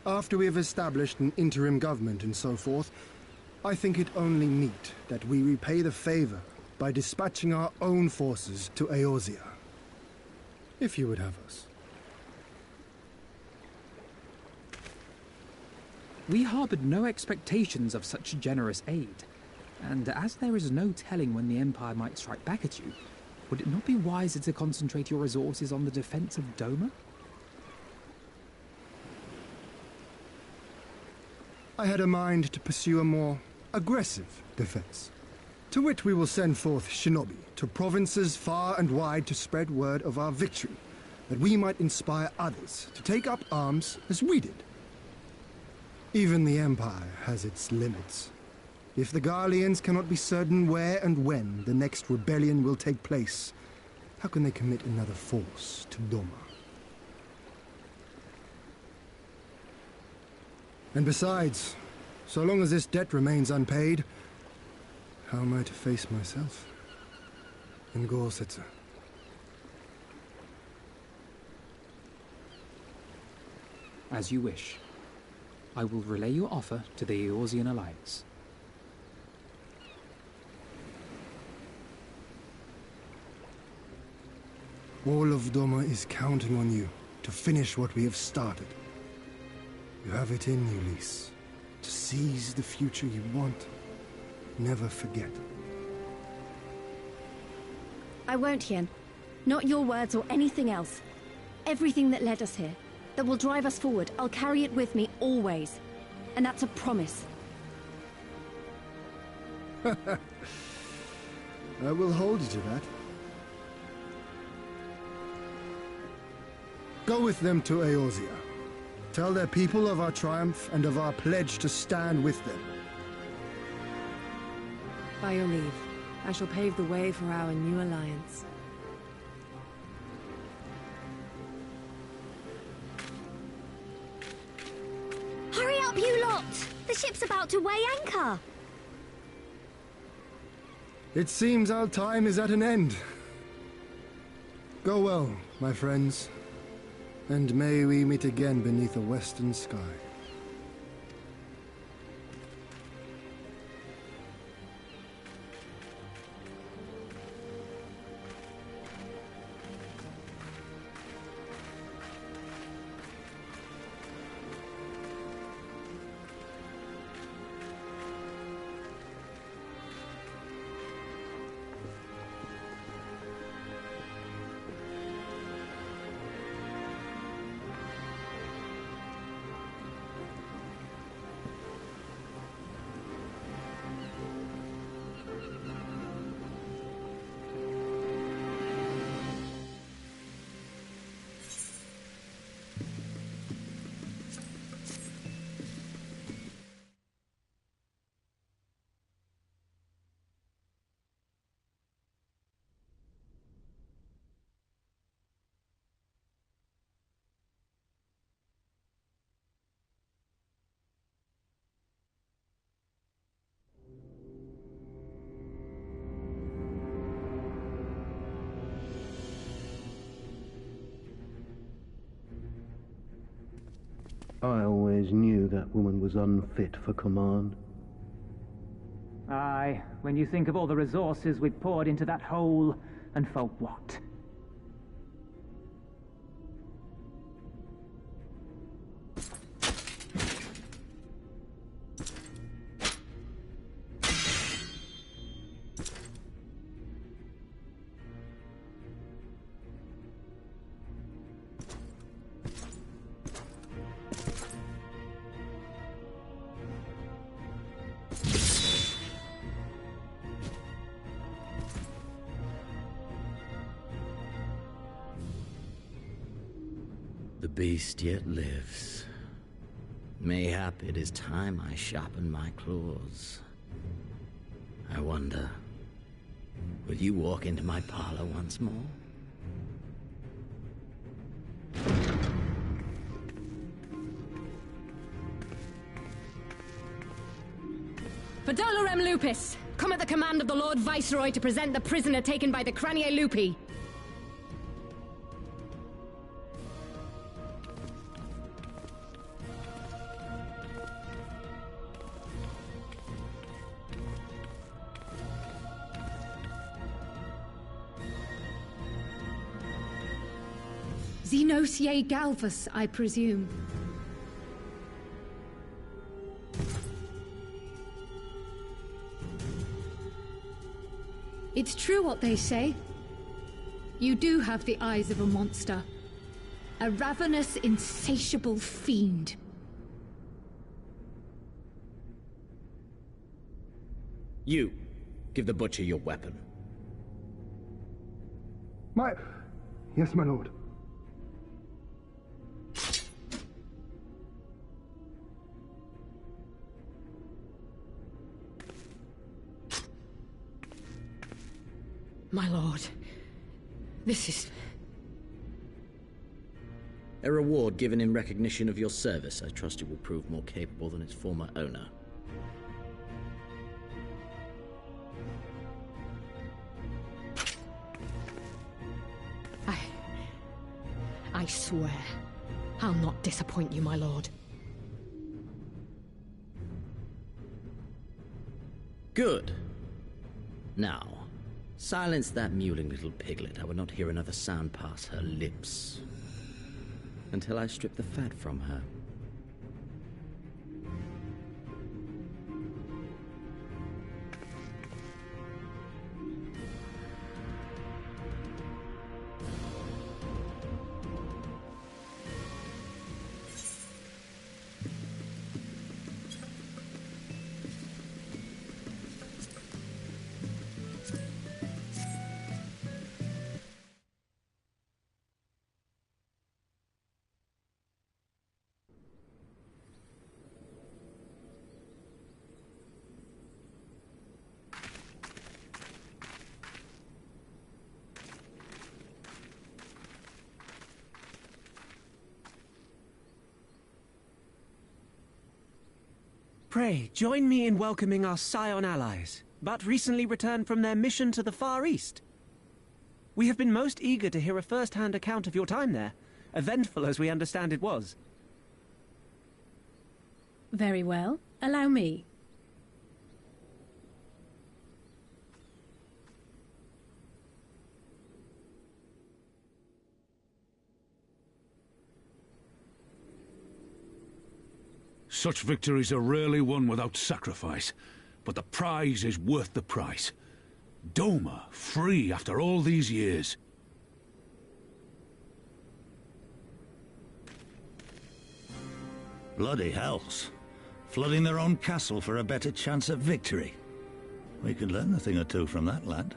Speaker 22: after we have established an interim government and so forth, I think it only meet that we repay the favor by dispatching our own forces to Eorzea. If you would have us.
Speaker 11: We harbored no expectations of such generous aid, and as there is no telling when the Empire might strike back at you, would it not be wiser to concentrate your resources on the defense of Doma?
Speaker 22: I had a mind to pursue a more aggressive defense, to which we will send forth shinobi to provinces far and wide to spread word of our victory, that we might inspire others to take up arms as we did. Even the Empire has its limits. If the Garleans cannot be certain where and when the next rebellion will take place, how can they commit another force to Doma? And besides, so long as this debt remains unpaid, how am I to face myself and Gorsetzer?
Speaker 11: As you wish. I will relay your offer to the Eorzean Alliance.
Speaker 22: All of Doma is counting on you to finish what we have started. You have it in you, Lys, to seize the future you want. Never forget.
Speaker 3: I won't, Hien. Not your words or anything else. Everything that led us here, that will drive us forward, I'll carry it with me always. And that's a promise.
Speaker 22: I will hold you to that. Go with them to Eorzea. Tell their people of our triumph and of our pledge to stand with them.
Speaker 6: By your leave, I shall pave the way for our new alliance.
Speaker 2: Hurry up, you lot! The ship's about to weigh anchor!
Speaker 22: It seems our time is at an end. Go well, my friends, and may we meet again beneath a western sky.
Speaker 12: I always knew that woman was unfit for command.
Speaker 13: Aye, when you think of all the resources we've poured into that hole, and for what?
Speaker 23: The beast yet lives. Mayhap it is time I sharpen my claws. I wonder, will you walk into my parlor once more?
Speaker 24: For Dolorem Lupus, come at the command of the Lord Viceroy to present the prisoner taken by the Cranie Lupi.
Speaker 5: Xenosier Galvus, I presume. It's true what they say. You do have the eyes of a monster. A ravenous, insatiable fiend.
Speaker 23: You, give the butcher your weapon.
Speaker 22: Yes, my lord.
Speaker 24: My lord, this is...
Speaker 23: A reward given in recognition of your service. I trust it will prove more capable than its former owner.
Speaker 24: I swear, I'll not disappoint you, my lord.
Speaker 23: Good. Now, silence that mewling little piglet. I would not hear another sound pass her lips until I strip the fat from her.
Speaker 8: Pray, join me in welcoming our Scion allies. but recently returned from their mission to the Far East. We have been most eager to hear a first-hand account of your time there, eventful as we understand it was.
Speaker 21: Very well. Allow me.
Speaker 20: Such victories are rarely won without sacrifice, but the prize is worth the price. Doma, free after all these years.
Speaker 7: Bloody hells. Flooding their own castle for a better chance at victory. We could learn a thing or two from that lad.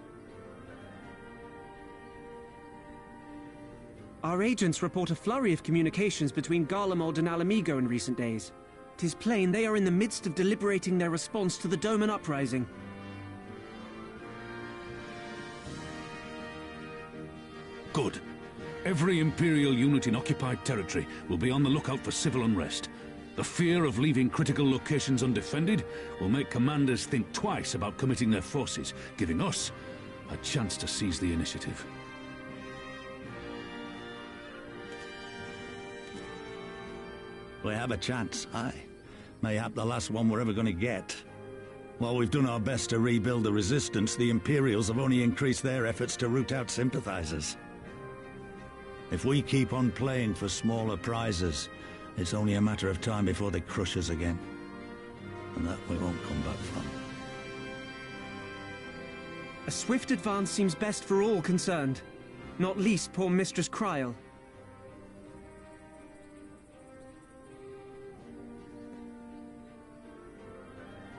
Speaker 8: Our agents report a flurry of communications between Garlemald and Alamigo in recent days. 'Tis plain they are in the midst of deliberating their response to the Doman uprising.
Speaker 20: Good. Every Imperial unit in occupied territory will be on the lookout for civil unrest. The fear of leaving critical locations undefended will make commanders think twice about committing their forces, giving us a chance to seize the initiative.
Speaker 7: We have a chance, aye. Mayhap the last one we're ever going to get. While we've done our best to rebuild the resistance, the Imperials have only increased their efforts to root out sympathizers. If we keep on playing for smaller prizes, it's only a matter of time before they crush us again. And that we won't come back from.
Speaker 8: A swift advance seems best for all concerned, not least poor Mistress Kryl.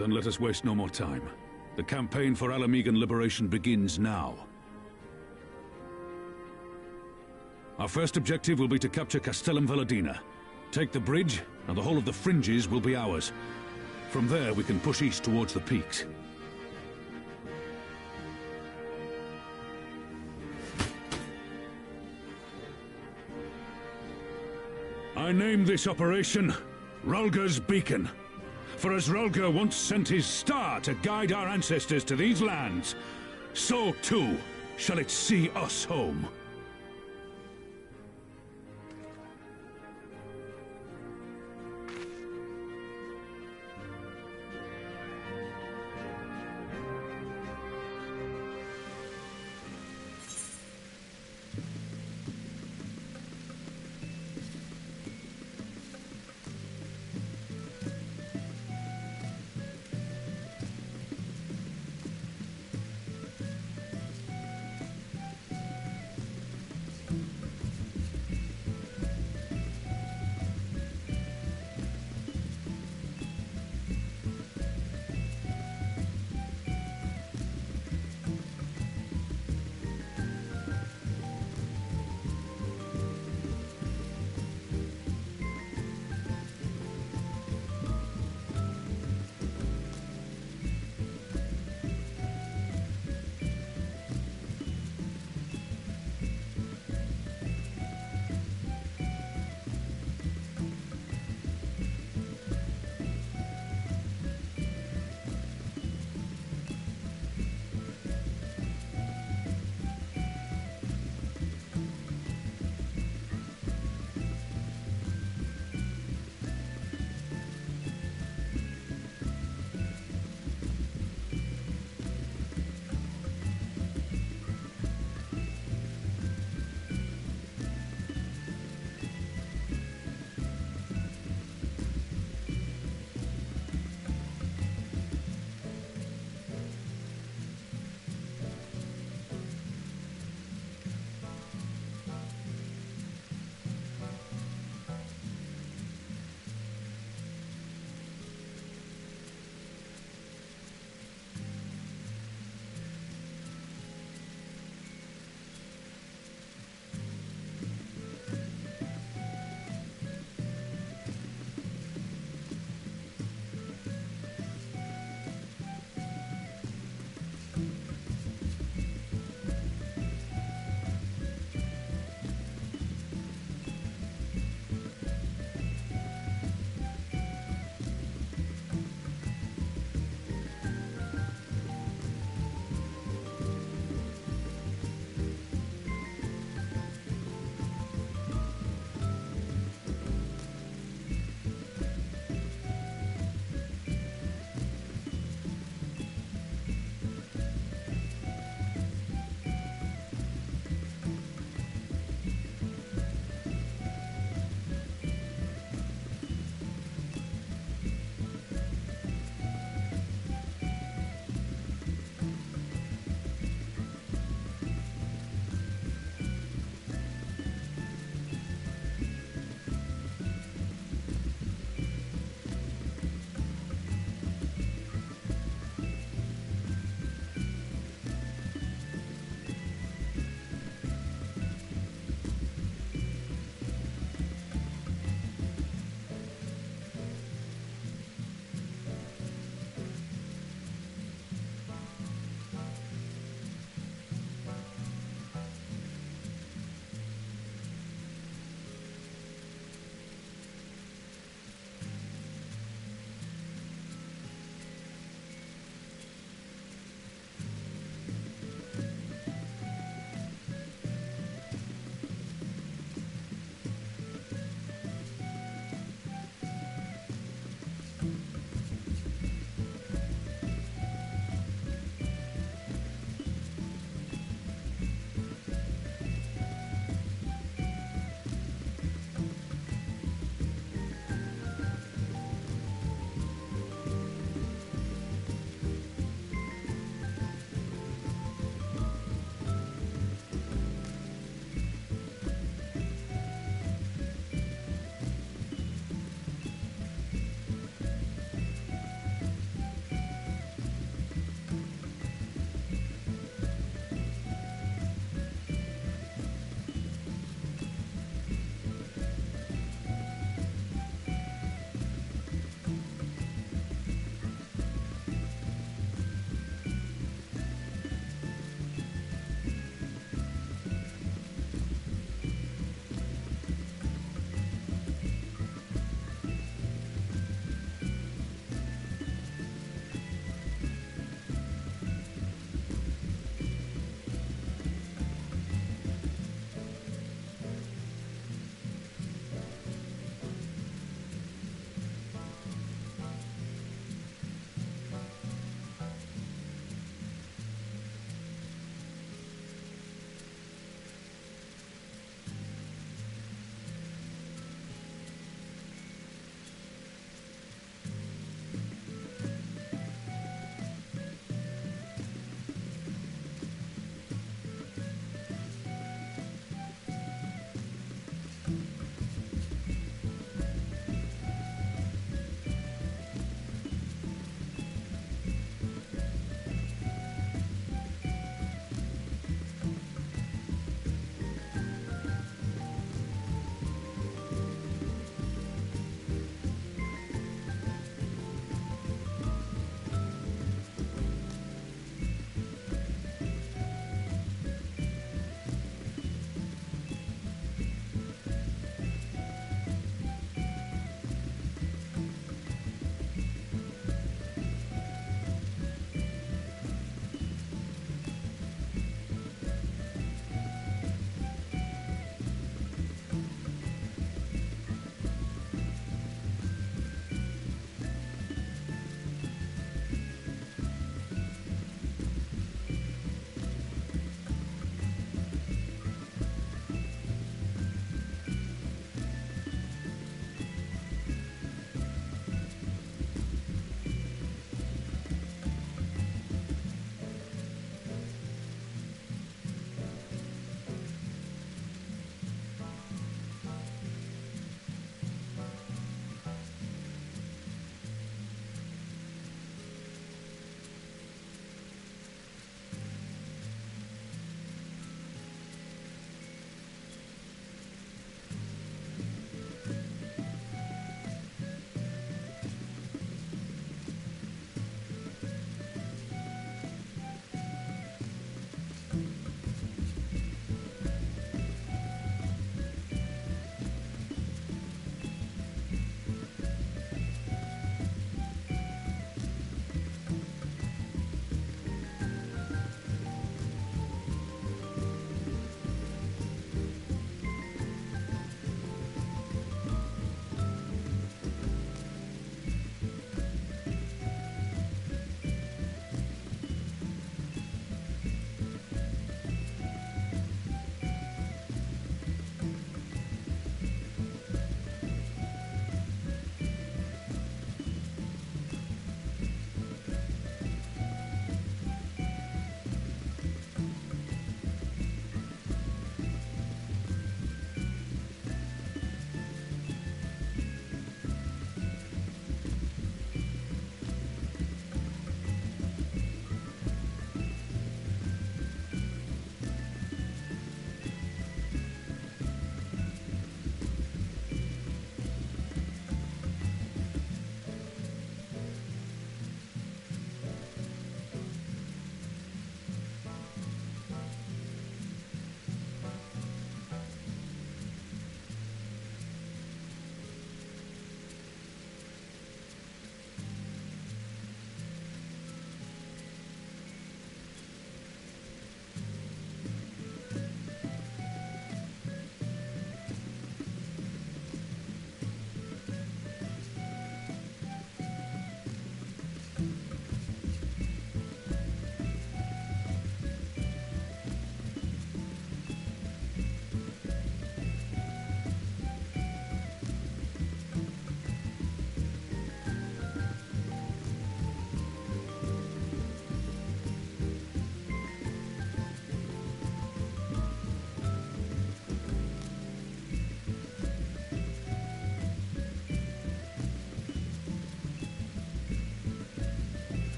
Speaker 20: Then let us waste no more time. The campaign for Alamigan liberation begins now. Our first objective will be to capture Castellum Valadina. Take the bridge, and the whole of the fringes will be ours. From there, we can push east towards the peaks. I name this operation Rulga's Beacon. For as Rulga once sent his star to guide our ancestors to these lands, so too shall it see us home.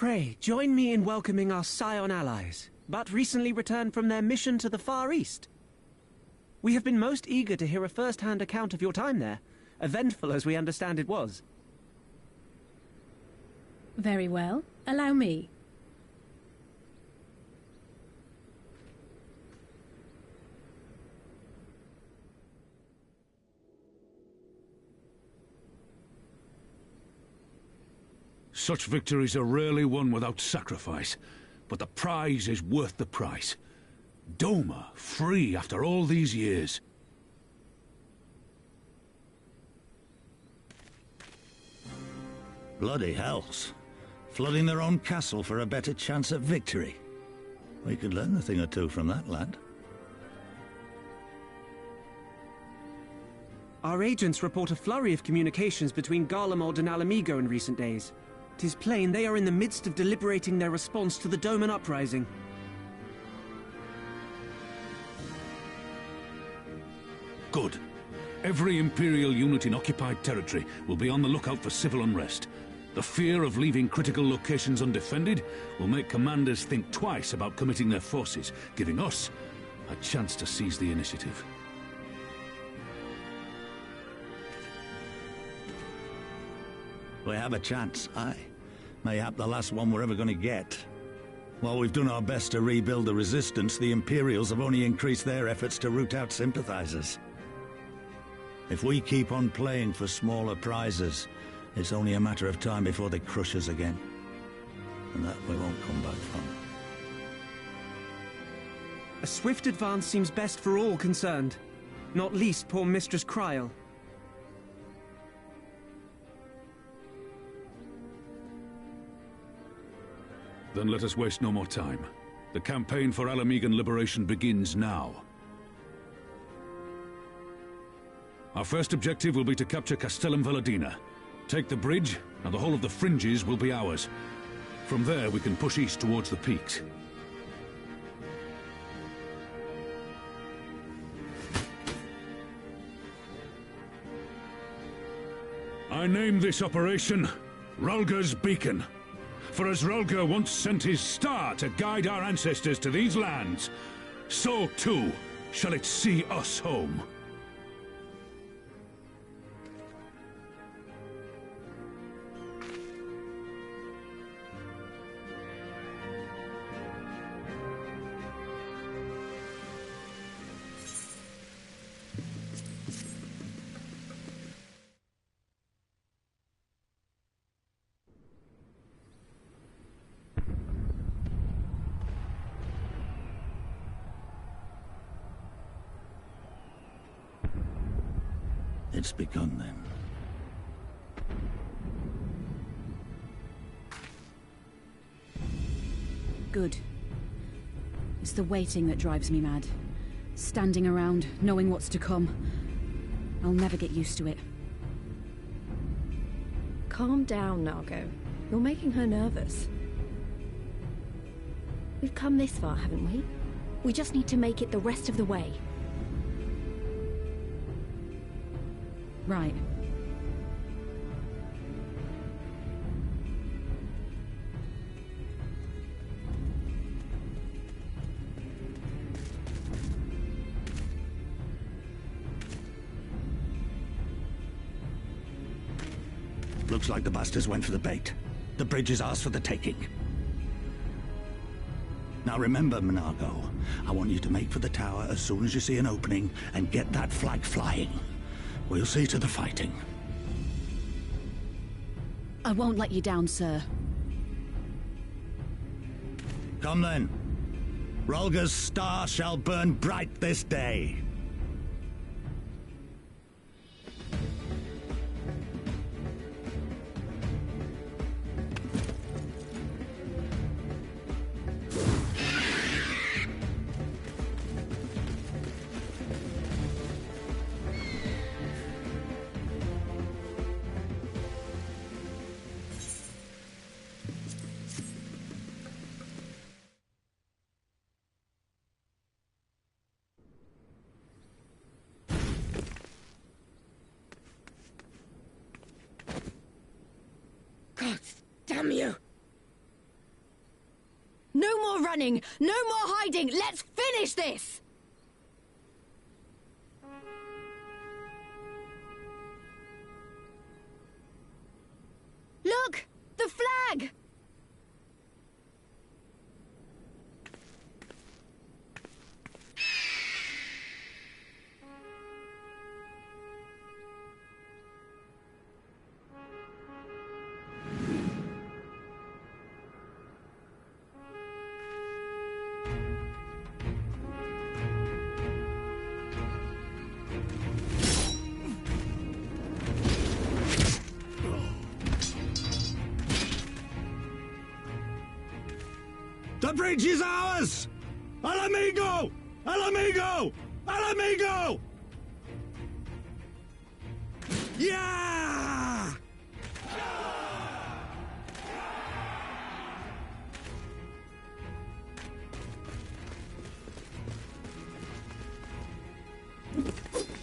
Speaker 8: Pray, join me in welcoming our Scion allies, but recently returned from their mission to the Far East. We have been most eager to hear a first-hand account of your time there, eventful as we understand it was.
Speaker 21: Very well. Allow me.
Speaker 20: Such victories are rarely won without sacrifice, but the prize is worth the price. Doma, free after all these years.
Speaker 7: Bloody hells. Flooding their own castle for a better chance at victory. We could learn a thing or two from that lad.
Speaker 8: Our agents report a flurry of communications between Garlemald and Alamigo in recent days. 'Tis plain they are in the midst of deliberating their response to the Doman uprising.
Speaker 20: Good. Every Imperial unit in occupied territory will be on the lookout for civil unrest. The fear of leaving critical locations undefended will make commanders think twice about committing their forces, giving us a chance to seize the initiative.
Speaker 7: We have a chance, aye. Mayhap the last one we're ever going to get. While we've done our best to rebuild the resistance, the Imperials have only increased their efforts to root out sympathizers. If we keep on playing for smaller prizes, it's only a matter of time before they crush us again. And that we won't come back from.
Speaker 8: A swift advance seems best for all concerned, not least poor Mistress Kryl.
Speaker 20: Then let us waste no more time. The campaign for Alamigan liberation begins now. Our first objective will be to capture Castellum Valadina. Take the bridge, and the whole of the fringes will be ours. From there, we can push east towards the peaks. I name this operation Rulga's Beacon. For as Rulga once sent his star to guide our ancestors to these lands, so too shall it see us home.
Speaker 7: It's begun then.
Speaker 3: Good. It's the waiting that drives me mad. Standing around, knowing what's to come. I'll never get used to it.
Speaker 4: Calm down, Nargo. You're making her nervous. We've come this far, haven't we? We just need to make it the rest of the way.
Speaker 3: Right.
Speaker 7: Looks like the bastards went for the bait. The bridge is ours for the taking. Now remember, Monargo, I want you to make for the tower as soon as you see an opening and get that flag flying. We'll see to the fighting.
Speaker 3: I won't let you down, sir.
Speaker 7: Come then. Rulga's star shall burn bright this day.
Speaker 24: running! No more hiding! Let's finish this! Look! The flag!
Speaker 7: The bridge is ours! Al amigo! Al amigo! Al amigo! Yeah!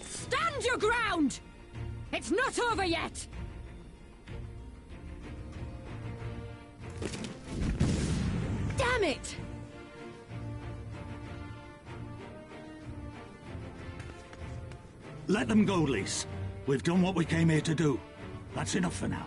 Speaker 24: Stand your ground! It's not over yet! Damn it!
Speaker 7: Let them go, Lise. We've done what we came here to do. That's enough for now.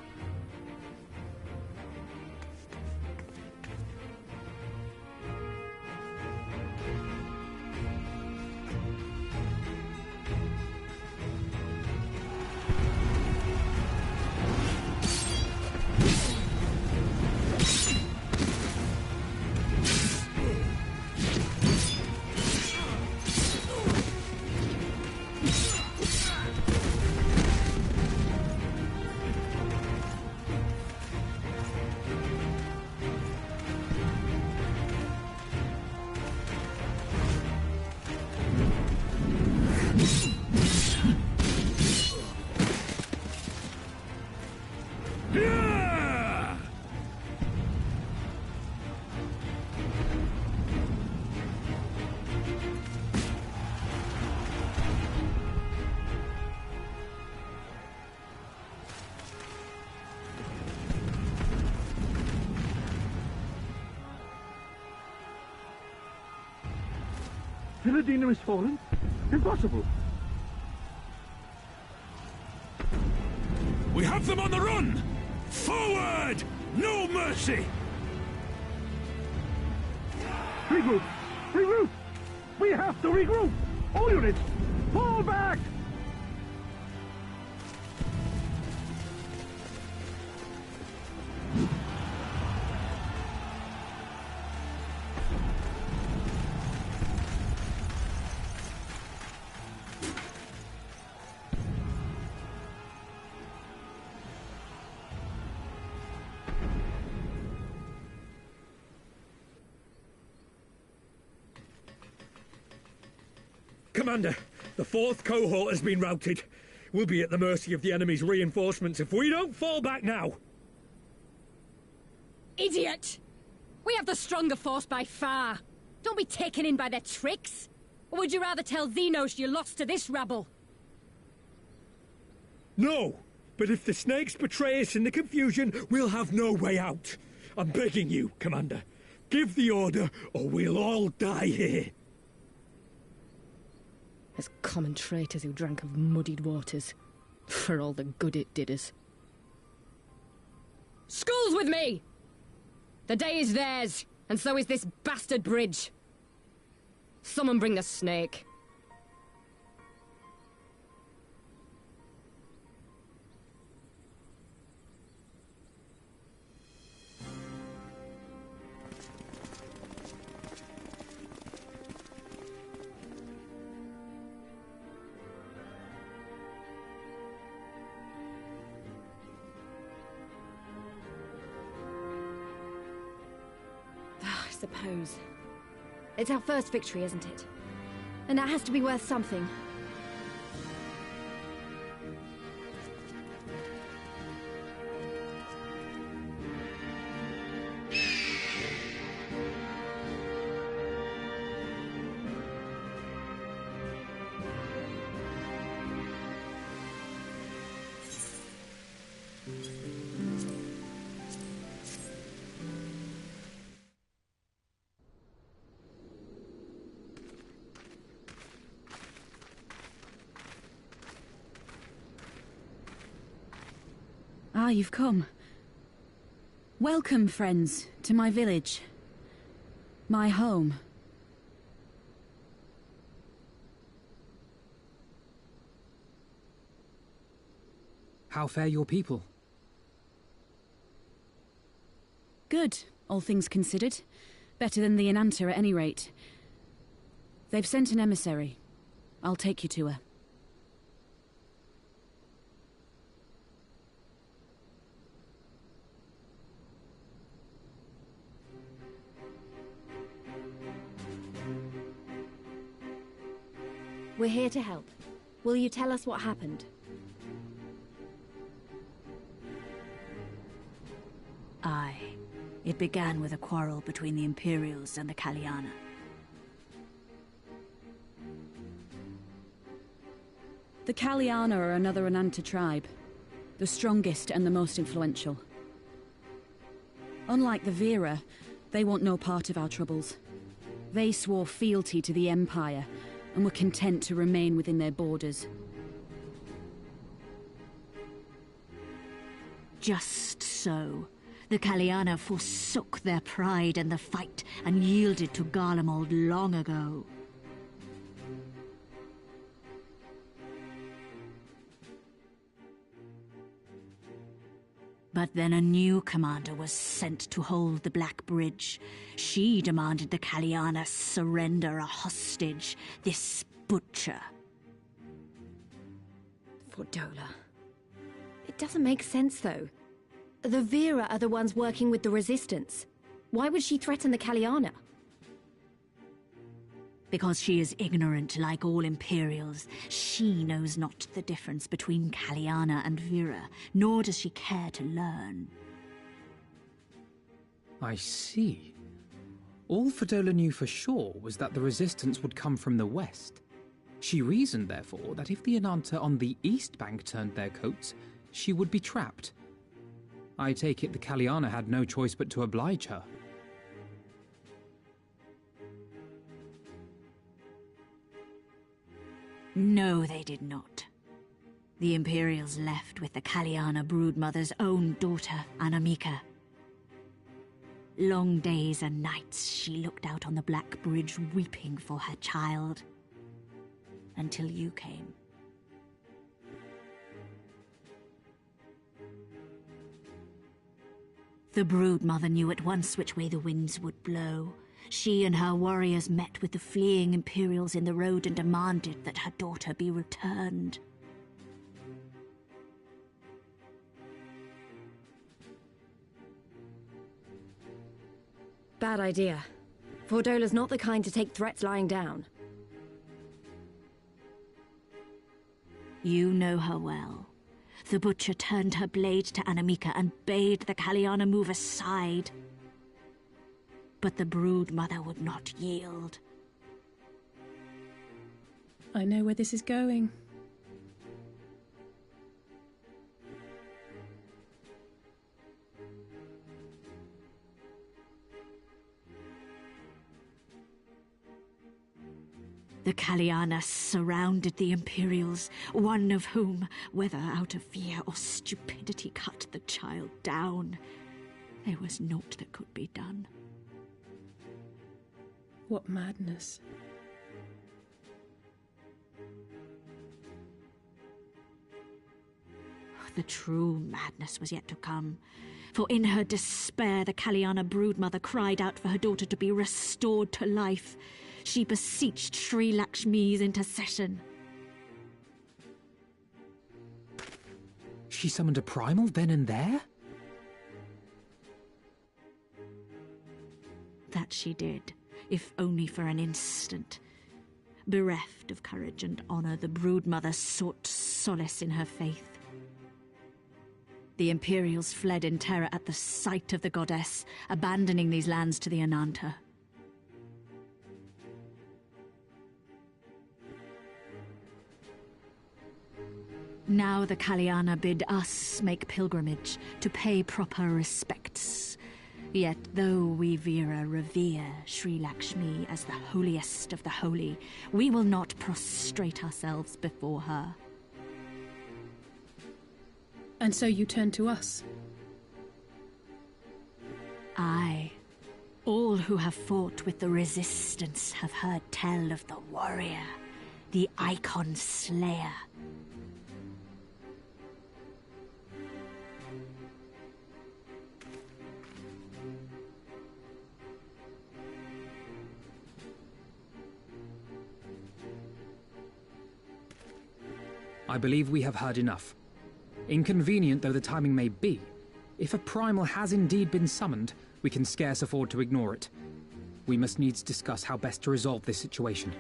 Speaker 19: Villadina is fallen? Impossible!
Speaker 20: We have them on the run! Forward! No mercy!
Speaker 19: Regroup! Regroup! We have to regroup! All units, fall back!
Speaker 10: Commander, the 4th cohort has been routed. We'll be at the mercy of the enemy's reinforcements if we don't fall back now.
Speaker 24: Idiot! We have the stronger force by far. Don't be taken in by their tricks. Or would you rather tell Xenos you lost to this rabble?
Speaker 10: No, but if the snakes betray us in the confusion, we'll have no way out. I'm begging you, Commander. Give the order, or we'll all die here.
Speaker 24: As common traitors who drank of muddied waters. For all the good it did us. Skulls with me! The day is theirs, and so is this bastard bridge. Someone bring the snake.
Speaker 3: I suppose. It's our first victory, isn't it? And that has to be worth something.
Speaker 5: you've come. Welcome, friends, to my village. My home.
Speaker 11: How fare your people?
Speaker 5: Good, all things considered. Better than the Ananta at any rate. They've sent an emissary. I'll take you to her.
Speaker 3: We're here to help. Will you tell us what happened?
Speaker 1: Aye. It began with a quarrel between the Imperials and the Kaliana.
Speaker 5: The Kaliana are another Ananta tribe. The strongest and the most influential. Unlike the Vera, they want no part of our troubles. They swore fealty to the Empire, and were content to remain within their borders.
Speaker 1: Just so. The Kaliana forsook their pride in the fight and yielded to Garlemald long ago. But then a new commander was sent to hold the Black Bridge. She demanded the Kaliana surrender a hostage, this butcher.
Speaker 3: Fordola. It doesn't make sense, though. The Vera are the ones working with the Resistance. Why would she threaten the Kaliana?
Speaker 1: Because she is ignorant like all Imperials. She knows not the difference between Kaliana and Vera, nor does she care to learn.
Speaker 11: I see. All Fordola knew for sure was that the Resistance would come from the west. She reasoned, therefore, that if the Ananta on the east bank turned their coats, she would be trapped. I take it the Kaliana had no choice but to oblige her.
Speaker 1: No, they did not. The Imperials left with the Kaliana broodmother's own daughter, Anamika. Long days and nights she looked out on the Black Bridge weeping for her child. Until you came. The broodmother knew at once which way the winds would blow. She and her warriors met with the fleeing Imperials in the road and demanded that her daughter be returned.
Speaker 3: Bad idea. Fordola's not the kind to take threats lying down.
Speaker 1: You know her well. The butcher turned her blade to Anamika and bade the Kaliana move aside. But the broodmother would not yield.
Speaker 21: I know where this is going.
Speaker 1: The Kaliana surrounded the Imperials, one of whom, whether out of fear or stupidity, cut the child down. There was naught that could be done.
Speaker 21: What madness.
Speaker 1: The true madness was yet to come. For in her despair, the Kaliana broodmother cried out for her daughter to be restored to life. She beseeched Sri Lakshmi's intercession.
Speaker 11: She summoned a primal then and there?
Speaker 1: That she did, if only for an instant. Bereft of courage and honor, the broodmother sought solace in her faith. The Imperials fled in terror at the sight of the goddess, abandoning these lands to the Ananta. Now the Kaliana bid us make pilgrimage to pay proper respects. Yet though we Vera revere Sri Lakshmi as the holiest of the holy, we will not prostrate ourselves before her.
Speaker 21: And so you turn to us.
Speaker 1: Aye. All who have fought with the Resistance have heard tell of the warrior, the Icon Slayer.
Speaker 11: I believe we have heard enough. Inconvenient though the timing may be, if a primal has indeed been summoned, we can scarce afford to ignore it. We must needs discuss how best to resolve this situation.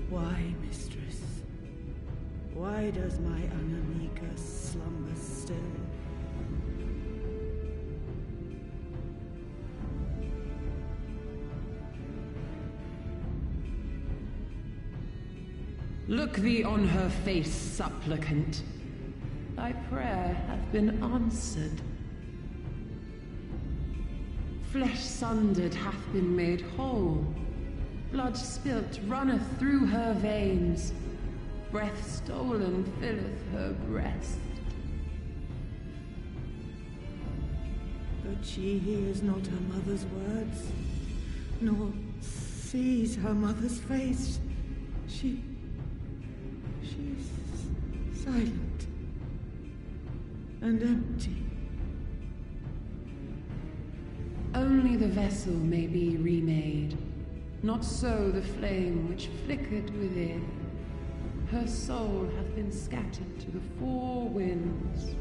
Speaker 14: Why, mistress? Why does my Anamika slumber still?
Speaker 15: Look thee on her face, supplicant. Thy prayer hath been answered. Flesh sundered hath been made whole. Blood spilt runneth through her veins. Breath stolen filleth her breast.
Speaker 14: But she hears not her mother's words, nor sees her mother's face. She's silent and empty.
Speaker 15: Only the vessel may be remade. Not so the flame which flickered within. Her soul hath been scattered to the four winds.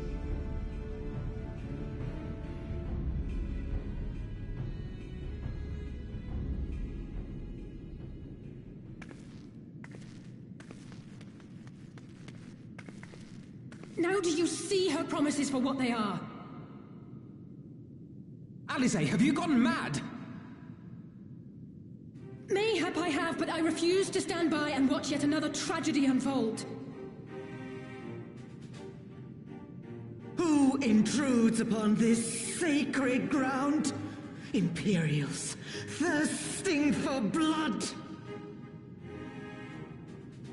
Speaker 24: Now do you see her promises for what they are?
Speaker 11: Alice, have you gone mad?
Speaker 24: Mayhap I have, but I refuse to stand by and watch yet another tragedy unfold.
Speaker 14: Who intrudes upon this sacred ground? Imperials, thirsting for blood!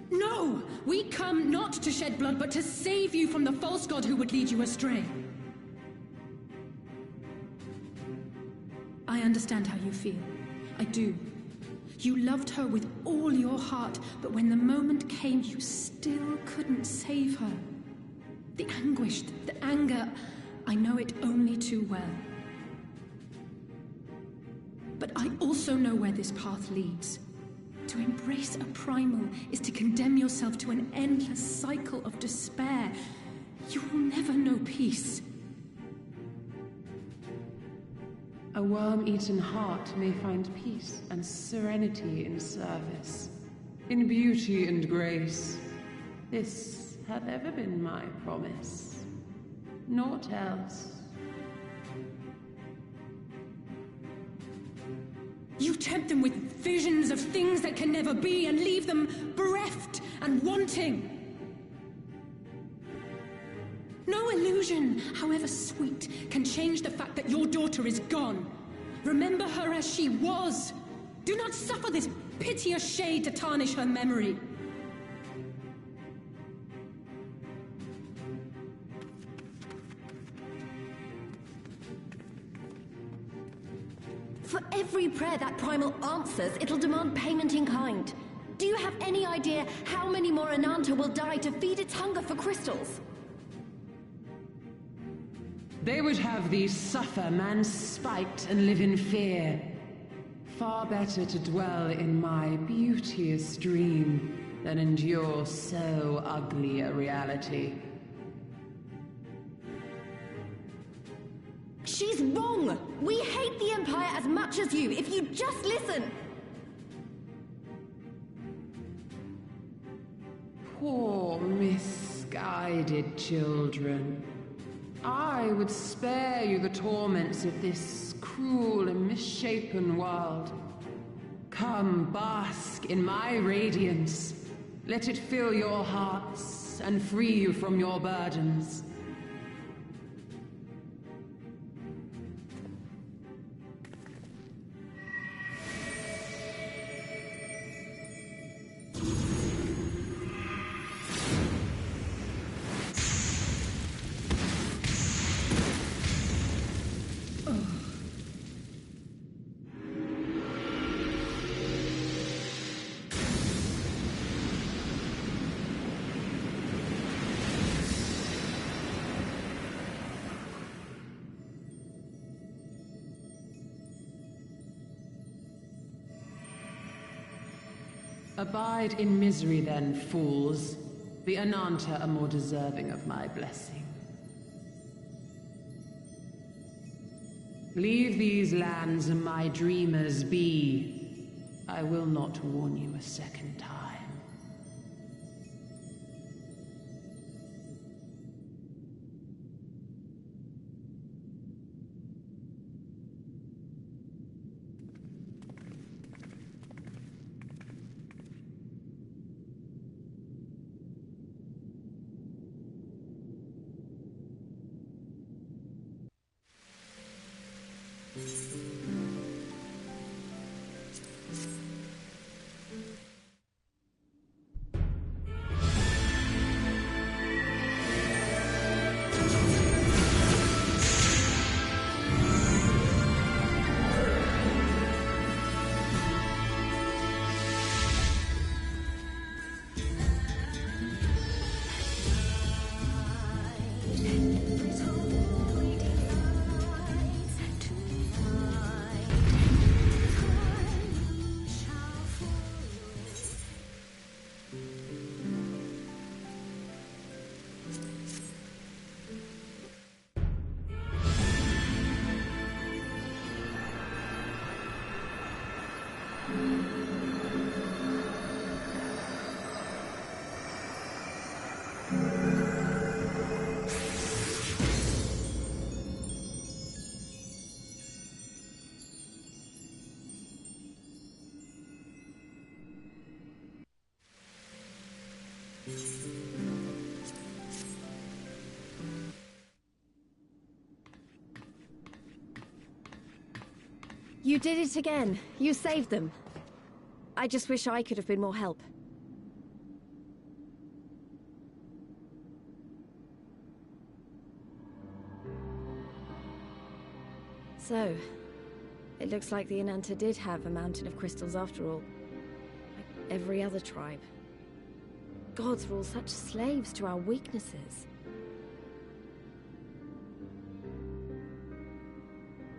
Speaker 24: No! We come not to shed blood, but to save you from the false god who would lead you astray. I understand how you feel. I do. You loved her with all your heart, but when the moment came, you still couldn't save her. The anguish, the anger, I know it only too well. But I also know where this path leads. To embrace a primal is to condemn yourself to an endless cycle of despair. You will never know peace.
Speaker 15: A worm-eaten heart may find peace and serenity in service, in beauty and grace. This hath ever been my promise. Naught else.
Speaker 24: You tempt them with visions of things that can never be and leave them bereft and wanting. No illusion, however sweet, can change the fact that your daughter is gone. Remember her as she was. Do not suffer this piteous shade to tarnish her memory.
Speaker 3: For every prayer that primal answers, it'll demand payment in kind. Do you have any idea how many more Ananta will die to feed its hunger for crystals?
Speaker 15: They would have thee suffer man's spite and live in fear. Far better to dwell in my beauteous dream than endure so ugly a reality.
Speaker 3: She's wrong! We hate the Empire as much as you, if you just listen!
Speaker 15: Poor, misguided children. I would spare you the torments of this cruel and misshapen world. Come, bask in my radiance. Let it fill your hearts and free you from your burdens. Abide in misery then, fools. The Ananta are more deserving of my blessing. Leave these lands and my dreamers be. I will not warn you a second time.
Speaker 4: You did it again. You saved them. I just wish I could have been more help. So, it looks like the Ananta did have a mountain of crystals after all. Like every other tribe. Gods were all such slaves to our weaknesses.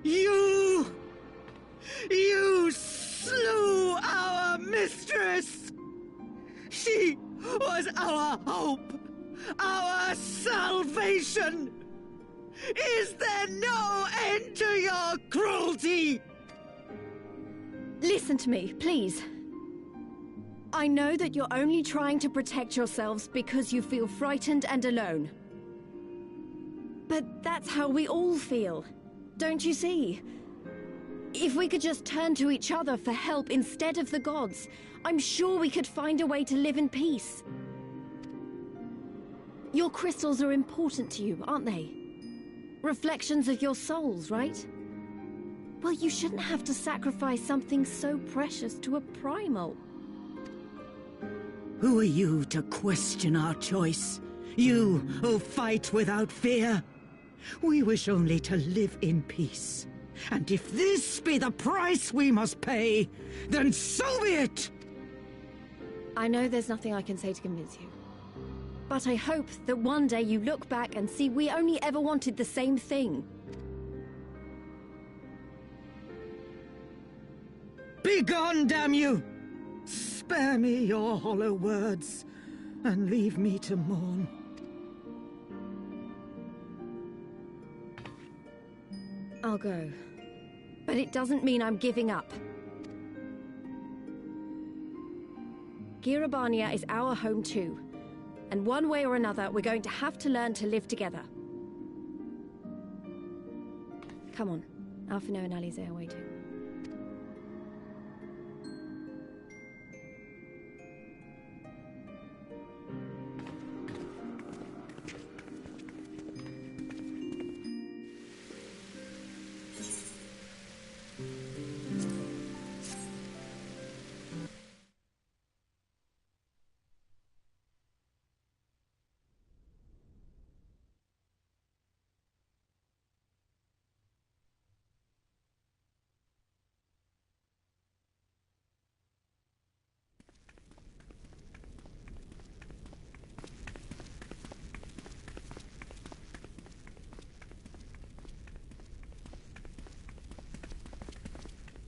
Speaker 9: You slew our mistress! She was our hope! Our salvation! Is there no end to your cruelty?
Speaker 4: Listen to me, please. I know that you're only trying to protect yourselves because you feel frightened and alone. But that's how we all feel. Don't you see? If we could just turn to each other for help instead of the gods, I'm sure we could find a way to live in peace. Your crystals are important to you, aren't they? Reflections of your souls, right? Well, you shouldn't have to sacrifice something so precious to a primal.
Speaker 9: Who are you to question our choice? You who fight without fear? We wish only to live in peace. And if this be the price we must pay, then so be it!
Speaker 4: I know there's nothing I can say to convince you. But I hope that one day you look back and see we only ever wanted the same thing.
Speaker 9: Begone, damn you! Spare me your hollow words, and leave me to mourn.
Speaker 4: I'll go. But it doesn't mean I'm giving up. Girabania is our home too. And one way or another, we're going to have to learn to live together. Come on. Alphino and Alize are waiting.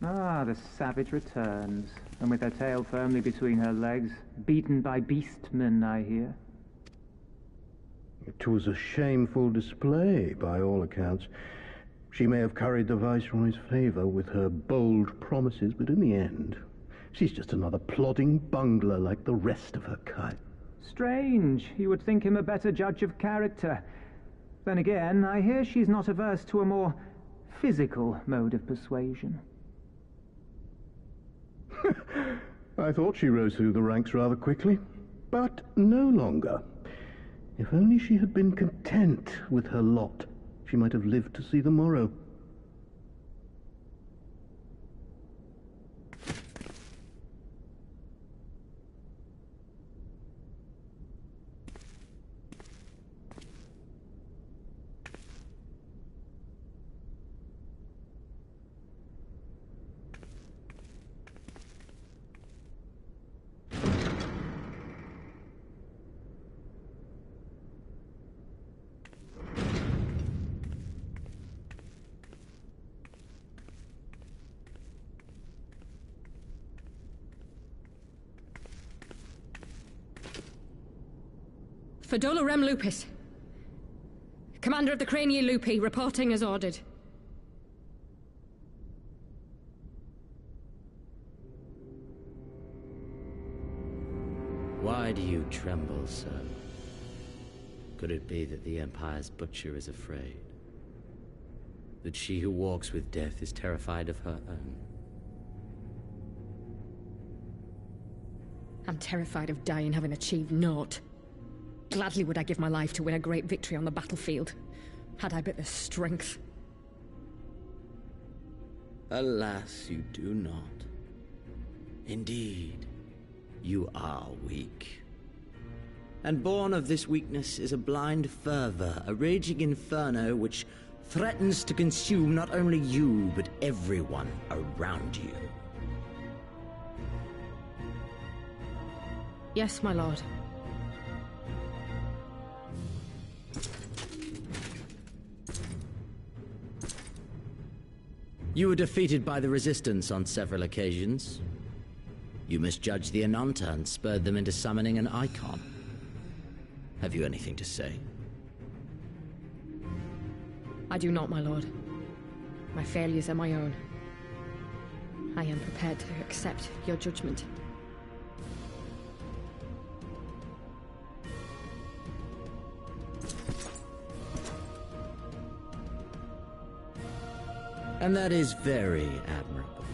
Speaker 13: Ah, the savage returns, and with her tail firmly between her legs, beaten by beastmen, I hear.
Speaker 12: It was a shameful display, by all accounts. She may have curried the Viceroy's favour with her bold promises, but in the end, she's just another plodding bungler like the rest of her kind.
Speaker 13: Strange. You would think him a better judge of character. Then again, I hear she's not averse to a more physical mode of persuasion.
Speaker 12: I thought she rose through the ranks rather quickly, but no longer. If only she had been content with her lot, she might have lived to see the morrow.
Speaker 6: Fedola Rem Lupus. Commander of the Crania Lupi, reporting as ordered.
Speaker 23: Why do you tremble so? Could it be that the Empire's butcher is afraid? That she who walks with death is terrified of her own?
Speaker 6: I'm terrified of dying having achieved naught. Gladly would I give my life to win a great victory on the battlefield, had I but the strength.
Speaker 23: Alas, you do not. Indeed, you are weak. And born of this weakness is a blind fervor, a raging inferno which threatens to consume not only you, but everyone around you.
Speaker 6: Yes, my lord.
Speaker 23: You were defeated by the Resistance on several occasions. You misjudged the Ananta and spurred them into summoning an icon. Have you anything to say?
Speaker 6: I do not, my lord. My failures are my own. I am prepared to accept your judgment.
Speaker 23: And that is very admirable.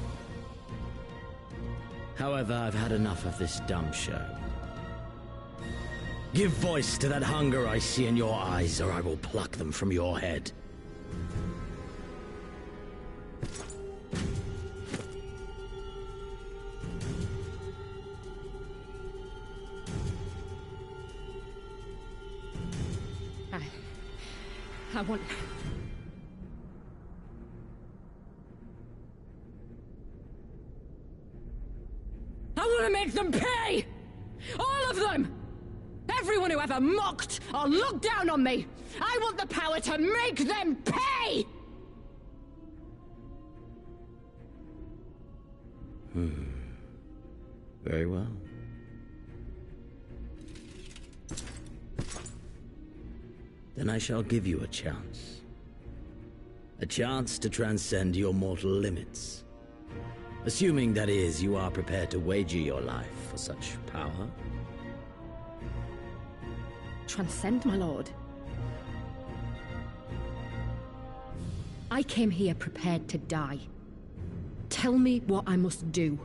Speaker 23: However, I've had enough of this dumb show. Give voice to that hunger I see in your eyes, or I will pluck them from your head.
Speaker 6: I want... I want to make them pay! All of them! Everyone who ever mocked or looked down on me! I want the power to make them pay!
Speaker 23: Very well. Then I shall give you a chance. A chance to transcend your mortal limits. Assuming, that is, you are prepared to wager your life for such power.
Speaker 4: Transcend, my lord. I came here prepared to die. Tell me what I must do.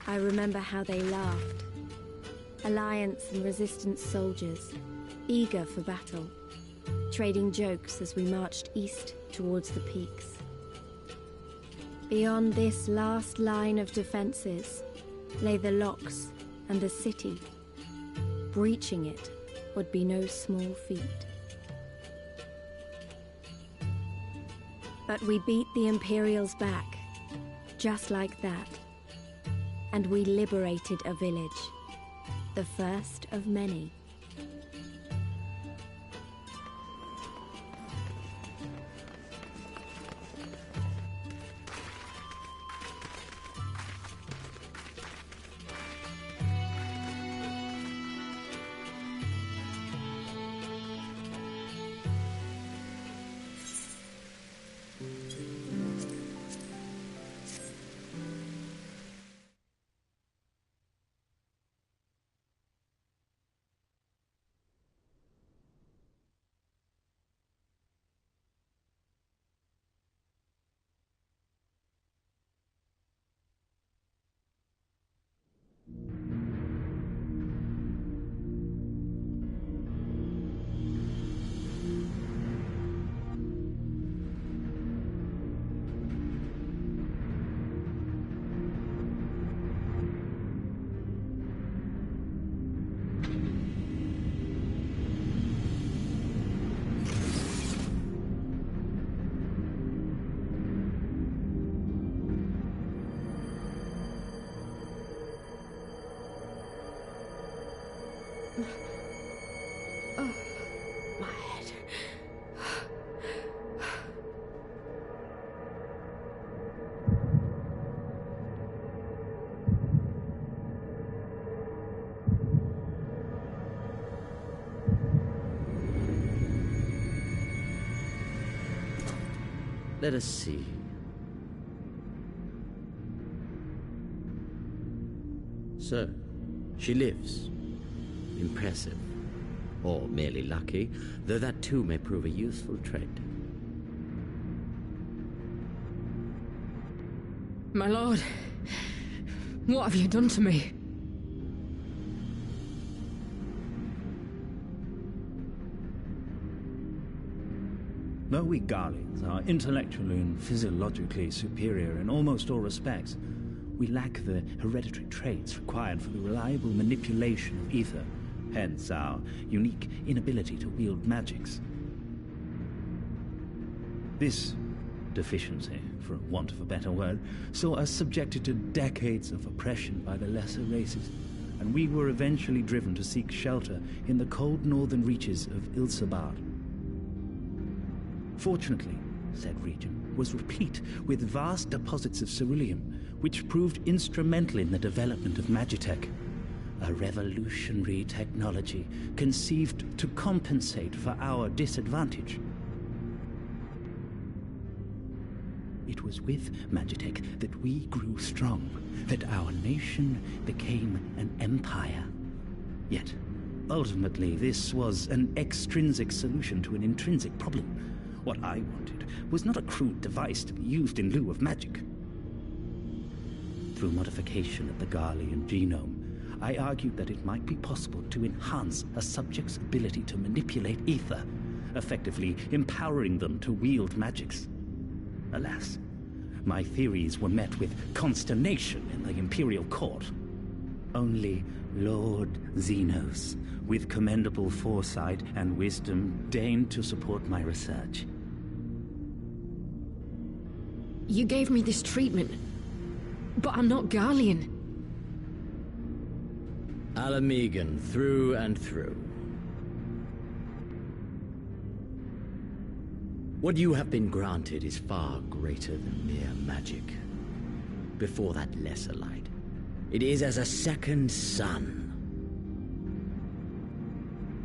Speaker 4: I remember how they laughed. Alliance and Resistance soldiers, eager for battle, trading jokes as we marched east towards the peaks. Beyond this last line of defenses lay the locks and the city. Breaching it would be no small feat. But we beat the Imperials back, just like that. And we liberated a village, the first of many.
Speaker 23: Let us see. So, she lives. Impressive. Or merely lucky, though that too may prove a useful trait.
Speaker 6: My lord, what have you done to me?
Speaker 2: Though we Garleans are intellectually and physiologically superior in almost all respects, we lack the hereditary traits required for the reliable manipulation of ether, hence our unique inability to wield magics. This deficiency, for want of a better word, saw us subjected to decades of oppression by the lesser races, and we were eventually driven to seek shelter in the cold northern reaches of Ilsabard. Fortunately, said region was replete with vast deposits of ceruleum, which proved instrumental in the development of Magitech, a revolutionary technology conceived to compensate for our disadvantage. It was with Magitech that we grew strong, that our nation became an empire. Yet, ultimately, this was an extrinsic solution to an intrinsic problem. What I wanted was not a crude device to be used in lieu of magic. Through modification of the Garlean genome, I argued that it might be possible to enhance a subject's ability to manipulate ether, effectively empowering them to wield magics. Alas, my theories were met with consternation in the Imperial Court. Only Lord Xenos, with commendable foresight and wisdom, deigned to support my research.
Speaker 16: You gave me this treatment, but I'm not Garlean.
Speaker 23: Alamegan, through and through. What you have been granted is far greater than mere magic. Before that lesser light, it is as a second sun.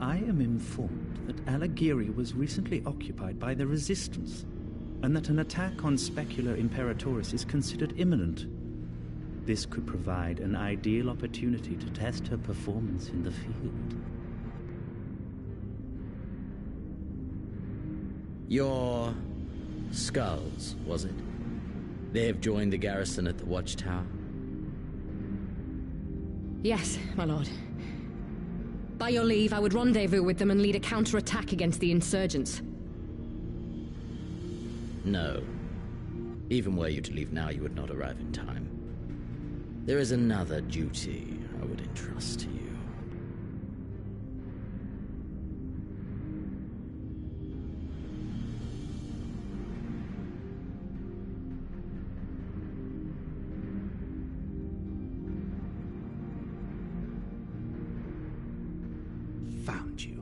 Speaker 2: I am informed that Alagiri was recently occupied by the Resistance, and that an attack on Specula Imperatoris is considered imminent. This could provide an ideal opportunity to test her performance in the field.
Speaker 23: Your skulls, was it? They have joined the garrison at the Watchtower?
Speaker 16: Yes, my lord. By your leave, I would rendezvous with them and lead a counterattack against the insurgents.
Speaker 23: No. Even were you to leave now, you would not arrive in time. There is another duty I would entrust to you.
Speaker 2: Found you.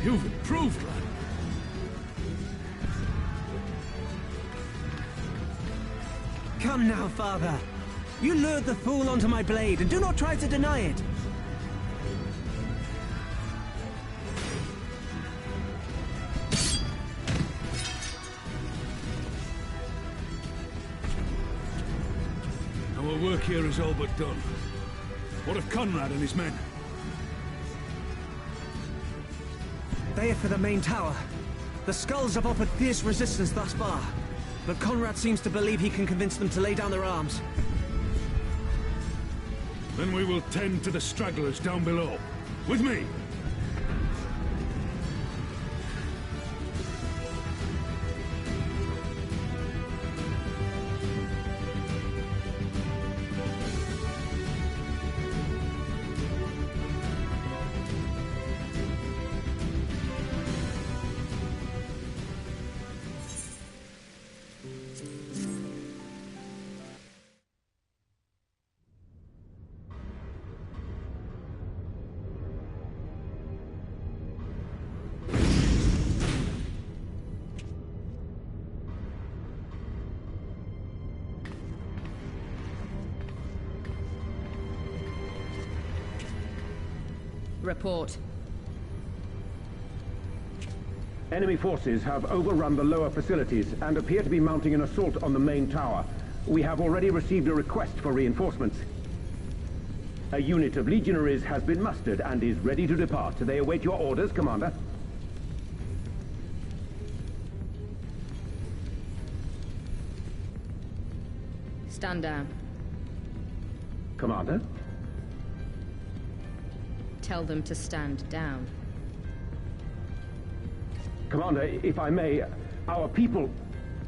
Speaker 20: You've improved, lad.
Speaker 8: Come now, father. You lured the fool onto my blade, and do not try to deny it.
Speaker 20: Our work here is all but done. What of Conrad and his men?
Speaker 8: They are for the main tower. The skulls have offered fierce resistance thus far, but Conrad seems to believe he can convince them to lay down their arms.
Speaker 20: Then we will tend to the stragglers down below. With me!
Speaker 16: Report.
Speaker 19: Enemy forces have overrun the lower facilities and appear to be mounting an assault on the main tower. We have already received a request for reinforcements. A unit of legionaries has been mustered and is ready to depart. They await your orders, Commander.
Speaker 16: Stand down.
Speaker 19: Commander?
Speaker 16: Tell them to stand down.
Speaker 19: Commander, if I may, our people,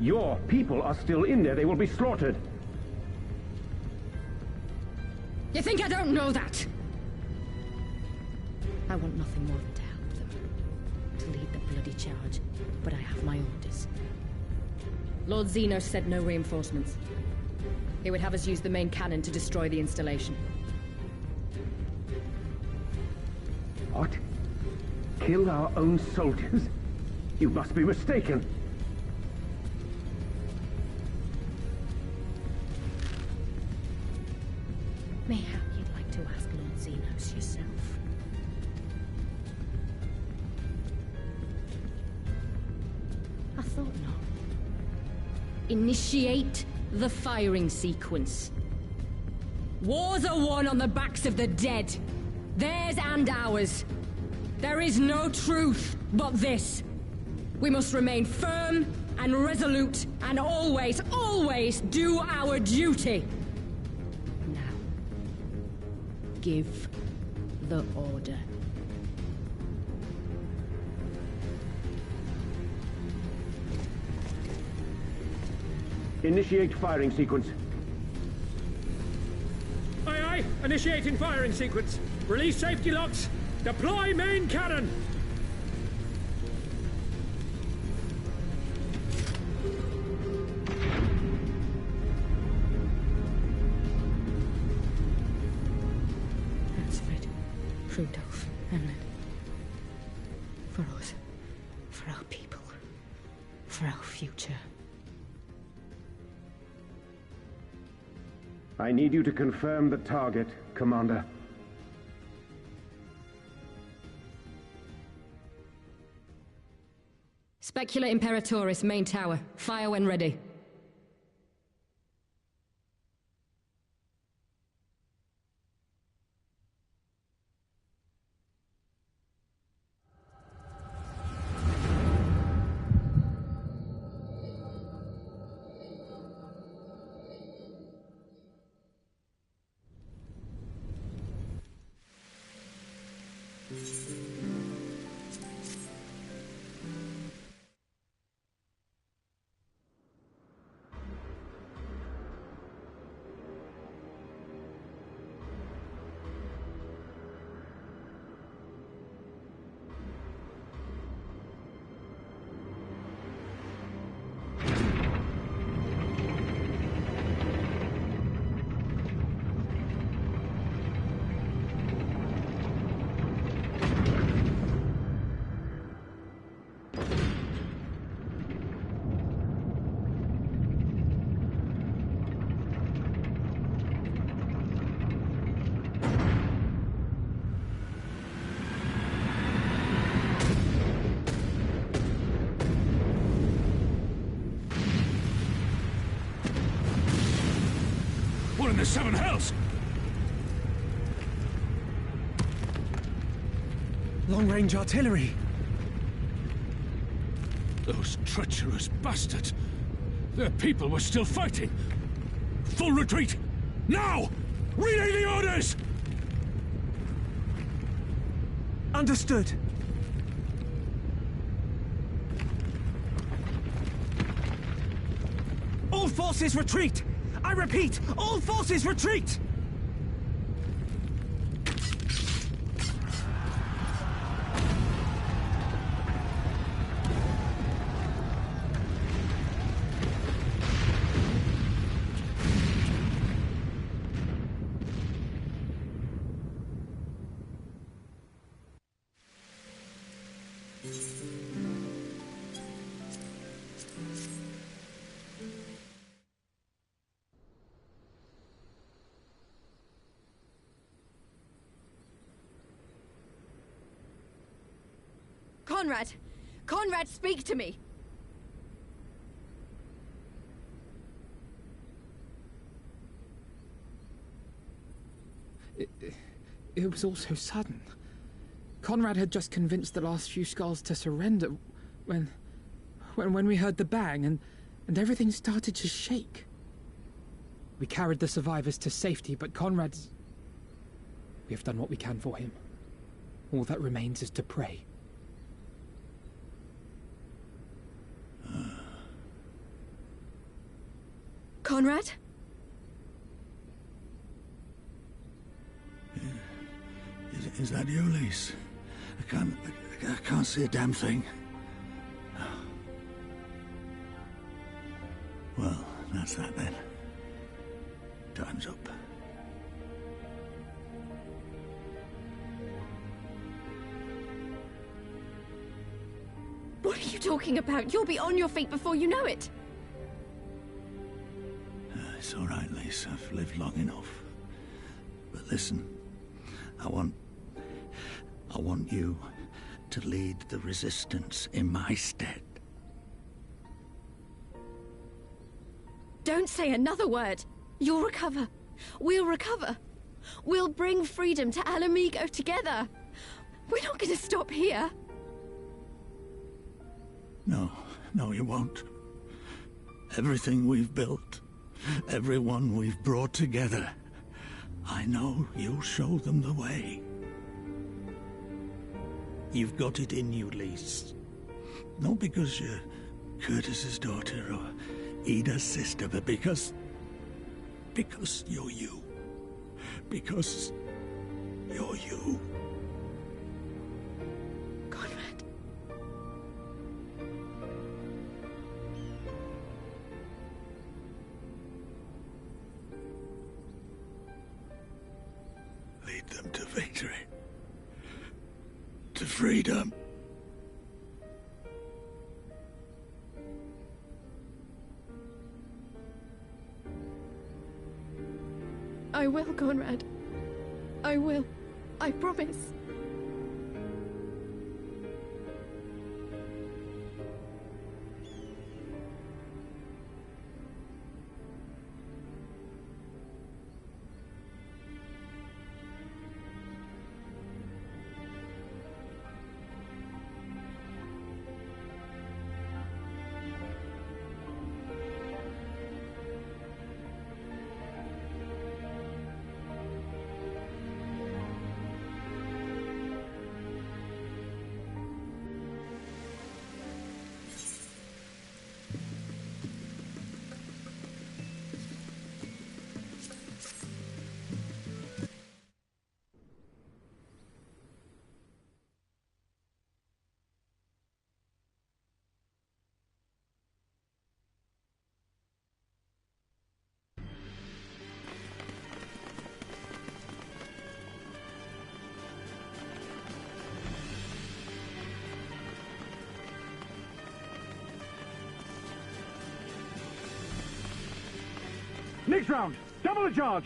Speaker 19: your people are still in there. They will be slaughtered.
Speaker 16: You think I don't know that? I want nothing more than to help them. To lead the bloody charge. But I have my orders. Lord Xenos said no reinforcements. He would have us use the main cannon to destroy the installation.
Speaker 19: What? Kill our own soldiers? You must be mistaken.
Speaker 16: Mayhap you'd like to ask Lord Xenos yourself. I thought not. Initiate the firing sequence. Wars are won on the backs of the dead. Theirs and ours. There is no truth but this. We must remain firm and resolute and always, always do our duty. Now, give the order.
Speaker 19: Initiate firing sequence.
Speaker 10: Aye, aye. Initiating firing sequence. Release safety locks. Deploy main cannon.
Speaker 16: Ransford, Rudolph, Hamlet. For us. For our people. For our future.
Speaker 19: I need you to confirm the target, Commander.
Speaker 16: Specula Imperatoris, main tower. Fire when ready.
Speaker 20: In the seven hells!
Speaker 8: Long-range artillery!
Speaker 20: Those treacherous bastards! Their people were still fighting! Full retreat! Now! Relay the orders!
Speaker 8: Understood. All forces retreat! I repeat, all forces retreat!
Speaker 7: Conrad! Conrad, speak to me!
Speaker 11: It was all so sudden. Conrad had just convinced the last few skulls to surrender when we heard the bang and everything started to shake. We carried the survivors to safety, but Conrad's... We have done what we can for him. All that remains is to pray.
Speaker 7: Conrad?
Speaker 17: Is that you, Lise? I can't see a damn thing. Well, that's that then. Time's up.
Speaker 7: What are you talking about? You'll be on your feet before you know it.
Speaker 17: It's all right, Lise. I've lived long enough. But listen, I want you to lead the resistance in my stead.
Speaker 7: Don't say another word. You'll recover. We'll recover. We'll bring freedom to Alamigo together. We're not going to stop here.
Speaker 17: No, you won't. Everything we've built, everyone we've brought together, I know you'll show them the way. You've got it in you, Lise. Not because you're Curtis's daughter or Ida's sister, but because you're you. Because you're you.
Speaker 7: Conrad.
Speaker 17: Lead them to victory. To freedom.
Speaker 7: I will, Conrad. I will. I promise.
Speaker 19: Next round, double the charge.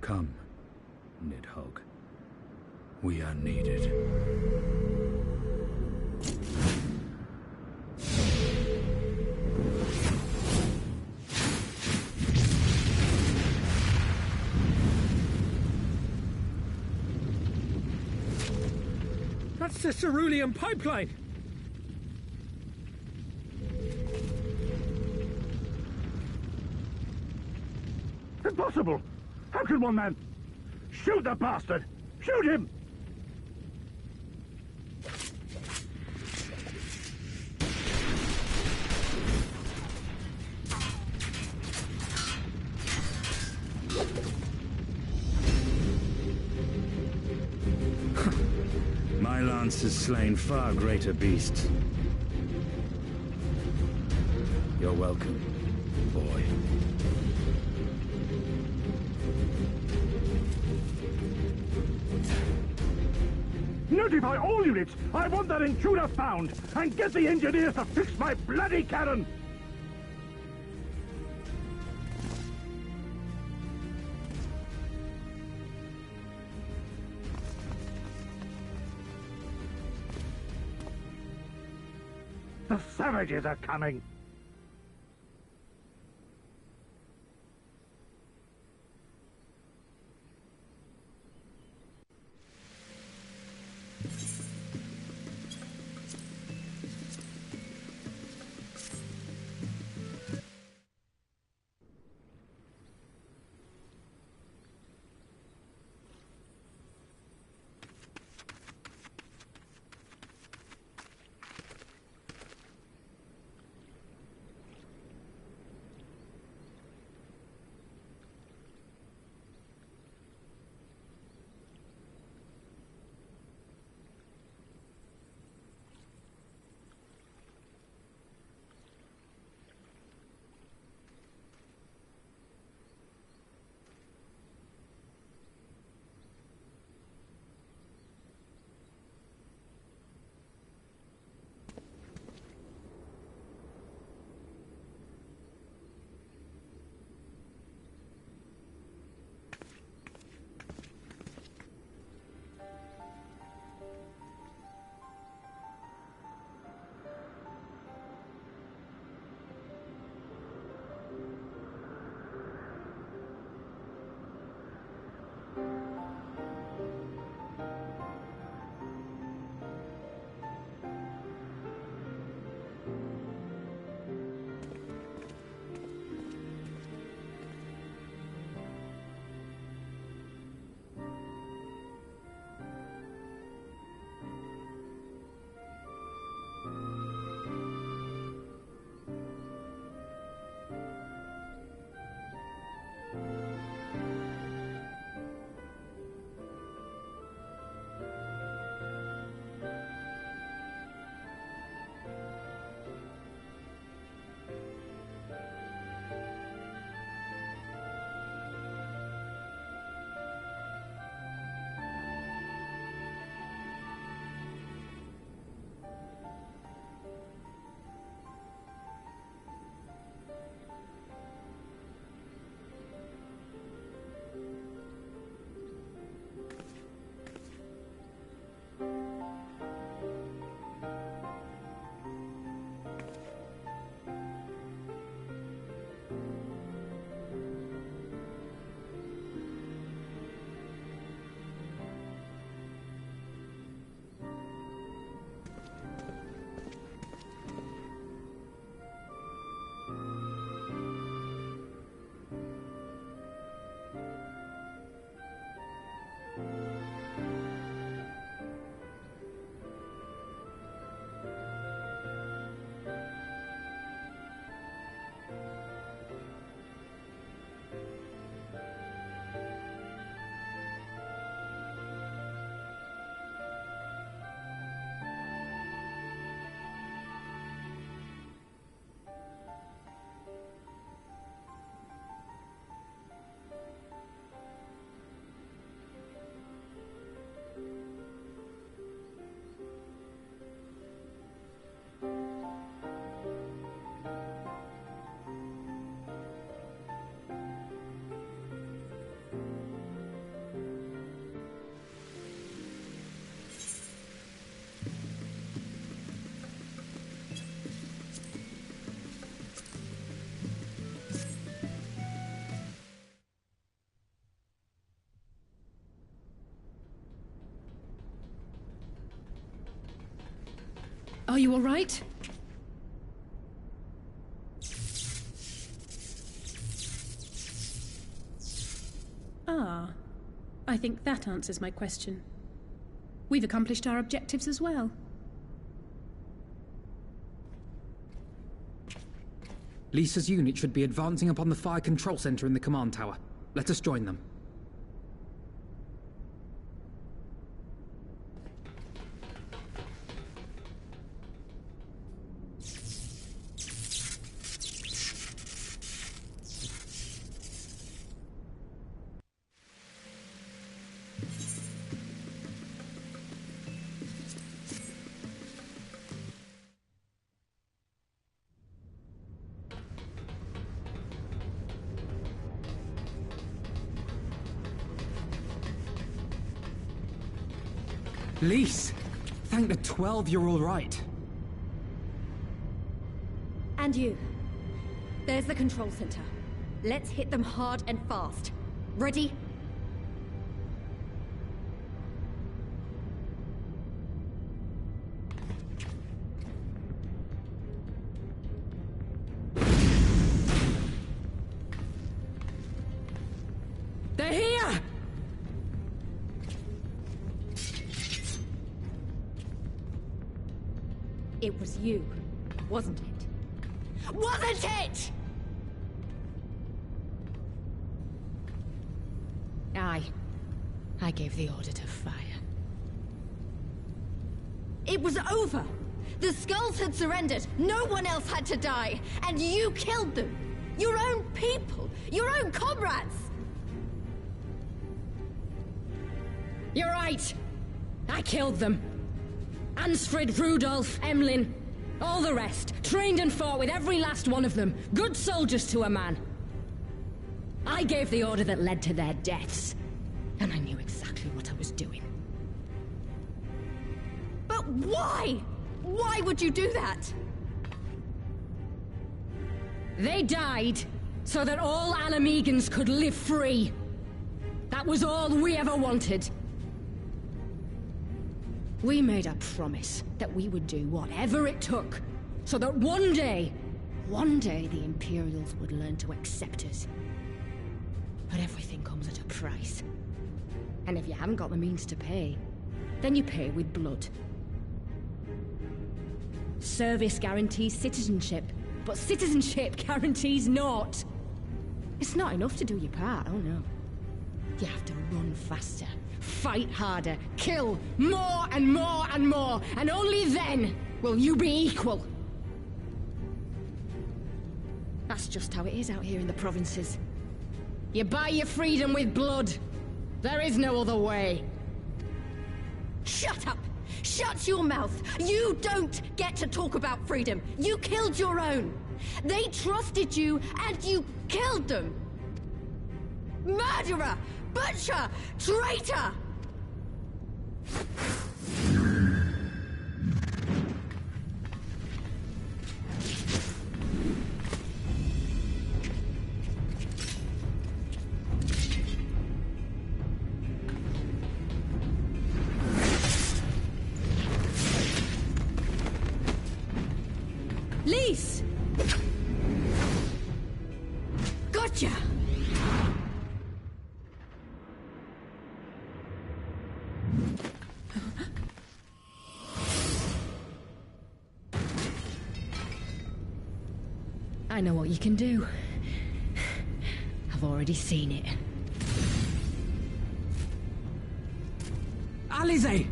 Speaker 2: Come, Nidhogg. We are needed.
Speaker 10: That's the cerulean pipeline!
Speaker 19: Impossible! How can one man... Shoot the bastard! Shoot him!
Speaker 2: My lance has slain far greater beasts. You're welcome, boy.
Speaker 19: Notify all units! I want that intruder found! And get the engineers to fix my bloody cannon! The savages are coming!
Speaker 24: Are you all right? Ah, I think that answers my question. We've accomplished our objectives as well.
Speaker 11: Lisa's unit should be advancing upon the fire control center in the command tower. Let us join them. Lise! Thank the 12 you're all right.
Speaker 3: And you. There's the control center. Let's hit them hard and fast. Ready?
Speaker 6: They're here!
Speaker 3: It was you, wasn't it? Wasn't it?!
Speaker 16: I gave the order to fire.
Speaker 3: It was over! The Skulls had surrendered, no one else had to die, and you killed them! Your own people! Your own comrades!
Speaker 16: You're right! I killed them. Ansfrid, Rudolf, Emlyn, all the rest. Trained and fought with every last one of them. Good soldiers to a man. I gave the order that led to their deaths. And I knew exactly what I was doing.
Speaker 3: But why? Why would you do that?
Speaker 16: They died so that all Alamegans could live free. That was all we ever wanted. We made a promise that we would do whatever it took, so that one day the Imperials would learn to accept us. But everything comes at a price. And if you haven't got the means to pay, then you pay with blood. Service guarantees citizenship, but citizenship guarantees naught. It's not enough to do your part, oh no. You have to run faster. Fight harder, kill more and more and more, and only then will you be equal. That's just how it is out here in the provinces. You buy your freedom with blood. There is no other way.
Speaker 3: Shut up! Shut your mouth! You don't get to talk about freedom! You killed your own! They trusted you, and you killed them! Murderer! Butcher! Traitor!
Speaker 16: Lise! Gotcha! I know what you can do. I've already seen it.
Speaker 11: Alize!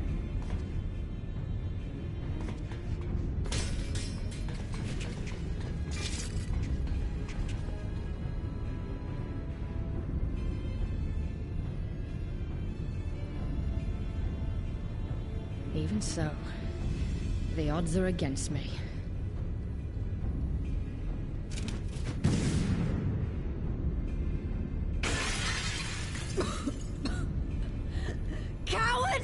Speaker 16: Even so, the odds are against me.
Speaker 3: Coward!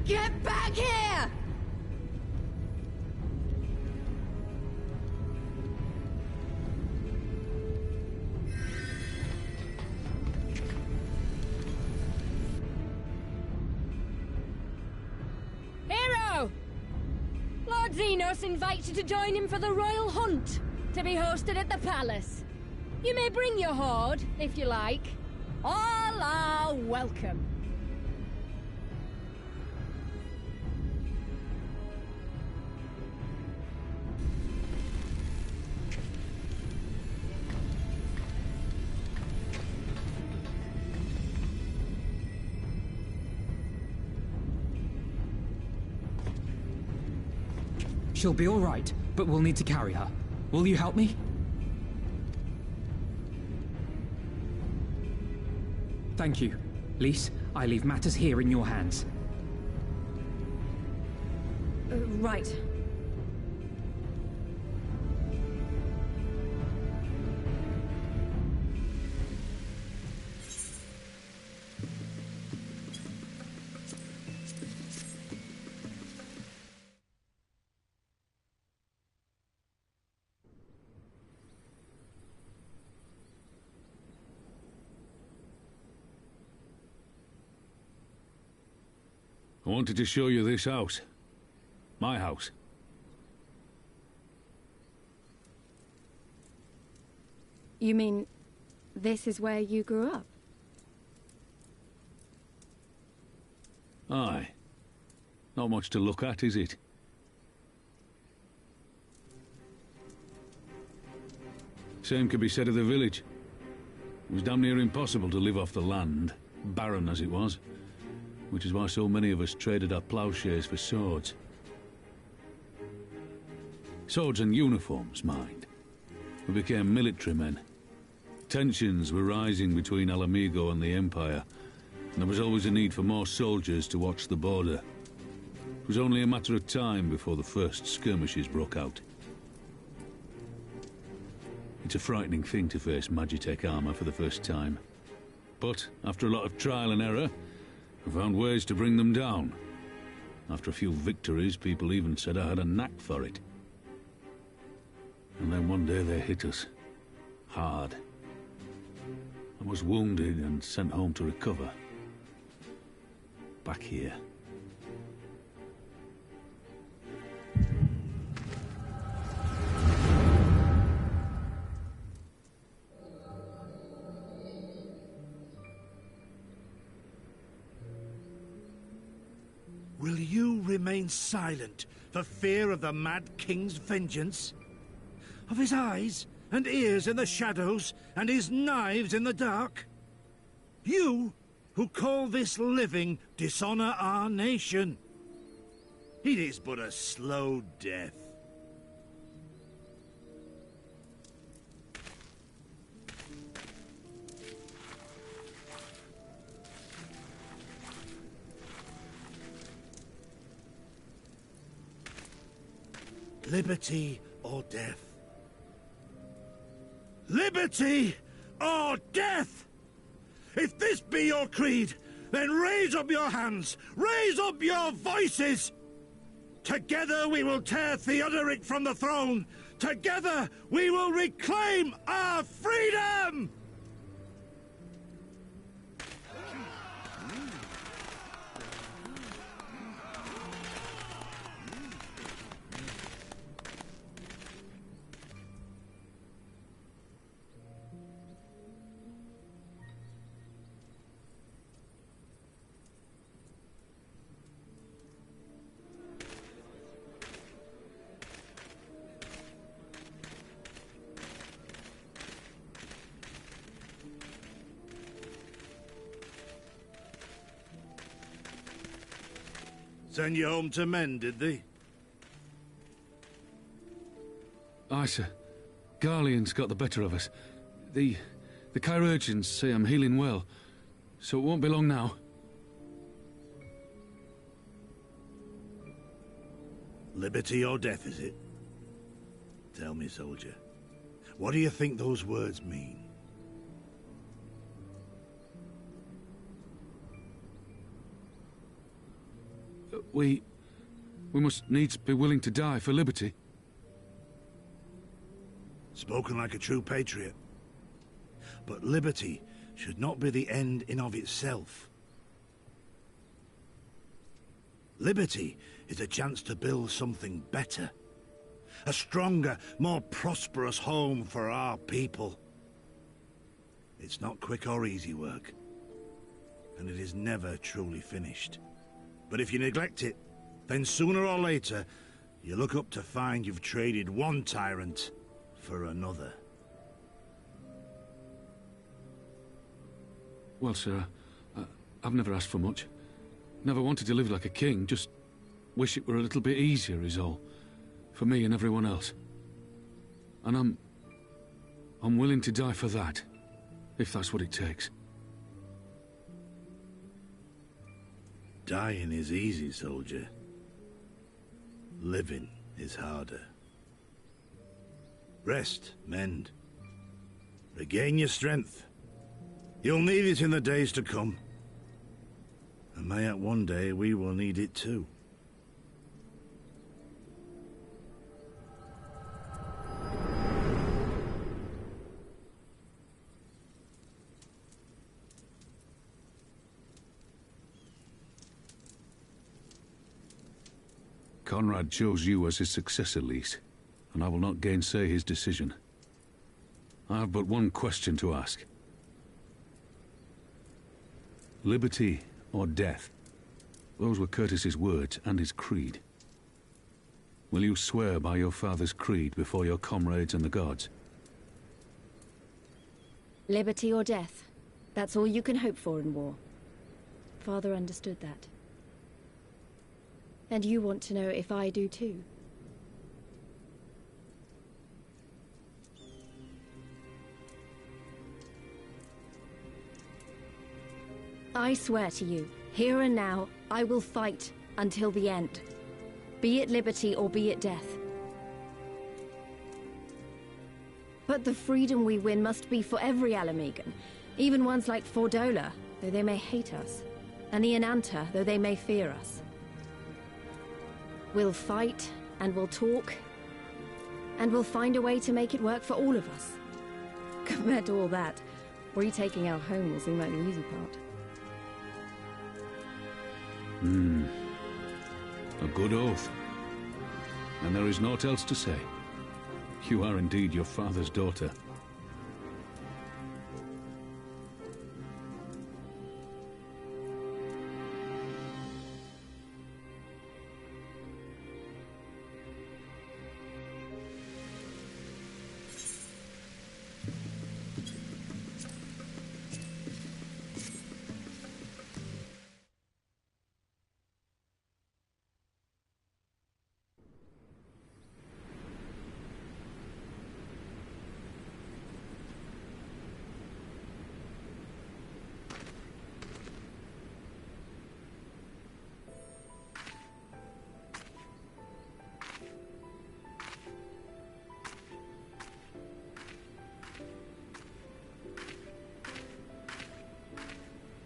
Speaker 3: Get back here!
Speaker 16: Hero! Lord Xenos invites you to join him for the royal hunt, to be hosted at the palace. You may bring your horde, if you like. All are welcome.
Speaker 11: She'll be all right, but we'll need to carry her. Will you help me? Thank you. Lise, I leave matters here in your hands.
Speaker 3: Right.
Speaker 20: I wanted to show you this house. My house.
Speaker 4: You mean, this is where you grew up?
Speaker 20: Aye. Not much to look at, is it? Same could be said of the village. It was damn near impossible to live off the land, barren as it was. Which is why so many of us traded our plowshares for swords. Swords and uniforms, mind. We became military men. Tensions were rising between Alamigo and the Empire, and there was always a need for more soldiers to watch the border. It was only a matter of time before the first skirmishes broke out. It's a frightening thing to face Magitech armor for the first time. But after a lot of trial and error, we found ways to bring them down. After a few victories, people even said I had a knack for it. And then one day they hit us. Hard. I was wounded and sent home to recover. Back here.
Speaker 17: Will you remain silent for fear of the Mad King's vengeance? Of his eyes and ears in the shadows and his knives in the dark? You, who call this living dishonor our nation. It is but a slow death. Liberty or death? Liberty or death! If this be your creed, then raise up your hands, raise up your voices! Together we will tear Theodoric from the throne! Together we will reclaim our freedom! Send you home to men, did they?
Speaker 20: Aye, sir. Garlean's got the better of us. The chirurgeons say I'm healing well, so it won't be long now.
Speaker 17: Liberty or death, is it? Tell me, soldier. What do you think those words mean?
Speaker 20: We must needs be willing to die for liberty.
Speaker 17: Spoken like a true patriot. But liberty should not be the end in of itself. Liberty is a chance to build something better. A stronger, more prosperous home for our people. It's not quick or easy work, and it is never truly finished. But if you neglect it, then sooner or later, you look up to find you've traded one tyrant for another.
Speaker 20: Well, sir, I've never asked for much. Never wanted to live like a king, just wish it were a little bit easier is all. For me and everyone else. And I'm willing to die for that, if that's what it takes.
Speaker 17: Dying is easy, soldier. Living is harder. Rest, mend. Regain your strength. You'll need it in the days to come. And mayhap one day we will need it too.
Speaker 20: Conrad chose you as his successor, Lys, and I will not gainsay his decision. I have but one question to ask. Liberty or death? Those were Curtis's words and his creed. Will you swear by your father's creed before your comrades and the gods?
Speaker 3: Liberty or death. That's all you can hope for in war. Father understood that. And you want to know if I do too. I swear to you, here and now, I will fight until the end. Be it liberty or be it death. But the freedom we win must be for every Alamegan, even ones like Fordola, though they may hate us, and the Ananta, though they may fear us. We'll fight, and we'll talk, and we'll find a way to make it work for all of us. Compared to all that, retaking our home will seem like the easy part.
Speaker 20: A good oath. And there is naught else to say. You are indeed your father's daughter.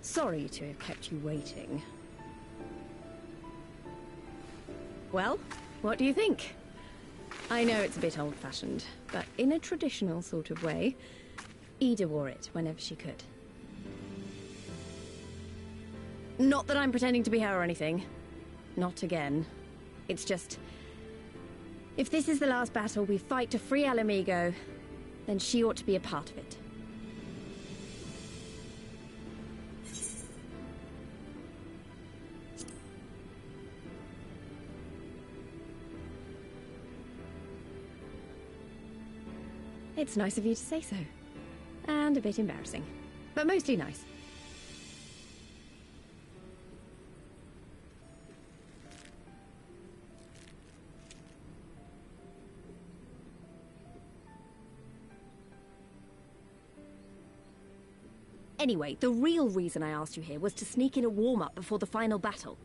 Speaker 3: Sorry to have kept you waiting. Well, what do you think? I know it's a bit old-fashioned, but in a traditional sort of way, Ida wore it whenever she could. Not that I'm pretending to be her or anything. Not again. It's just... if this is the last battle we fight to free Alamigo, then she ought to be a part of it. It's nice of you to say so. And a bit embarrassing. But mostly nice. Anyway, the real reason I asked you here was to sneak in a warm-up before the final battle.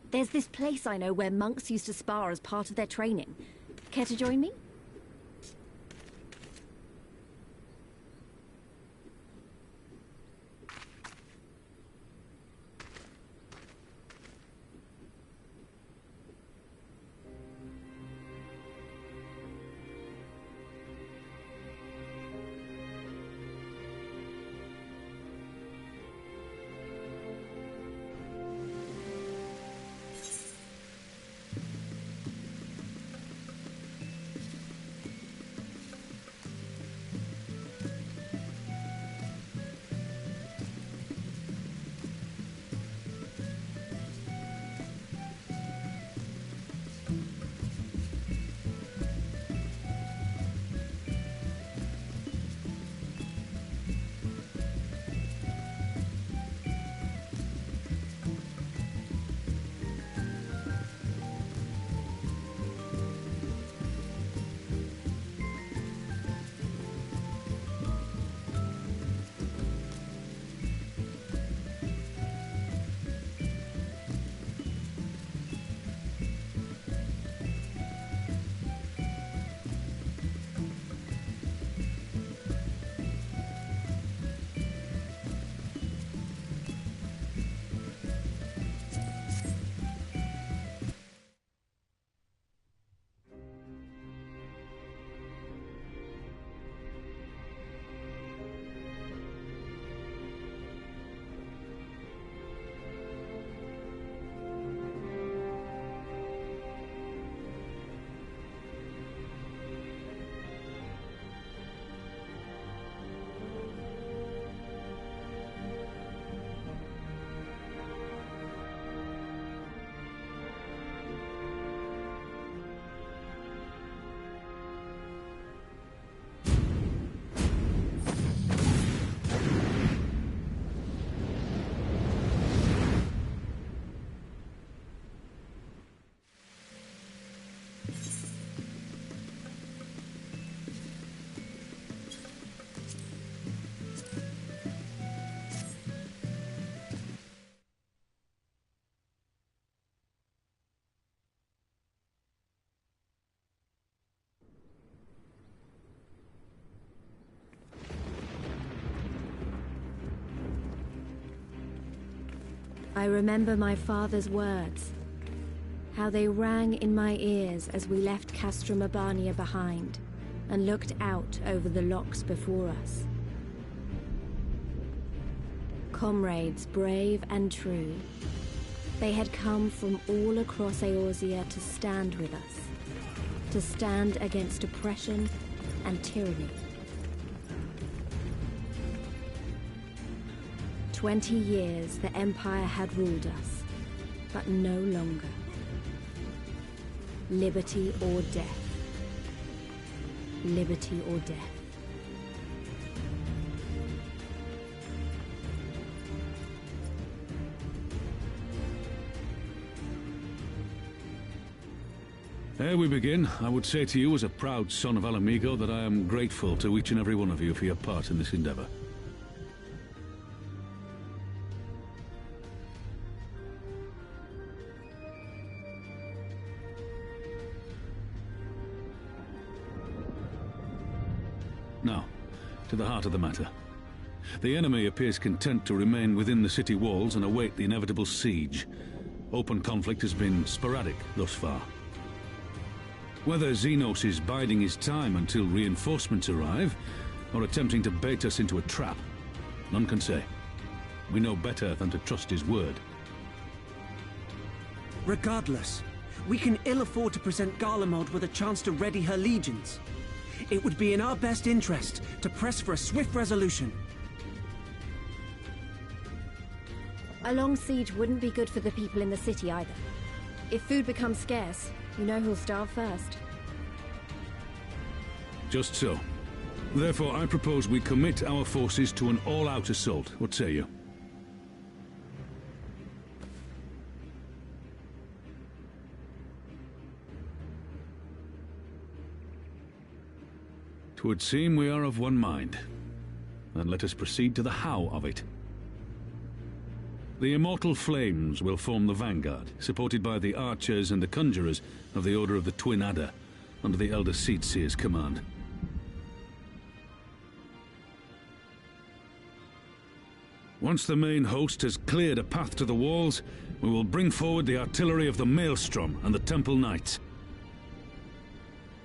Speaker 3: There's this place I know where monks used to spar as part of their training. Care to join me?
Speaker 4: I remember my father's words, how they rang in my ears as we left Castra Mabania behind and looked out over the locks before us. Comrades brave and true, they had come from all across Eorzea to stand with us, to stand against oppression and tyranny. 20 years the Empire had ruled us, but no longer. Liberty or death. Liberty or death.
Speaker 20: Ere we begin, I would say to you as a proud son of Alamigo that I am grateful to each and every one of you for your part in this endeavor. Now, to the heart of the matter. The enemy appears content to remain within the city walls and await the inevitable siege. Open conflict has been sporadic thus far. Whether Xenos is biding his time until reinforcements arrive, or attempting to bait us into a trap, none can say. We know better than to trust his word.
Speaker 8: Regardless, we can ill afford to present Garlemald with a chance to ready her legions. It would be in our best interest to press for a swift resolution.
Speaker 4: A long siege wouldn't be good for the people in the city either. If food becomes scarce, you know who'll starve first.
Speaker 20: Just so. Therefore, I propose we commit our forces to an all-out assault. What say you? Twould seem we are of one mind. Then let us proceed to the how of it. The immortal flames will form the vanguard, supported by the archers and the conjurers of the Order of the Twin Adder, under the Elder Seedseer's command. Once the main host has cleared a path to the walls, we will bring forward the artillery of the Maelstrom and the Temple Knights.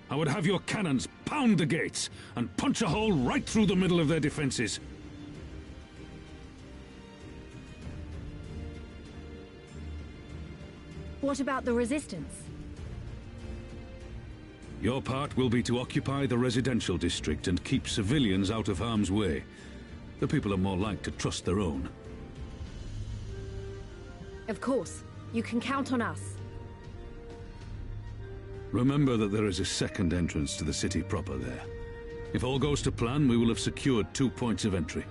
Speaker 20: I would have your cannons pound the gates and punch a hole right through the middle of their defenses.
Speaker 4: What about the resistance?
Speaker 20: Your part will be to occupy the residential district and keep civilians out of harm's way. The people are more like to trust their own.
Speaker 4: Of course. You can count on us.
Speaker 20: Remember that there is a second entrance to the city proper there. If all goes to plan, we will have secured 2 points of entry.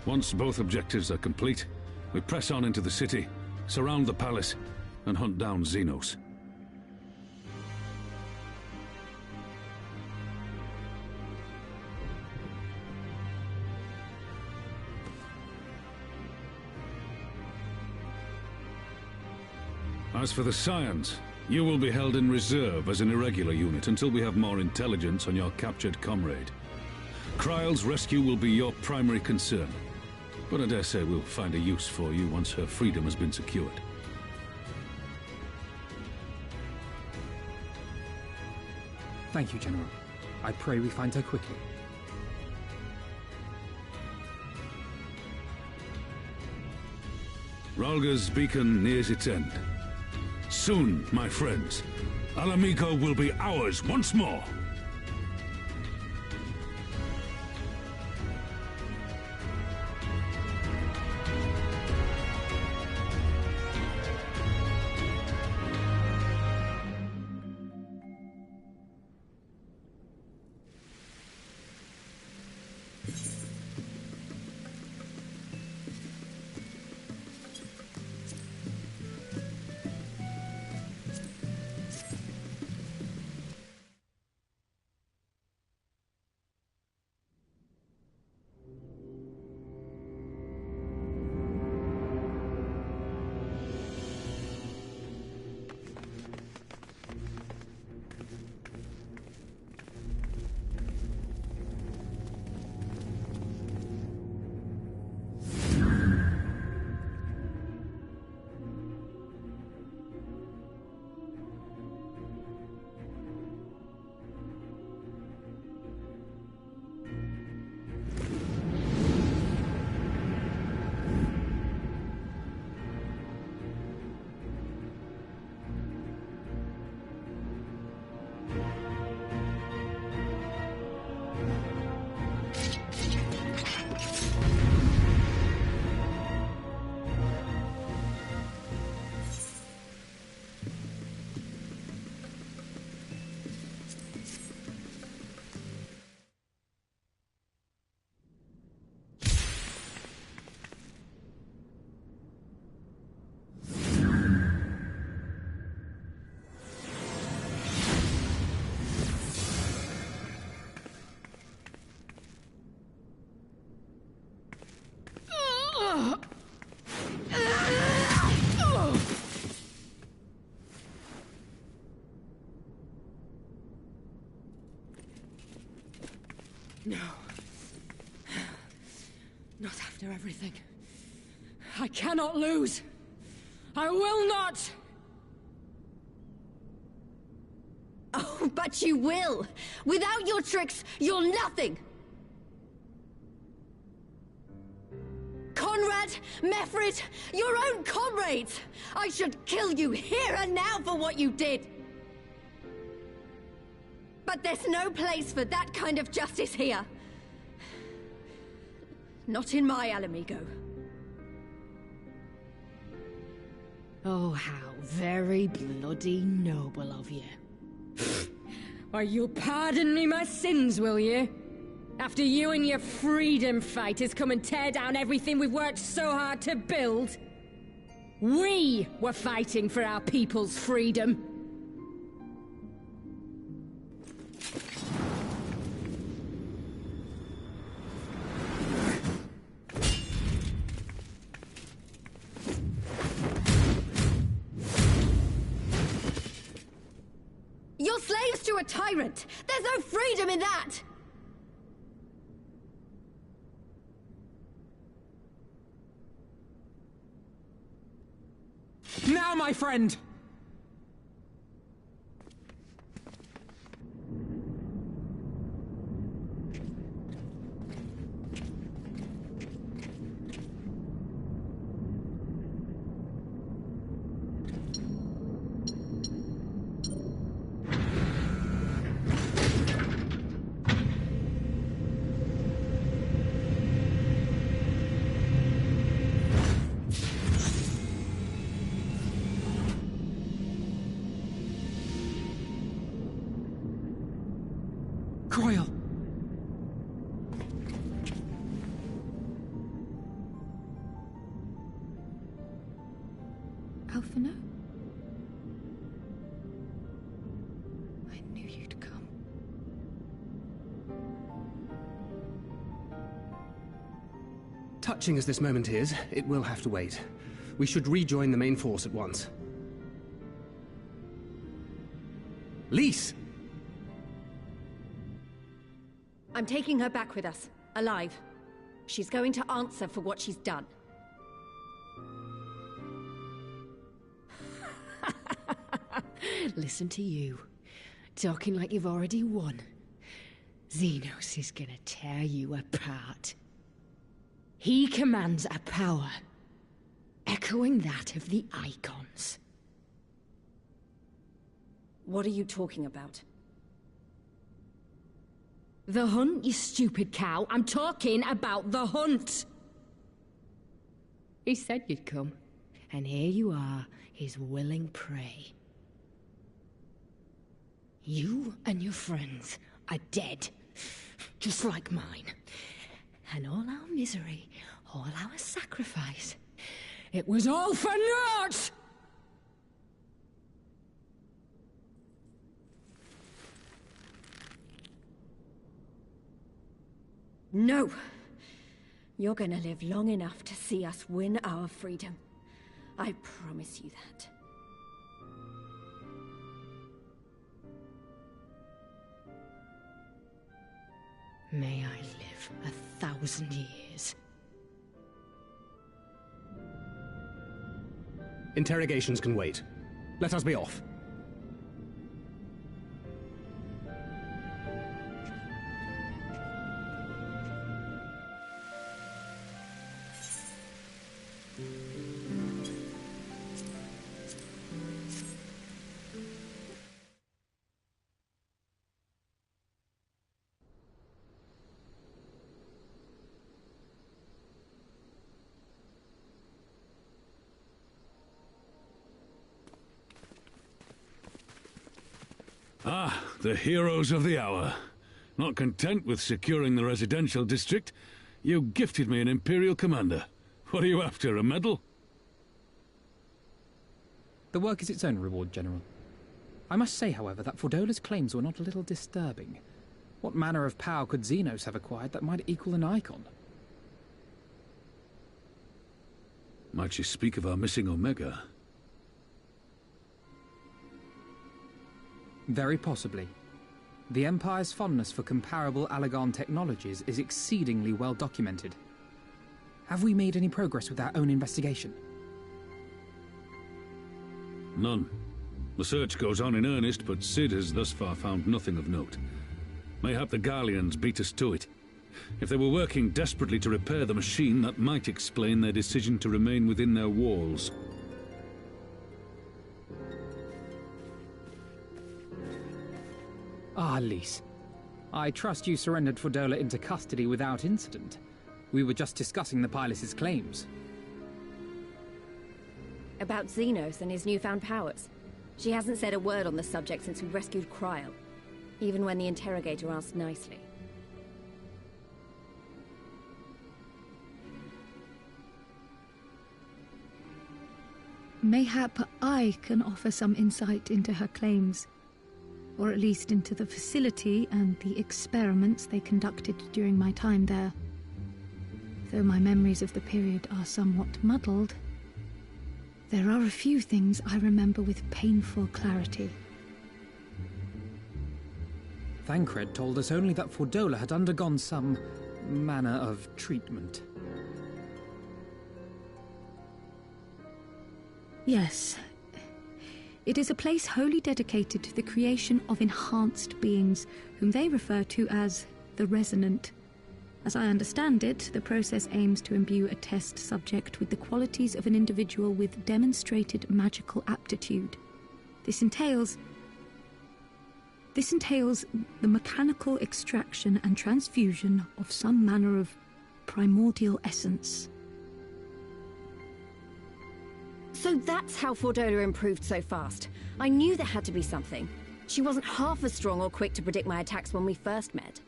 Speaker 20: Once both objectives are complete, we press on into the city, surround the palace, and hunt down Xenos. As for the Scions, you will be held in reserve as an irregular unit until we have more intelligence on your captured comrade. Kryle's rescue will be your primary concern, but I dare say we'll find a use for you once her freedom has been secured.
Speaker 11: Thank you, General. I pray we find her quickly.
Speaker 20: Rhalga's beacon nears its end. Soon, my friends, Alamigo will be ours once more.
Speaker 16: No. Not after everything. I cannot lose. I will not!
Speaker 7: Oh, but you will! Without your tricks, you're nothing! Conrad, Mefrid, your own comrades! I should kill you here and now for what you did! But there's no place for that kind of justice here. Not in my Alamigo.
Speaker 16: Oh, how very bloody noble of you. Why, you'll pardon me my sins, will you? After you and your freedom fighters come and tear down everything we've worked so hard to build? We were fighting for our people's freedom.
Speaker 7: You're slaves to a tyrant! There's no freedom in that!
Speaker 11: Now, my friend! Croyle!
Speaker 4: Alphino? I knew you'd come.
Speaker 11: Touching as this moment is, it will have to wait. We should rejoin the main force at once. Lise!
Speaker 3: I'm taking her back with us, alive. She's going to answer for what she's done.
Speaker 16: Listen to you, talking like you've already won. Xenos is gonna tear you apart. He commands a power, echoing that of the Icons.
Speaker 3: What are you talking about?
Speaker 16: The hunt, you stupid cow. I'm talking about the hunt. He said you'd come, and here you are, his willing prey. You and your friends are dead, just like mine. And all our misery, all our sacrifice, it was all for naught!
Speaker 3: No! You're gonna live long enough to see us win our freedom. I promise you that.
Speaker 16: May I live 1,000 years.
Speaker 11: Interrogations can wait. Let us be off.
Speaker 20: Ah, the heroes of the hour. Not content with securing the residential district, you gifted me an Imperial commander. What are you after, a medal?
Speaker 11: The work is its own reward, General. I must say, however, that Fordola's claims were not a little disturbing. What manner of power could Xenos have acquired that might equal an Icon?
Speaker 20: Might she speak of our missing Omega?
Speaker 11: Very possibly. The Empire's fondness for comparable Allagan technologies is exceedingly well documented. Have we made any progress with our own investigation?
Speaker 20: None. The search goes on in earnest, but Cid has thus far found nothing of note. Mayhap the Garleans beat us to it. If they were working desperately to repair the machine, that might explain their decision to remain within their walls.
Speaker 11: Ah, Lys. I trust you surrendered Fordola into custody without incident. We were just discussing the pilot's claims.
Speaker 3: About Xenos and his newfound powers. She hasn't said a word on the subject since we rescued Cryle, even when the interrogator asked nicely.
Speaker 5: Mayhap I can offer some insight into her claims, or at least into the facility and the experiments they conducted during my time there. Though my memories of the period are somewhat muddled, there are a few things I remember with painful clarity.
Speaker 11: Thancred told us only that Fordola had undergone some manner of treatment.
Speaker 5: Yes. It is a place wholly dedicated to the creation of enhanced beings, whom they refer to as the Resonant. As I understand it, the process aims to imbue a test subject with the qualities of an individual with demonstrated magical aptitude. This entails the mechanical extraction and transfusion of some manner of primordial essence.
Speaker 3: So that's how Fordola improved so fast. I knew there had to be something. She wasn't half as strong or quick to predict my attacks when we first met.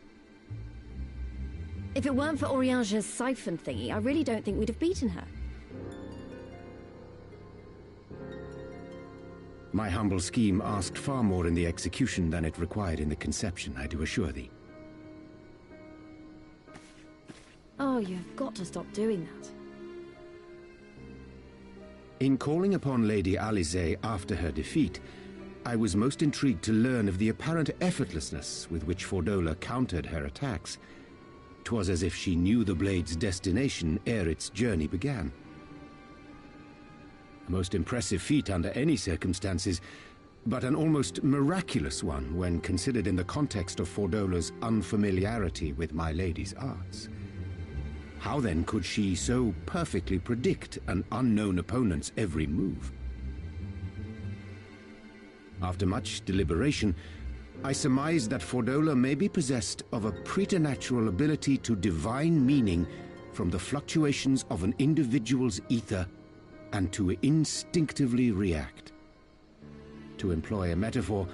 Speaker 3: If it weren't for Oriange's siphon thingy, I really don't think we'd have beaten her.
Speaker 19: My humble scheme asked far more in the execution than it required in the conception, I do assure thee.
Speaker 3: Oh, you've got to stop doing that.
Speaker 19: In calling upon Lady Alisaie after her defeat, I was most intrigued to learn of the apparent effortlessness with which Fordola countered her attacks. 'Twas as if she knew the blade's destination ere its journey began. A most impressive feat under any circumstances, but an almost miraculous one when considered in the context of Fordola's unfamiliarity with my lady's arts. How then could she so perfectly predict an unknown opponent's every move? After much deliberation, I surmised that Fordola may be possessed of a preternatural ability to divine meaning from the fluctuations of an individual's ether and to instinctively react. To employ a metaphor,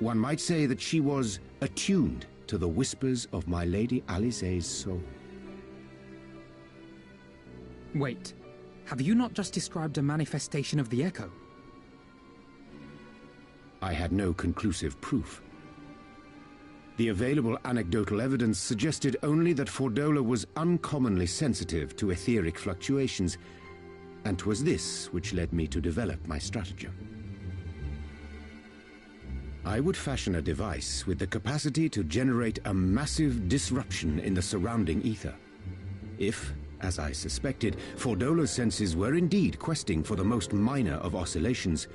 Speaker 19: one might say that she was attuned to the whispers of my Lady Alisaie's soul.
Speaker 11: Wait, have you not just described a manifestation of the Echo?
Speaker 19: I had no conclusive proof. The available anecdotal evidence suggested only that Fordola was uncommonly sensitive to etheric fluctuations, and 'twas this which led me to develop my stratagem. I would fashion a device with the capacity to generate a massive disruption in the surrounding ether. If, as I suspected, Fordola's senses were indeed questing for the most minor of oscillations,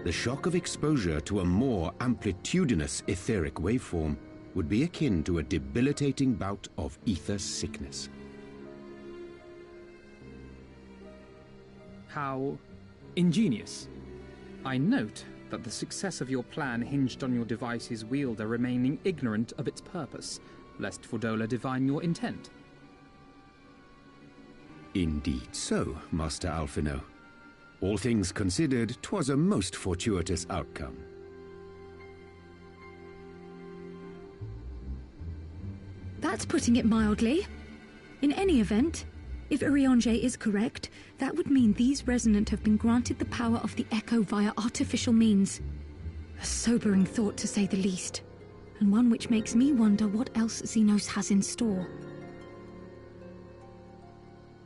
Speaker 19: the shock of exposure to a more amplitudinous etheric waveform would be akin to a debilitating bout of ether sickness.
Speaker 11: How ingenious. I note that the success of your plan hinged on your device's wielder remaining ignorant of its purpose, lest Fordola divine your intent.
Speaker 19: Indeed so, Master Alphino. All things considered, 'twas a most fortuitous outcome.
Speaker 5: That's putting it mildly. In any event, if Oriange is correct, that would mean these Resonant have been granted the power of the Echo via artificial means. A sobering thought, to say the least, and one which makes me wonder what else Xenos has in store.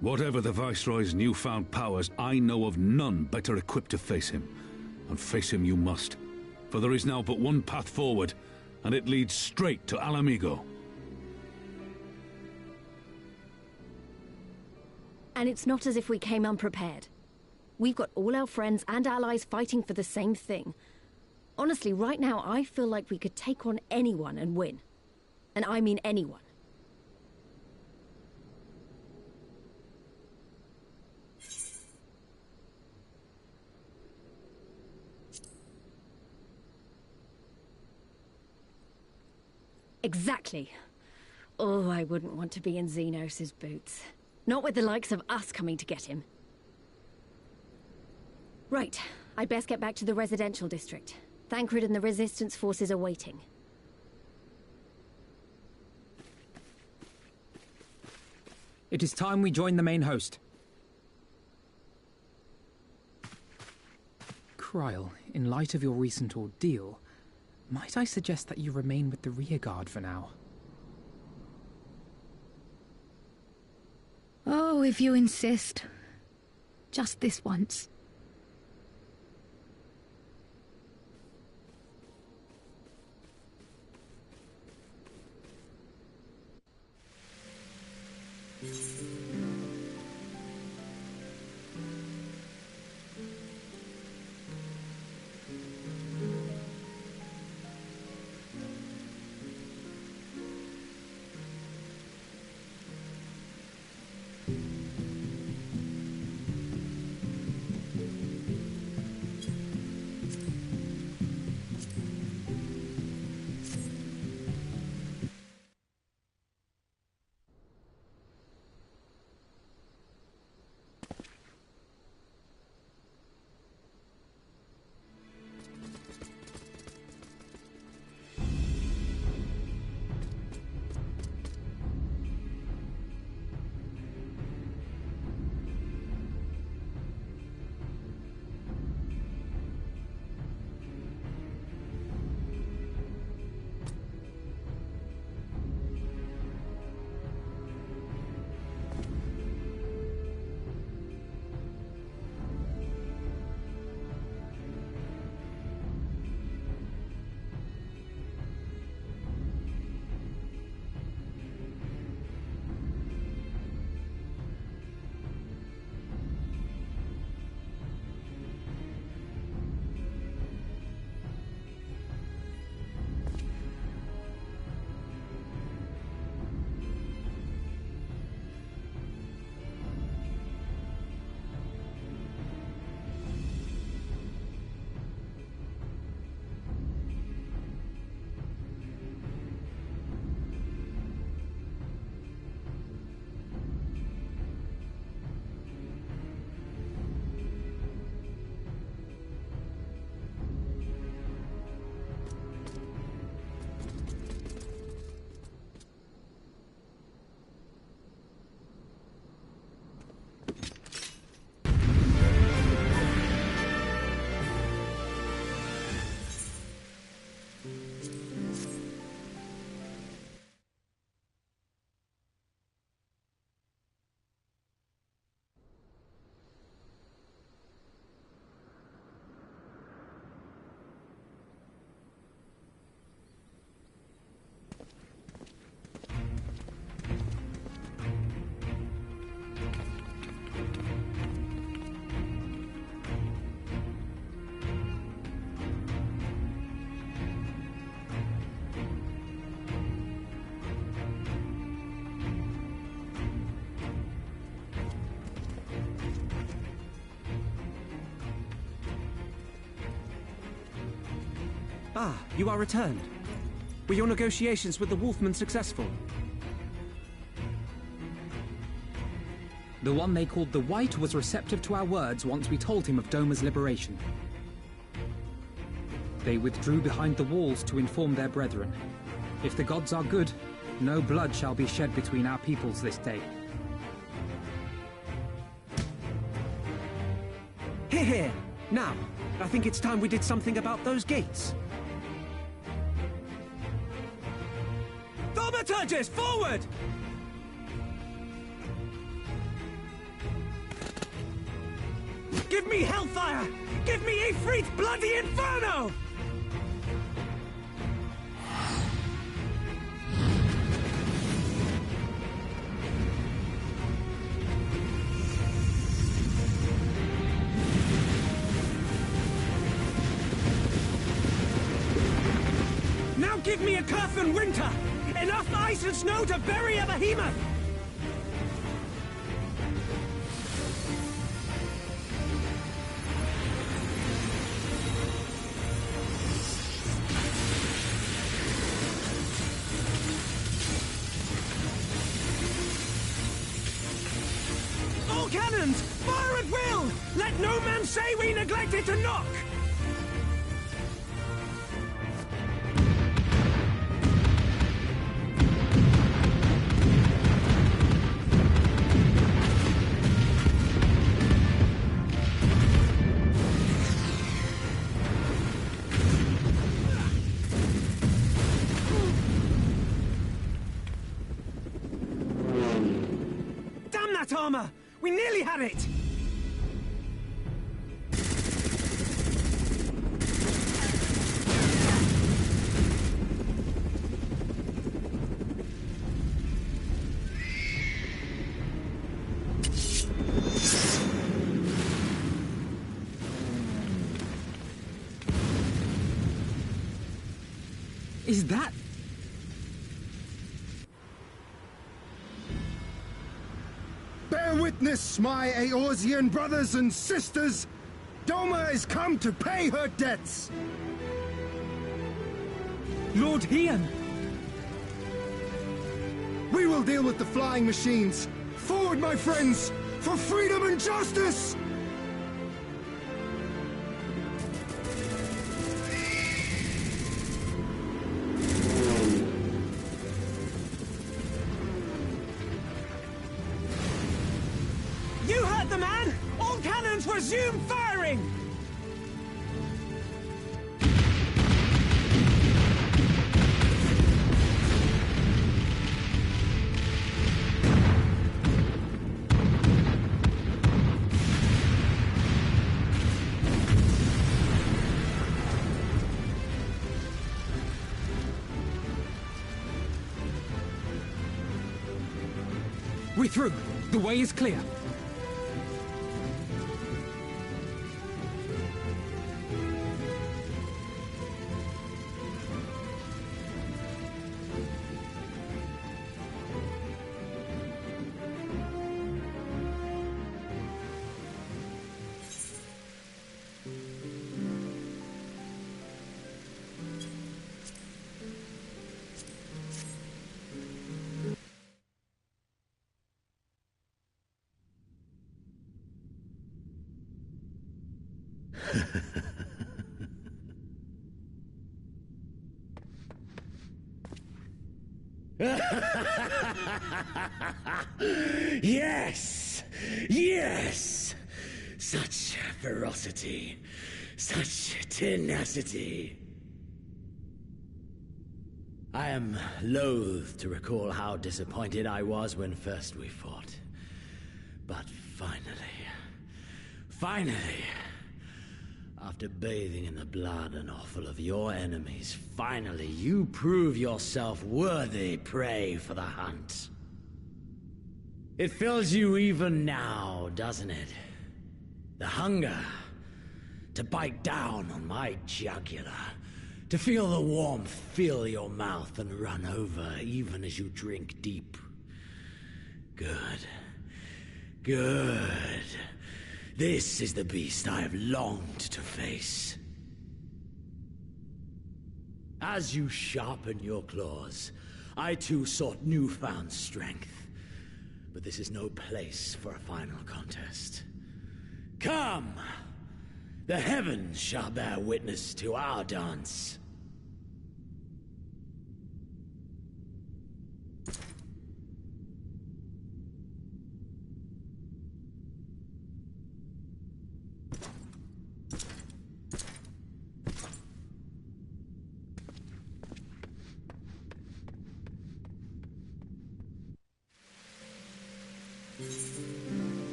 Speaker 20: Whatever the Viceroy's newfound powers, I know of none better equipped to face him. And face him you must. For there is now but one path forward, and it leads straight to Alamigo.
Speaker 3: And it's not as if we came unprepared. We've got all our friends and allies fighting for the same thing. Honestly, right now, I feel like we could take on anyone and win. And I mean anyone. Exactly. Oh, I wouldn't want to be in Xenos' boots. Not with the likes of us coming to get him. Right. I'd best get back to the residential district. Thancred and the Resistance forces are waiting.
Speaker 11: It is time we join the main host. Kryl, in light of your recent ordeal, might I suggest that you remain with the rearguard for now?
Speaker 5: Oh, if you insist. Just this once.
Speaker 8: Ah, you are returned. Were your negotiations with the Wolfman successful?
Speaker 11: The one they called the White was receptive to our words once we told him of Doma's liberation. They withdrew behind the walls to inform their brethren. If the gods are good, no blood shall be shed between our peoples this day.
Speaker 8: Hear, hear! Now, I think it's time we did something about those gates. Thaumaturges, forward! Give me hellfire! Give me Ifrit's bloody inferno! Give me a Curfin winter! Enough ice and snow to bury a behemoth! All cannons! Fire at will! Let no man say we neglected to knock! Armor! We nearly had it! Is that...
Speaker 1: Bear witness, my Eorzean brothers and sisters! Doma is come to pay her debts!
Speaker 8: Lord Hian!
Speaker 1: We will deal with the flying machines! Forward, my friends! For freedom and justice!
Speaker 8: You heard the man! All cannons resume firing! We're through. The way is clear.
Speaker 23: Yes! Yes! Such ferocity. Such tenacity. I am loath to recall how disappointed I was when first we fought. But finally, after bathing in the blood and offal of your enemies, finally you prove yourself worthy prey for the hunt. It fills you even now, doesn't it? The hunger to bite down on my jugular, to feel the warmth fill your mouth and run over even as you drink deep. Good. Good. This is the beast I have longed to face. As you sharpen your claws, I too sought newfound strength. But this is no place for a final contest. Come! The heavens shall bear witness to our dance.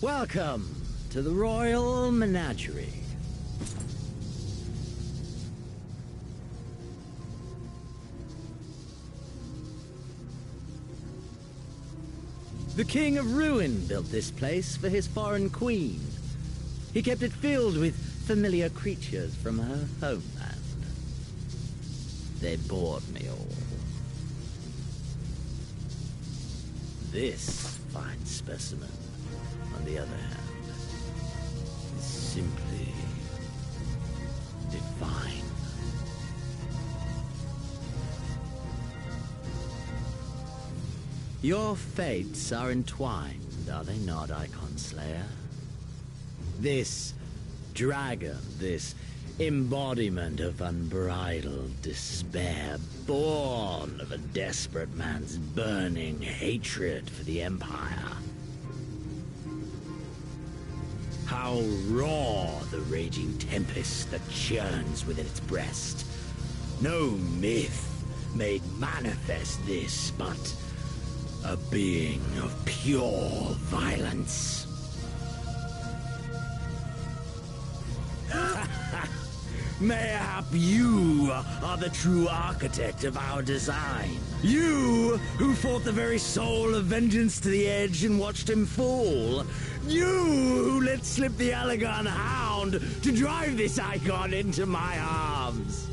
Speaker 23: Welcome to the Royal Menagerie. The King of Ruin built this place for his foreign queen. He kept it filled with familiar creatures from her homeland. They bored me all. This fine specimen, on the other hand, is simply divine. Your fates are entwined, are they not, Icon Slayer? This dragon, this embodiment of unbridled despair, born of a desperate man's burning hatred for the Empire. How raw the raging tempest that churns within its breast. No myth made manifest this, but a being of pure violence. Mayhap you are the true architect of our design. You who fought the very soul of vengeance to the edge and watched him fall. You who let slip the Allegan hound to drive this icon into my arms.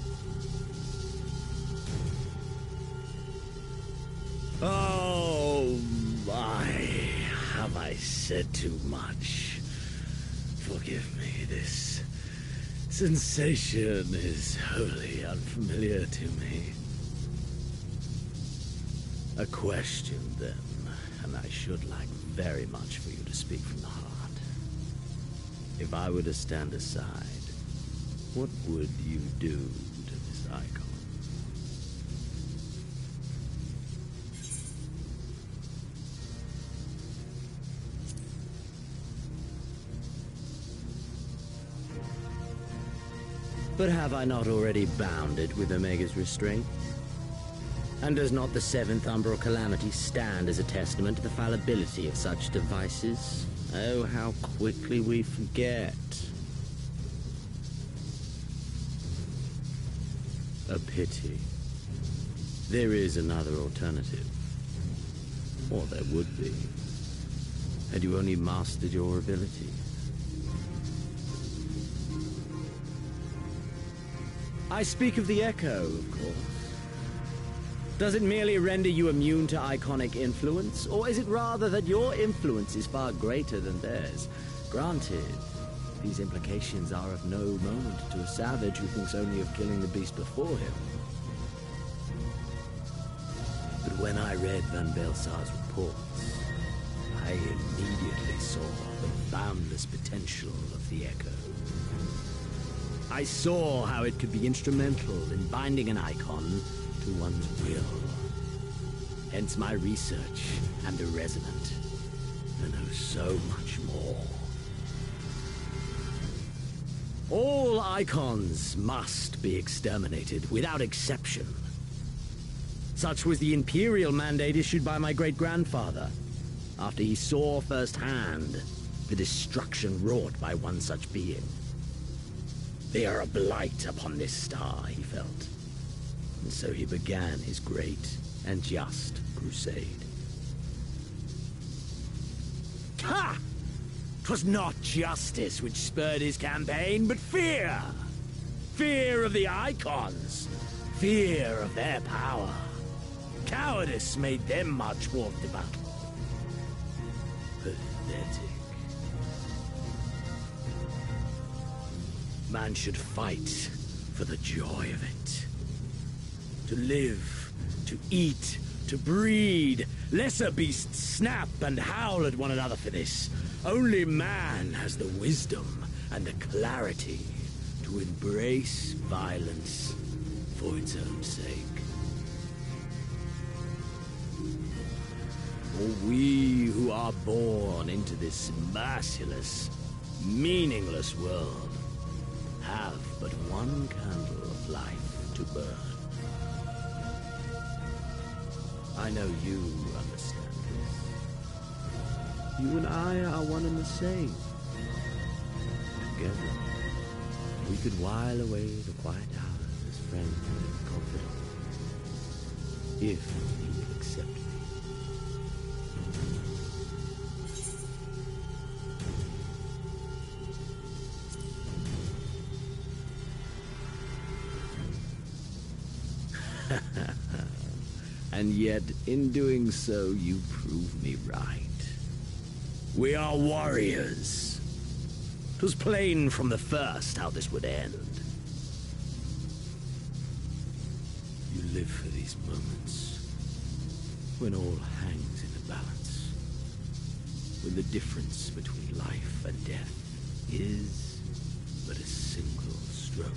Speaker 23: Oh my, have I said too much? Forgive me, this sensation is wholly unfamiliar to me. A question, then, and I should like very much for you to speak from the heart. If I were to stand aside, what would you do to this icon? But have I not already bound it with Omega's restraint? And does not the seventh umbral calamity stand as a testament to the fallibility of such devices? Oh, how quickly we forget. A pity. There is another alternative. Or there would be. Had you only mastered your ability. I speak of the Echo, of course. Does it merely render you immune to iconic influence, or is it rather that your influence is far greater than theirs? Granted, these implications are of no moment to a savage who thinks only of killing the beast before him. But when I read Van Belsar's reports, I immediately saw the boundless potential of the Echo. I saw how it could be instrumental in binding an icon to one's will. Hence my research and the Resonant, and oh, so much more. All icons must be exterminated, without exception. Such was the imperial mandate issued by my great-grandfather, after he saw firsthand the destruction wrought by one such being. They are a blight upon this star, he felt. And so he began his great and just crusade. Ha! 'Twas not justice which spurred his campaign, but fear! Fear of the Icons! Fear of their power! Cowardice made them march forth to battle. Pathetic. Man should fight for the joy of it. To live, to eat, to breed. Lesser beasts snap and howl at one another for this. Only man has the wisdom and the clarity to embrace violence for its own sake. For we who are born into this merciless, meaningless world have but one candle of life to burn. I know you understand this.
Speaker 2: You and I are one and the same. Together, we could while away the quiet hours as friends and confidants. If you accept me. And yet, in doing so, you prove me right. We are warriors. 'Twas plain from the first how this would end. You live for these moments, when all hangs in the balance, when the difference between life and death is but a single stroke.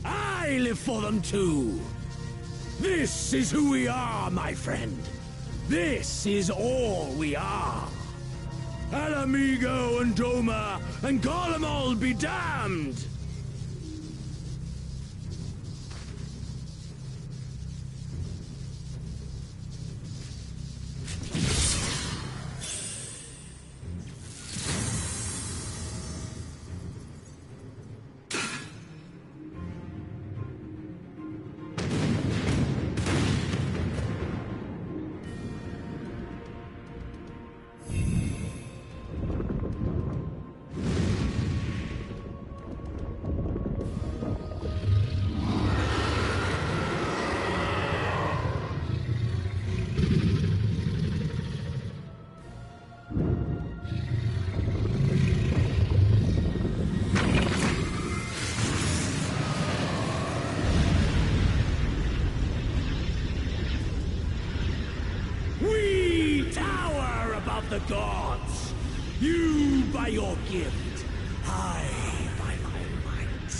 Speaker 2: I live for them too! This is who we are, my friend! This is all we are! Alamigo and Doma and Garlemald be damned! The gods, you by your gift, I by my might.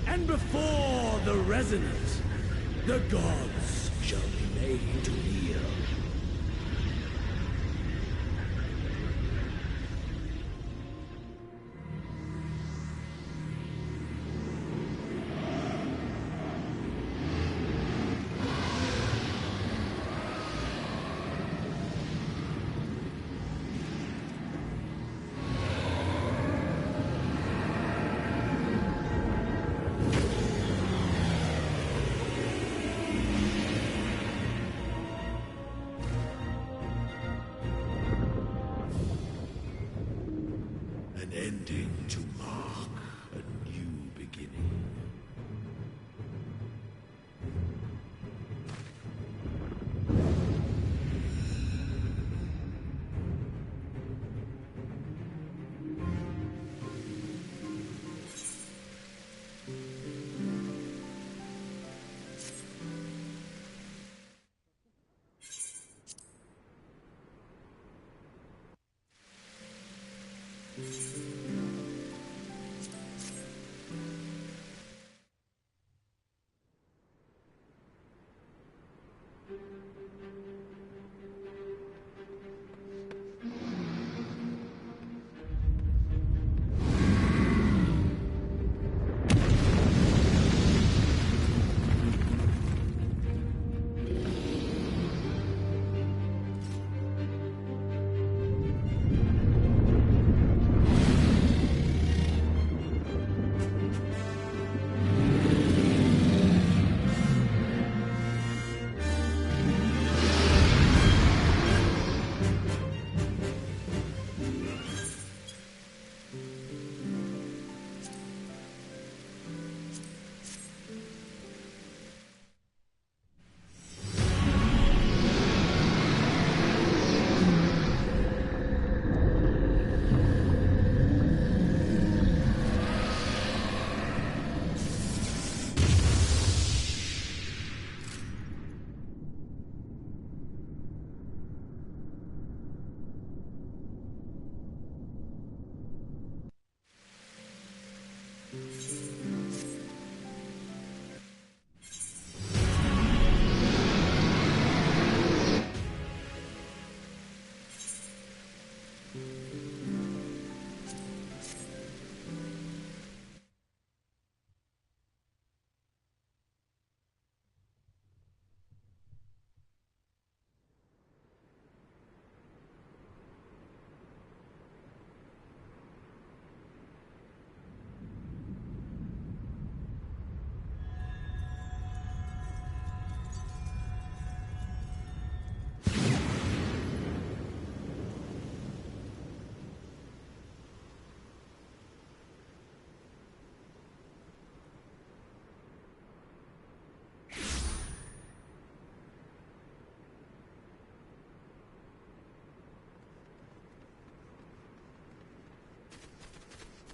Speaker 2: And before the resonance, the gods shall be made to kneel. An ending to mark a new beginning.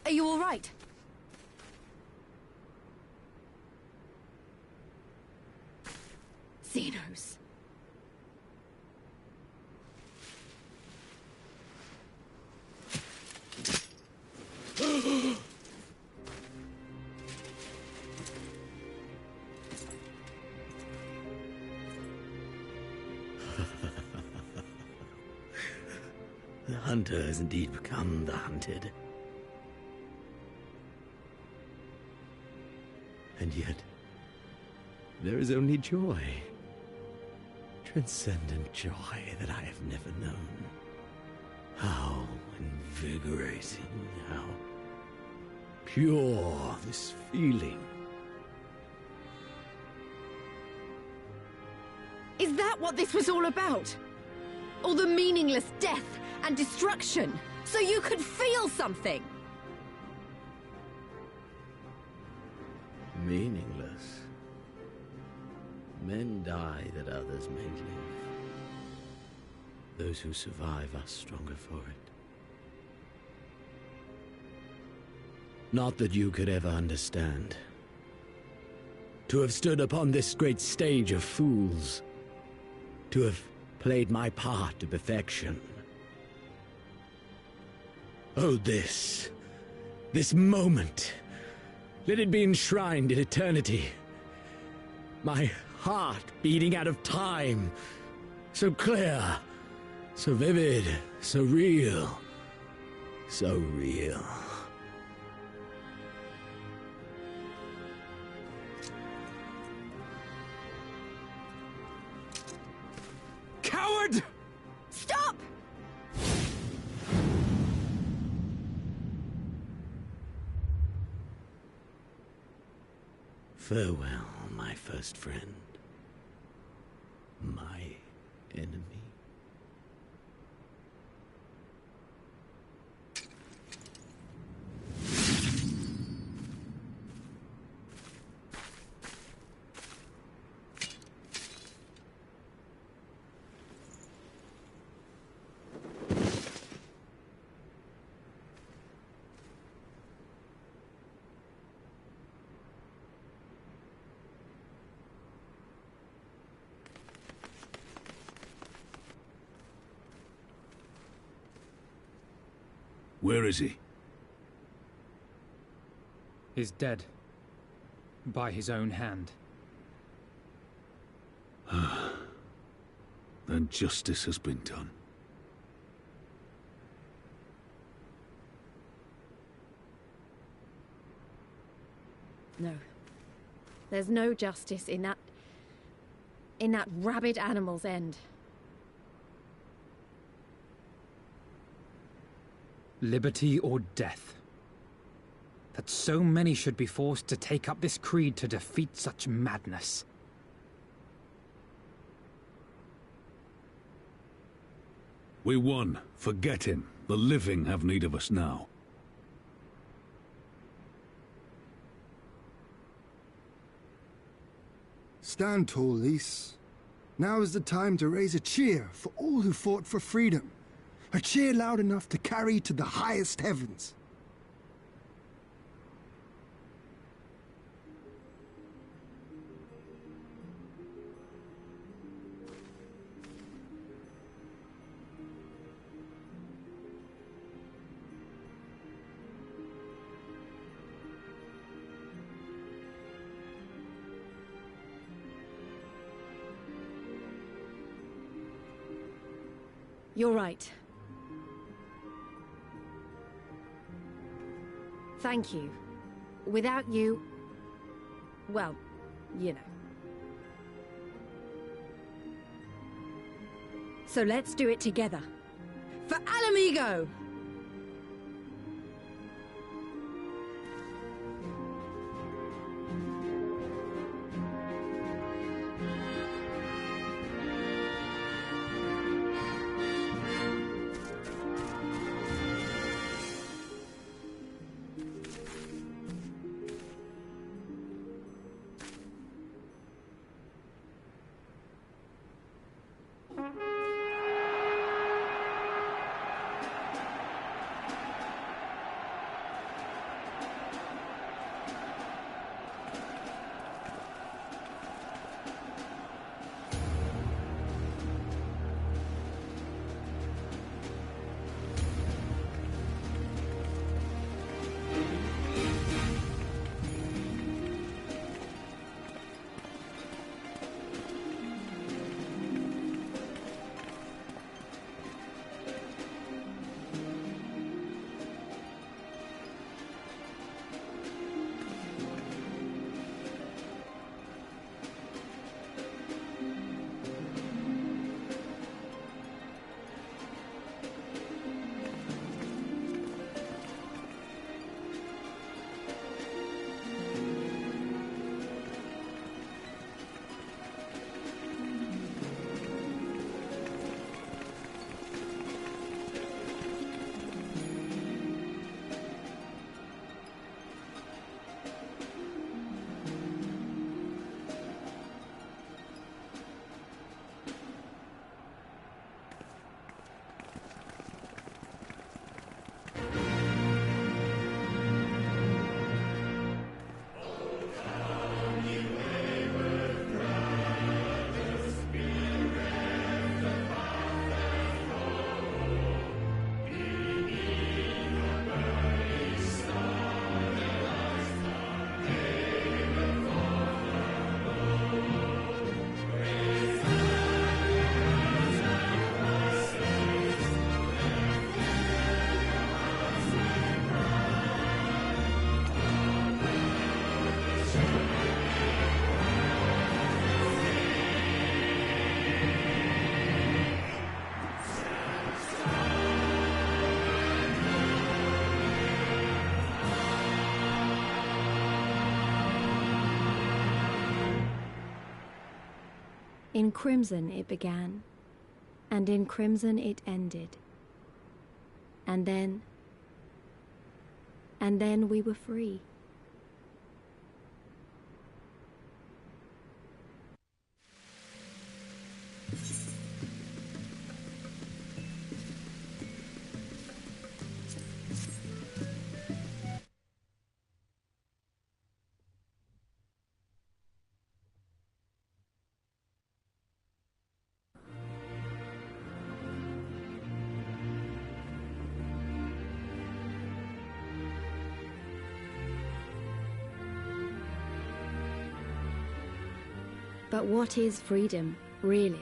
Speaker 7: Are you all right? Xenos.
Speaker 23: The hunter has indeed become the hunted. And yet, there is only joy. Transcendent joy that I have never known. How invigorating, how pure this feeling.
Speaker 7: Is that what this was all about? All the meaningless death and destruction, so you could feel something?
Speaker 23: Meaningless. Men die that others may live. Those who survive are stronger for it. Not that you could ever understand. To have stood upon this great stage of fools. To have played my part to perfection. Oh, this moment. Let it be enshrined in eternity. My heart beating out of time. So clear, so vivid, so real. So real.
Speaker 8: Coward!
Speaker 7: Stop!
Speaker 23: Farewell, my first friend. My enemy.
Speaker 20: Where is he?
Speaker 11: He's dead. By his own hand.
Speaker 20: Then justice has been done.
Speaker 3: No. There's no justice in that rabid animal's end.
Speaker 11: Liberty or death. That so many should be forced to take up this creed to defeat such madness.
Speaker 20: We won. Forget him. The living have need of us now.
Speaker 1: Stand tall, Lys. Now is the time to raise a cheer for all who fought for freedom. A cheer loud enough to carry to the highest heavens.
Speaker 3: You're right. Thank you. Without you... well, you know. So let's do it together.
Speaker 7: For Alamigo!
Speaker 4: In crimson it began, and in crimson it ended. And then we were free. But what is freedom, really?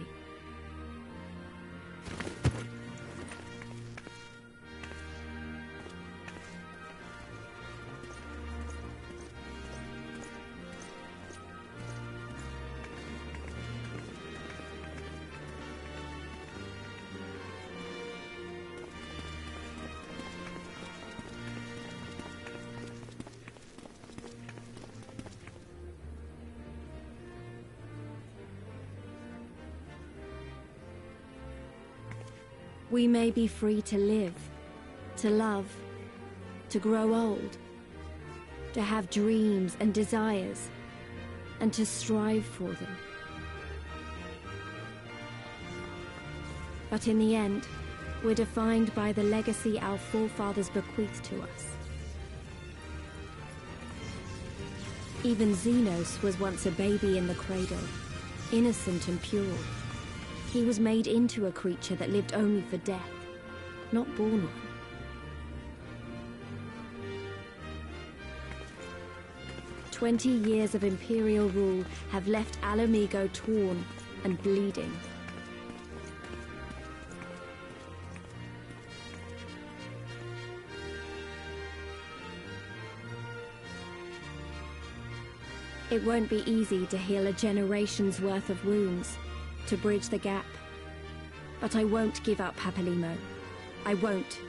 Speaker 4: We may be free to live, to love, to grow old, to have dreams and desires, and to strive for them. But in the end, we're defined by the legacy our forefathers bequeathed to us. Even Xenos was once a baby in the cradle, innocent and pure. He was made into a creature that lived only for death, not born one. "20 years of Imperial rule have left Alamigo torn and bleeding. It won't be easy to heal a generation's worth of wounds, to bridge the gap. But I won't give up, Papalimo. I won't.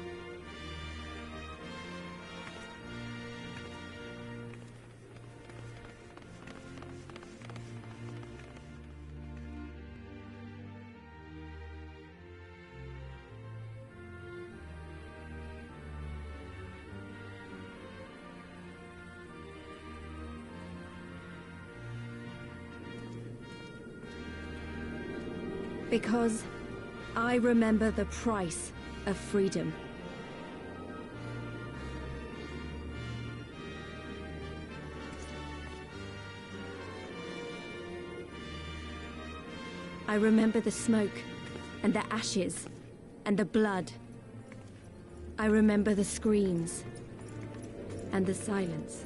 Speaker 4: Because I remember the price of freedom. I remember the smoke, and the ashes, and the blood. I remember the screams, and the silence.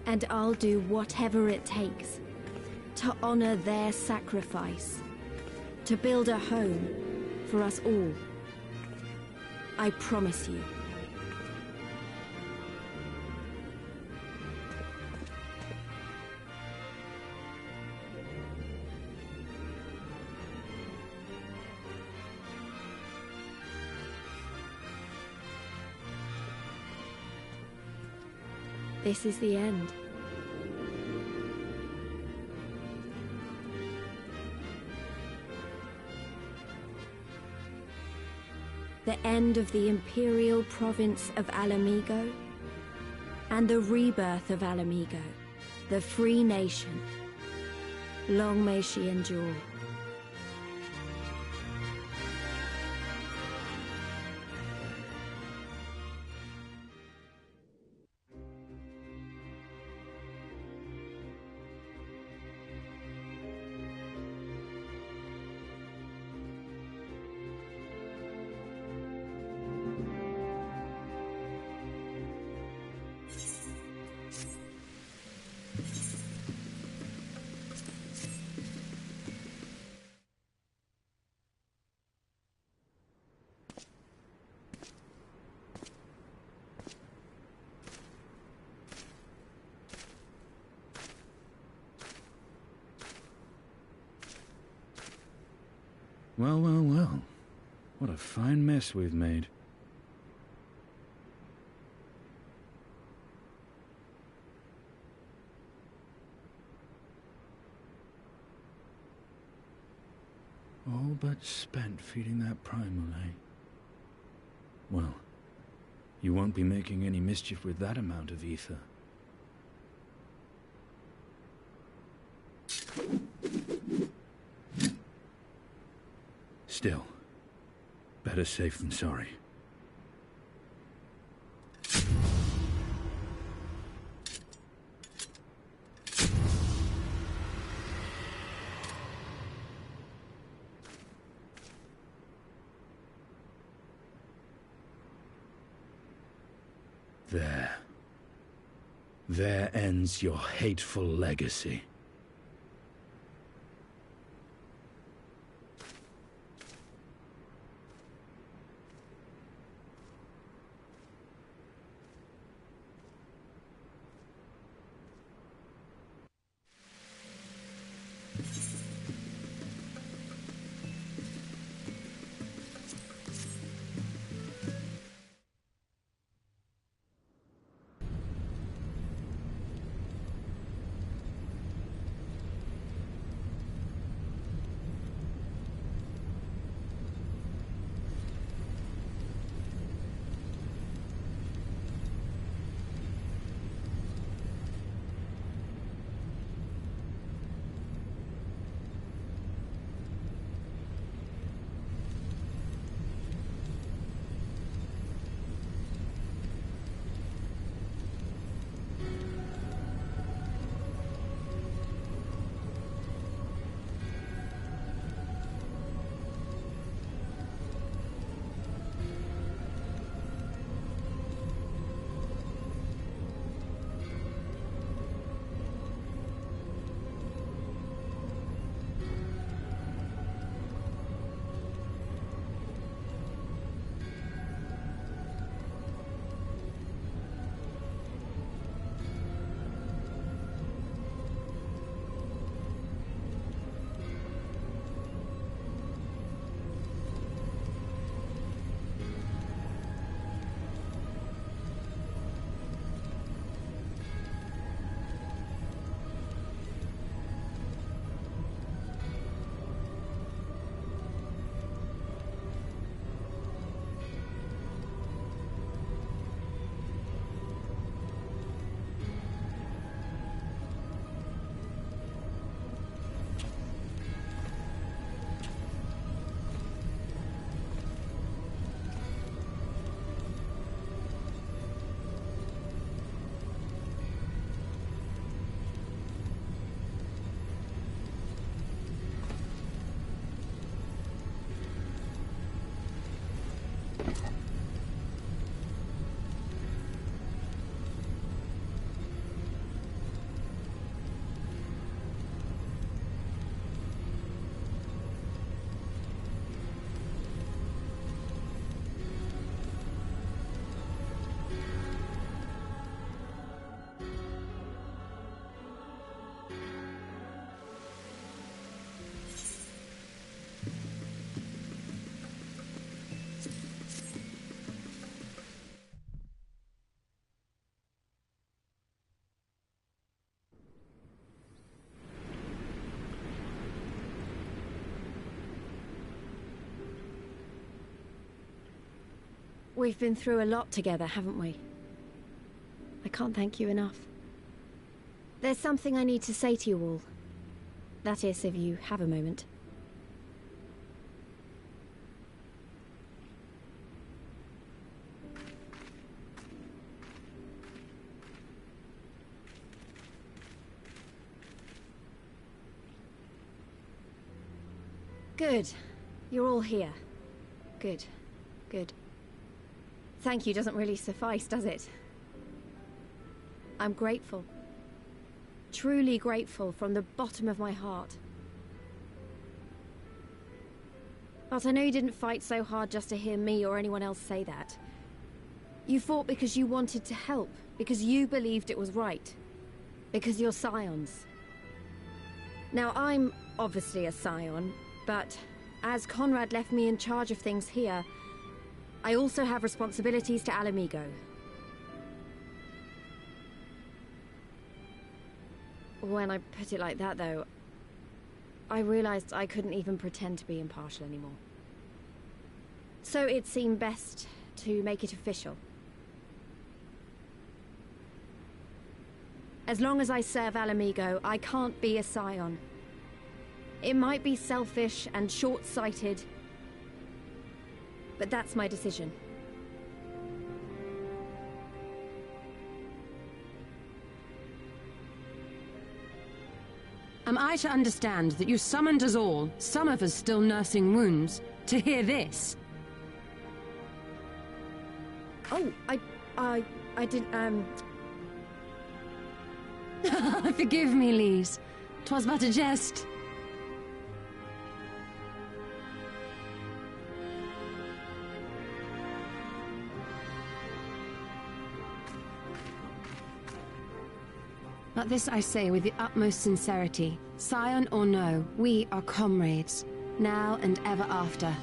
Speaker 4: And I'll do whatever it takes to honor their sacrifice, to build a home for us all. I promise you. This is the end. The end of the Imperial province of Alamigo, and the rebirth of Alamigo, the free nation. Long may she endure.
Speaker 14: Well, well, well. What a fine mess we've made. All but spent feeding that primal, eh? Well, you won't be making any mischief with that amount of ether. Still, better safe than sorry. There ends your hateful legacy.
Speaker 3: We've been through a lot together, haven't we? I can't thank you enough. There's something I need to say to you all. That is, if you have a moment. Good. You're all here. Good. Good. Thank you doesn't really suffice, does it? I'm grateful. Truly grateful from the bottom of my heart. But I know you didn't fight so hard just to hear me or anyone else say that. You fought because you wanted to help, because you believed it was right. Because you're Scions. Now, I'm obviously a Scion, but as Conrad left me in charge of things here, I also have responsibilities to Alamigo. When I put it like that, though, I realized I couldn't even pretend to be impartial anymore. So it seemed best to make it official. As long as I serve Alamigo, I can't be a scion. It might be selfish and short-sighted, but that's my decision.
Speaker 6: Am I to understand that you summoned us all, some of us still nursing wounds, to hear this?
Speaker 3: Oh, I didn't,
Speaker 6: Forgive me, Lise. 'Twas but a jest. But this I say with the utmost sincerity. Scion or no, we are comrades, now and ever after.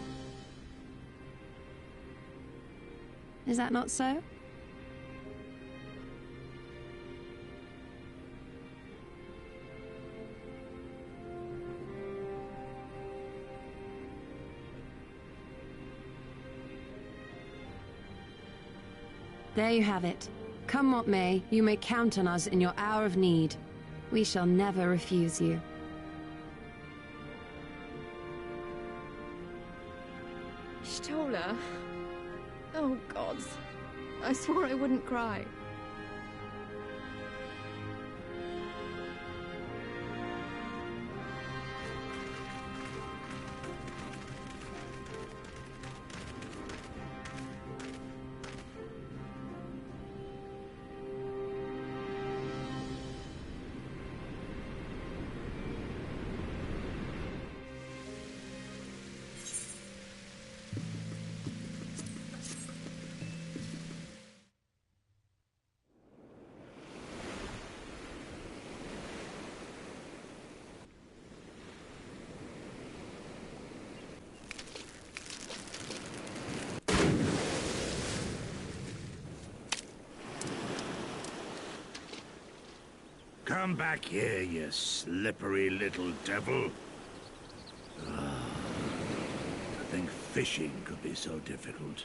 Speaker 6: Is that not so? There you have it. Come what may, you may count on us in your hour of need. We shall never refuse you.
Speaker 7: Stola. Oh, gods. I swore I wouldn't cry.
Speaker 15: Come back here, you slippery little devil. I think fishing could be so difficult.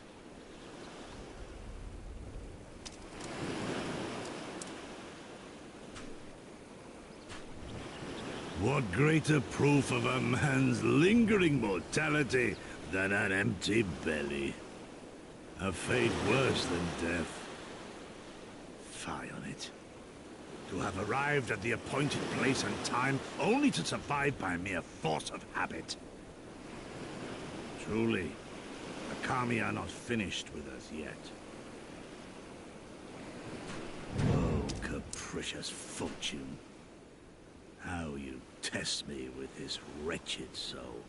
Speaker 15: What greater proof of a man's lingering mortality than an empty belly? A fate worse than death. Fie on it. To have arrived at the appointed place and time only to survive by mere force of habit. Truly, the Kami are not finished with us yet. Oh, capricious fortune. How you test me with this wretched soul.